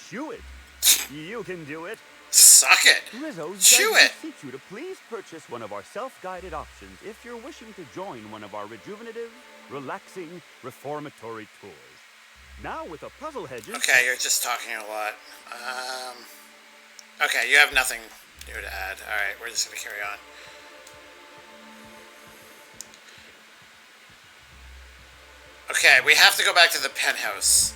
Chew it. You can do it. Suck it. Rizzo's Chew it. begs you to please purchase one of our self-guided options if you're wishing to join one of our rejuvenative relaxing, reformatory tours. Now with a puzzle hedges... Okay, you're just talking a lot. Okay, you have nothing new to add. Alright, we're just going to carry on. Okay, we have to go back to the penthouse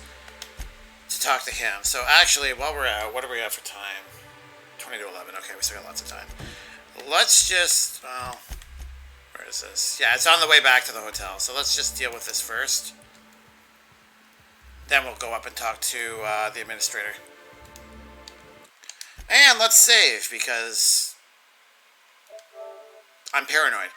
to talk to him. So actually, while we're out, what are we at for time? 20 to 11. Okay, we still got lots of time. Let's just... well, where is this? Yeah, it's on the way back to the hotel. So let's just deal with this first. Then we'll go up and talk to the administrator. And let's save, because I'm paranoid.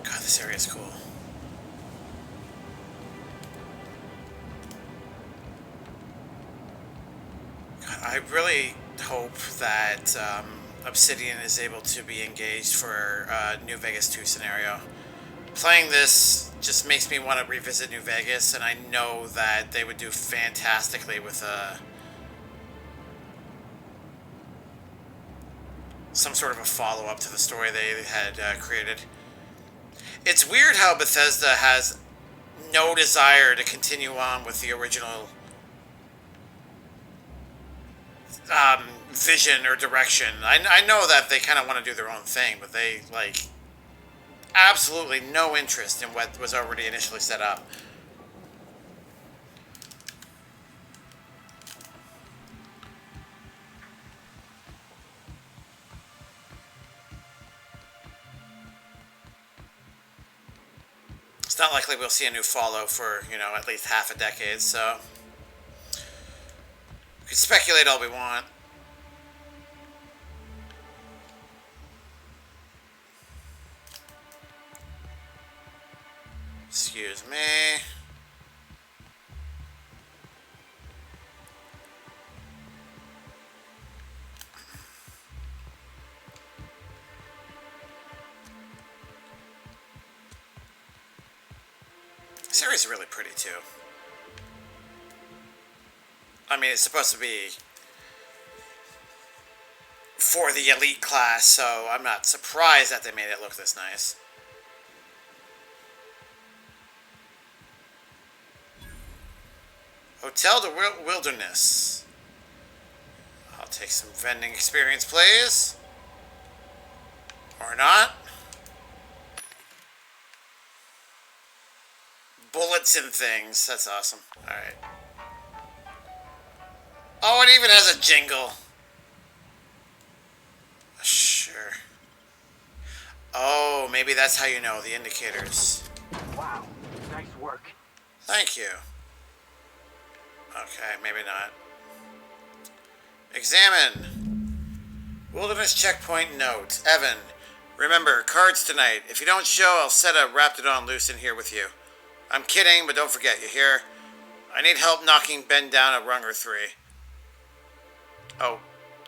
God, this area is cool. God, I really hope that Obsidian is able to be engaged for New Vegas 2 scenario. Playing this just makes me want to revisit New Vegas, and I know that they would do fantastically with some sort of a follow-up to the story they had created. It's weird how Bethesda has no desire to continue on with the original vision or direction. I know that they kind of want to do their own thing, but they, like, absolutely no interest in what was already initially set up. It's not likely we'll see a new Fallout for, you know, at least half a decade, so we can speculate all we want. Excuse me. This area's really pretty too. I mean, it's supposed to be for the elite class, so I'm not surprised that they made it look this nice. Hotel de Wilderness. I'll take some vending experience, please. Or not. Bullets and things. That's awesome. Alright. Oh, it even has a jingle. Sure. Oh, maybe that's how you know the indicators. Wow, nice work. Thank you. Okay, maybe not. Examine. Wilderness checkpoint note. Evan, remember, cards tonight. If you don't show, I'll set a Raptidon loose in here with you. I'm kidding, but don't forget, you hear? I need help knocking Ben down a rung or 3. Oh,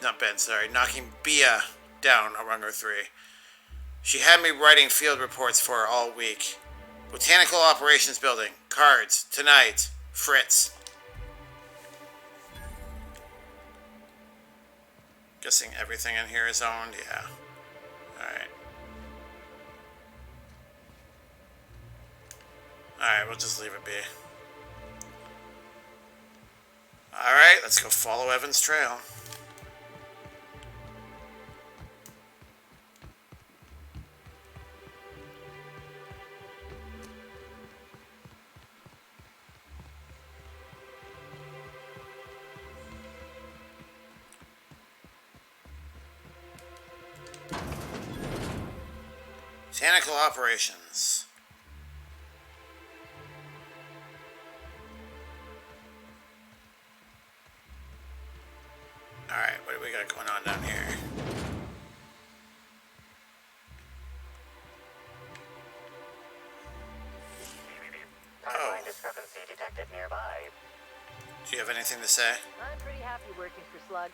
not Ben, sorry. Knocking Bia down a rung or 3. She had me writing field reports for her all week. Botanical Operations Building. Cards. Tonight. Fritz. Guessing everything in here is owned? Yeah. Alright. Alright, we'll just leave it be. Alright, let's go follow Evan's trail. Botanical Operations. Alright, what do we got going on down here? Timeline discrepancy detected nearby. Do you have anything to say? I'm pretty happy working for Slug.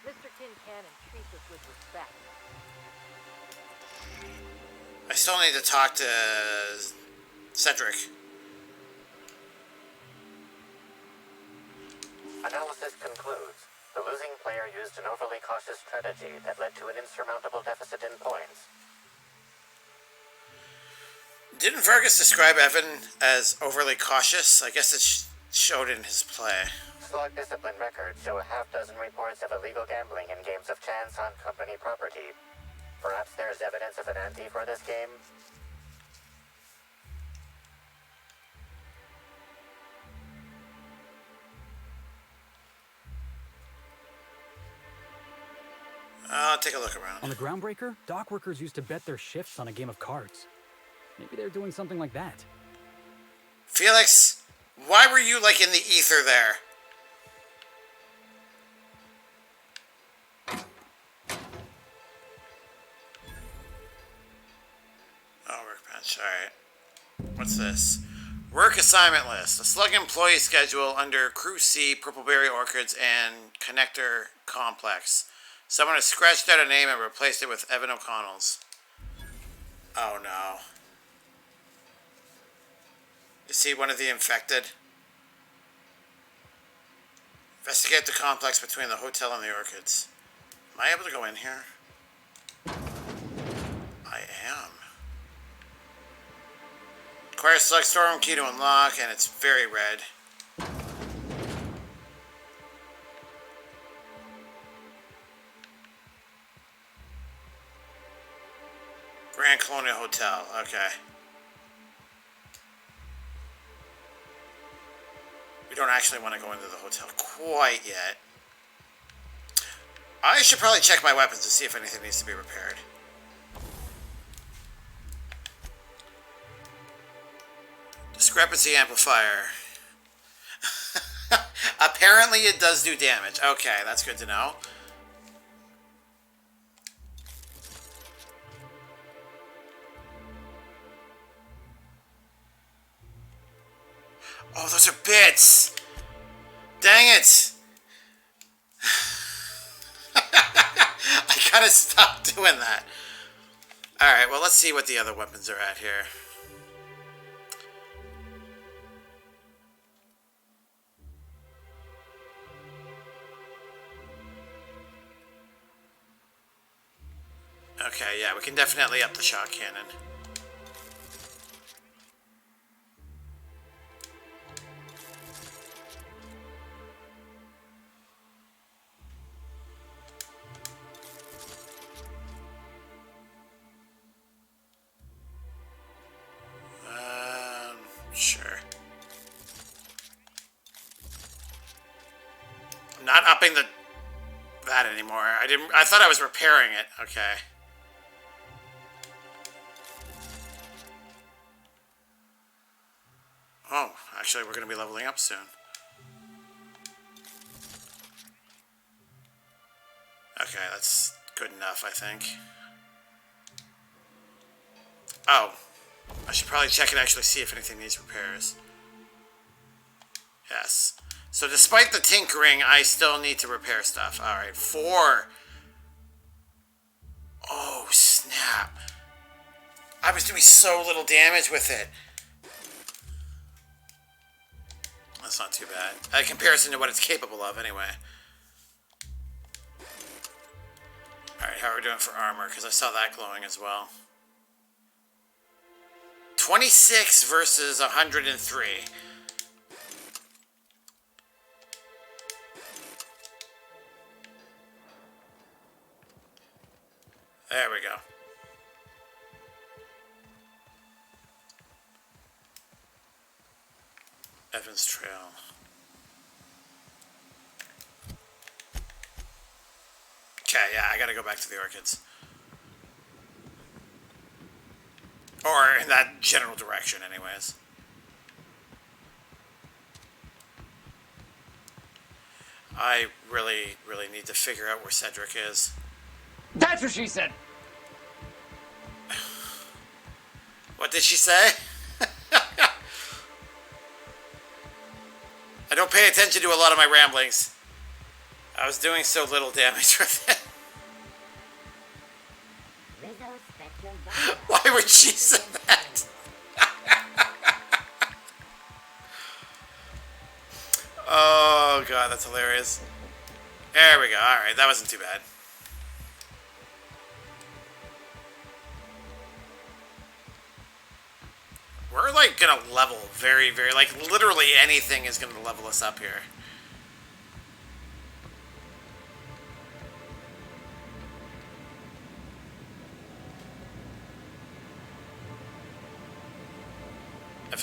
Mr. Kincannon treats us with respect. I still need to talk to Cedric. Analysis concludes. The losing player used an overly cautious strategy that led to an insurmountable deficit in points. Didn't Fergus describe Evan as overly cautious? I guess it showed in his play. Slug discipline records show a half-dozen reports of illegal gambling in games of chance on company property. Perhaps there's evidence of an ante for this game? I'll take a look around. On the Groundbreaker, dock workers used to bet their shifts on a game of cards. Maybe they're doing something like that. Felix, why were you like in the ether there? Oh, workbench. Alright. What's this? Work assignment list. A Slug employee schedule under Crew C, Purpleberry Orchids, and Connector Complex. Someone has scratched out a name and replaced it with Evan O'Connell's. Oh no. Is he one of the infected? Investigate the complex between the hotel and the orchids. Am I able to go in here? I am. Requires Slug storeroom key to unlock, and it's very red. Grand Colonial Hotel, okay. We don't actually want to go into the hotel quite yet. I should probably check my weapons to see if anything needs to be repaired. Discrepancy amplifier. Apparently it does do damage. Okay, that's good to know. Oh, those are bits! Dang it! I gotta stop doing that. Alright, well, let's see what the other weapons are at here. Okay, yeah, we can definitely up the shot cannon. Sure. I'm not upping that anymore. I thought I was repairing it. Okay. Oh, actually we're going to be leveling up soon. Okay, that's good enough, I think. Oh. I should probably check and actually see if anything needs repairs. Yes. So despite the tinkering, I still need to repair stuff. Alright, 4. Oh, snap. I was doing so little damage with it. That's not too bad. In comparison to what it's capable of, anyway. Alright, how are we doing for armor? Because I saw that glowing as well. 26 versus 103. There we go. Evans Trail. Okay, yeah, I gotta go back to the orchids. Or in that general direction, anyways. I really, really need to figure out where Cedric is. That's what she said! What did she say? I don't pay attention to a lot of my ramblings. I was doing so little damage with it. Why would she say that? Oh god, that's hilarious. There we go. Alright, that wasn't too bad. We're like gonna level very, very, like literally anything is gonna level us up here.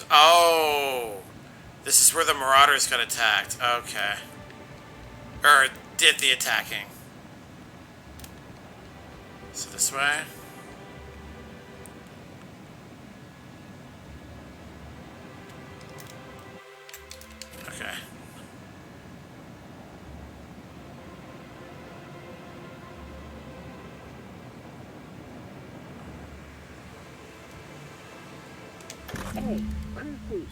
Oh, this is where the Marauders got attacked. Okay. Or did the attacking. So this way. Okay. Hey, crew C,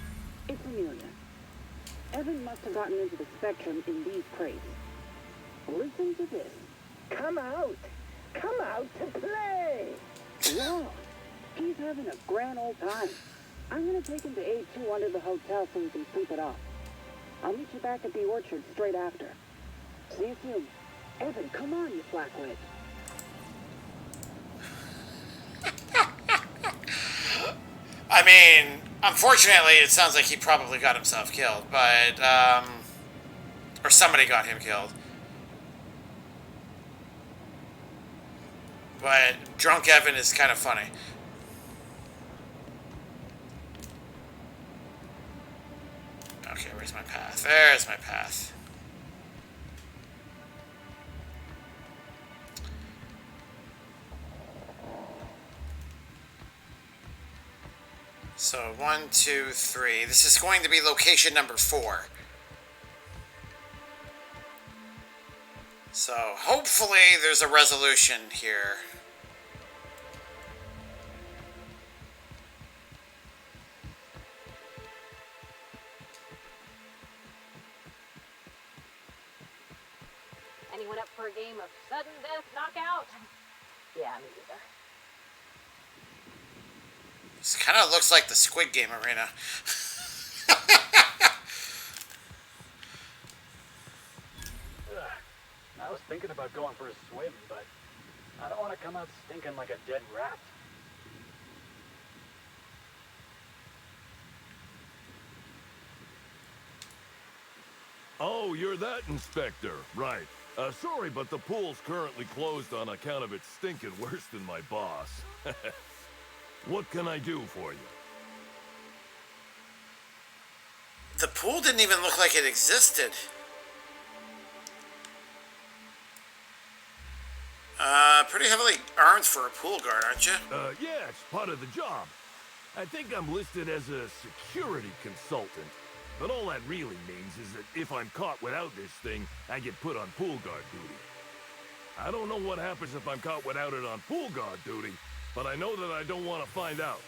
it's Amelia. Evan must have gotten into the Spectrum in these crates. Listen to this. Come out! Come out to play! Wow, he's having a grand old time. I'm gonna take him to A2 under the hotel so we can sleep it off. I'll meet you back at the orchard straight after. See you soon. Evan, come on, you flackwit. I mean, unfortunately, it sounds like he probably got himself killed, but, or somebody got him killed. But Drunk Evan is kind of funny. Okay, where's my path? There's my path. So, 1, 2, 3. This is going to be location number 4. So, hopefully there's a resolution here. Anyone up for a game of sudden death knockout? Yeah, me either. This kind of looks like the Squid Game arena. I was thinking about going for a swim, but I don't want to come out stinking like a dead rat. Oh, you're that inspector. Right. Sorry, but the pool's currently closed on account of it stinking worse than my boss. What can I do for you? The pool didn't even look like it existed. Pretty heavily armed for a pool guard, aren't you? Yeah, it's part of the job. I think I'm listed as a security consultant. But all that really means is that if I'm caught without this thing, I get put on pool guard duty. I don't know what happens if I'm caught without it on pool guard duty, but I know that I don't want to find out.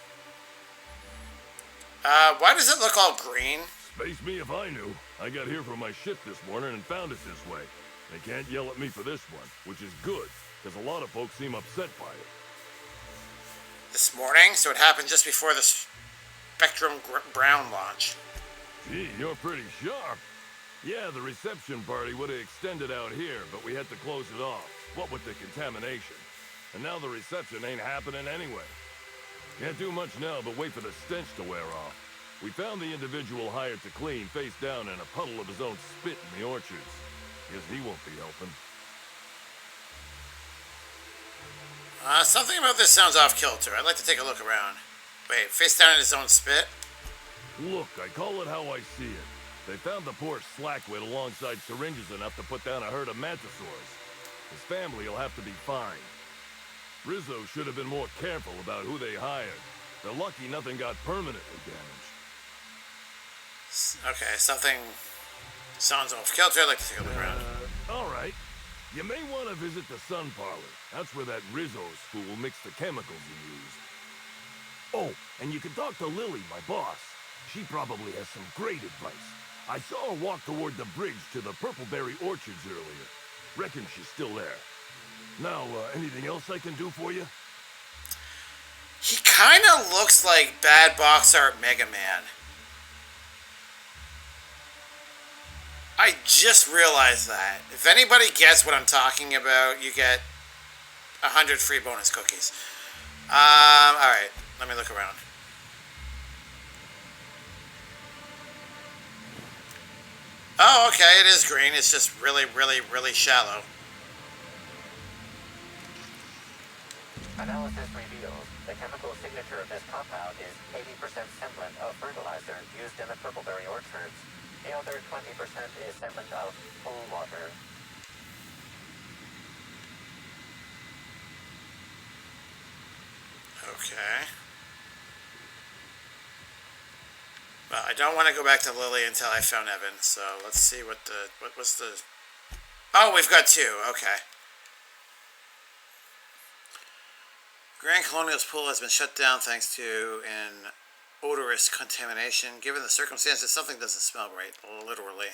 Why does it look all green? Space me if I knew. I got here for my shift this morning and found it this way. They can't yell at me for this one, which is good, because a lot of folks seem upset by it. This morning? So it happened just before the Spectrum Brown launch. Gee, you're pretty sharp. Yeah, the reception party would have extended out here, but we had to close it off, what with the contamination. And now the reception ain't happening anyway. Can't do much now but wait for the stench to wear off. We found the individual hired to clean face down in a puddle of his own spit in the orchards. Guess he won't be helping. Something about this sounds off kilter. I'd like to take a look around. Wait, face down in his own spit? Look, I call it how I see it. They found the poor slackwit alongside syringes enough to put down a herd of mantisaurs. His family will have to be fined. Rizzo should have been more careful about who they hired. They're lucky nothing got permanently damaged. Okay, something sounds off kilter. I'd like to take a look around. All right. You may want to visit the sun parlor. That's where that Rizzo's fool mixed the chemicals he used. Oh, and you can talk to Lily, my boss. She probably has some great advice. I saw her walk toward the bridge to the Purpleberry Orchards earlier. Reckon she's still there. Now, anything else I can do for you? He kind of looks like bad box art Mega Man. I just realized that. If anybody gets what I'm talking about, you get 100 free bonus cookies. Alright. Let me look around. Oh, okay, it is green. It's just really, really, really shallow. Analysis reveals the chemical signature of this compound is 80% semblant of fertilizer used in the purpleberry orchards. The other 20% is semblant of pool water. Okay. Well, I don't want to go back to Lily until I found Evan, so let's see what was the... Oh, we've got two, okay. Grand Colonial's pool has been shut down thanks to an odorous contamination. Given the circumstances, something doesn't smell right, literally.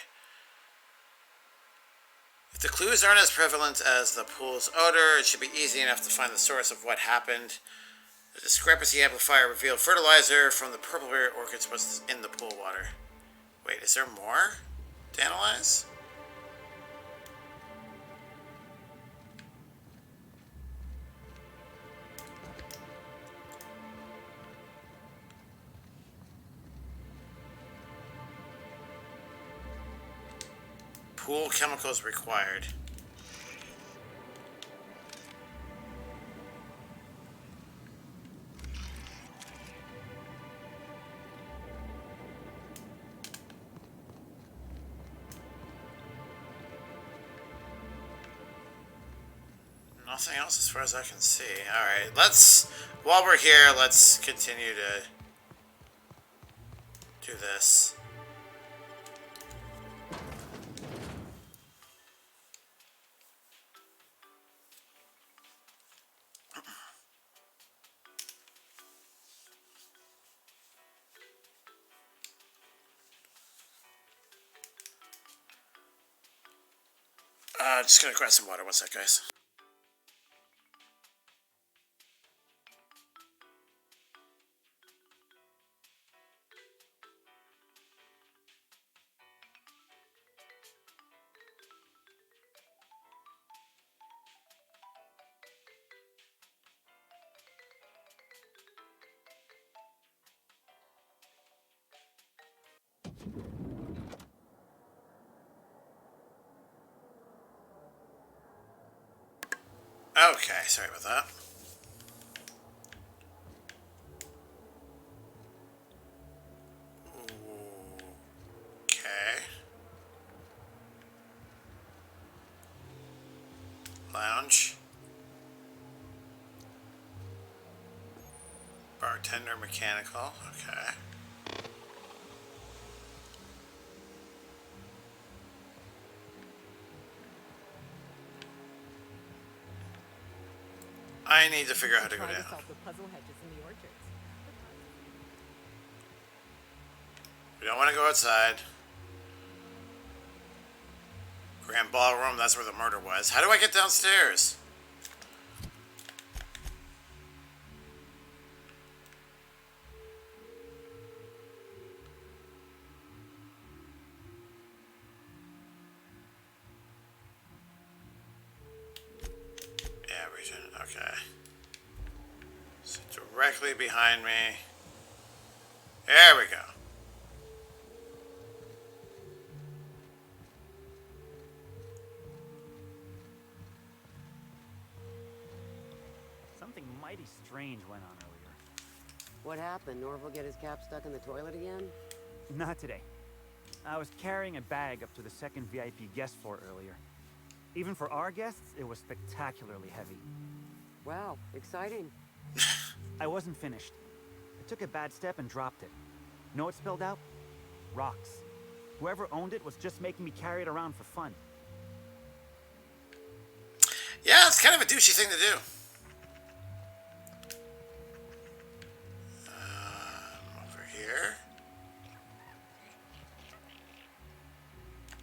If the clues aren't as prevalent as the pool's odor, it should be easy enough to find the source of what happened. The discrepancy amplifier revealed fertilizer from the purpleberry orchids was in the pool water. Wait, is there more to analyze? Pool chemicals required. Nothing else as far as I can see. Alright, while we're here, let's continue to do this. Just gonna grab some water. One sec, guys. Okay, sorry about that. Okay. Lounge. Bartender mechanical. Okay. I need to figure out how to go down. We don't want to go outside. Grand Ballroom, that's where the murder was. How do I get downstairs? Yeah, region, okay. So directly behind me. There we go. Something mighty strange went on earlier. What happened? Norval get his cap stuck in the toilet again? Not today. I was carrying a bag up to the second VIP guest floor earlier. Even for our guests, it was spectacularly heavy. Wow, exciting. I wasn't finished. I took a bad step and dropped it. Know what spilled out? Rocks. Whoever owned it was just making me carry it around for fun. Yeah, it's kind of a douchey thing to do. Over here.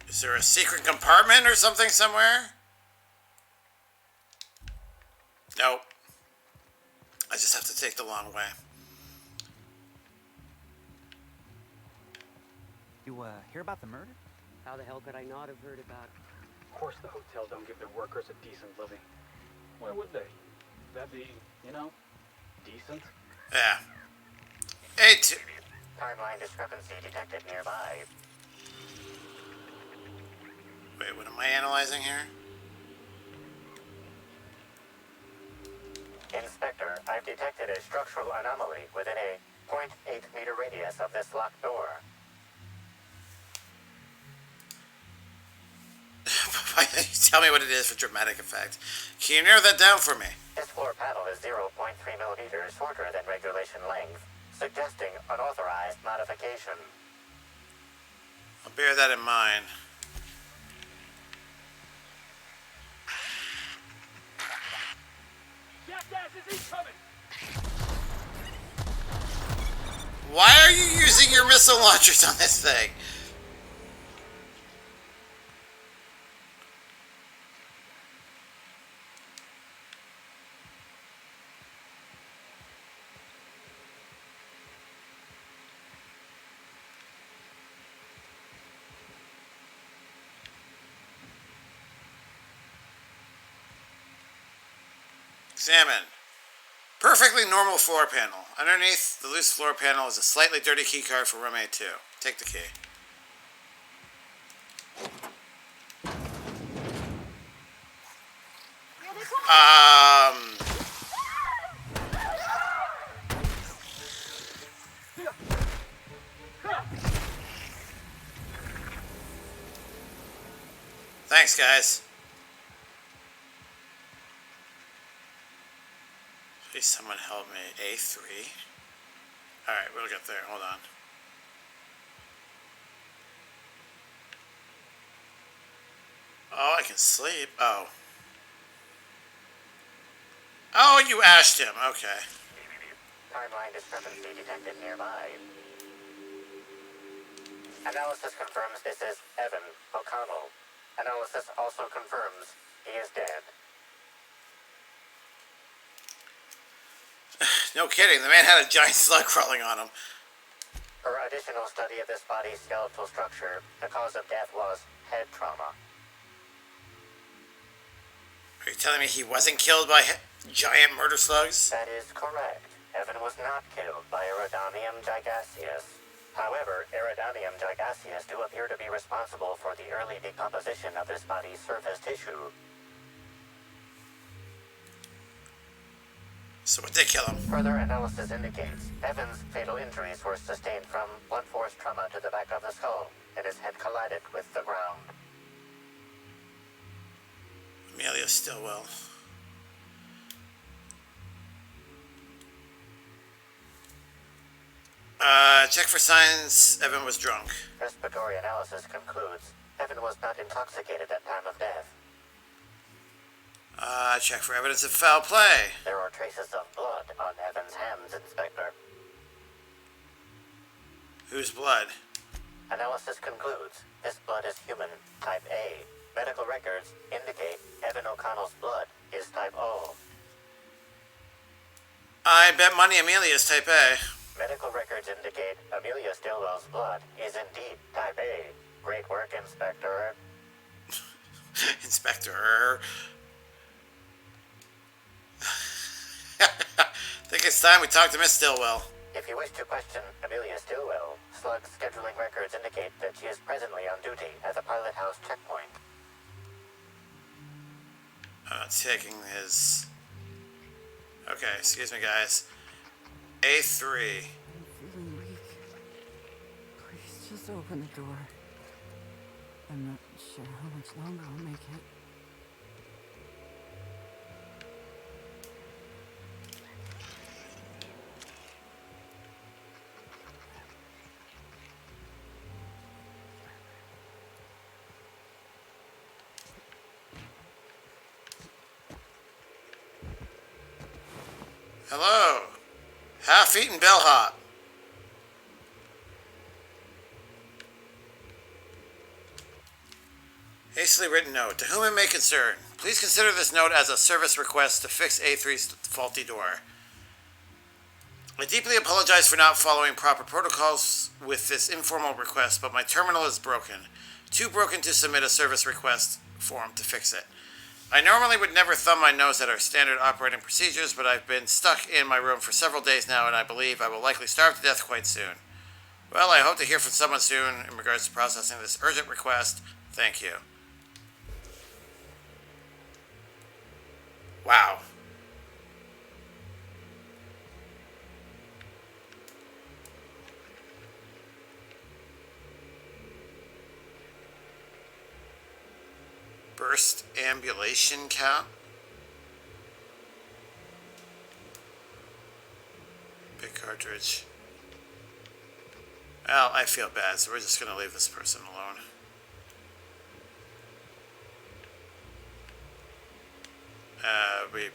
Is there a secret compartment or something somewhere? Nope. I just have to take the long way. You, hear about the murder? How the hell could I not have heard about it? Of course the hotel don't give their workers a decent living. Why would they? That'd be, you know, decent. Yeah. A2. Timeline discrepancy detected nearby. Wait, what am I analyzing here? Inspector, I've detected a structural anomaly within a 0.8 meter radius of this locked door. Tell me what it is for dramatic effect. Can you narrow that down for me? This floor panel is 0.3 millimeters shorter than regulation length, suggesting unauthorized modification. I'll bear that in mind. Why are you using your missile launchers on this thing? Examine. Perfectly normal floor panel. Underneath the loose floor panel is a slightly dirty key card for room A2. Take the key. Thanks, guys. Please someone help me. A3. Alright, we'll get there. Hold on. Oh, I can sleep. Oh. Oh, you ashed him. Okay. Timeline discrepancy detected nearby. Analysis confirms this is Evan O'Connell. Analysis also confirms he is dead. No kidding. The man had a giant slug crawling on him. Per additional study of this body's skeletal structure, the cause of death was head trauma. Are you telling me he wasn't killed by giant murder slugs? That is correct. Evan was not killed by Eridanium gigaseus. However, Eridanium gigaseus do appear to be responsible for the early decomposition of this body's surface tissue. So what did kill him? Further analysis indicates Evan's fatal injuries were sustained from blunt force trauma to the back of the skull, and his head collided with the ground. Amelia Stillwell. Check for signs Evan was drunk. Respiratory analysis concludes Evan was not intoxicated at time of death. Check for evidence of foul play. There are traces of blood on Evan's hands, Inspector. Whose blood? Analysis concludes this blood is human, type A. Medical records indicate Evan O'Connell's blood is type O. I bet money Amelia's type A. Medical records indicate Amelia Stillwell's blood is indeed type A. Great work, Inspector. Inspector. Think it's time we talk to Miss Stillwell. If you wish to question Amelia Stillwell, Slug's scheduling records indicate that she is presently on duty at the pilot house checkpoint. Taking his... Okay, excuse me, guys. A3. I'm feeling weak. Please just open the door. I'm not sure how much longer I'll make it. Hello. Half-eaten bellhop. Hastily written note. To whom it may concern, please consider this note as a service request to fix A3's faulty door. I deeply apologize for not following proper protocols with this informal request, but my terminal is broken. Too broken to submit a service request form to fix it. I normally would never thumb my nose at our standard operating procedures, but I've been stuck in my room for several days now, and I believe I will likely starve to death quite soon. Well, I hope to hear from someone soon in regards to processing this urgent request. Thank you. Wow. Burst ambulation cap. Big cartridge. Well, I feel bad, so we're just going to leave this person alone.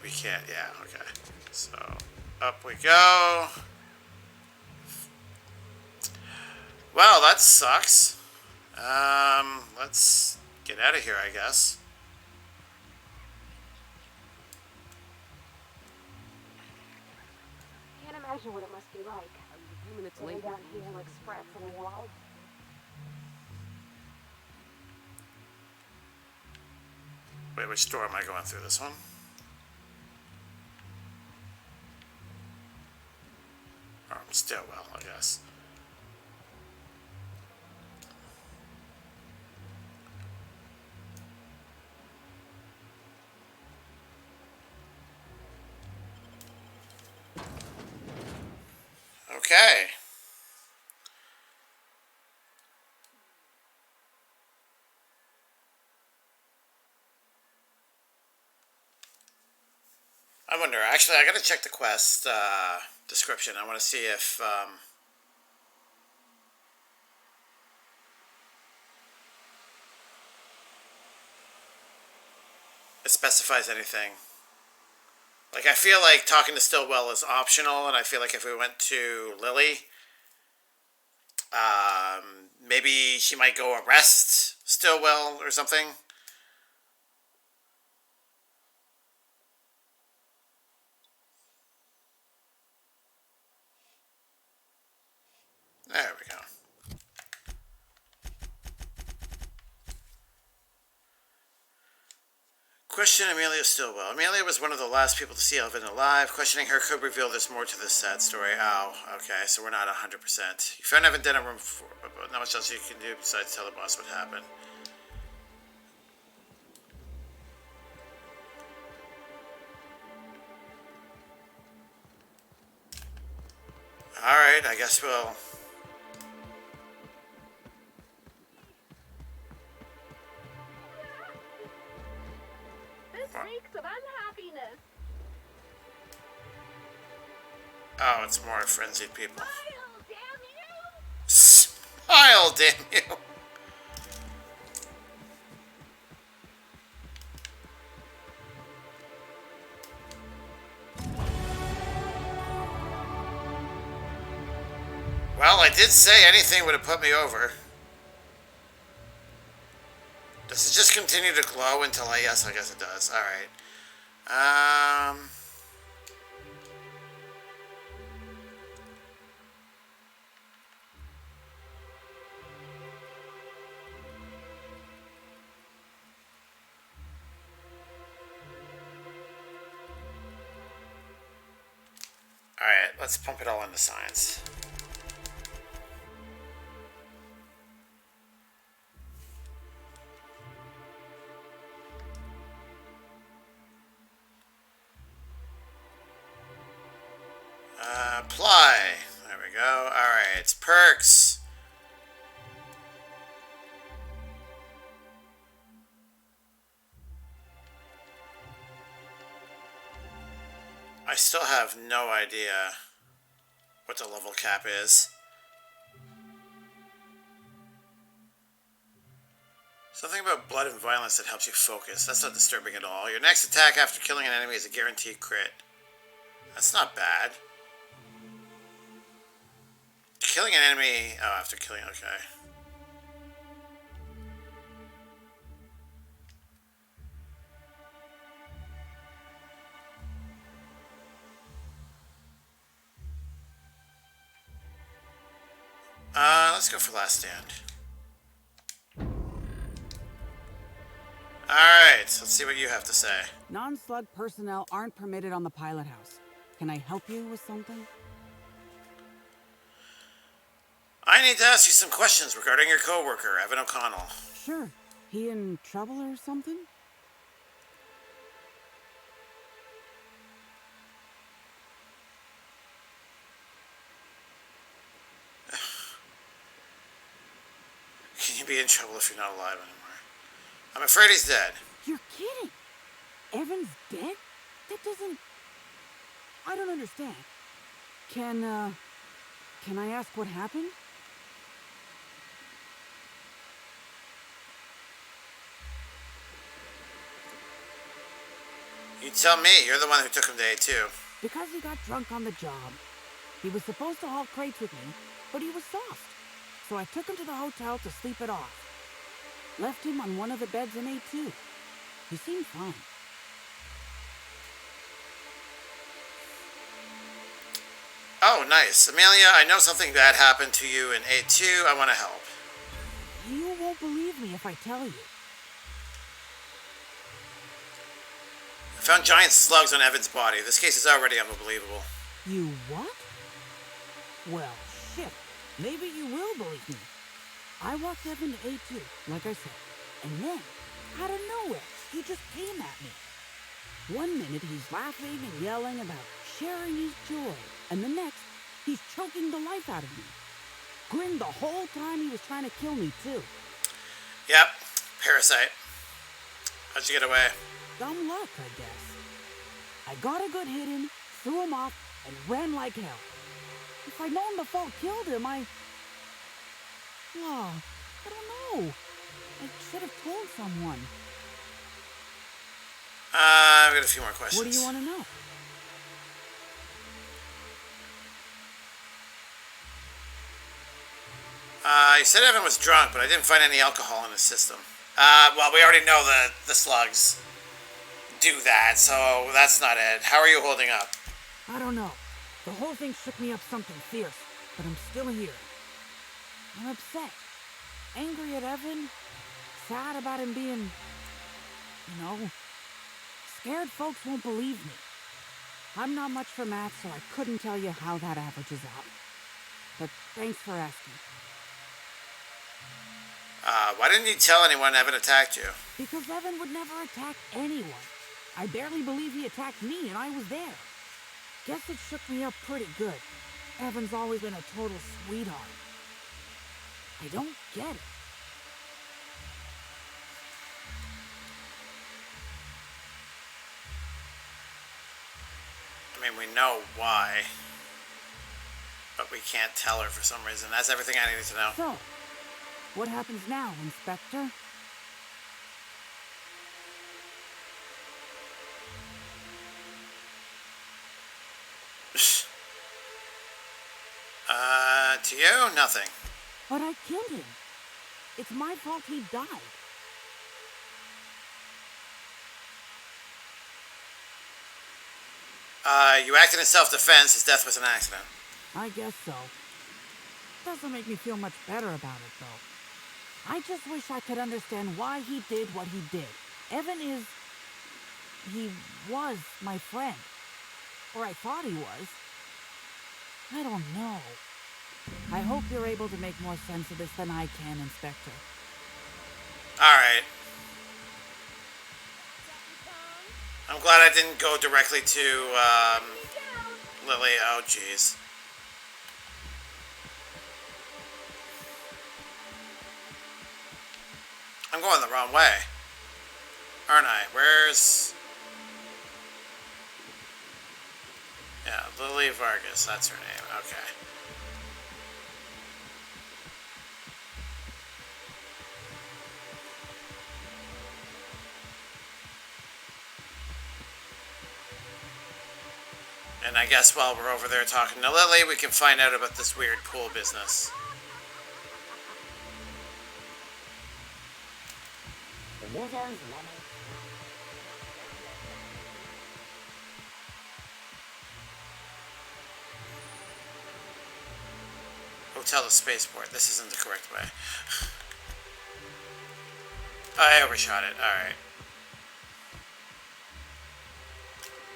We can't, yeah, okay. So, up we go. Well, that sucks. Let's get out of here, I guess. Can't imagine what it must be like. I was a few minutes Living late. down here like sprats in a wall. Wait, which door am I going through? This one? Or stairwell, I guess. Okay. I wonder, actually, I gotta check the quest description. I want to see if it specifies anything. Like, I feel like talking to Stillwell is optional, and I feel like if we went to Lily, maybe she might go arrest Stillwell or something. There we go. Question Amelia Stillwell. Amelia was one of the last people to see Elvin alive. Questioning her could reveal there's more to this sad story. Oh, okay, so we're not 100%. You found Evan dead in a room before, but not much else you can do besides tell the boss what happened. Alright, I guess we'll... This reeks of unhappiness. Oh, it's more frenzied people. Smile, Smile, damn you! damn you! Well, I did say anything would have put me over. Does it just continue to glow until I... Yes, I guess it does. Alright. Alright, let's pump it all into science. Apply. There we go. Alright, it's perks. I still have no idea what the level cap is. Something about blood and violence that helps you focus. That's not disturbing at all. Your next attack after killing an enemy is a guaranteed crit. That's not bad. Killing an enemy... Oh, after killing... Okay. Let's go for Last Stand. Alright, let's see what you have to say. Non-slug personnel aren't permitted on the pilot house. Can I help you with something? I need to ask you some questions regarding your coworker, Evan O'Connell. Sure. He in trouble or something? Can you be in trouble if you're not alive anymore? I'm afraid he's dead. You're kidding! Evan's dead? That doesn't... I don't understand. Can I ask what happened? You tell me. You're the one who took him to A2. Because he got drunk on the job. He was supposed to haul crates with me, but he was soft. So I took him to the hotel to sleep it off. Left him on one of the beds in A2. He seemed fine. Oh, nice. Amelia, I know something bad happened to you in A2. I want to help. You won't believe me if I tell you. I found giant slugs on Evan's body. This case is already unbelievable. You what? Well, shit. Maybe you will believe me. I walked Evan to A2, like I said. And then, out of nowhere, he just came at me. One minute he's laughing and yelling about sharing his joy. And the next, he's choking the life out of me. Grinned the whole time he was trying to kill me, too. Yep. Parasite. How'd you get away? Dumb luck, I guess. I got a good hit in, threw him off, and ran like hell. If I'd known the fall killed him, I don't know. I should have told someone. I've got a few more questions. What do you want to know? You said Evan was drunk, but I didn't find any alcohol in his system. Well, we already know the slugs do that, so that's not it. How are you holding up? I don't know. The whole thing shook me up something fierce, but I'm still here. I'm upset. Angry at Evan. Sad about him being, scared folks won't believe me. I'm not much for math, so I couldn't tell you how that averages out. But thanks for asking. Why didn't you tell anyone Evan attacked you? Because Evan would never attack anyone. I barely believe he attacked me, and I was there. Guess it shook me up pretty good. Evan's always been a total sweetheart. I don't get it. I mean, we know why, but we can't tell her for some reason. That's everything I needed to know. So, what happens now, Inspector? To you, nothing. But I killed him. It's my fault he died. You acted in self-defense. His death was an accident. I guess so. Doesn't make me feel much better about it, though. I just wish I could understand why he did what he did. Evan he was my friend. Or I thought he was. I don't know. I hope you're able to make more sense of this than I can, Inspector. Alright. I'm glad I didn't go directly to, Lily. Oh, jeez. I'm going the wrong way. Aren't I? Where's... Yeah, Lily Vargas. That's her name. Okay. And I guess while we're over there talking to Lily, we can find out about this weird pool business. Hotel to spaceport. This isn't the correct way. I overshot it. Alright.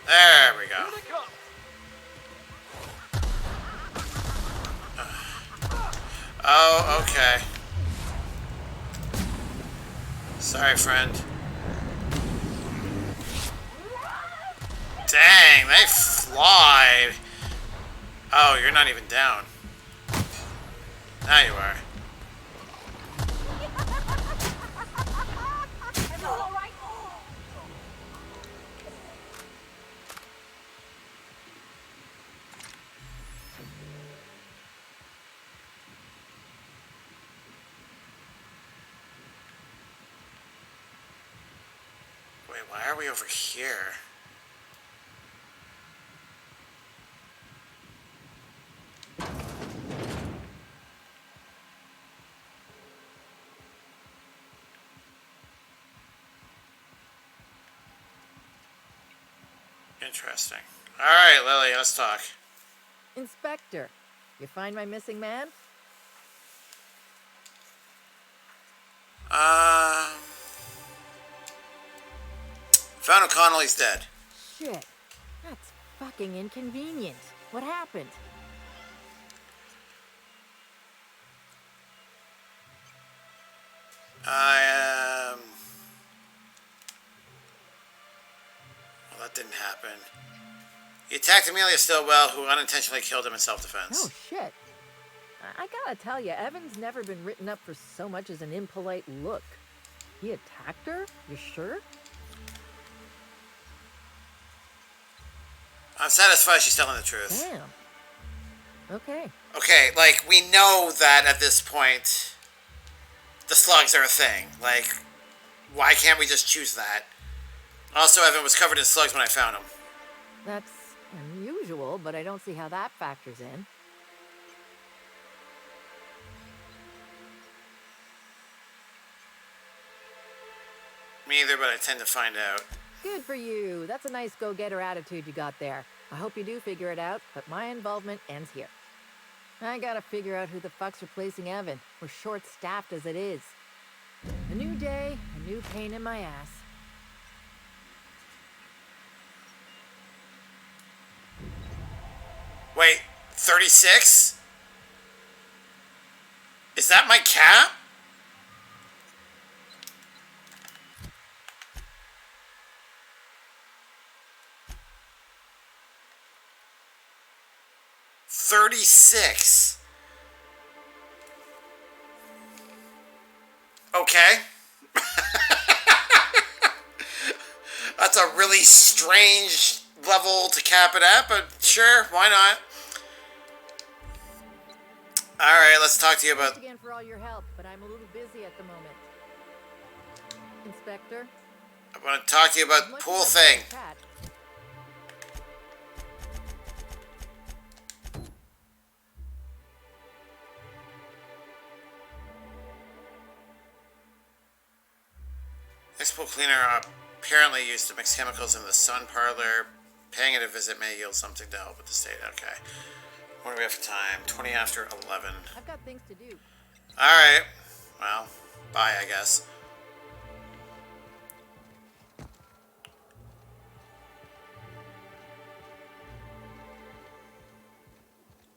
There we go. Oh, okay. Sorry, friend. Dang, they fly. Oh, you're not even down. Now you are. Wait, why are we over here? Interesting. Alright, Lily, let's talk. Inspector, you find my missing man? Found O'Connell, dead. Shit. That's fucking inconvenient. What happened? Well, that didn't happen. He attacked Amelia Stillwell, who unintentionally killed him in self-defense. Oh, shit. I gotta tell you, Evan's never been written up for so much as an impolite look. He attacked her? You sure? I'm satisfied she's telling the truth. Damn. Okay. Okay, like, we know that at this point, the slugs are a thing. Like, why can't we just choose that? Also, Evan was covered in slugs when I found him. That's unusual, but I don't see how that factors in. Me either, but I tend to find out. Good for you. That's a nice go-getter attitude you got there. I hope you do figure it out, but my involvement ends here. I gotta figure out who the fuck's replacing Evan. We're short-staffed as it is. A new day, a new pain in my ass. Wait, 36? Is that my cap? $36. Okay. That's a really strange level to cap it at, but sure, why not? Alright, let's talk to you about... Thanks again for all your help, but I'm a little busy at the moment. Inspector? I want to talk to you about the pool thing. This pool cleaner apparently used to mix chemicals in the sun parlor. Paying it a visit may yield something to help with the state. Okay. What do we have for time? 20 after 11. I've got things to do. Alright. Well, bye, I guess.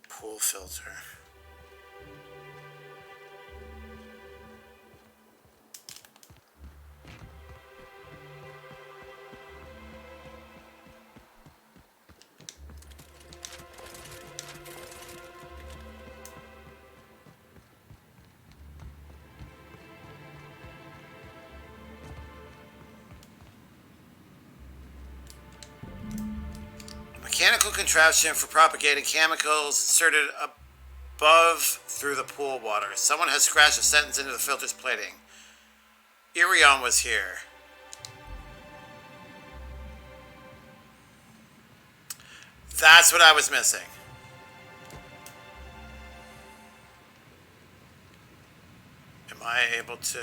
Pool filter. Mechanical contraption for propagating chemicals inserted above through the pool water. Someone has scratched a sentence into the filter's plating. Eridanos was here. That's what I was missing. Am I able to...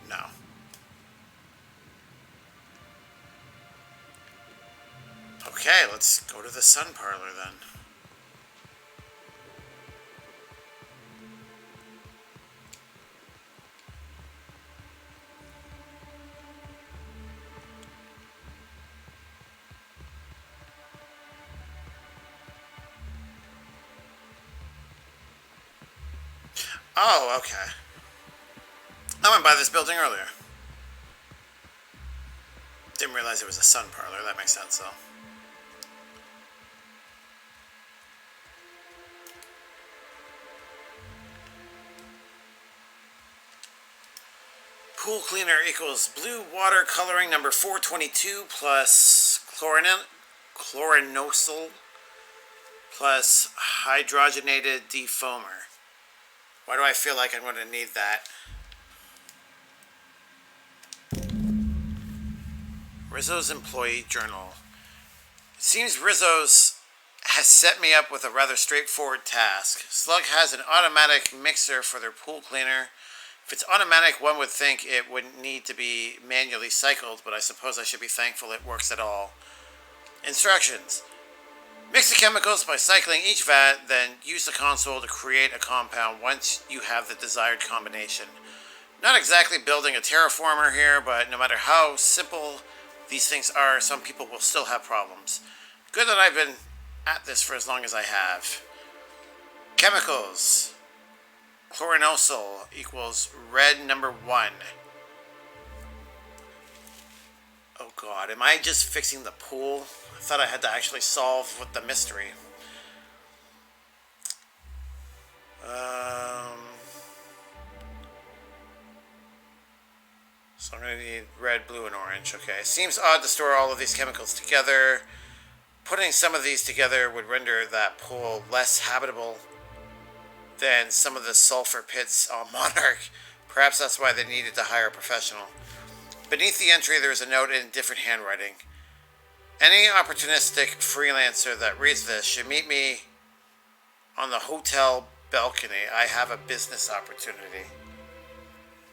No. Okay, let's go to the sun parlor then. Oh, okay. I went by this building earlier. Didn't realize it was a sun parlor. That makes sense, though. Pool cleaner equals blue water coloring number 422 plus chlorinosol plus hydrogenated defoamer. Why do I feel like I'm going to need that? Rizzo's employee journal. It seems Rizzo's has set me up with a rather straightforward task. Slug has an automatic mixer for their pool cleaner. If it's automatic, one would think it wouldn't need to be manually cycled, but I suppose I should be thankful it works at all. Instructions. Mix the chemicals by cycling each vat, then use the console to create a compound once you have the desired combination. Not exactly building a terraformer here, but no matter how simple these things are, some people will still have problems. Good that I've been at this for as long as I have. Chemicals. Chlorinosol equals red number 1. Oh god, am I just fixing the pool? I thought I had to actually solve what the mystery. So I'm going to need red, blue, and orange. Okay, seems odd to store all of these chemicals together. Putting some of these together would render that pool less habitable than some of the sulfur pits on Monarch. Perhaps that's why they needed to hire a professional. Beneath the entry, there is a note in different handwriting. Any opportunistic freelancer that reads this should meet me on the hotel balcony. I have a business opportunity.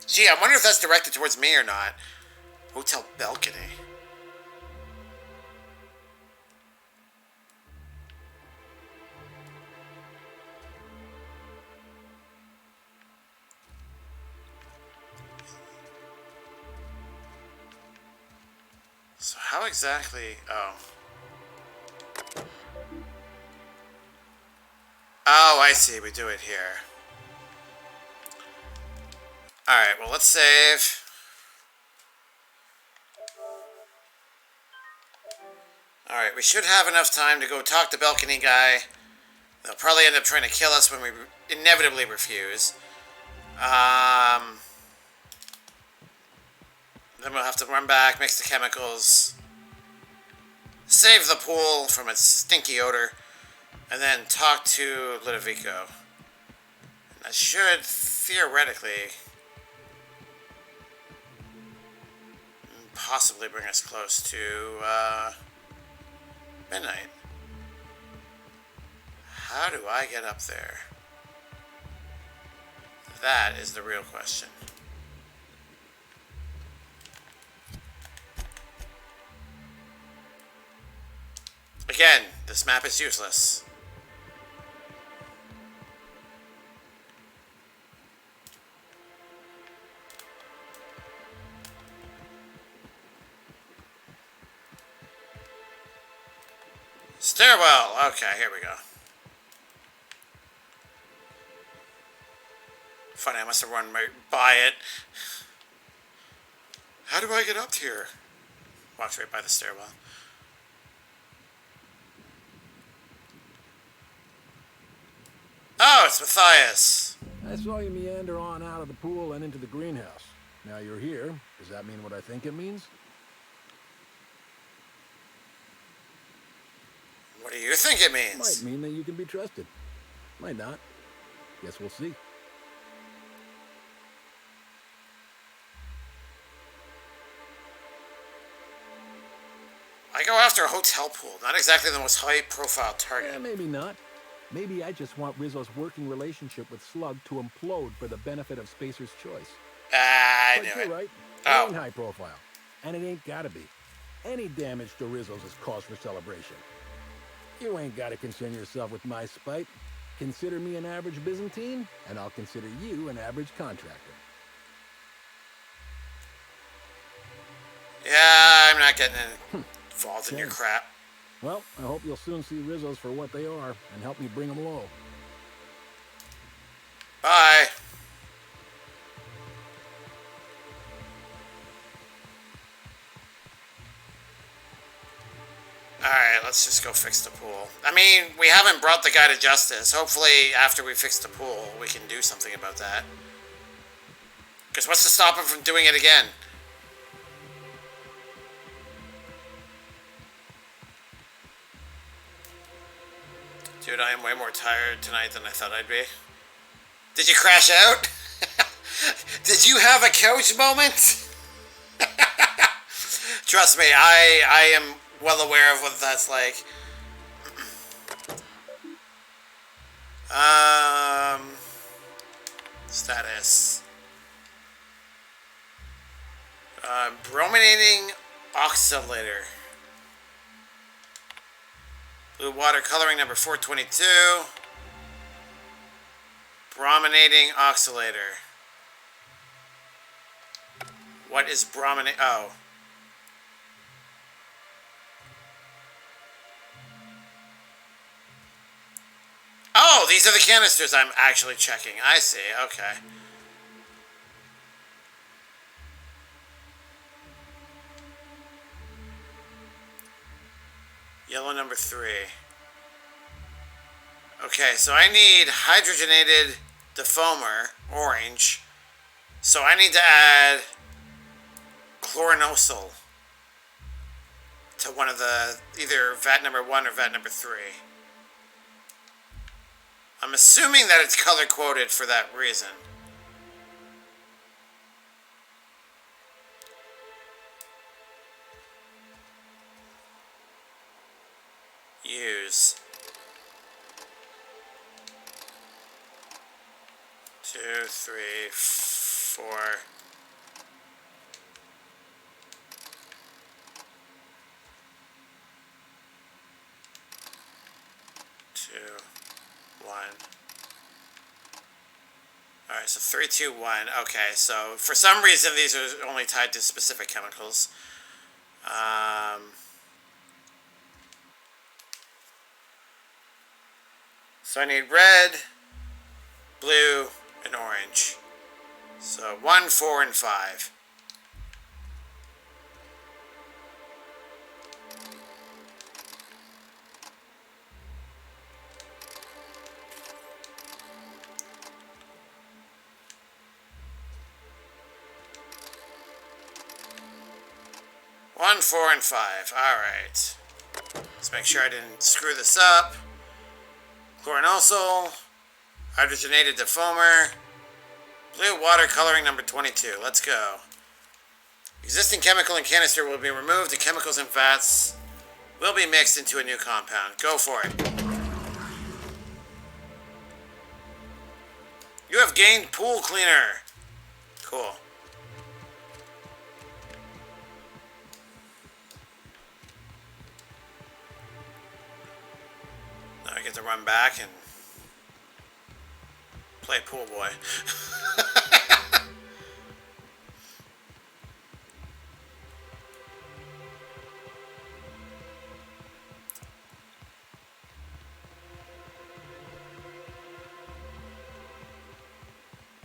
Gee, I wonder if that's directed towards me or not. Hotel balcony. So how exactly... Oh, I see. We do it here. Alright, well, let's save. Alright, we should have enough time to go talk to balcony guy. They'll probably end up trying to kill us when we inevitably refuse. Then we'll have to run back, mix the chemicals, save the pool from its stinky odor, and then talk to Ludovico. That should, theoretically, possibly bring us close to midnight. How do I get up there? That is the real question. Again, this map is useless. Stairwell. Okay, here we go. Funny, I must have run right by it. How do I get up here? Walked right by the stairwell. Oh, it's Matthias. I saw you meander on out of the pool and into the greenhouse. Now you're here. Does that mean what I think it means? What do you think it means? Might mean that you can be trusted. Might not. Guess we'll see. I go after a hotel pool, not exactly the most high-profile target. Yeah, maybe not. Maybe I just want Rizzo's working relationship with Slug to implode for the benefit of Spacer's choice. I but knew you're it. right. Oh. It ain't high profile. And it ain't gotta be. Any damage to Rizzo's is cause for celebration. You ain't gotta concern yourself with my spite. Consider me an average Byzantine, and I'll consider you an average contractor. Yeah, I'm not getting involved in your crap. Well, I hope you'll soon see Rizzo's for what they are, and help me bring them low. Bye. let's just go fix the pool. I mean, we haven't brought the guy to justice. Hopefully, after we fix the pool, we can do something about that. Because what's to stop him from doing it again? Dude, I am way more tired tonight than I thought I'd be. Did you crash out? Did you have a couch moment? Trust me, I am well aware of what that's like. Status. Brominating oxalator. Blue water coloring number 422. Brominating oxalator. What is brominate? Oh. Oh, these are the canisters I'm actually checking. I see. Okay. Yellow number 3. Okay, so I need hydrogenated defoamer, orange. So I need to add chlorinosyl to one of the, either vat number 1 or vat number 3. I'm assuming that it's color coded for that reason. Use. 2, 3, 4. 2, 1. Alright, so 3, 2, 1. Okay, so for some reason these are only tied to specific chemicals. So I need red, blue, and orange. So 1, 4, and 5. One, 4, and 5. Alright. Let's make sure I didn't screw this up. Chlorinosyl, hydrogenated defoamer, blue water coloring number 22. Let's go. Existing chemical and canister will be removed. The chemicals and fats will be mixed into a new compound. Go for it. You have gained pool cleaner. Cool. Now I get to run back and play pool boy.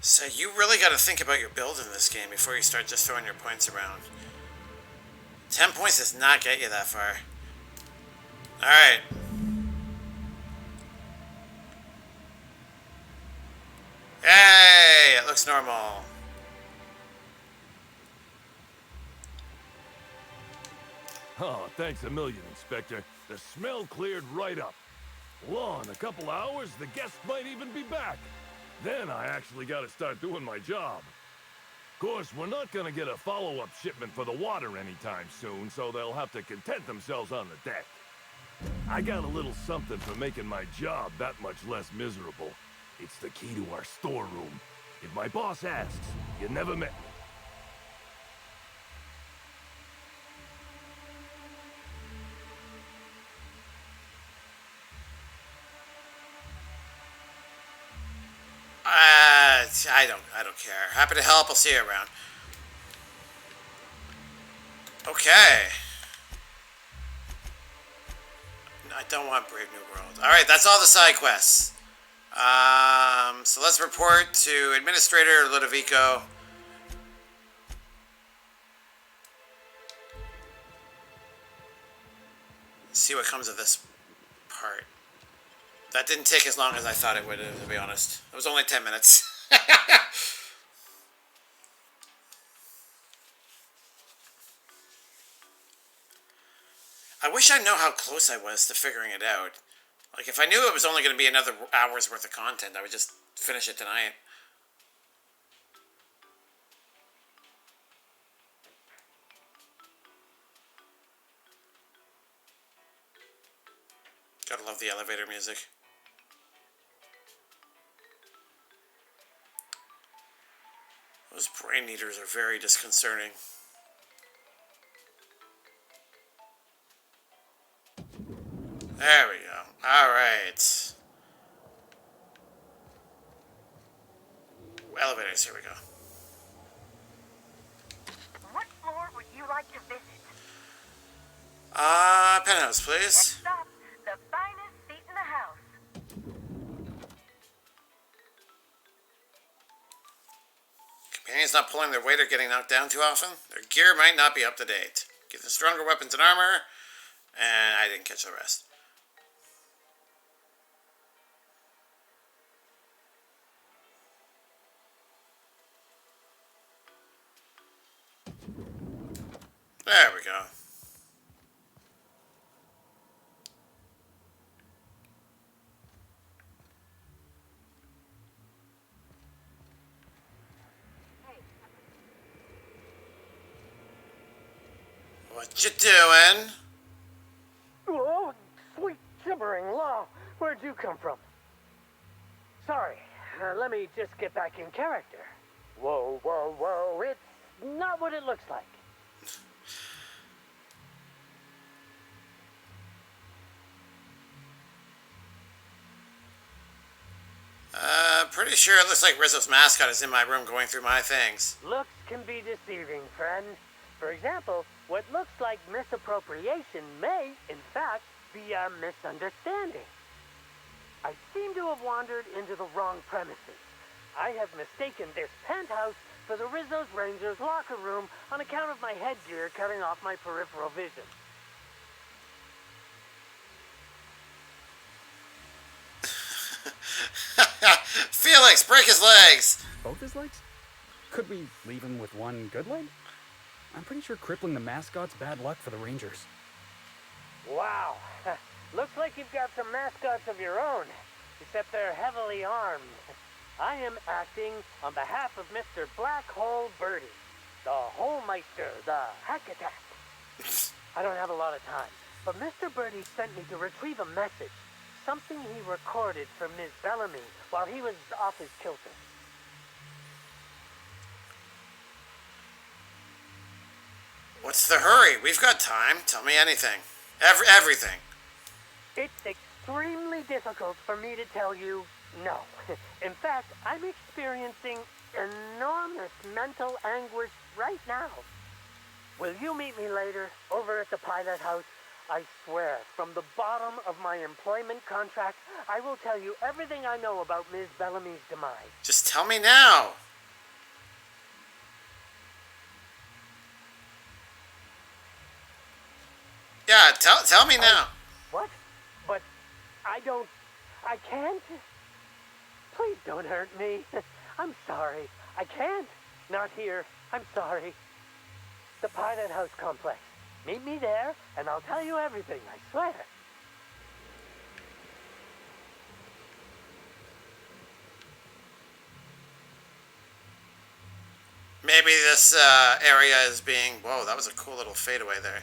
So you really got to think about your build in this game before you start just throwing your points around. 10 points does not get you that far. Alright. Hey, it looks normal. Oh, thanks a million, Inspector. The smell cleared right up. Well, in a couple hours, the guests might even be back. Then I actually gotta start doing my job. Of course, we're not gonna get a follow-up shipment for the water anytime soon, so they'll have to content themselves on the deck. I got a little something for making my job that much less miserable. It's the key to our storeroom. If my boss asks, you never met me. I don't care. Happy to help. I'll see you around. Okay. I don't want Brave New World. Alright, that's all the side quests. So let's report to Administrator Ludovico. see what comes of this part. That didn't take as long as I thought it would, to be honest. It was only 10 minutes. I wish I knew how close I was to figuring it out. Like, if I knew it was only going to be another hour's worth of content, I would just finish it tonight. Gotta love the elevator music. Those brain eaters are very disconcerting. There we go. Alright. Elevators, here we go. What floor would you like to visit? Penthouse, please. Next stop, the finest seat in the house. Companions not pulling their weight or getting knocked down too often. Their gear might not be up to date. Give them stronger weapons and armor. And I didn't catch the rest. There we go. What you doing? Oh, sweet gibbering law. Where'd you come from? Sorry, let me just get back in character. Whoa, whoa, whoa, it's not what it looks like. Pretty sure it looks like Rizzo's mascot is in my room going through my things. Looks can be deceiving, friend. For example, what looks like misappropriation may, in fact, be a misunderstanding. I seem to have wandered into the wrong premises. I have mistaken this penthouse for the Rizzo's Rangers locker room on account of my headgear cutting off my peripheral vision. Felix, break his legs! Both his legs? Could we leave him with one good leg? I'm pretty sure crippling the mascot's bad luck for the Rangers. Wow. Looks like you've got some mascots of your own, except they're heavily armed. I am acting on behalf of Mr. Black Hole Birdie, the Holmeister, the Hack Attack. I don't have a lot of time, but Mr. Birdie sent me to retrieve a message, something he recorded for Ms. Bellamy while he was off his kilter. What's the hurry? We've got time. Tell me anything. Everything. It's extremely difficult for me to tell you no. In fact, I'm experiencing enormous mental anguish right now. Will you meet me later over at the pilot house? I swear, from the bottom of my employment contract, I will tell you everything I know about Ms. Bellamy's demise. Just tell me now. Yeah, tell me now. What? But I can't? Please don't hurt me. I'm sorry. I can't. Not here. I'm sorry. The Pilot House complex. Meet me there, and I'll tell you everything, I swear. Maybe this area is being... Whoa, that was a cool little fadeaway there.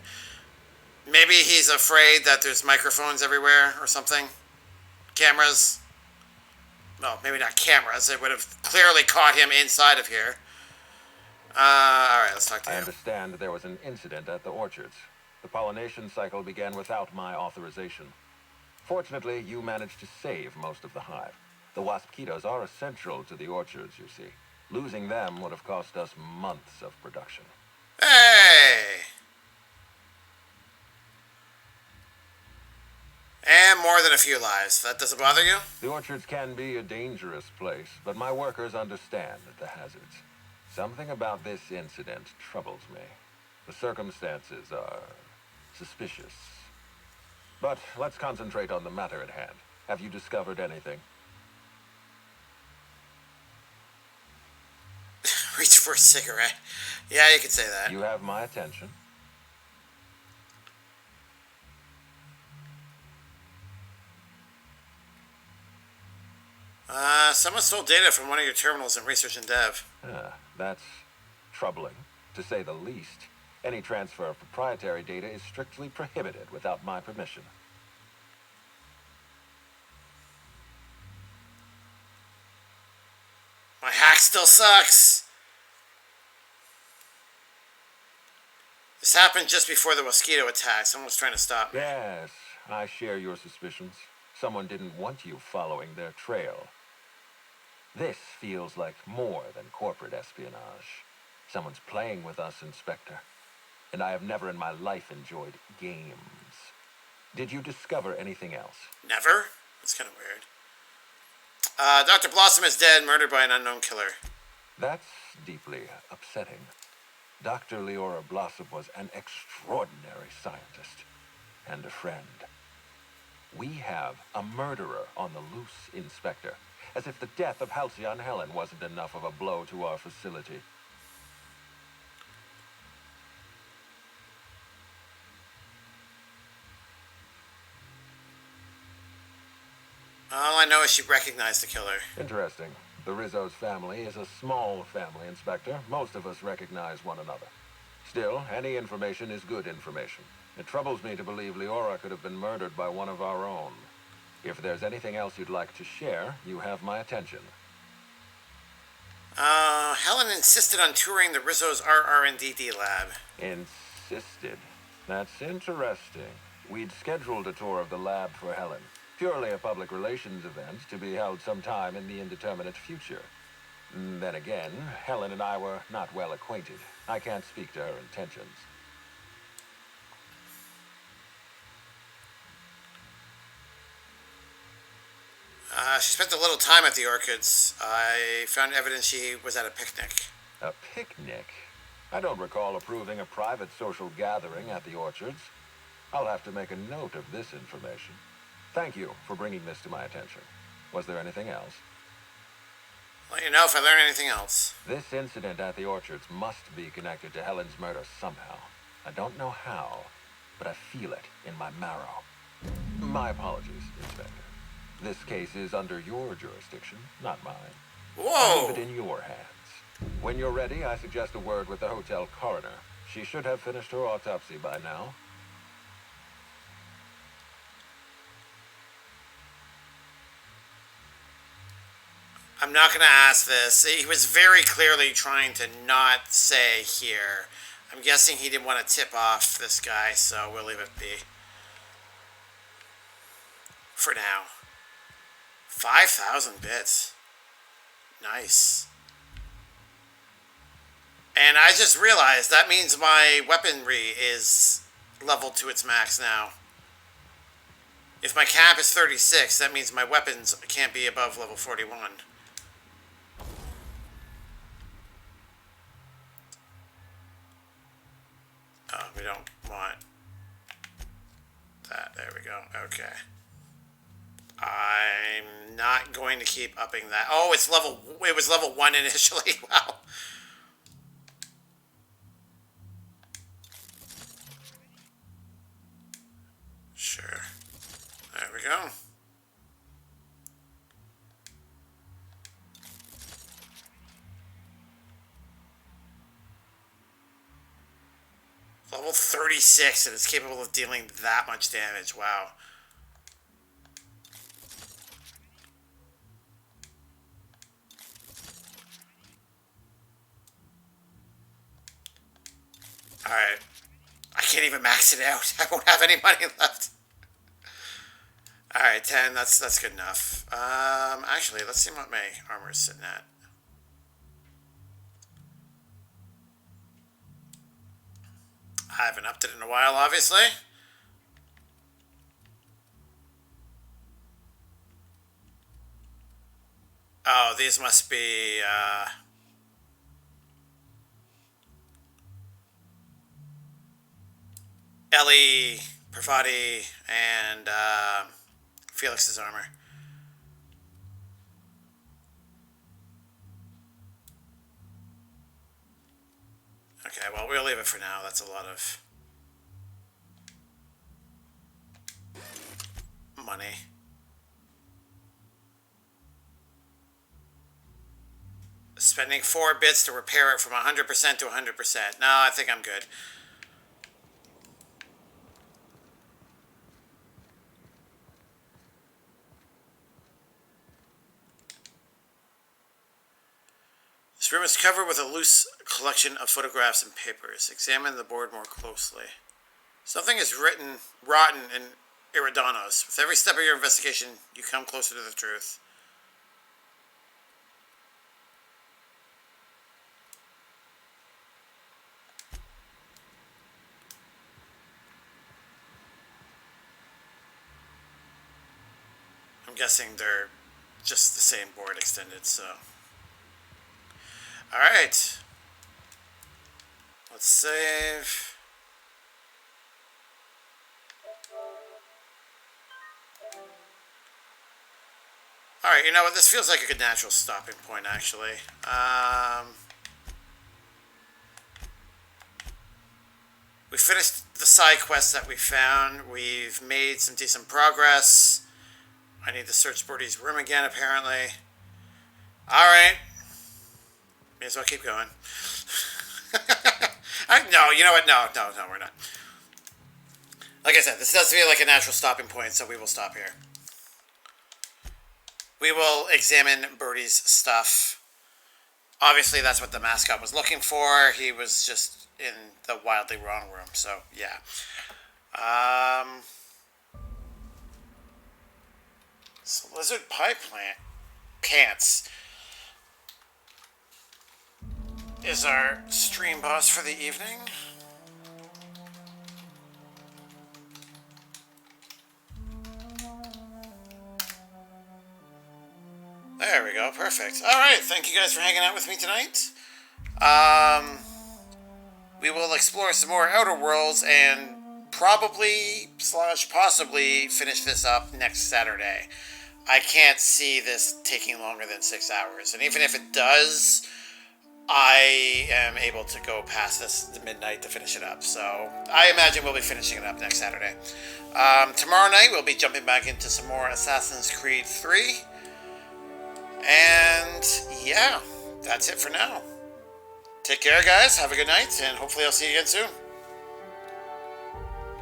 Maybe he's afraid that there's microphones everywhere or something. Cameras. No, maybe not cameras. It would have clearly caught him inside of here. Alright, let's talk to you. I understand there was an incident at the orchards. The pollination cycle began without my authorization. Fortunately, you managed to save most of the hive. The wasp-ketos are essential to the orchards, you see. Losing them would have cost us months of production. Hey! And more than a few lives. That doesn't bother you? The orchards can be a dangerous place, but my workers understand the hazards. Something about this incident troubles me. The circumstances are suspicious. But let's concentrate on the matter at hand. Have you discovered anything? Reach for a cigarette. Yeah, you could say that. You have my attention. Someone stole data from one of your terminals in research and dev. That's troubling, to say the least. Any transfer of proprietary data is strictly prohibited without my permission. My hack still sucks. This happened just before the mosquito attack. Someone was trying to stop me. Yes, I share your suspicions. Someone didn't want you following their trail. This feels like more than corporate espionage. Someone's playing with us, Inspector. And I have never in my life enjoyed games. Did you discover anything else? Never? That's kind of weird. Dr. Blossom is dead, murdered by an unknown killer. That's deeply upsetting. Dr. Leora Blossom was an extraordinary scientist and a friend. We have a murderer on the loose, Inspector. As if the death of Halcyon Helen wasn't enough of a blow to our facility. All I know is she recognized the killer. Interesting. The Rizzo's family is a small family, Inspector. Most of us recognize one another. Still, any information is good information. It troubles me to believe Leora could have been murdered by one of our own. If there's anything else you'd like to share, you have my attention. Helen insisted on touring the Rizzo's RR&DD lab. Insisted? That's interesting. We'd scheduled a tour of the lab for Helen. Purely a public relations event to be held sometime in the indeterminate future. Then again, Helen and I were not well acquainted. I can't speak to her intentions. She spent a little time at the Orchids. I found evidence she was at a picnic. A picnic? I don't recall approving a private social gathering at the Orchards. I'll have to make a note of this information. Thank you for bringing this to my attention. Was there anything else? Let you know if I learn anything else. This incident at the Orchards must be connected to Helen's murder somehow. I don't know how, but I feel it in my marrow. My apologies, Inspector. This case is under your jurisdiction, not mine. Whoa! I leave it in your hands. When you're ready, I suggest a word with the hotel coroner. She should have finished her autopsy by now. I'm not going to ask this. He was very clearly trying to not say here. I'm guessing he didn't want to tip off this guy, so we'll leave it be. For now. 5,000 bits. Nice. And I just realized that means my weaponry is leveled to its max now. If my cap is 36, that means my weapons can't be above level 41. Oh, we don't want that. There we go. Okay. I'm not going to keep upping that. Oh, it was level 1 initially. Wow. Sure. There we go. Level 36 and it's capable of dealing that much damage. Wow. Alright. I can't even max it out. I won't have any money left. Alright, 10. That's good enough. Actually, let's see what my armor is sitting at. I haven't upped it in a while, obviously. Oh, these must be, LE Parvati and Felix's armor. Okay, well, we'll leave it for now. That's a lot of money. Spending 4 bits to repair it from 100% to 100%. No, I think I'm good. This room is covered with a loose collection of photographs and papers. Examine the board more closely. Something is rotten in Eridanos. With every step of your investigation, you come closer to the truth. I'm guessing they're just the same board extended, so... Alright. Let's save. Alright, you know what? This feels like a good natural stopping point, actually. We finished the side quests that we found. We've made some decent progress. I need to search Birdie's room again, apparently. Alright. May as well keep going. No, you know what? No, we're not. Like I said, this does feel like a natural stopping point, so we will stop here. We will examine Birdie's stuff. Obviously, that's what the mascot was looking for. He was just in the wildly wrong room, so yeah. So lizard pie pants is our stream boss for the evening. There we go, perfect. Alright, thank you guys for hanging out with me tonight. We will explore some more Outer Worlds and probably / possibly finish this up next Saturday. I can't see this taking longer than 6 hours, and even if it does, I am able to go past this midnight to finish it up. So I imagine we'll be finishing it up next Saturday. Tomorrow night we'll be jumping back into some more Assassin's Creed 3. And yeah, that's it for now. Take care, guys. Have a good night, and hopefully I'll see you again soon.